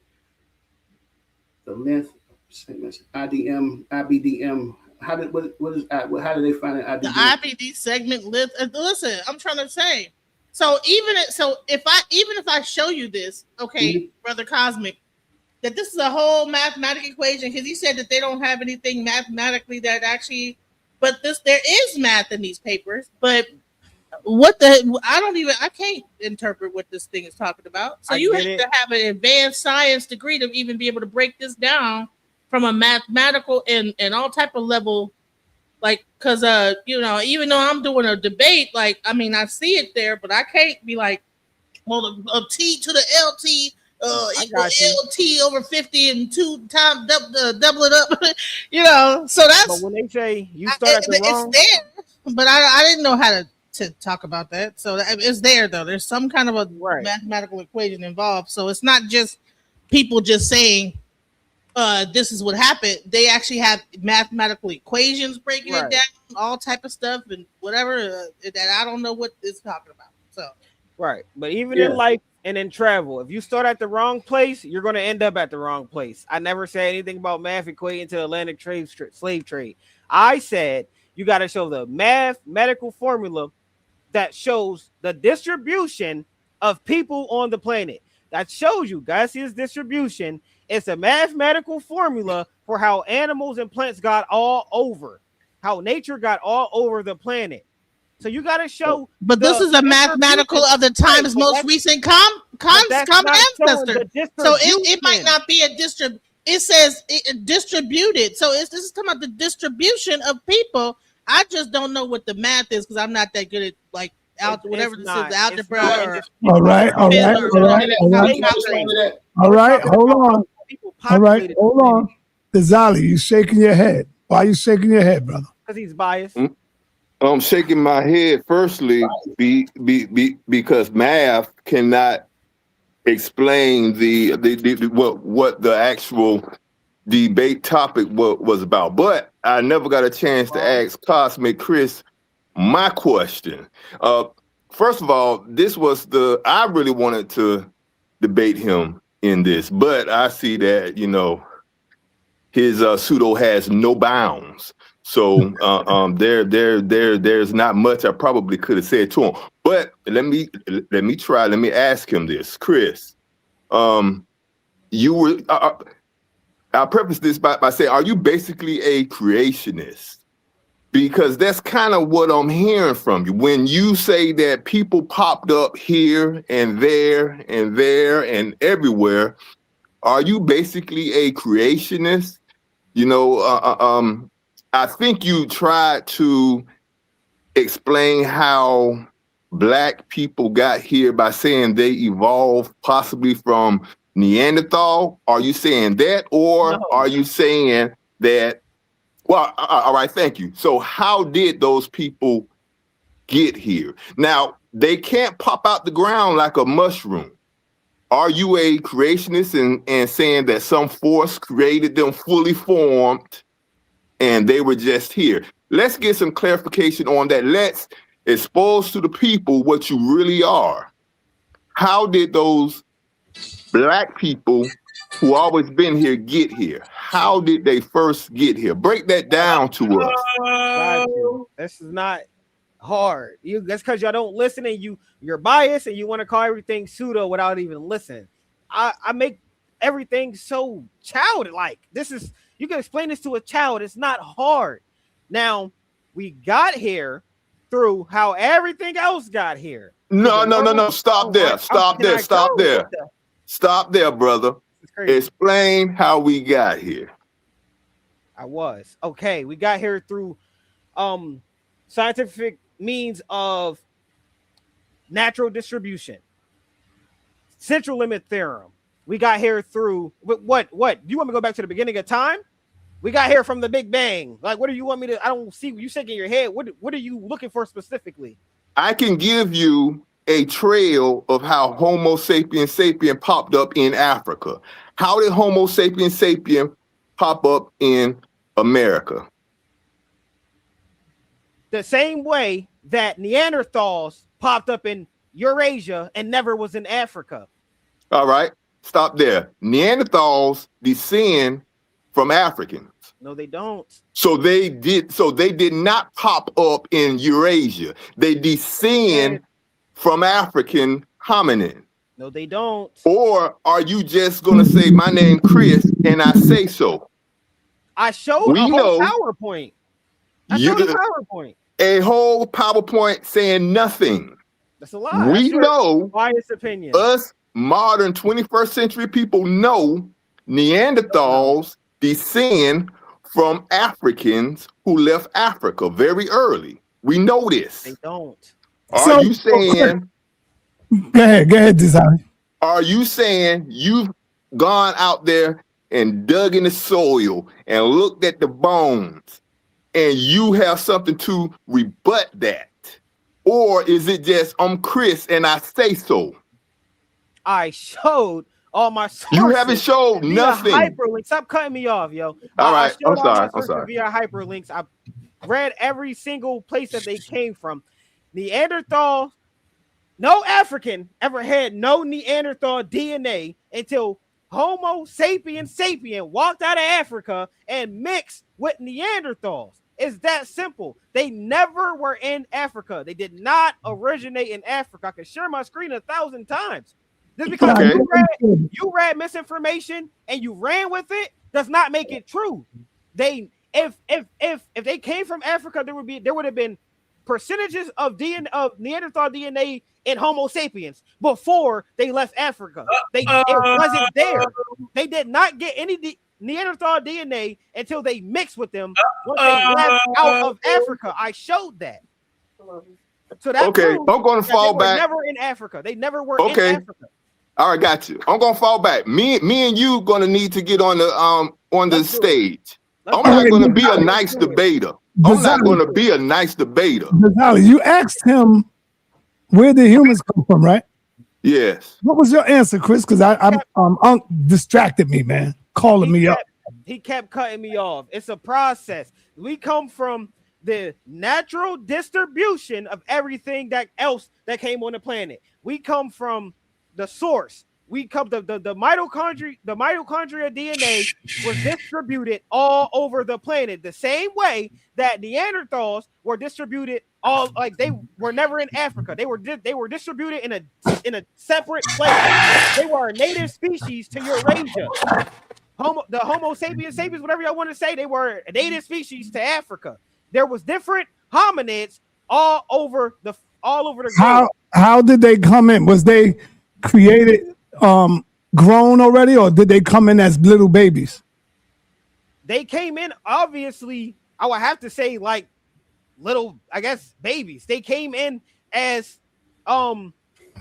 Speaker 13: the length of segments, IBDM. How do they find an IBDM?
Speaker 6: The IBD segment length. Listen, I'm trying to say. So if I show you this, okay, Brother Cosmic, that this is a whole mathematical equation, because he said that they don't have anything mathematically that actually, but there is math in these papers, but I can't interpret what this thing is talking about. So you have to have an advanced science degree to even be able to break this down from a mathematical and all type of level. Like, because even though I'm doing a debate, like, I mean, I see it there, but I can't be like, well, a T to the LT equal LT over 50 and 2 times double it up. So that's.
Speaker 5: But when they say you start at the wrong,
Speaker 6: it's there, but I didn't know how to talk about that. So it's there though. There's some kind of a mathematical equation involved. So it's not just people just saying. This is what happened. They actually have mathematical equations breaking it down, all type of stuff and whatever that I don't know what it's talking about. So
Speaker 5: but even in life and in travel, if you start at the wrong place, you're going to end up at the wrong place. I never said anything about math equating to Atlantic slave trade. I said you got to show the mathematical formula that shows the distribution of people on the planet. That shows you, guys, his distribution. It's a mathematical formula for how animals and plants got all over, how nature got all over the planet. So you got to show.
Speaker 6: But this is a mathematical of the time's most recent common ancestor. So it might not be a distrib. It says distributed. So this is talking about the distribution of people. I just don't know what the math is because I'm not that good at like whatever this is, algebra.
Speaker 2: All right. Hold on. All right, hold on. Dazali, you shaking your head. Why are you shaking your head, brother?
Speaker 5: Because he's biased.
Speaker 15: I'm shaking my head firstly because math cannot explain what the actual debate topic was about. But I never got a chance to ask Cosmic Chris my question. First of all, I really wanted to debate him in this, but I see that, his pseudo has no bounds. So there's not much I probably could have said to him. But let me ask him this, Chris. I'll preface this by saying, are you basically a creationist? Because that's kind of what I'm hearing from you. When you say that people popped up here and there and there and everywhere, are you basically a creationist? I think you tried to explain how Black people got here by saying they evolved possibly from Neanderthal. Are you saying that? Or are you saying that? Well, all right, thank you. So how did those people get here? Now, they can't pop out the ground like a mushroom. Are you a creationist and saying that some force created them fully formed and they were just here? Let's get some clarification on that. Let's expose to the people what you really are. How did those black people who always been here get here? How did they first get here? Break that down to us.
Speaker 5: Got you. This is not hard. That's because y'all don't listen and you're biased and you want to call everything pseudo without even listening. I make everything so childlike. You can explain this to a child. It's not hard. Now, we got here through how everything else got here.
Speaker 15: No. Stop there. Stop there, brother. Explain how we got here.
Speaker 5: Okay. We got here through scientific means of natural distribution, central limit theorem. We got here through what? You want me to go back to the beginning of time? We got here from the Big Bang. Like, what do you want me to? I don't see you shaking your head. What are you looking for specifically?
Speaker 15: I can give you a trail of how Homo sapiens sapien popped up in Africa. How did Homo sapiens sapien pop up in America?
Speaker 5: The same way that Neanderthals popped up in Eurasia and never was in Africa.
Speaker 15: All right, stop there. Neanderthals descend from Africans.
Speaker 5: No, they don't.
Speaker 15: So they did not pop up in Eurasia. They descend from African hominin.
Speaker 5: No, they don't.
Speaker 15: Or are you just gonna say my name Chris and I say so?
Speaker 5: I showed a whole PowerPoint. I showed a PowerPoint.
Speaker 15: A whole PowerPoint saying nothing.
Speaker 5: That's a lie.
Speaker 15: We know,
Speaker 5: biased opinion.
Speaker 15: Us modern 21st century people know Neanderthals descend from Africans who left Africa very early. We know this.
Speaker 5: They don't.
Speaker 15: Are you saying?
Speaker 2: Go ahead, Desiree.
Speaker 15: Are you saying you've gone out there and dug in the soil and looked at the bones and you have something to rebut that? Or is it just, I'm Chris and I say so?
Speaker 5: I showed all my sources.
Speaker 15: You haven't showed nothing.
Speaker 5: Hyperlink. Stop cutting me off, yo.
Speaker 15: All right, I'm
Speaker 5: sorry. Via hyperlinks. I read every single place that they came from. Neanderthal, no African ever had no Neanderthal DNA until Homo sapiens sapien walked out of Africa and mixed with Neanderthals. It's that simple. They never were in Africa. They did not originate in Africa. I can share my screen 1,000 times. Just because you read misinformation and you ran with it does not make it true. If they came from Africa, there would have been percentages of Neanderthal DNA in Homo sapiens before they left Africa. It wasn't there. They did not get any Neanderthal DNA until they mixed with them once they left out of Africa. I showed that. So that
Speaker 15: I'm going to fall back.
Speaker 5: Never in Africa. They never were in Africa.
Speaker 15: All right, got you. I'm gonna fall back. Me and you gonna need to get on the stage. I'm not gonna be a nice debater. I'm not gonna be a nice debater.
Speaker 2: You asked him where the humans come from, right?
Speaker 15: Yes.
Speaker 2: What was your answer, Chris? Because I'm distracted me, man. Calling me up.
Speaker 5: He kept cutting me off. It's a process. We come from the natural distribution of everything else that came on the planet. We come from the source. We come the mitochondria DNA was distributed all over the planet the same way that Neanderthals were distributed they were never in Africa. They were distributed in a separate place. They were a native species to Eurasia. The Homo sapiens, whatever y'all want to say, they were a native species to Africa. There was different hominids all over the globe.
Speaker 2: How did they come in? Was they created grown already, or did they come in as little babies?
Speaker 5: They came in, obviously, I would have to say like little, I guess, babies. They came in as from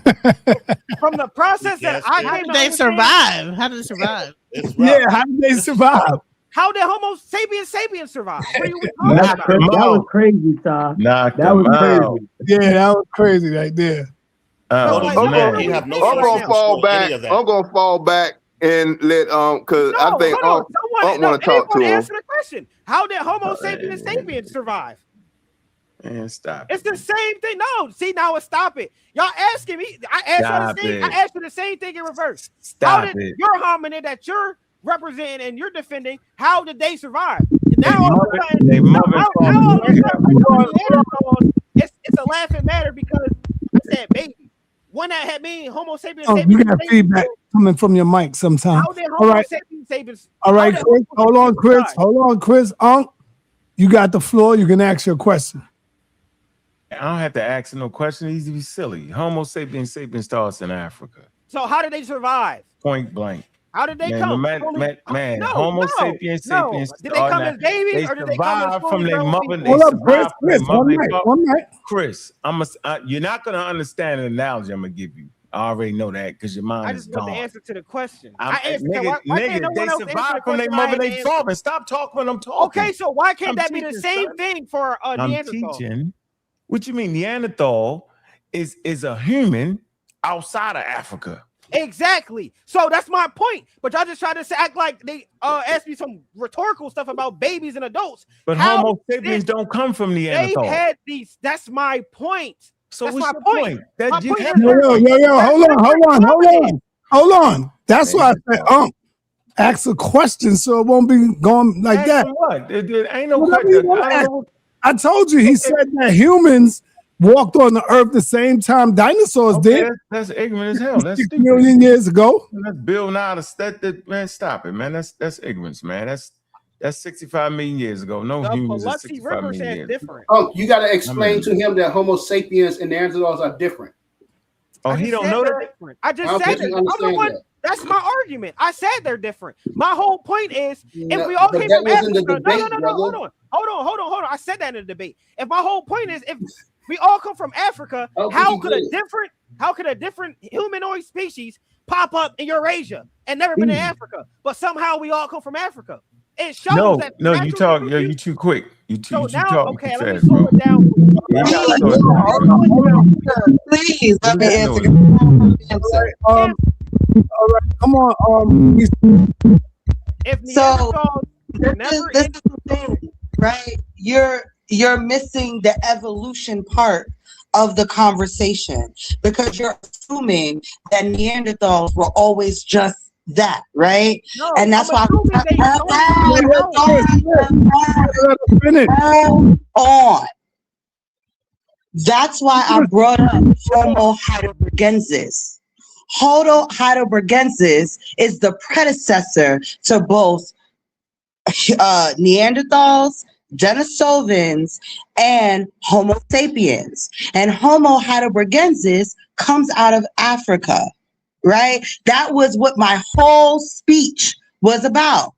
Speaker 5: the process that
Speaker 6: how did they survive? How did they survive?
Speaker 2: Yeah, how did they survive?
Speaker 5: How did Homo sapiens survive? What are you
Speaker 10: that was crazy, Ty. That was crazy.
Speaker 2: Yeah, that was crazy right there.
Speaker 15: I'm gonna fall back and let because
Speaker 5: No,
Speaker 15: I think
Speaker 5: hold on.
Speaker 15: I want to talk to him.
Speaker 5: Answer the question. How did Homo sapiens sapiens survive?
Speaker 20: Man, stop.
Speaker 5: It's the same thing. No, see now, stop it. Y'all asking me. I asked you the same thing in reverse. How did your hominid that you're representing and you're defending? How did they survive? Now it's a laughing matter because I said baby. One that had me Homo sapiens.
Speaker 2: You got feedback coming from your mic sometimes.
Speaker 5: How did Homo sapiens?
Speaker 2: All right, Chris. Hold on, Chris. You got the floor. You can ask your question.
Speaker 20: I don't have to ask no question. He's be silly. Homo sapiens starts in Africa.
Speaker 5: So how did they survive?
Speaker 20: Point blank.
Speaker 5: How did they come?
Speaker 20: Homo sapiens sapiens.
Speaker 5: Did they come as babies or did they come as
Speaker 20: from their mother?
Speaker 2: Hold up, Chris. One night.
Speaker 20: Chris, you're not gonna understand the analogy I'm gonna give you. I already know that because your mind is gone.
Speaker 5: I just want the answer to the question.
Speaker 20: Nigga, they survived from their mother, they father. Stop talking when I'm talking.
Speaker 5: Okay, so why can't that be the same thing for Neanderthal?
Speaker 20: I'm teaching. What you mean? Neanderthal is a human outside of Africa.
Speaker 5: Exactly. So that's my point. But y'all just try to act like they asked me some rhetorical stuff about babies and adults.
Speaker 20: But Homo sapiens don't come from Neanderthal.
Speaker 5: They had these. That's my point.
Speaker 20: So
Speaker 5: that's
Speaker 20: what's
Speaker 5: my
Speaker 20: your
Speaker 5: point?
Speaker 20: That you have
Speaker 2: Hold on. That's why I said, ask a question so it won't be going like that.
Speaker 20: What? There ain't no question.
Speaker 2: I told you, he said that humans walked on the earth the same time dinosaurs did.
Speaker 20: That's ignorant as hell. That's
Speaker 2: 6 million years ago.
Speaker 20: That's building out of man. Stop it, man. That's ignorance, man. That's 65 million years ago. No humans is 65 million years.
Speaker 5: Different.
Speaker 13: You got to explain to him that Homo sapiens and Neanderthals are different.
Speaker 20: He don't know that.
Speaker 5: I just said that. I'm the one. That's my argument. I said they're different. My whole point is, if we all came from Africa, no, hold on. I said that in the debate. If my whole point is, if we all come from Africa, how could a different humanoid species pop up in Eurasia and never been in Africa? But somehow we all come from Africa. It shows that.
Speaker 20: No, you talk. You too quick. You talk.
Speaker 5: Okay, let me slow it down.
Speaker 11: Please let me answer.
Speaker 2: All right, come on.
Speaker 11: So this is the thing, right? You're missing the evolution part of the conversation because you're assuming that Neanderthals were always just that, right?
Speaker 2: No,
Speaker 11: and that's why on. That's why I brought up Homo heidelbergensis. Homo heidelbergensis is the predecessor to both Neanderthals, Denisovans, and Homo sapiens. And Homo heidelbergensis comes out of Africa, right? That was what my whole speech was about.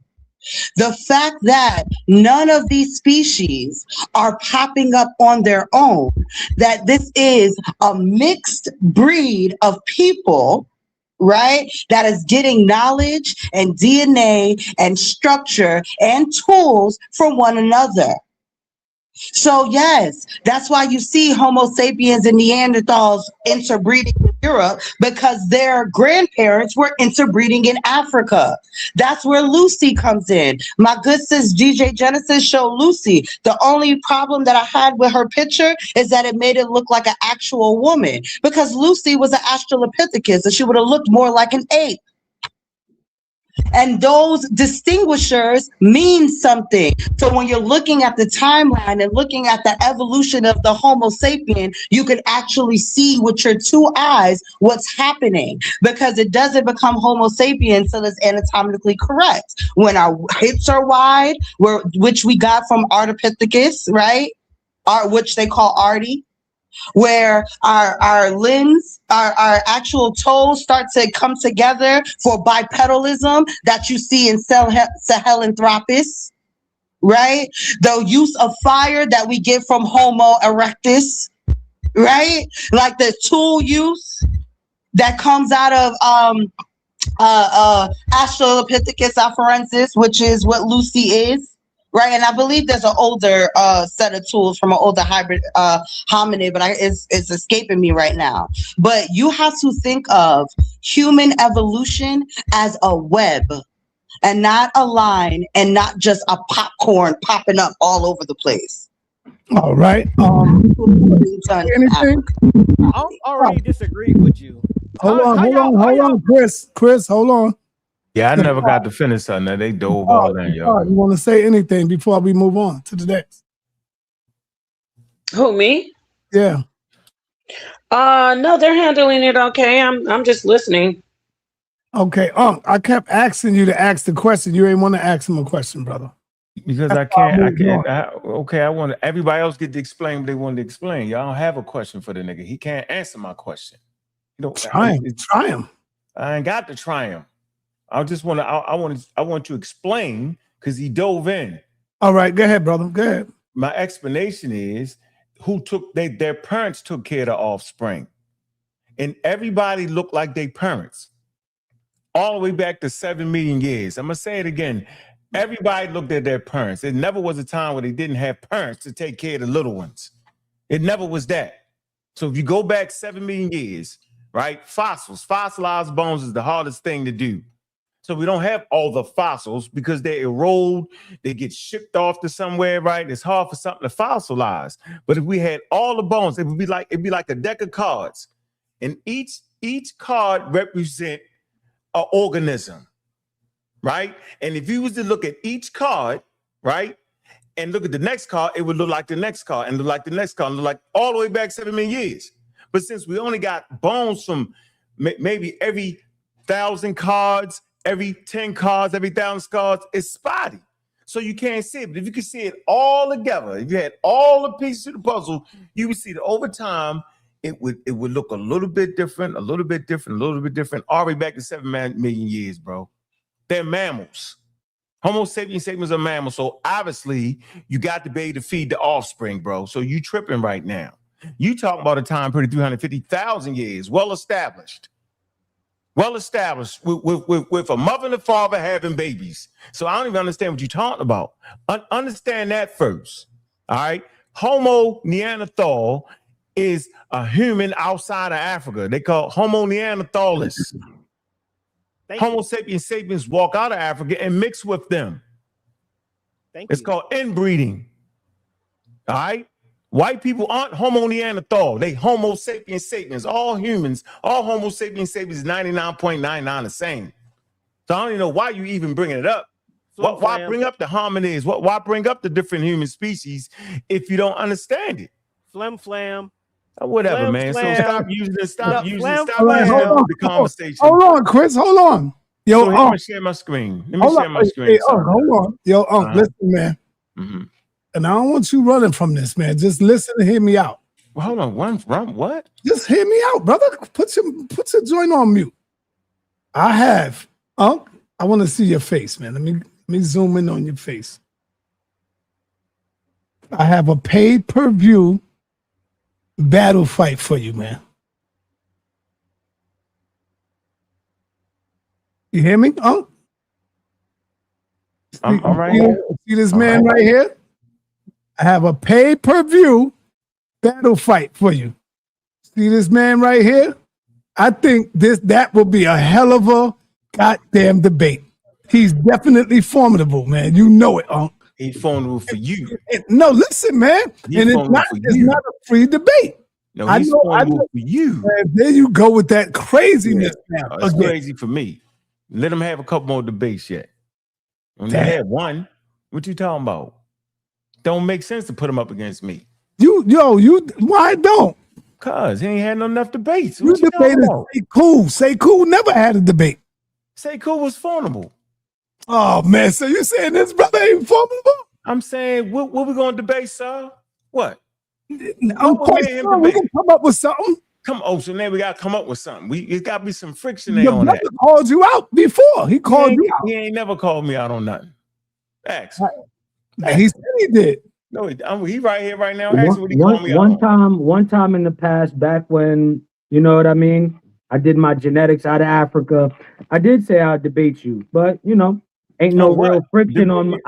Speaker 11: The fact that none of these species are popping up on their own, that this is a mixed breed of people, right, that is getting knowledge and DNA and structure and tools from one another. So yes, that's why you see Homo sapiens and Neanderthals interbreeding in Europe, because their grandparents were interbreeding in Africa. That's where Lucy comes in. My good sis DJ Genesis showed Lucy. The only problem that I had with her picture is that it made it look like an actual woman, because Lucy was an Australopithecus and she would have looked more like an ape. And those distinguishers mean something. So when you're looking at the timeline and looking at the evolution of the Homo sapien, you can actually see with your two eyes what's happening, because it doesn't become Homo sapien until it's anatomically correct. When our hips are wide, which we got from Ardipithecus, right? Which they call Artie. Where our limbs, our actual toes start to come together for bipedalism that you see in Sahelanthropus, right? The use of fire that we get from Homo erectus, right? Like the tool use that comes out of Australopithecus afarensis, which is what Lucy is, right? And I believe there's an older set of tools from an older hybrid hominid, but it's escaping me right now. But you have to think of human evolution as a web and not a line and not just a popcorn popping up all over the place.
Speaker 2: All right. Anything?
Speaker 5: I already disagreed with you.
Speaker 2: Hold on, Chris, hold on.
Speaker 20: Yeah, I never got to finish something. They dove all in, yo.
Speaker 2: You want to say anything before we move on to the next?
Speaker 1: Who, me?
Speaker 2: Yeah.
Speaker 1: No, they're handling it okay. I'm just listening.
Speaker 2: Okay. I kept asking you to ask the question. You ain't want to ask him a question, brother.
Speaker 20: Because I want everybody else get to explain what they want to explain. Y'all don't have a question for the nigga. He can't answer my question. You know,
Speaker 2: try him.
Speaker 20: I ain't got to try him. I want to explain because he dove in.
Speaker 2: All right, go ahead, brother. Go ahead.
Speaker 20: My explanation is their parents took care of the offspring. And everybody looked like their parents. All the way back to 7 million years. I'm gonna say it again. Everybody looked at their parents. It never was a time where they didn't have parents to take care of the little ones. It never was that. So if you go back 7 million years, right? Fossilized bones is the hardest thing to do. So we don't have all the fossils because they erode, they get shipped off to somewhere, right? It's hard for something to fossilize. But if we had all the bones, it'd be like a deck of cards. And each card represent an organism. Right? And if you was to look at each card, right, and look at the next card, it would look like the next card and look like the next card and look like all the way back 7 million years. But since we only got bones from maybe every 1,000 cards, every 10 cards, every 1,000 cards, it's spotty. So you can't see it. But if you could see it all together, if you had all the pieces of the puzzle, you would see that over time, it would look a little bit different, all the way back to 7 million years, bro. They're mammals. Homo sapiens sapiens are mammals. So obviously, you got to be able to feed the offspring, bro. So you tripping right now. You talking about a time period 350,000 years, well established. Well established with a mother and a father having babies. So I don't even understand what you're talking about. Understand that first. All right. Homo Neanderthal is a human outside of Africa. They call Homo Neanderthalis. Homo sapiens sapiens walk out of Africa and mix with them. It's called inbreeding. All right? White people aren't Homo Neanderthal. They Homo sapiens sapiens. All humans, all Homo sapiens sapiens is 99.99 the same. So I don't even know why you even bringing it up. Why bring up the hominids? Why bring up the different human species if you don't understand it?
Speaker 5: Flam.
Speaker 20: Whatever,
Speaker 5: Flam,
Speaker 20: man.
Speaker 5: flam.
Speaker 20: So stop using it. Stop using it. Stop
Speaker 2: All right,
Speaker 20: using the conversation.
Speaker 2: Hold on, Chris. Hold on. Yo,
Speaker 20: so let me share my screen. Let me share my screen.
Speaker 2: Hey, hold on. Yo, listen, man.
Speaker 20: Mm-hmm.
Speaker 2: And I don't want you running from this, man. Just listen and hear me out.
Speaker 20: Well, hold on. Run what?
Speaker 2: Just hear me out, brother. Put your joint on mute. I have. I want to see your face, man. Let me zoom in on your face. I have a pay-per-view battle fight for you, man. You hear me?
Speaker 20: I'm right here.
Speaker 2: See this man right here? I have a pay-per-view battle fight for you. See this man right here? I think that will be a hell of a goddamn debate. He's definitely formidable, man. You know it,
Speaker 20: He's formidable for you.
Speaker 2: No, listen, man. And it's not a free debate.
Speaker 20: No, he's formidable for you.
Speaker 2: Man, there you go with that craziness now.
Speaker 20: It's crazy for me. Let him have a couple more debates yet. When they had one, what you talking about? Don't make sense to put him up against me.
Speaker 2: Why don't?
Speaker 20: Cause he ain't had enough debates.
Speaker 2: You debated Say Cool never had a debate.
Speaker 20: Say Cool was formidable.
Speaker 2: Oh man, so you saying this brother ain't formidable?
Speaker 20: I'm saying what we gonna debate, sir? What?
Speaker 2: I'm quite sure we can come up with something.
Speaker 20: So now we gotta come up with something. It's gotta be some friction
Speaker 2: Your
Speaker 20: there on that.
Speaker 2: brother called you out before. He called you out.
Speaker 20: He ain't never called me out on nothing. Ask.
Speaker 2: He said he did.
Speaker 20: No, he right here right now. Ask what he called me out on.
Speaker 10: One time in the past, back when, you know what I mean, I did my genetics out of Africa, I did say I'd debate you, but ain't no real friction on.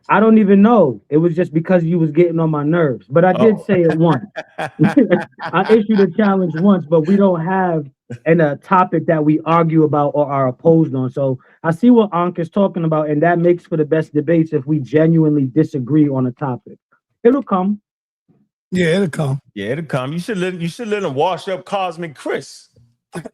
Speaker 10: I don't even know. It was just because you was getting on my nerves. But I did say it once. I issued a challenge once, but we don't have a topic that we argue about or are opposed on. So I see what Ankh is talking about, and that makes for the best debates if we genuinely disagree on a topic. It'll come.
Speaker 2: Yeah, it'll come.
Speaker 20: Yeah, it'll come. You should let him wash up Cosmic Chris.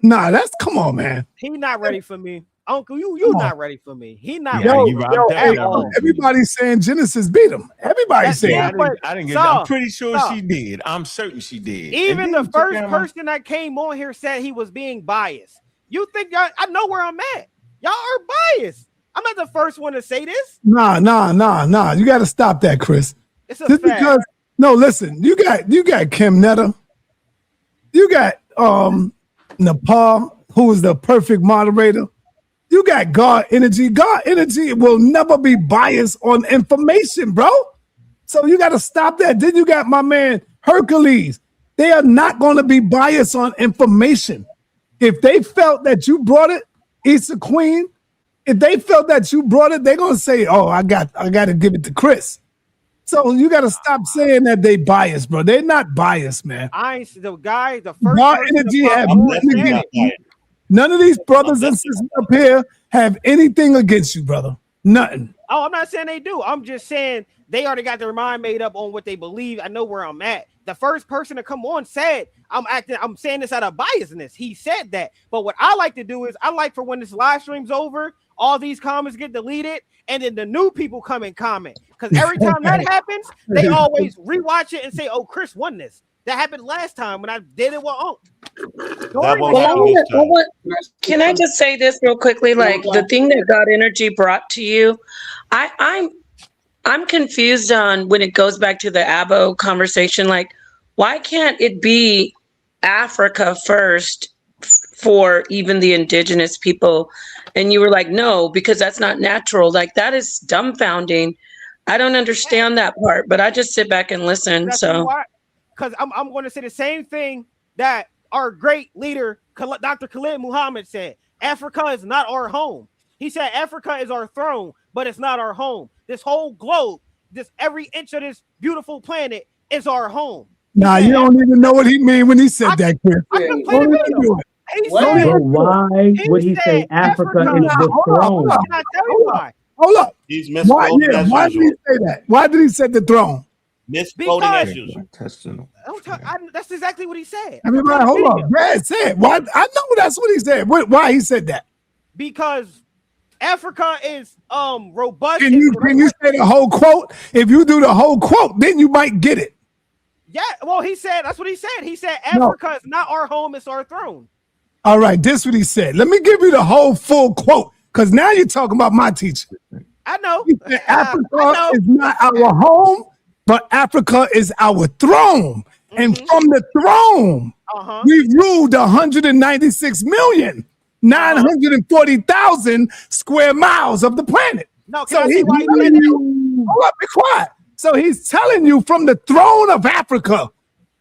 Speaker 2: Nah, come on, man.
Speaker 5: He not ready for me. Uncle, you not ready for me. He not
Speaker 2: Yo,
Speaker 5: ready for me at all.
Speaker 2: everybody's saying Genesis beat him. Everybody's saying
Speaker 20: I didn't get that. I'm pretty sure she did. I'm certain she did.
Speaker 5: Even the first person that came on here said he was being biased. You think I know where I'm at. Y'all are biased. I'm not the first one to say this.
Speaker 2: Nah. You got to stop that, Chris.
Speaker 5: It's a fact.
Speaker 2: Because no, listen. You got Kim Netta. You got Nepal, who is the perfect moderator. You got God Energy. God Energy will never be biased on information, bro. So you got to stop that. Then you got my man Hercules. They are not going to be biased on information. If they felt that you brought it, Issa Queen, if they felt that you brought it, they're going to say, oh, I got to give it to Chris. So you got to stop saying that they biased, bro. They're not biased, man.
Speaker 5: I ain't the guy, the first
Speaker 2: God Energy have nothing against you. None of these brothers and sisters up here have anything against you, brother. Nothing.
Speaker 5: Oh, I'm not saying they do. I'm just saying they already got their mind made up on what they believe. I know where I'm at. The first person to come on said, I'm saying this out of biasness. He said that. But what I like to do is I like for when this live stream's over, all these comments get deleted, and then the new people come and comment. Because every time that happens, they always rewatch it and say, oh, Chris won this. That happened last time when I did it with Unc.
Speaker 19: Can I just say this real quickly? Like the thing that God Energy brought to you, I'm confused on when it goes back to the Abo conversation. Like, why can't it be Africa first for even the indigenous people? And you were like, no, because that's not natural. Like, that is dumbfounding. I don't understand that part, but I just sit back and listen.
Speaker 5: Because I'm going to say the same thing that our great leader, Dr. Khalid Muhammad, said. Africa is not our home. He said Africa is our throne, but it's not our home. This whole globe, every inch of this beautiful planet is our home.
Speaker 2: Nah, you don't even know what he mean when he said that, Chris.
Speaker 10: Why would he say Africa is the throne?
Speaker 5: Can I tell you why?
Speaker 2: Hold up.
Speaker 17: He's misquoting
Speaker 2: Why did he say that? Why did he say the throne?
Speaker 17: Misquoting as usual.
Speaker 5: That's exactly what he said.
Speaker 2: Everybody, hold on. Brad said. Why? I know that's what he said. Why he said that?
Speaker 5: Because Africa is robust.
Speaker 2: Can you say the whole quote? If you do the whole quote, then you might get it.
Speaker 5: Yeah, well, he said that's what he said. He said Africa is not our home, it's our throne.
Speaker 2: All right, this is what he said. Let me give you the whole full quote, because now you're talking about my teacher.
Speaker 5: I know.
Speaker 2: He said, Africa is not our home, but Africa is our throne. And from the throne, we ruled 196,940,000 square miles of the planet.
Speaker 5: No, can I say why he said that?
Speaker 2: Hold up, be quiet. So he's telling you from the throne of Africa,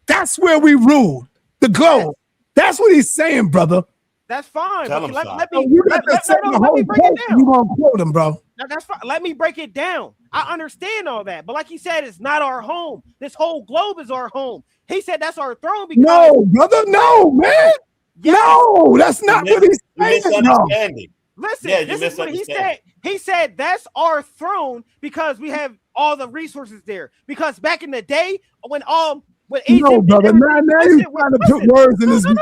Speaker 2: that's where we ruled the globe. That's what he's saying, brother.
Speaker 5: That's fine.
Speaker 2: Tell him,
Speaker 5: Let
Speaker 2: you
Speaker 5: me
Speaker 2: got to say the whole
Speaker 5: break it down.
Speaker 2: You gonna quote him, bro?
Speaker 5: No, that's fine. Let me break it down. I understand all that, but like he said, it's not our home. This whole globe is our home. He said that's our throne because
Speaker 2: no, brother, no, man. Yes. No, that's not what he's saying.
Speaker 17: Misunderstanding.
Speaker 5: Listen,
Speaker 17: yeah,
Speaker 5: this is what he said. He said that's our throne because we have all the resources there. Because back in the day, when Egypt,
Speaker 2: no, brother, now you're trying to put words in his.
Speaker 5: When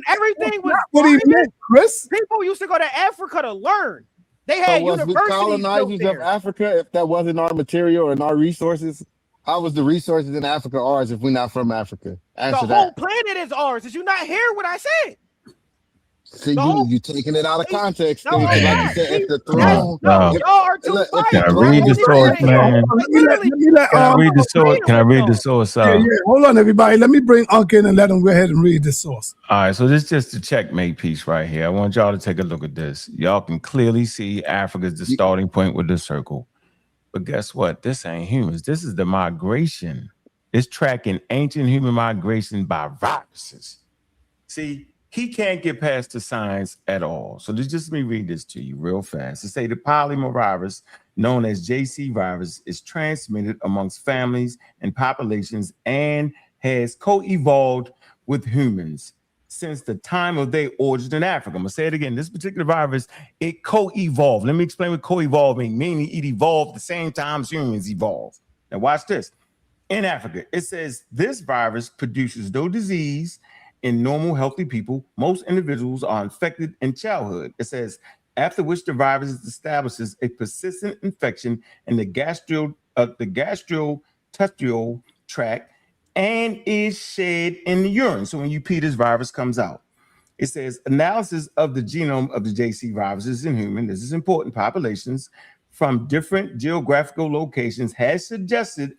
Speaker 5: everything was
Speaker 2: what he meant, Chris.
Speaker 5: People used to go to Africa to learn. They had universities
Speaker 9: we colonizers
Speaker 5: built
Speaker 9: of Africa? If that wasn't our material and our resources, how was the resources in Africa ours if we're not from Africa? Answer
Speaker 5: the whole planet is ours. Did you not hear what I said?
Speaker 9: See, you taking it out of context.
Speaker 5: No,
Speaker 9: like you said, at the throne.
Speaker 5: Y'all are too biased.
Speaker 20: Can I read the source, man? Can I read the source?
Speaker 2: Yeah. Hold on, everybody. Let me bring Unc in and let him go ahead and read the source.
Speaker 20: All right, so this is just a checkmate piece right here. I want y'all to take a look at this. Y'all can clearly see Africa is the starting point with the circle. But guess what? This ain't humans. This is the migration. It's tracking ancient human migration by viruses. See, he can't get past the science at all. So just let me read this to you real fast. To say the polymovirus known as JC virus, is transmitted amongst families and populations and has co-evolved with humans since the time of their origin in Africa. I'm gonna say it again. This particular virus, it co-evolved. Let me explain what co-evolved means. Meaning it evolved the same time as humans evolved. Now watch this. In Africa, it says this virus produces no disease in normal, healthy people. Most individuals are infected in childhood. It says, after which the virus establishes a persistent infection in the gastrointestinal tract and is shed in the urine. So when you pee, this virus comes out. It says analysis of the genome of the JC viruses in human, this is important, populations from different geographical locations has suggested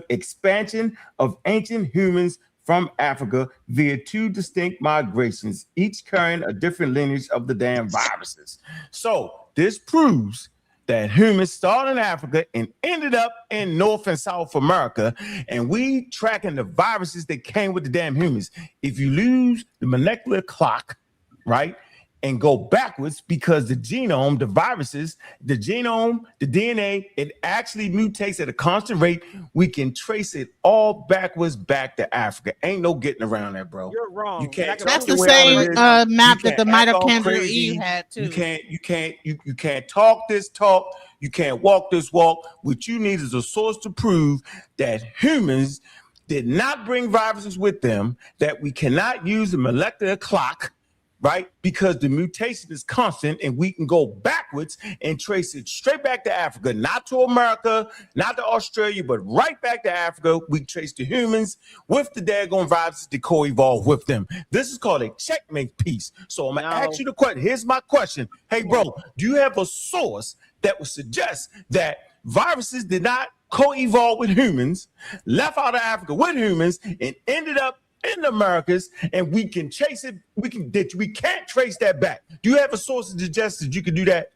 Speaker 20: expansion of ancient humans from Africa via two distinct migrations, each carrying a different lineage of the damn viruses. So this proves that humans started in Africa and ended up in North and South America, and we tracking the viruses that came with the damn humans. If you lose the molecular clock, right, and go backwards, because the genome, the viruses, the genome, the DNA, it actually mutates at a constant rate. We can trace it all backwards back to Africa. Ain't no getting around that, bro.
Speaker 5: You're wrong.
Speaker 20: You can't.
Speaker 6: That's the same map that the mitochondrial Eve had too.
Speaker 20: You can't talk this talk. You can't walk this walk. What you need is a source to prove that humans did not bring viruses with them, that we cannot use the molecular clock, right? Because the mutation is constant and we can go backwards and trace it straight back to Africa, not to America, not to Australia, but right back to Africa. We trace the humans with the daggone viruses that co-evolve with them. This is called a checkmate piece. So I'm gonna ask you the question. Here's my question. Hey, bro, do you have a source that would suggest that viruses did not co-evolve with humans, left out of Africa with humans, and ended up in the Americas, and we can chase it? We can't trace that back. Do you have a source that suggests that you can do that?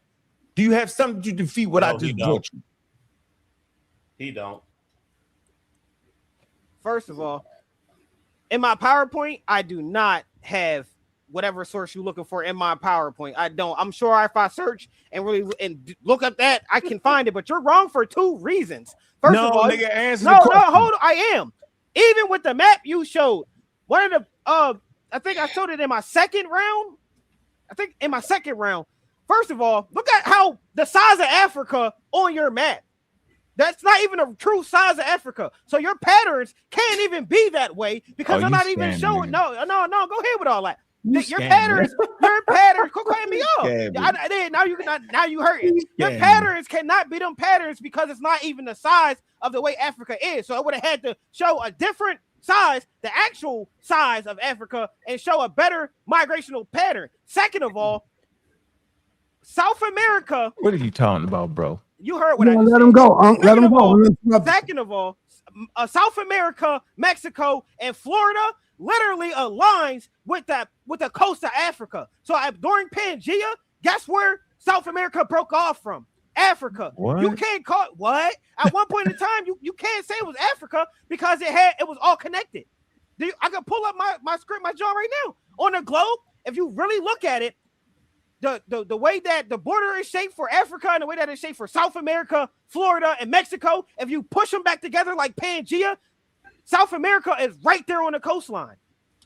Speaker 20: Do you have something to defeat what I just brought you?
Speaker 17: He don't.
Speaker 5: First of all, in my PowerPoint, I do not have whatever source you're looking for in my PowerPoint. I don't. I'm sure if I search and really look up that, I can find it. But you're wrong for two reasons. First of all,
Speaker 20: nigga, answer
Speaker 5: no,
Speaker 20: the question.
Speaker 5: hold on. I am. Even with the map you showed, one of the I think I showed it in my second round. First of all, look at how the size of Africa on your map. That's not even a true size of Africa. So your patterns can't even be that way because they're not even showing. No, go ahead with all that. Your patterns, quit cutting me off. Now you hurt it. Your patterns cannot be them patterns because it's not even the size of the way Africa is. So I would have had to show a different size, the actual size of Africa, and show a better migrational pattern. Second of all, South America.
Speaker 20: What are you talking about, bro?
Speaker 5: You heard what I just
Speaker 2: let
Speaker 5: said.
Speaker 2: him go. Let him go.
Speaker 5: Second of all, South America, Mexico, and Florida literally aligns with the coast of Africa. So during Pangea, guess where South America broke off from? Africa.
Speaker 20: What?
Speaker 5: You can't call what? At one point in time, you can't say it was Africa because it was all connected. I can pull up my script, my jaw right now. On the globe, if you really look at it, the way that the border is shaped for Africa and the way that it's shaped for South America, Florida, and Mexico, if you push them back together like Pangea, South America is right there on the coastline.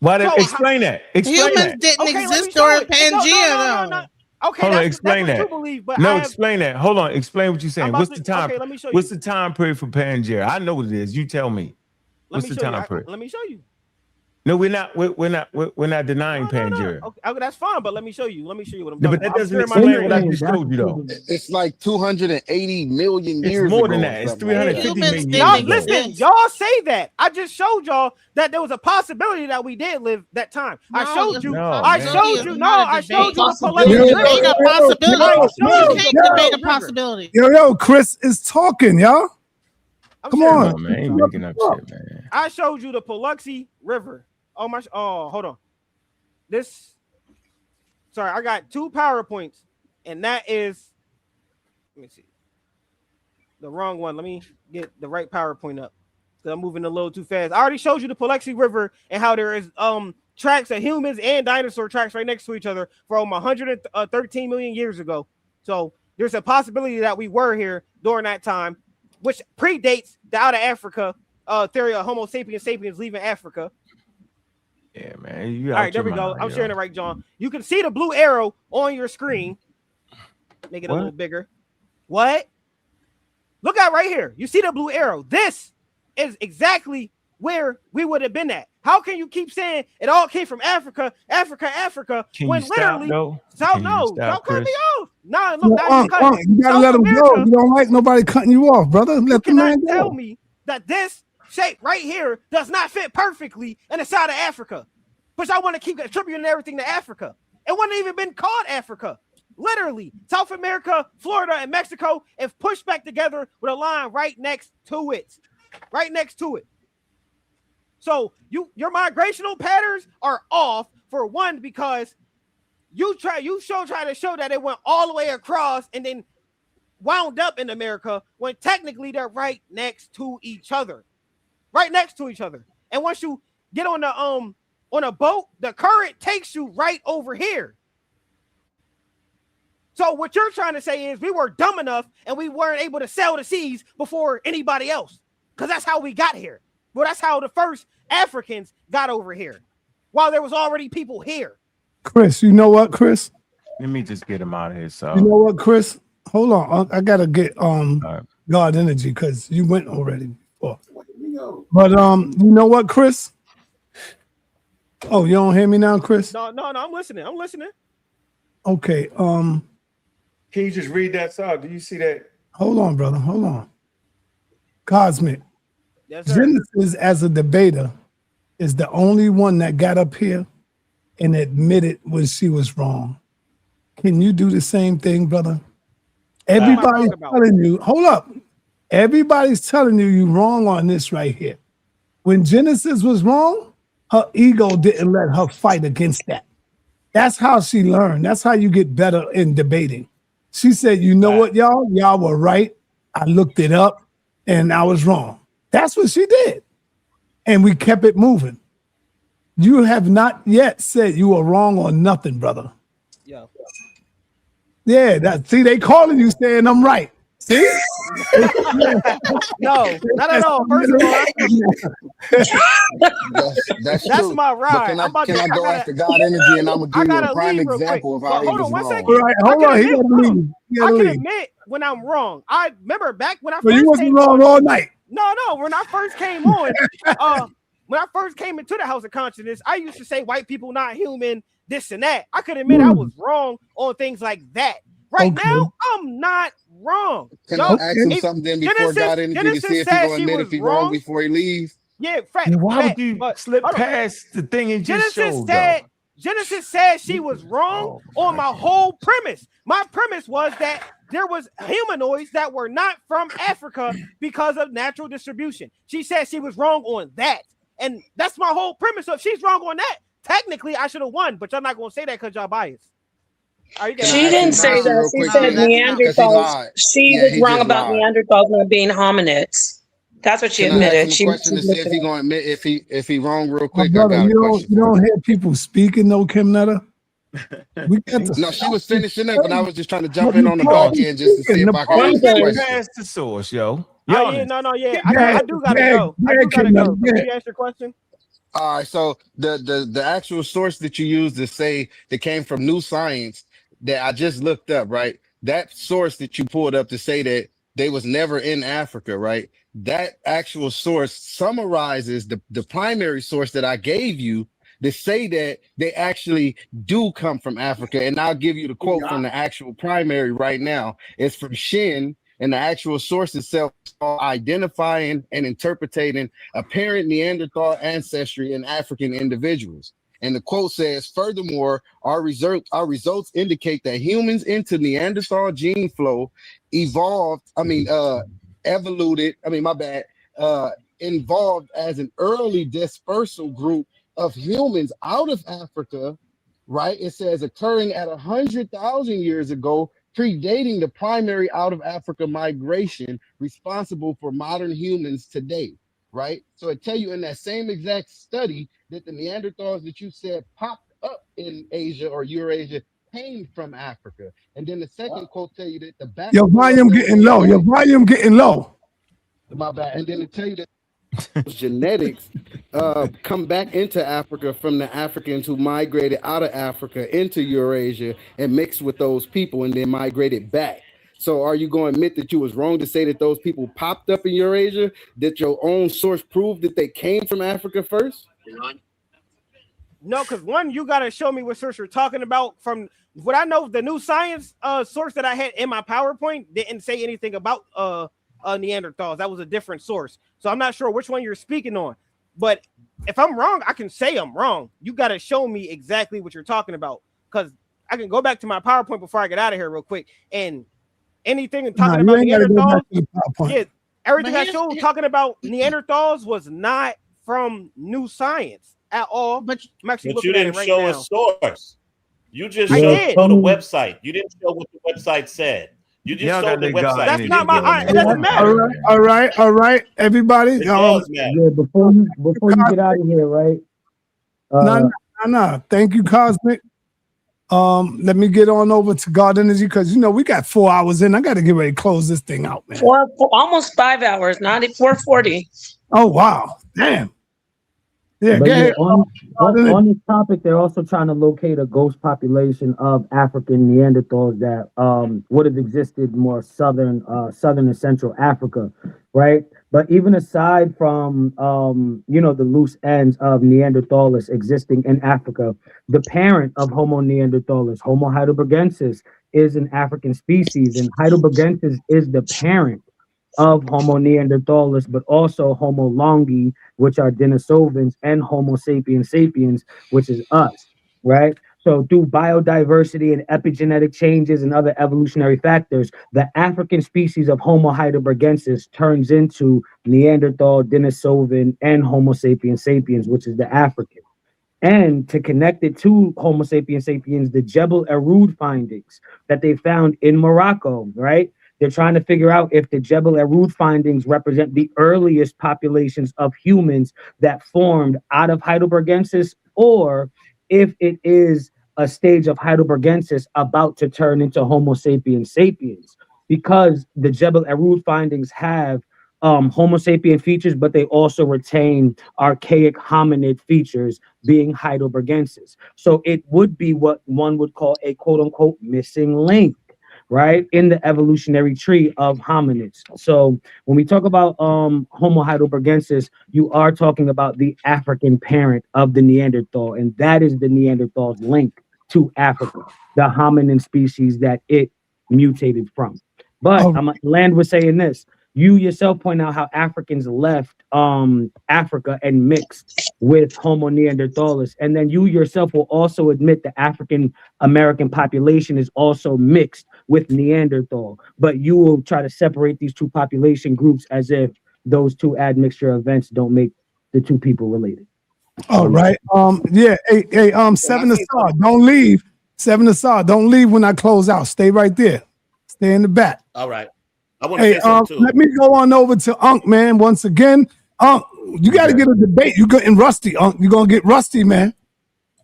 Speaker 20: Explain that.
Speaker 6: Humans didn't exist during Pangea, though.
Speaker 5: Okay,
Speaker 20: hold on,
Speaker 5: that's
Speaker 20: explain that.
Speaker 5: what you believe, but
Speaker 20: explain that. Hold on, explain what you're saying. What's the time?
Speaker 5: Okay, let me show you.
Speaker 20: What's the time period for Pangea? I know what it is. You tell me. What's the time period?
Speaker 5: Let me show you.
Speaker 20: No, we're not denying Pangea.
Speaker 5: Okay, that's fine, but let me show you. Let me show you what I'm
Speaker 20: No,
Speaker 5: talking
Speaker 20: but that
Speaker 5: about.
Speaker 20: doesn't explain what I just told you, though.
Speaker 9: It's like 280 million years.
Speaker 20: It's more
Speaker 9: ago
Speaker 20: than
Speaker 9: or
Speaker 20: that. It's
Speaker 9: something.
Speaker 20: 350 million
Speaker 5: Y'all
Speaker 20: years ago.
Speaker 5: listen, y'all say that. I just showed y'all that there was a possibility that we did live that time. I showed you the Paleolithic.
Speaker 6: You can't debate a possibility.
Speaker 2: Yo, Chris is talking, y'all. Come on,
Speaker 20: man. Ain't making up shit, man.
Speaker 5: I showed you the Paluxy River. Hold on. I got two PowerPoints, and that is, let me see, the wrong one. Let me get the right PowerPoint up because I'm moving a little too fast. I already showed you the Paluxy River and how there is tracks of humans and dinosaur tracks right next to each other from 113 million years ago. So there's a possibility that we were here during that time, which predates the out of Africa theory of Homo sapiens sapiens leaving Africa.
Speaker 20: Yeah, man. You
Speaker 5: all right, there we go. I'm sharing it right, John. You can see the blue arrow on your screen. Make it a little bigger. What? Look at right here. You see the blue arrow. This is exactly where we would have been at. How can you keep saying it all came from Africa,
Speaker 20: Can
Speaker 5: when
Speaker 20: you
Speaker 5: literally
Speaker 20: stop,
Speaker 5: don't cut me off. No, look,
Speaker 2: No,
Speaker 5: now you cut it.
Speaker 2: you gotta
Speaker 5: South
Speaker 2: let him
Speaker 5: America,
Speaker 2: go. You don't like nobody cutting you off, brother. Let the man go.
Speaker 5: tell me that this shape right here does not fit perfectly in the side of Africa. But I want to keep attributing everything to Africa. It wouldn't even been called Africa. Literally, South America, Florida, and Mexico if pushed back together with a line right next to it. Right next to it. So your migrational patterns are off, for one, because you try to show that it went all the way across and then wound up in America when technically they're right next to each other. Right next to each other. And once you get on a boat, the current takes you right over here. So what you're trying to say is we were dumb enough and we weren't able to sail the seas before anybody else. Because that's how we got here. Well, that's how the first Africans got over here. While there was already people here.
Speaker 2: Chris, you know what, Chris?
Speaker 20: Let me just get him out of here. So
Speaker 2: you know what, Chris? Hold on. I gotta get God energy because you went already before. But you know what, Chris? Oh, you don't hear me now, Chris?
Speaker 5: No, I'm listening.
Speaker 2: Okay.
Speaker 20: Can you just read that song? Do you see that?
Speaker 2: Hold on, brother. Hold on. Cosmic.
Speaker 5: Yes, sir.
Speaker 2: Genesis as a debater is the only one that got up here and admitted when she was wrong. Can you do the same thing, brother? Everybody's telling you, hold up. Everybody's telling you you're wrong on this right here. When Genesis was wrong, her ego didn't let her fight against that. That's how she learned. That's how you get better in debating. She said, you know what, y'all? Y'all were right. I looked it up and I was wrong. That's what she did. And we kept it moving. You have not yet said you were wrong on nothing, brother.
Speaker 5: Yeah.
Speaker 2: Yeah, see, they calling you saying I'm right. See?
Speaker 5: No, not at all. First of all,
Speaker 9: That's
Speaker 5: that's
Speaker 9: true.
Speaker 5: my ride.
Speaker 9: But can I go after God energy and I'm gonna give you a prime example of how he
Speaker 5: hold
Speaker 9: was
Speaker 5: on one
Speaker 9: wrong.
Speaker 5: second.
Speaker 2: All right, hold on. He gotta leave. He
Speaker 5: I
Speaker 2: gotta
Speaker 5: can
Speaker 2: leave.
Speaker 5: admit when I'm wrong. I remember back when I
Speaker 2: But
Speaker 5: first
Speaker 2: you wasn't
Speaker 5: came
Speaker 2: wrong
Speaker 5: on.
Speaker 2: all night.
Speaker 5: No. When I first came on, when I first came into the House of Consciousness, I used to say white people not human, this and that. I could admit I was wrong on things like that. Right now, I'm not wrong.
Speaker 9: Can I ask him something then before God energy to see if he's gonna admit if he's wrong before he leaves?
Speaker 5: Yeah,
Speaker 20: Why would you slip past the thing and just show?
Speaker 5: Genesis said she was wrong on my whole premise. My premise was that there was humanoids that were not from Africa because of natural distribution. She said she was wrong on that. And that's my whole premise. So if she's wrong on that, technically I should have won, but y'all not going to say that because y'all biased.
Speaker 19: She didn't say that. She said Neanderthals. She was wrong about Neanderthals not being hominids. That's what she admitted.
Speaker 9: She question to see if he gonna admit if he wrong real quick.
Speaker 2: Brother,
Speaker 9: I got a question.
Speaker 2: you don't hear people speaking, no, Kim Nutter?
Speaker 9: No, she was finishing up, and I was just trying to jump in on the back end just to see if I could ask a question.
Speaker 20: Pass the source, yo.
Speaker 5: Yeah. I do gotta go. Can you ask your question?
Speaker 9: All right, so the actual source that you use to say that came from New Science that I just looked up, right? That source that you pulled up to say that they was never in Africa, right? That actual source summarizes the primary source that I gave you to say that they actually do come from Africa. And I'll give you the quote from the actual primary right now. It's from Shin, and the actual source itself is called Identifying and Interpreting Apparent Neanderthal Ancestry in African Individuals. And the quote says, furthermore, our results indicate that humans into Neanderthal gene flow involved as an early dispersal group of humans out of Africa, right? It says occurring at 100,000 years ago, predating the primary out of Africa migration responsible for modern humans today, right? So it tell you in that same exact study that the Neanderthals that you said popped up in Asia or Eurasia came from Africa. And then the second quote tell you that the
Speaker 2: Your
Speaker 9: backbone of
Speaker 2: volume
Speaker 9: those
Speaker 2: getting low. Your
Speaker 9: genetics,
Speaker 2: volume getting low.
Speaker 9: my bad, and then to tell you that genetics come back into Africa from the Africans who migrated out of Africa into Eurasia and mixed with those people and then migrated back. So are you going to admit that you was wrong to say that those people popped up in Eurasia, that your own source proved that they came from Africa first?
Speaker 5: No, because one, you got to show me what source you're talking about. From what I know, the new science source that I had in my PowerPoint didn't say anything about Neanderthals. That was a different source. So I'm not sure which one you're speaking on. But if I'm wrong, I can say I'm wrong. You got to show me exactly what you're talking about, because I can go back to my PowerPoint before I get out of here real quick. And anything talking about Neanderthals, yeah, everything I showed talking about Neanderthals was not from new science at all. But I'm actually
Speaker 17: But you
Speaker 5: looking at
Speaker 17: didn't
Speaker 5: it right
Speaker 17: show
Speaker 5: now.
Speaker 17: a source. You just
Speaker 5: I
Speaker 17: showed
Speaker 5: did.
Speaker 17: the website. You didn't show what the website said. You just
Speaker 20: Y'all
Speaker 17: showed
Speaker 20: gotta
Speaker 17: the
Speaker 20: let God
Speaker 17: website.
Speaker 5: That's
Speaker 17: You
Speaker 5: not
Speaker 17: didn't
Speaker 5: my.
Speaker 17: give a
Speaker 5: It doesn't matter.
Speaker 2: All right, everybody.
Speaker 17: It does matter.
Speaker 10: Yeah, before you get out of here, right?
Speaker 2: No. Thank you, Cosmic. Let me get on over to God Energy, because we got 4 hours in. I got to get ready to close this thing out, man.
Speaker 19: Almost 5 hours, not at 4:40.
Speaker 2: Oh wow, damn. Yeah,
Speaker 10: But
Speaker 2: go
Speaker 10: yeah,
Speaker 2: ahead.
Speaker 10: on this topic, they're also trying to locate a ghost population of African Neanderthals that would have existed more southern and central Africa, right? But even aside from the loose ends of Neanderthalis existing in Africa, the parent of Homo neanderthalis, Homo heidelbergensis, is an African species, and heidelbergensis is the parent of Homo neanderthalis, but also Homo longi, which are Denisovans, and Homo sapiens sapiens, which is us, right? So through biodiversity and epigenetic changes and other evolutionary factors, the African species of Homo heidelbergensis turns into Neanderthal, Denisovan, and Homo sapiens sapiens, which is the African. And to connect it to Homo sapiens sapiens, the Jebel Erud findings that they found in Morocco, right? They're trying to figure out if the Jebel Erud findings represent the earliest populations of humans that formed out of Heidelbergensis, or if it is a stage of Heidelbergensis about to turn into Homo sapiens sapiens, because the Jebel Erud findings have Homo sapien features, but they also retain archaic hominid features, being Heidelbergensis. So it would be what one would call a quote unquote missing link, right, in the evolutionary tree of hominids. So when we talk about Homo heidelbergensis, you are talking about the African parent of the Neanderthal, and that is the Neanderthal's link to Africa, the hominin species that it mutated from. But Land was saying this. You yourself point out how Africans left Africa and mixed with Homo neanderthalis, and then you yourself will also admit the African American population is also mixed with Neanderthal, but you will try to separate these two population groups as if those two admixture events don't make the two people related.
Speaker 2: All right. Yeah. Hey, Seven Asar, don't leave. Seven Asar, don't leave when I close out. Stay right there. Stay in the back.
Speaker 17: All right. I want to
Speaker 2: Hey,
Speaker 17: say something too.
Speaker 2: let me go on over to Unc, man. Once again, Unc, you got to get a debate. You're getting rusty, Unc. You're gonna get rusty, man.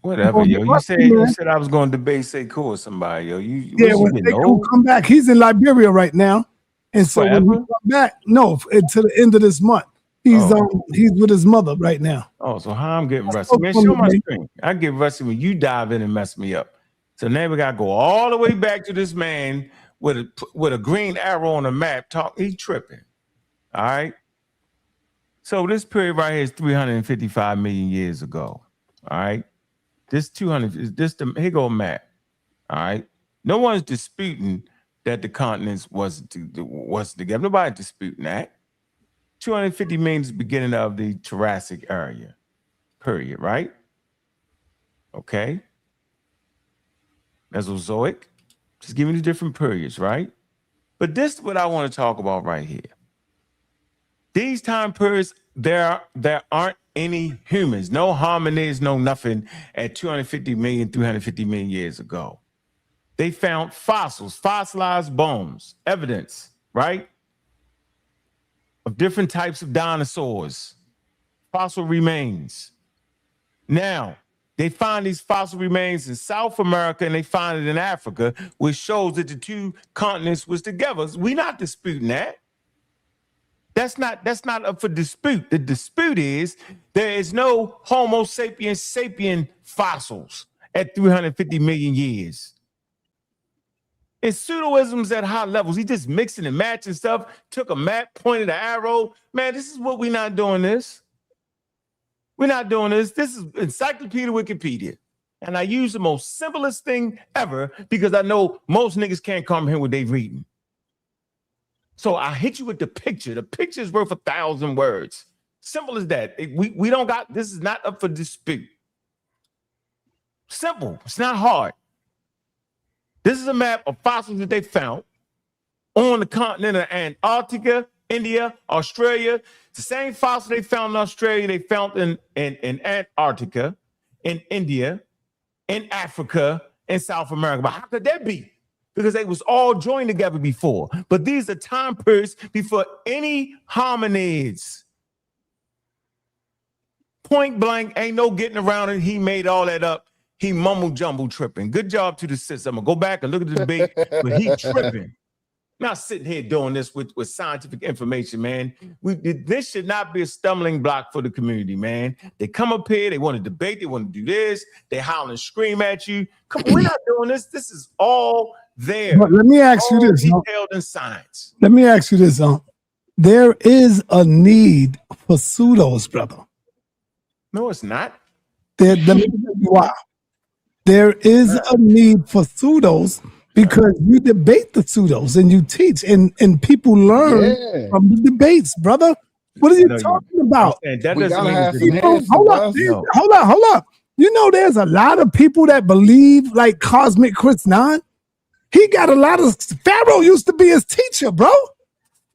Speaker 20: Whatever, yo. You said I was going to debate Sekou or somebody, yo.
Speaker 2: When Sekou come back, he's in Liberia right now, and so when he come back, to the end of this month, he's with his mother right now.
Speaker 20: Oh, so how I'm getting rusty, man? Show my screen. I get rusty when you dive in and mess me up. So now we gotta go all the way back to this man with a green arrow on the map. He's tripping. All right. So this period right here is 355 million years ago. All right. This 200 is this the here go map. All right. No one's disputing that the continents was together. Nobody's disputing that. 250 million is the beginning of the Jurassic area. Period, right? Okay. Mesozoic. Just giving you different periods, right? But this is what I want to talk about right here. These time periods, there aren't any humans, no hominids, no nothing at 250 million, 350 million years ago. They found fossils, fossilized bones, evidence, right? Of different types of dinosaurs, fossil remains. Now, They find these fossil remains in South America and they find it in Africa, which shows that the two continents was together. We're not disputing that. That's not up for dispute. The dispute is there is no Homo sapiens sapien fossils at 350 million years. It's pseudoisms at high levels. He just mixing and matching stuff, took a map, pointed an arrow. Man, this is what we're not doing this. We're not doing this. This is Encyclopedia Wikipedia. And I use the most simplest thing ever because I know most niggas can't comprehend what they reading. So I hit you with the picture. The picture is worth 1,000 words. Simple as that. We don't got, this is not up for dispute. Simple. It's not hard. This is a map of fossils that they found on the continent of Antarctica, India, Australia. It's the same fossil they found in Australia, they found in Antarctica, in India, in Africa, in South America. But how could that be? Because they was all joined together before. But these are time periods before any hominids. Point blank, ain't no getting around it. He made all that up. He mumble jumble tripping. Good job to the sis. I'm gonna go back and look at the debate, but he tripping. Not sitting here doing this with scientific information, man. This should not be a stumbling block for the community, man. They come up here, they want to debate, they want to do this, they howl and scream at you. Come on, we're not doing this. This is all there.
Speaker 2: But let me ask you this.
Speaker 20: Detailed in science.
Speaker 2: Let me ask you this. There is a need for pseudos, brother.
Speaker 20: No, it's not.
Speaker 2: Let me tell you why. There is a need for pseudos because you debate the pseudos and you teach and people learn from the debates, brother. What are you talking about? Hold up. You know, there's a lot of people that believe like Cosmic Chris 9. He got a lot of, Pharaoh used to be his teacher, bro.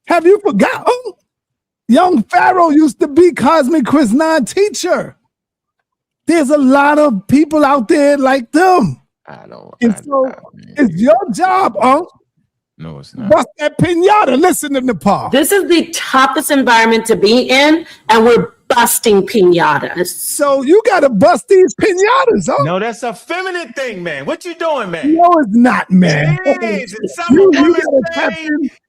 Speaker 2: Have you forgotten? Young Pharaoh used to be Cosmic Chris 9 teacher. There's a lot of people out there like them. It's your job,
Speaker 20: No, it's not.
Speaker 2: Bust that pinata. Listen to Nepal.
Speaker 16: This is the toughest environment to be in, and we're busting pinatas.
Speaker 2: So you got to bust these pinatas, huh?
Speaker 20: No, that's a feminine thing, man. What you doing, man?
Speaker 2: No, it's not, man.
Speaker 20: It is. It's something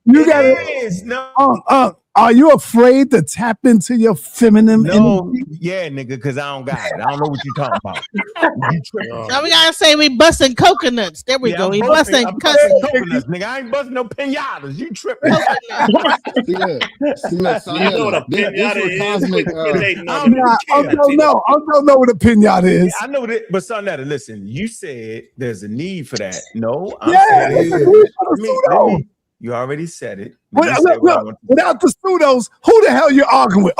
Speaker 20: you
Speaker 2: gotta No. Are you afraid to tap into your feminine energy?
Speaker 20: Yeah, nigga, because I don't got it. I don't know what you're talking about.
Speaker 6: So we gotta say we busting coconuts. There we go. We busting
Speaker 20: coconuts, nigga. I ain't busting no pinatas. You tripping?
Speaker 2: I don't know what a pinata is.
Speaker 20: I know that, but sa.neter, listen. You said there's a need for that. No, you already said it.
Speaker 2: Look, without the pseudos, who the hell you arguing with,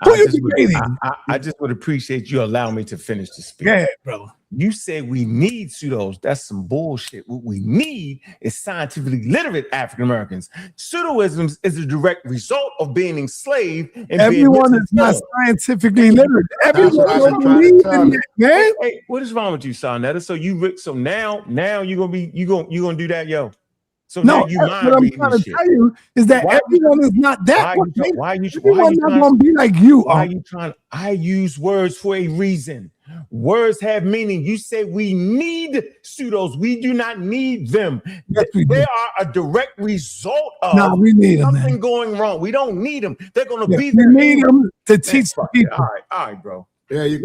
Speaker 2: Who you debating?
Speaker 20: I just would appreciate you allowing me to finish the speech.
Speaker 2: Yeah, brother.
Speaker 20: You said we need pseudos. That's some bullshit. What we need is scientifically literate African Americans. Pseudoisms is a direct result of being enslaved. And
Speaker 2: everyone is not scientifically literate. Everyone don't believe in that, man.
Speaker 20: Hey, what is wrong with you, sa.neter? So now you're gonna do that, yo. So
Speaker 2: no, what I'm trying to tell you is that everyone is not that. Everyone's not going to be like you.
Speaker 20: Why are you trying? I use words for a reason. Words have meaning. You say we need pseudos. We do not need them.
Speaker 2: Yes,
Speaker 20: they are a direct result of
Speaker 2: we need
Speaker 20: something going wrong. We don't need them. They're going to be
Speaker 2: there.
Speaker 20: We
Speaker 2: need them to teach people.
Speaker 20: All right, bro.
Speaker 18: Yeah, you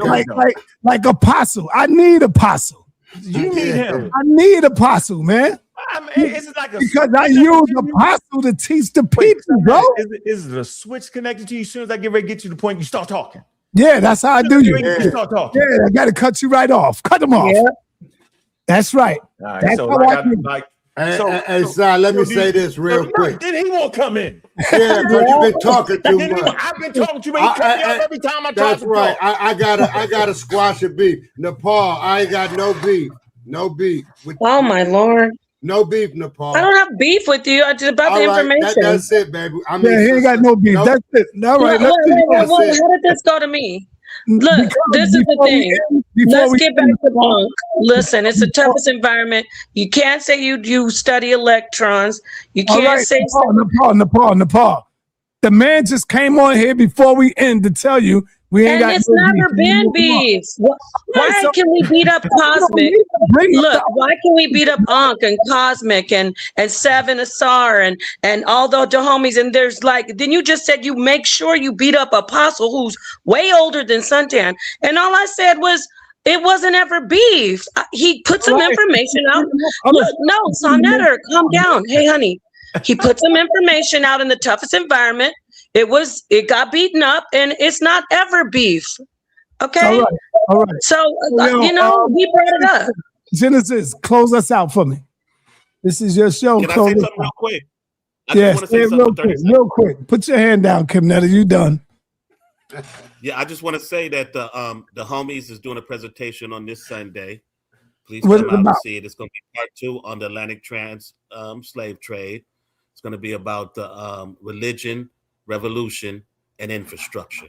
Speaker 2: like apostle. I need apostle.
Speaker 20: You need him.
Speaker 2: I need apostle, man.
Speaker 20: I mean, it's like
Speaker 2: because I use apostle to teach the people, bro.
Speaker 20: Is it a switch connected to you? As soon as I get ready to get to the point, you start talking.
Speaker 2: Yeah, that's how I do you.
Speaker 20: You start talking.
Speaker 2: Yeah, I got to cut you right off. Cut them off. Yeah. That's right.
Speaker 20: All right.
Speaker 2: That's
Speaker 20: so
Speaker 2: how I do.
Speaker 18: let me say this real quick.
Speaker 20: Then he won't come in.
Speaker 18: Yeah, but you've been talking too much.
Speaker 20: I've been talking too much. He cut me off every time I talk.
Speaker 18: That's right. I gotta squash a beef. Nepal, I ain't got no beef. No beef.
Speaker 19: Oh my Lord.
Speaker 18: No beef, Nepal.
Speaker 19: I don't have beef with you. I just about the information.
Speaker 18: That's it, baby. I mean,
Speaker 2: he ain't got no beef. That's it. All right.
Speaker 19: Wait, how did this go to me? Look, this is the thing. Let's get back to Punk. Listen, it's the toughest environment. You can't say you study electrons. You can't say
Speaker 2: Nepal. The man just came on here before we end to tell you We ain't
Speaker 19: And
Speaker 2: got
Speaker 19: it's
Speaker 2: no
Speaker 19: never been beef. Why can we beat up Cosmic? Look, why can we beat up Ankh and Cosmic and Seven Asar and all the homies? And there's like, then you just said you make sure you beat up Apostle, who's way older than Suntan. And all I said was, it wasn't ever beef. He put some information out. Look, no, sa.neter, calm down. Hey, honey. He put some information out in the toughest environment. It got beaten up, and it's not ever beef. Okay.
Speaker 2: All right.
Speaker 19: So, we brought it up.
Speaker 2: Genesis, close us out for me. This is your show.
Speaker 17: Can I say something real quick? I
Speaker 2: Yes,
Speaker 17: just want to say something
Speaker 2: real quick. Put your hand down, Kim Netta. You done.
Speaker 17: Yeah, I just want to say that the homies is doing a presentation on this Sunday. Please
Speaker 2: What
Speaker 17: come
Speaker 2: is it
Speaker 17: out and
Speaker 2: about?
Speaker 17: see it. It's going to be part 2 on the Atlantic Trans slave trade. It's going to be about the religion, revolution, and infrastructure.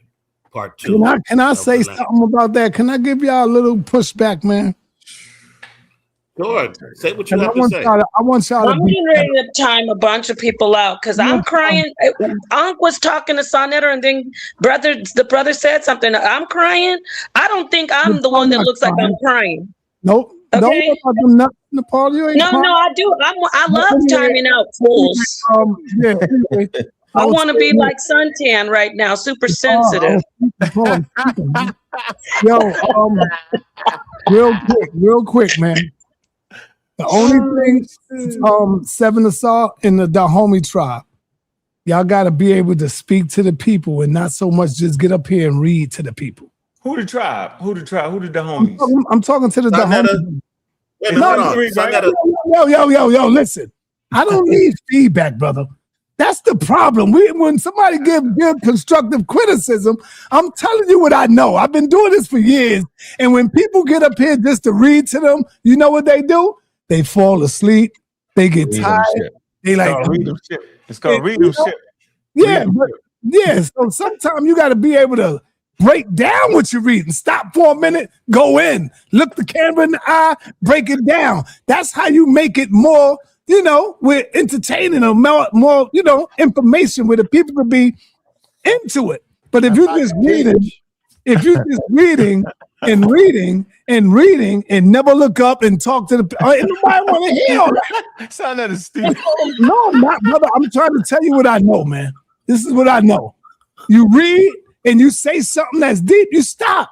Speaker 17: Part 2.
Speaker 2: Can I say something about that? Can I give y'all a little pushback, man?
Speaker 17: Sure. Say what you have to say.
Speaker 2: I want y'all to
Speaker 19: I'm getting ready to time a bunch of people out because I'm crying. Ankh was talking to sa.neter, and then the brother said something. I'm crying. I don't think I'm the one that looks like I'm crying.
Speaker 2: Nope.
Speaker 19: Okay.
Speaker 2: Don't nothing, Nepal. You ain't
Speaker 19: No, I do. I love timing out fools.
Speaker 2: Yeah. Anyway,
Speaker 19: I want to be like Suntan right now, super sensitive.
Speaker 2: Yo, real quick, man. The only thing, Seven Assault in the Dahomey tribe, y'all got to be able to speak to the people and not so much just get up here and read to the people.
Speaker 20: Who the tribe? Who the homies?
Speaker 2: I'm talking to the Dahomey. Yo, listen. I don't need feedback, brother. That's the problem. When somebody give constructive criticism, I'm telling you what I know. I've been doing this for years. And when people get up here just to read to them, you know what they do? They fall asleep. They get tired. They like
Speaker 20: it's called read them shit.
Speaker 2: Yeah, so sometimes you got to be able to break down what you're reading. Stop for a minute, go in, look the camera in the eye, break it down. That's how you make it more, we're entertaining or more, information where the people could be into it. But if you're just reading and never look up and talk to the nobody want to hear all that.
Speaker 20: sa.neter stupid.
Speaker 2: No, I'm not, brother. I'm trying to tell you what I know, man. This is what I know. You read and you say something that's deep, you stop.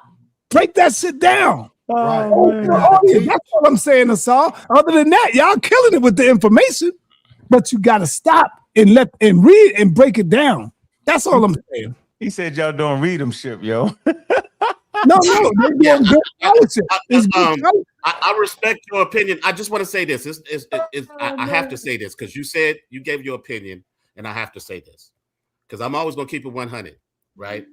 Speaker 2: Break that shit down. That's what I'm saying, Asal. Other than that, y'all killing it with the information, but you gotta stop and read and break it down. That's all I'm saying.
Speaker 20: He said y'all don't read them shit, yo.
Speaker 2: No, they're doing good scholarship.
Speaker 17: I respect your opinion. I just want to say this. I have to say this because you said you gave your opinion, and I have to say this because I'm always gonna keep it 100, right?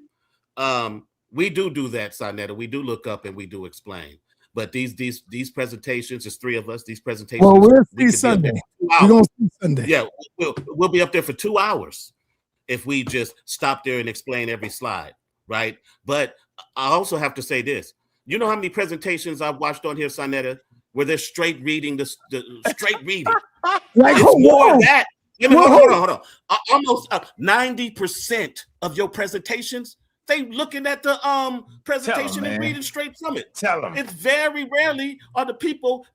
Speaker 17: We do that, sa.neter. We do look up and we do explain. But these presentations, there's 3 of us. These presentations.
Speaker 2: Well, we'll see Sunday. We're gonna see Sunday.
Speaker 17: Yeah, we'll be up there for 2 hours if we just stop there and explain every slide, right? But I also have to say this. You know how many presentations I've watched on here, sa.neter, where they're straight reading the straight reading. It's more of that. Hold on. Almost 90% of your presentations, they looking at the presentation and reading straight from it.
Speaker 20: Tell them.
Speaker 17: It's very rarely are the people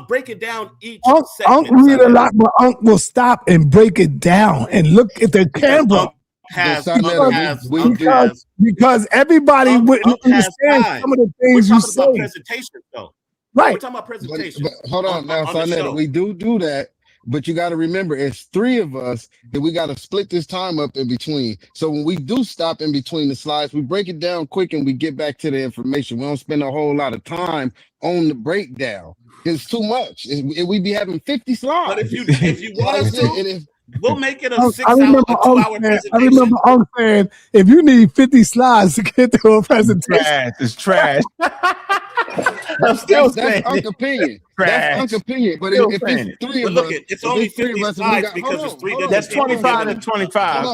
Speaker 17: breaking down each
Speaker 2: segment. Unc read a lot, but Unc will stop and break it down and look at the camera. Because everybody wouldn't understand some of the things you say.
Speaker 17: Presentations, though.
Speaker 2: Right.
Speaker 17: We're talking about presentations.
Speaker 9: But hold on now, sa.neter. We do that. But you got to remember, it's 3 of us, and we got to split this time up in between. So when we do stop in between the slides, we break it down quick and we get back to the information. We don't spend a whole lot of time on the breakdown. It's too much. We'd be having 50 slides.
Speaker 17: But if you want us to, we'll make it a 2-hour presentation.
Speaker 2: I remember Unc saying, if you need 50 slides to get to a presentation.
Speaker 20: It's trash.
Speaker 9: That's Unc opinion. That's Unc opinion. But if it's 3 of us,
Speaker 17: it's only 50 slides because it's 3 different.
Speaker 20: That's 25 and 25.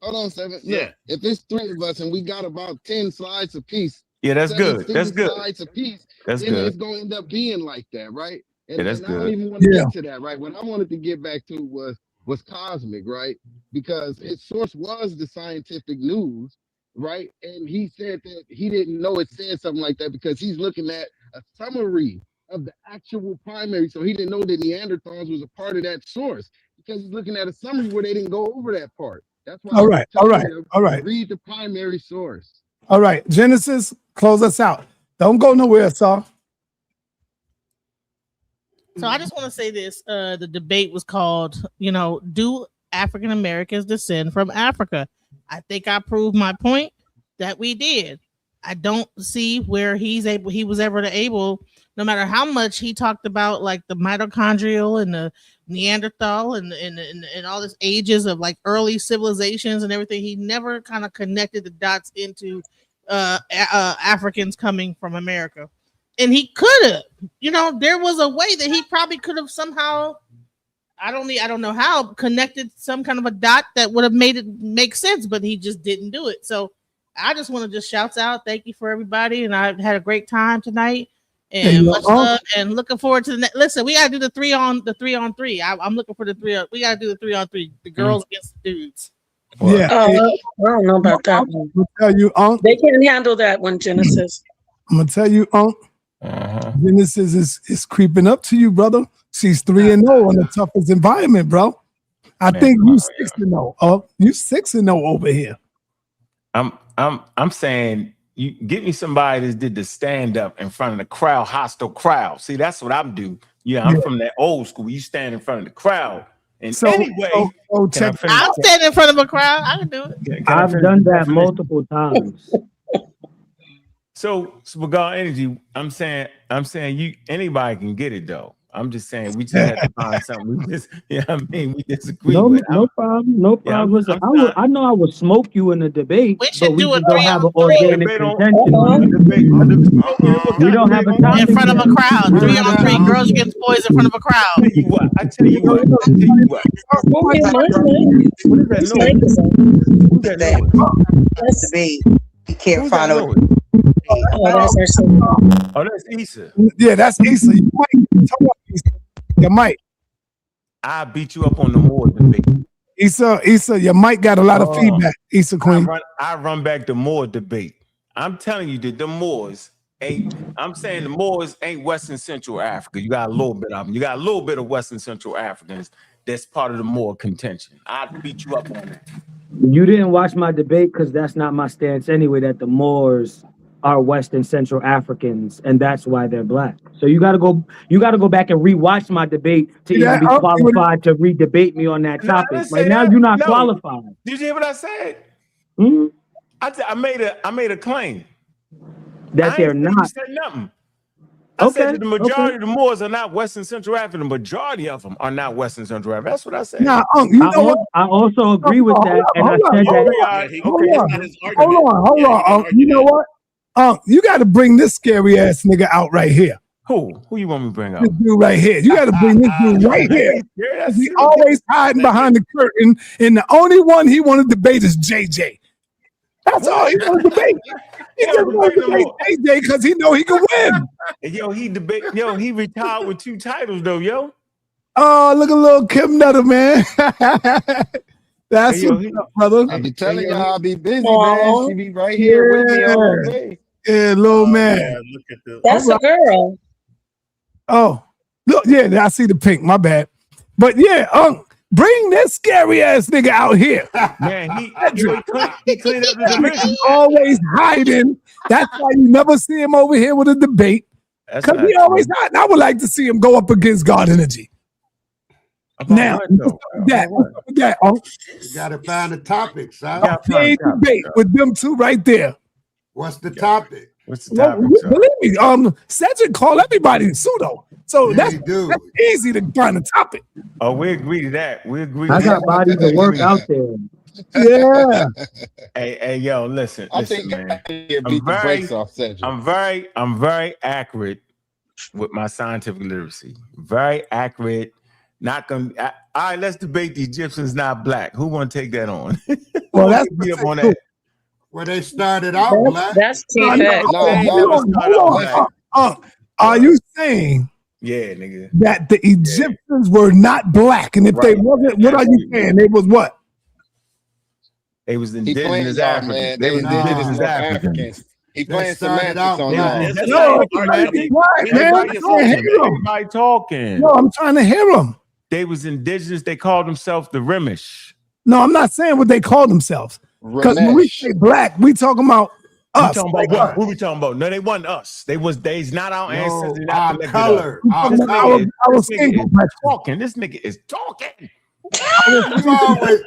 Speaker 9: Hold on, Seven. Yeah. If it's 3 of us and we got about 10 slides apiece.
Speaker 20: Yeah, that's good. That's good.
Speaker 9: Slides apiece.
Speaker 20: That's
Speaker 9: then
Speaker 20: good.
Speaker 9: It's going to end up being like that, right? And,
Speaker 20: that's
Speaker 9: and
Speaker 20: good.
Speaker 9: I don't even want to get to that, right? What I wanted to get back to was Cosmic, right? Because its source was the scientific news, right? And he said that he didn't know it said something like that because he's looking at a summary of the actual primary. So he didn't know that Neanderthals was a part of that source because he's looking at a summary where they didn't go over that part. That's why
Speaker 2: All
Speaker 9: I
Speaker 2: right,
Speaker 9: keep
Speaker 2: all
Speaker 9: telling
Speaker 2: right,
Speaker 9: you to
Speaker 2: all right,
Speaker 9: read the primary source.
Speaker 2: all right. Genesis, close us out. Don't go nowhere, Saul.
Speaker 6: So I just want to say this. The debate was called, do African Americans descend from Africa? I think I proved my point that we did. I don't see where he was ever able, no matter how much he talked about like the mitochondrial and the Neanderthal and all this ages of like early civilizations and everything. He never kind of connected the dots into Africans coming from America. And he could have, there was a way that he probably could have somehow, I don't know how, connected some kind of a dot that would have made it make sense, but he just didn't do it. So I just want to just shout out, thank you for everybody, and I had a great time tonight, and much love, and looking forward to the next. Listen, we gotta do the three on three. I'm looking for the three. We gotta do the 3-on-3, the girls against the dudes.
Speaker 2: Yeah,
Speaker 19: I don't know about that one.
Speaker 2: I'm gonna tell you,
Speaker 19: They can't handle that one, Genesis.
Speaker 2: I'm gonna tell you, Genesis is creeping up to you, brother. She's 3-0 in the toughest environment, bro. I think you 6-0. You 6-0 over here.
Speaker 20: I'm saying you give me somebody that did the stand up in front of the crowd, hostile crowd. See, that's what I'm do. Yeah, I'm from that old school. You stand in front of the crowd. And anyway,
Speaker 6: I'm standing in front of a crowd. I can do it.
Speaker 10: I've done that multiple times.
Speaker 20: So Spagar Energy, I'm saying you anybody can get it though. I'm just saying we just had to find something. We disagree.
Speaker 10: No problem. No problem. Listen, I know I would smoke you in a debate, but we just don't have an organic contention on it. We don't have a topic
Speaker 6: in front of a crowd. 3-on-3, girls against boys in front of a crowd.
Speaker 20: I tell you what.
Speaker 11: What is that noise? That's debate. You can't find out.
Speaker 20: Oh, that's Issa.
Speaker 2: Yeah, that's Issa. You might.
Speaker 20: I beat you up on the Moore debate.
Speaker 2: Issa, your mic got a lot of feedback. Issa Queen.
Speaker 20: I run back the Moore debate. I'm telling you that the Moors ain't. I'm saying the Moors ain't Western Central Africa. You got a little bit of them. You got a little bit of Western Central Africans. That's part of the Moore contention. I beat you up on that.
Speaker 10: You didn't watch my debate because that's not my stance anyway, that the Moors are Western Central Africans and that's why they're black. So you gotta go back and rewatch my debate to even be qualified to re-debate me on that topic. Right now you're not qualified.
Speaker 20: Did you hear what I said?
Speaker 10: Mm-hmm.
Speaker 20: I made a claim
Speaker 10: that they're not.
Speaker 20: Said nothing. I said that the majority of the Moors are not Western Central African. The majority of them are not Western Central African. That's what I said.
Speaker 2: Nah,
Speaker 10: I also agree with that. And I said that.
Speaker 2: Hold on. You know what? You got to bring this scary ass nigga out right here.
Speaker 20: Who you want me to bring out?
Speaker 2: This dude right here. You got to bring this dude right here. He always hiding behind the curtain, and the only one he want to debate is JJ. That's all he want to debate. He just want to debate JJ because he know he can win.
Speaker 20: He retired with 2 titles though, yo.
Speaker 2: Oh, look at little Kim Nutter, man. That's what's up, brother.
Speaker 9: I be telling y'all I'll be busy, man. She be right here with me all day.
Speaker 2: Yeah, little man.
Speaker 3: Yeah, look at the.
Speaker 19: That's a girl.
Speaker 2: Oh, look, yeah, I see the pink. My bad. But yeah, bring this scary ass nigga out here.
Speaker 20: Man, he cleaned up the division.
Speaker 2: He's always hiding. That's why you never see him over here with a debate. Because he always hiding. I would like to see him go up against God Energy. Now, that.
Speaker 18: You gotta find a topic, son.
Speaker 2: Debate with them two right there.
Speaker 18: What's the topic?
Speaker 20: What's the topic?
Speaker 2: Believe me, Cedric call everybody pseudo. So that's easy to find a topic.
Speaker 20: Oh, we agree to that. We agree.
Speaker 10: I got bodies to work out there.
Speaker 2: Yeah.
Speaker 20: Hey, yo, listen, man. I'm very accurate with my scientific literacy. Very accurate. Not gonna. All right, let's debate the Egyptians not black. Who want to take that on?
Speaker 2: Well, that's
Speaker 20: be up on that.
Speaker 18: Where they started out black.
Speaker 19: That's T-Fact.
Speaker 2: Are you saying?
Speaker 20: Yeah, nigga.
Speaker 2: That the Egyptians were not black, and if they wasn't, what are you saying? They was what?
Speaker 20: They was
Speaker 9: He playing
Speaker 20: indigenous
Speaker 9: y'all,
Speaker 20: Africans.
Speaker 9: man.
Speaker 20: They
Speaker 9: They
Speaker 20: was indigenous
Speaker 9: indigenous
Speaker 20: Africans.
Speaker 9: Africans. He
Speaker 18: They
Speaker 9: playing
Speaker 18: started
Speaker 9: semantics
Speaker 18: out
Speaker 9: on
Speaker 20: They was
Speaker 18: black.
Speaker 9: y'all.
Speaker 2: No, be quiet, man. I'm
Speaker 20: Everybody is
Speaker 2: trying to
Speaker 20: talking.
Speaker 2: hear him.
Speaker 20: Everybody talking.
Speaker 2: No, I'm trying to hear him.
Speaker 20: They was indigenous. They called themselves the Remish.
Speaker 2: No, I'm not saying what they call themselves. Because when we say black, we talking about
Speaker 20: We
Speaker 2: us.
Speaker 20: talking about what? What we talking about? No, they wasn't us. They's not our ancestors. Not
Speaker 18: our
Speaker 20: connected
Speaker 18: color.
Speaker 20: us.
Speaker 18: Our
Speaker 20: This
Speaker 18: color.
Speaker 20: nigga
Speaker 2: Our
Speaker 20: is
Speaker 2: skin complexion.
Speaker 20: talking. This nigga is talking.
Speaker 18: You always.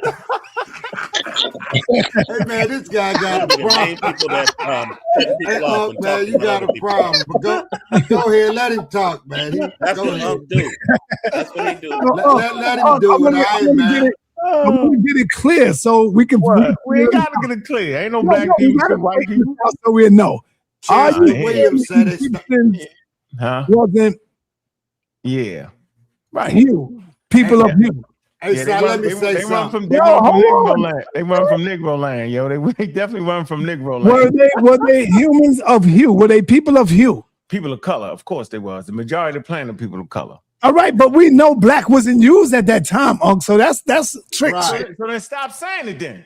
Speaker 18: Hey man, this guy got a
Speaker 17: The main
Speaker 18: problem.
Speaker 17: people that cutting
Speaker 18: Hey,
Speaker 17: people off and
Speaker 18: man,
Speaker 17: talking
Speaker 18: you
Speaker 17: about
Speaker 18: got
Speaker 17: other
Speaker 18: a
Speaker 17: people.
Speaker 18: problem. But go ahead, let him talk, man.
Speaker 17: That's
Speaker 18: Go
Speaker 17: what
Speaker 18: ahead.
Speaker 17: Unc do. That's what he do.
Speaker 18: Let him do it. I ain't mad.
Speaker 2: I'm gonna get it clear so we can.
Speaker 20: What? We ain't gotta get it clear. Ain't no black
Speaker 2: we
Speaker 20: people,
Speaker 2: gotta
Speaker 20: some white
Speaker 2: break this
Speaker 20: people.
Speaker 2: down so we know. Are
Speaker 18: Chancellor
Speaker 2: you
Speaker 18: Williams said it.
Speaker 2: Egyptians
Speaker 20: Huh?
Speaker 2: wasn't
Speaker 20: Yeah. Right.
Speaker 2: you, people of you?
Speaker 18: Hey,
Speaker 20: Yeah,
Speaker 18: son, let me say
Speaker 20: they run
Speaker 18: something.
Speaker 20: from Negro land. They run from Negro land, yo. They definitely run from Negro land.
Speaker 2: Were they humans of hue? Were they people of hue?
Speaker 20: People of color, of course they was. The majority of the planet people of color.
Speaker 2: All right, but we know black wasn't used at that time, Unc. So that's trick shit.
Speaker 20: So then stop saying it then.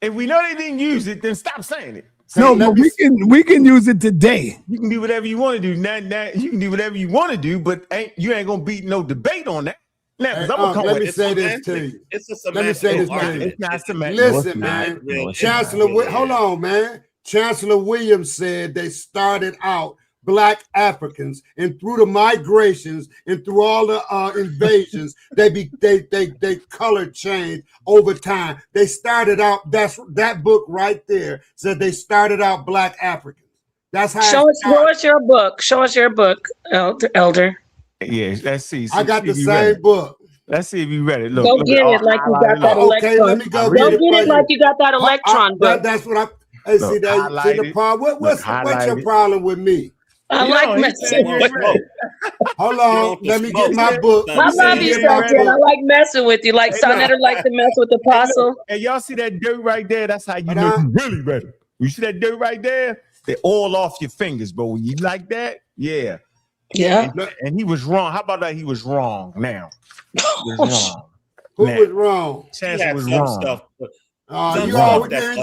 Speaker 20: If we know they didn't use it, then stop saying it.
Speaker 2: No, but we can use it today.
Speaker 20: You can do whatever you want to do. Now you can do whatever you want to do, but you ain't gonna beat no debate on that. Now,
Speaker 18: Hey,
Speaker 20: I'm gonna
Speaker 18: let me say this to you.
Speaker 17: It's a
Speaker 18: Let me say this
Speaker 17: semantical
Speaker 18: to you.
Speaker 17: argument.
Speaker 20: It's not semantic.
Speaker 18: Listen, man. Hold on, man. Chancellor Williams said they started out black Africans, and through the migrations and through all the invasions, they color changed over time. They started out. That book right there said they started out black Africans. That's how.
Speaker 19: Show us your book. Show us your book, Elder.
Speaker 20: Yeah, let's see.
Speaker 18: I got the same book.
Speaker 20: Let's see if you read it. Look,
Speaker 19: Go
Speaker 20: look
Speaker 19: get
Speaker 20: at
Speaker 19: it like you got that electron.
Speaker 18: Okay, let me go
Speaker 19: get
Speaker 18: get
Speaker 19: it like you got that electron book.
Speaker 18: That's what I. Hey,
Speaker 20: Look,
Speaker 18: see that? See the problem? What's your problem with me?
Speaker 19: I like messing with you.
Speaker 18: Hold on, let me get my book.
Speaker 19: I love you, Sergeant. I like messing with you. Like sa.neter like to mess with the apostle.
Speaker 20: And y'all see that dirt right there? That's how you know you really ready. You see that dirt right there? They all off your fingers, bro. When you like that, yeah.
Speaker 19: Yeah.
Speaker 20: And he was wrong. How about that? He was wrong now. He was wrong.
Speaker 18: Who was wrong?
Speaker 20: Chancellor was wrong.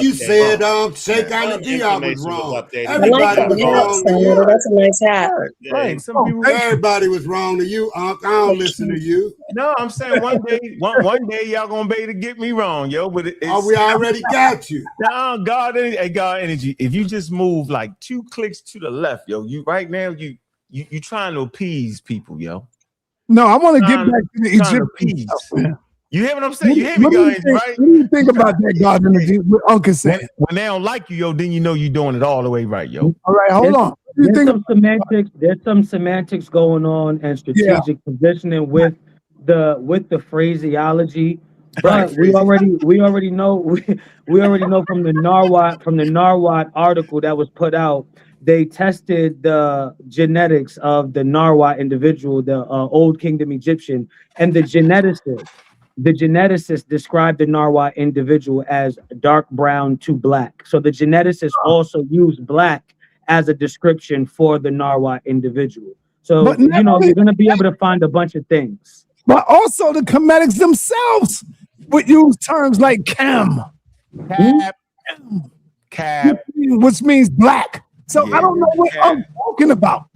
Speaker 18: You said Sheikh Ali Diop was wrong. Everybody was wrong to you.
Speaker 19: That's a nice hat.
Speaker 20: Right. Some people.
Speaker 18: Everybody was wrong to you, Unc. I don't listen to you.
Speaker 20: No, I'm saying one day y'all gonna be able to get me wrong, yo. But
Speaker 18: we already got you.
Speaker 20: No, God energy. If you just move like 2 clicks to the left, yo, you right now you trying to appease people, yo.
Speaker 2: No, I want to get back to the Egyptians.
Speaker 20: You hear what I'm saying? You hear me, God energy, right?
Speaker 2: What do you think about that, God energy? What Uncle said.
Speaker 20: When they don't like you, yo, then you know you're doing it all the way right, yo.
Speaker 2: All right, hold on.
Speaker 10: There's some semantics going on and strategic positioning with the phraseology. But we already know from the Narwhal article that was put out. They tested the genetics of the Narwhal individual, the Old Kingdom Egyptian, and the geneticist described the Narwhal individual as dark brown to black. So the geneticist also used black as a description for the Narwhal individual. So you're going to be able to find a bunch of things.
Speaker 2: But also the Comedics themselves would use terms like cam, which means black. So I don't know what I'm talking about.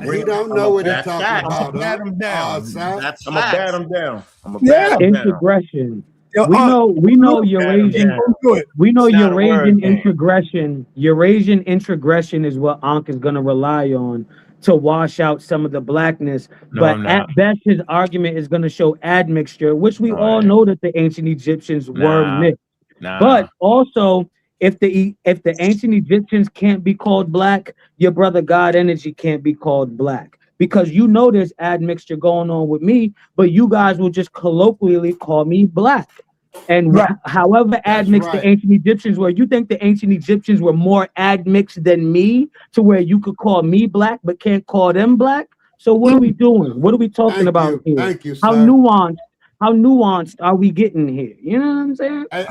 Speaker 18: He don't know what he's talking about.
Speaker 20: I'm gonna bat him down.
Speaker 17: That's
Speaker 20: I'm gonna bat him down.
Speaker 10: Integration. We know Eurasian. We know Eurasian integration. Eurasian integration is what Ankh is gonna rely on to wash out some of the blackness. But at best, his argument is gonna show admixture, which we all know that the ancient Egyptians were mixed. But also, if the ancient Egyptians can't be called black, your brother God energy can't be called black, because you know there's admixture going on with me, but you guys will just colloquially call me black. And however admixed the ancient Egyptians were, you think the ancient Egyptians were more admixed than me to where you could call me black but can't call them black? So what are we doing? What are we talking about here?
Speaker 18: Thank you, sir.
Speaker 10: How nuanced are we getting here? You know what I'm saying?
Speaker 18: Hey,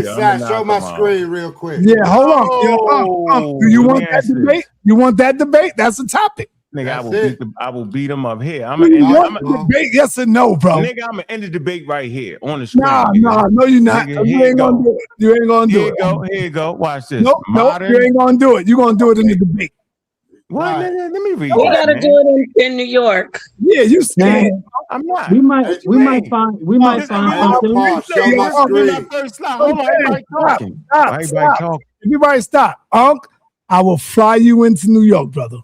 Speaker 18: Sal, show my screen real quick.
Speaker 2: Yeah, hold on. Do you want that debate? You want that debate? That's a topic.
Speaker 20: Nigga, I will beat them up here. I'm
Speaker 2: You
Speaker 20: gonna
Speaker 2: want the debate, yes or no, bro?
Speaker 20: Nigga, I'm gonna end the debate right here on the screen.
Speaker 2: No, you're not.
Speaker 20: Nigga,
Speaker 2: You ain't gonna do it. You ain't gonna do it.
Speaker 20: Here you go. Watch this.
Speaker 2: Nope, you ain't gonna do it. You're gonna do it in the debate.
Speaker 20: What? Nigga, let me read.
Speaker 19: We gotta do it in New York.
Speaker 2: Yeah, you scared.
Speaker 20: I'm not.
Speaker 10: We might find something.
Speaker 2: Show my screen.
Speaker 20: Hold on, everybody talking.
Speaker 2: Stop. Everybody stop. Unc, I will fly you into New York, brother,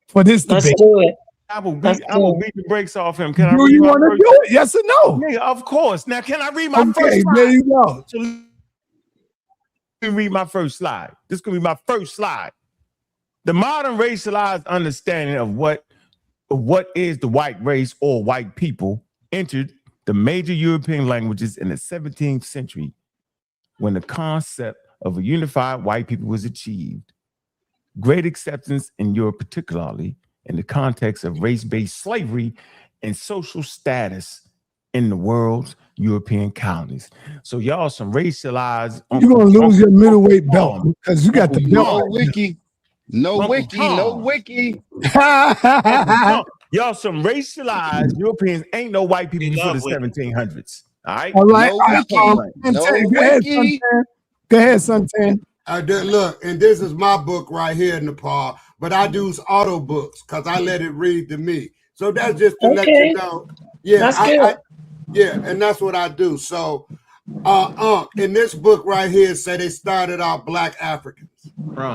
Speaker 2: for this debate.
Speaker 19: Let's do it.
Speaker 20: I will beat the brakes off him. Can I
Speaker 2: Do
Speaker 20: read
Speaker 2: you
Speaker 20: my
Speaker 2: want to
Speaker 20: first?
Speaker 2: do it? Yes or no?
Speaker 20: Nigga, of course. Now, can I read my first
Speaker 2: Okay,
Speaker 20: slide?
Speaker 2: there you go.
Speaker 20: So, let me read my first slide. This is gonna be my first slide. The modern racialized understanding of what is the white race or white people entered the major European languages in the 17th century when the concept of a unified white people was achieved. Great acceptance in Europe, particularly in the context of race-based slavery and social status in the world's European colonies. So y'all some racialized.
Speaker 2: You're gonna lose your middleweight belt because you got the belt.
Speaker 9: No wiki.
Speaker 20: Y'all some racialized Europeans. Ain't no white people before the 1700s. All right.
Speaker 2: All right.
Speaker 18: wiki.
Speaker 2: Go ahead, Suntan.
Speaker 18: Look, and this is my book right here, Nepal, but I use auto books because I let it read to me. So that's just to let you know. Yeah,
Speaker 19: that's good.
Speaker 18: And that's what I do. So in this book right here, say they started out Black Africans.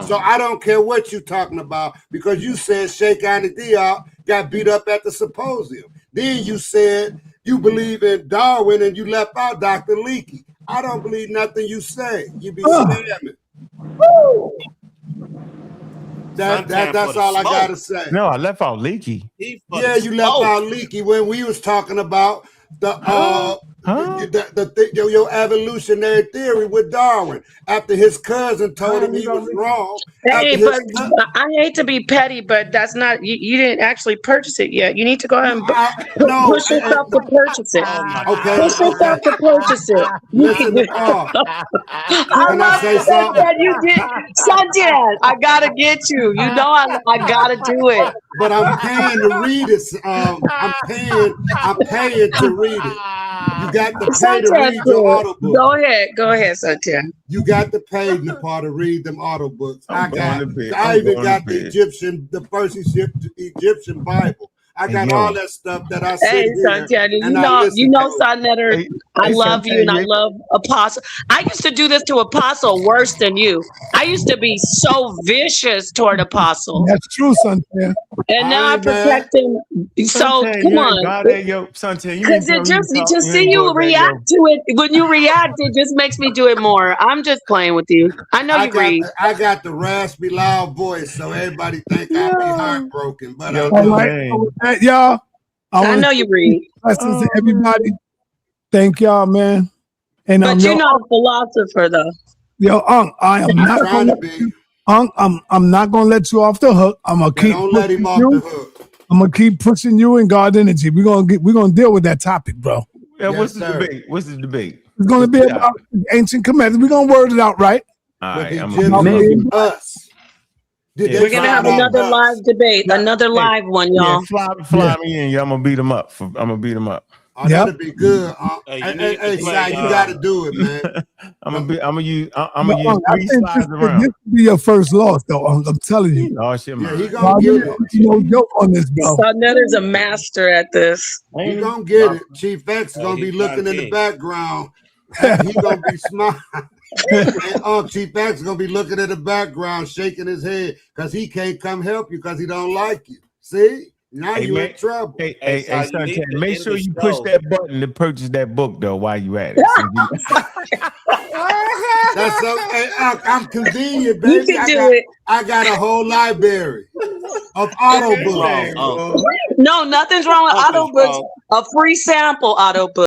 Speaker 18: So I don't care what you're talking about because you said Sheikh Anta Diop got beat up at the symposium. Then you said you believe in Darwin and you left out Dr. Leakey. I don't believe nothing you say. You be scamming. That's all I gotta say.
Speaker 20: No, I left out Leakey.
Speaker 18: Yeah, you left out Leakey when we was talking about your evolutionary theory with Darwin after his cousin told him he was wrong.
Speaker 19: Hey, but I hate to be petty, but that's not you didn't actually purchase it yet. You need to go ahead and push yourself to purchase it.
Speaker 18: Okay.
Speaker 19: Push yourself to purchase it.
Speaker 18: Listen to Can I say something?
Speaker 19: You did, Sanjan. I gotta get you. You know I gotta do it.
Speaker 18: But I'm paying to read it. I'm paying to read it. You got to pay to read your auto book.
Speaker 19: Go ahead, Sanjan.
Speaker 18: You got to pay Nepal to read them auto books. I even got the first Egyptian Bible. I got all that stuff that I said.
Speaker 19: Hey, Santiago, you know, sa.neter, I love you and I love Apostle. I used to do this to Apostle worse than you. I used to be so vicious toward Apostle.
Speaker 2: That's true, Santiago.
Speaker 19: And now I protect him. So come on. Because it just see you react to it. When you react, it just makes me do it more. I'm just playing with you. I know you read.
Speaker 18: I got the raspy, loud voice, so everybody think I be heartbroken. But
Speaker 2: y'all,
Speaker 19: I know you read.
Speaker 2: Blessings to everybody. Thank y'all, man. And
Speaker 19: but you're not a philosopher, though.
Speaker 2: Yo, I am not going to be. I'm not gonna let you off the hook. I'm gonna keep.
Speaker 18: Don't let him off the hook.
Speaker 2: I'm gonna keep pushing you in God energy. We're gonna deal with that topic, bro.
Speaker 20: Yeah, what's the debate? What's the debate?
Speaker 2: It's gonna be about ancient commandments. We're gonna word it out right.
Speaker 20: All right,
Speaker 18: us.
Speaker 19: We're gonna have another live debate, another live one, y'all.
Speaker 20: Yeah, fly me in. I'm gonna beat them up.
Speaker 18: Oh, that'll be good. Hey, Si, you got to do it, man.
Speaker 20: I'm gonna use 3 slides around.
Speaker 2: This will be your first loss, though. I'm telling you.
Speaker 20: Oh shit, man.
Speaker 18: He gonna get it.
Speaker 2: No joke on this, bro.
Speaker 19: sa.neter's a master at this.
Speaker 18: He gonna get it. Chief X is gonna be looking in the background. He gonna be smiling. And Chief X is gonna be looking in the background, shaking his head because he can't come help you because he don't like you. See? Now you in trouble.
Speaker 20: Hey, Suntan, make sure you push that button to purchase that book, though, while you at it.
Speaker 18: That's okay. I'm convenient, baby.
Speaker 19: You can do it.
Speaker 18: I got a whole library of auto books.
Speaker 19: No, nothing's wrong with auto books. A free sample auto book.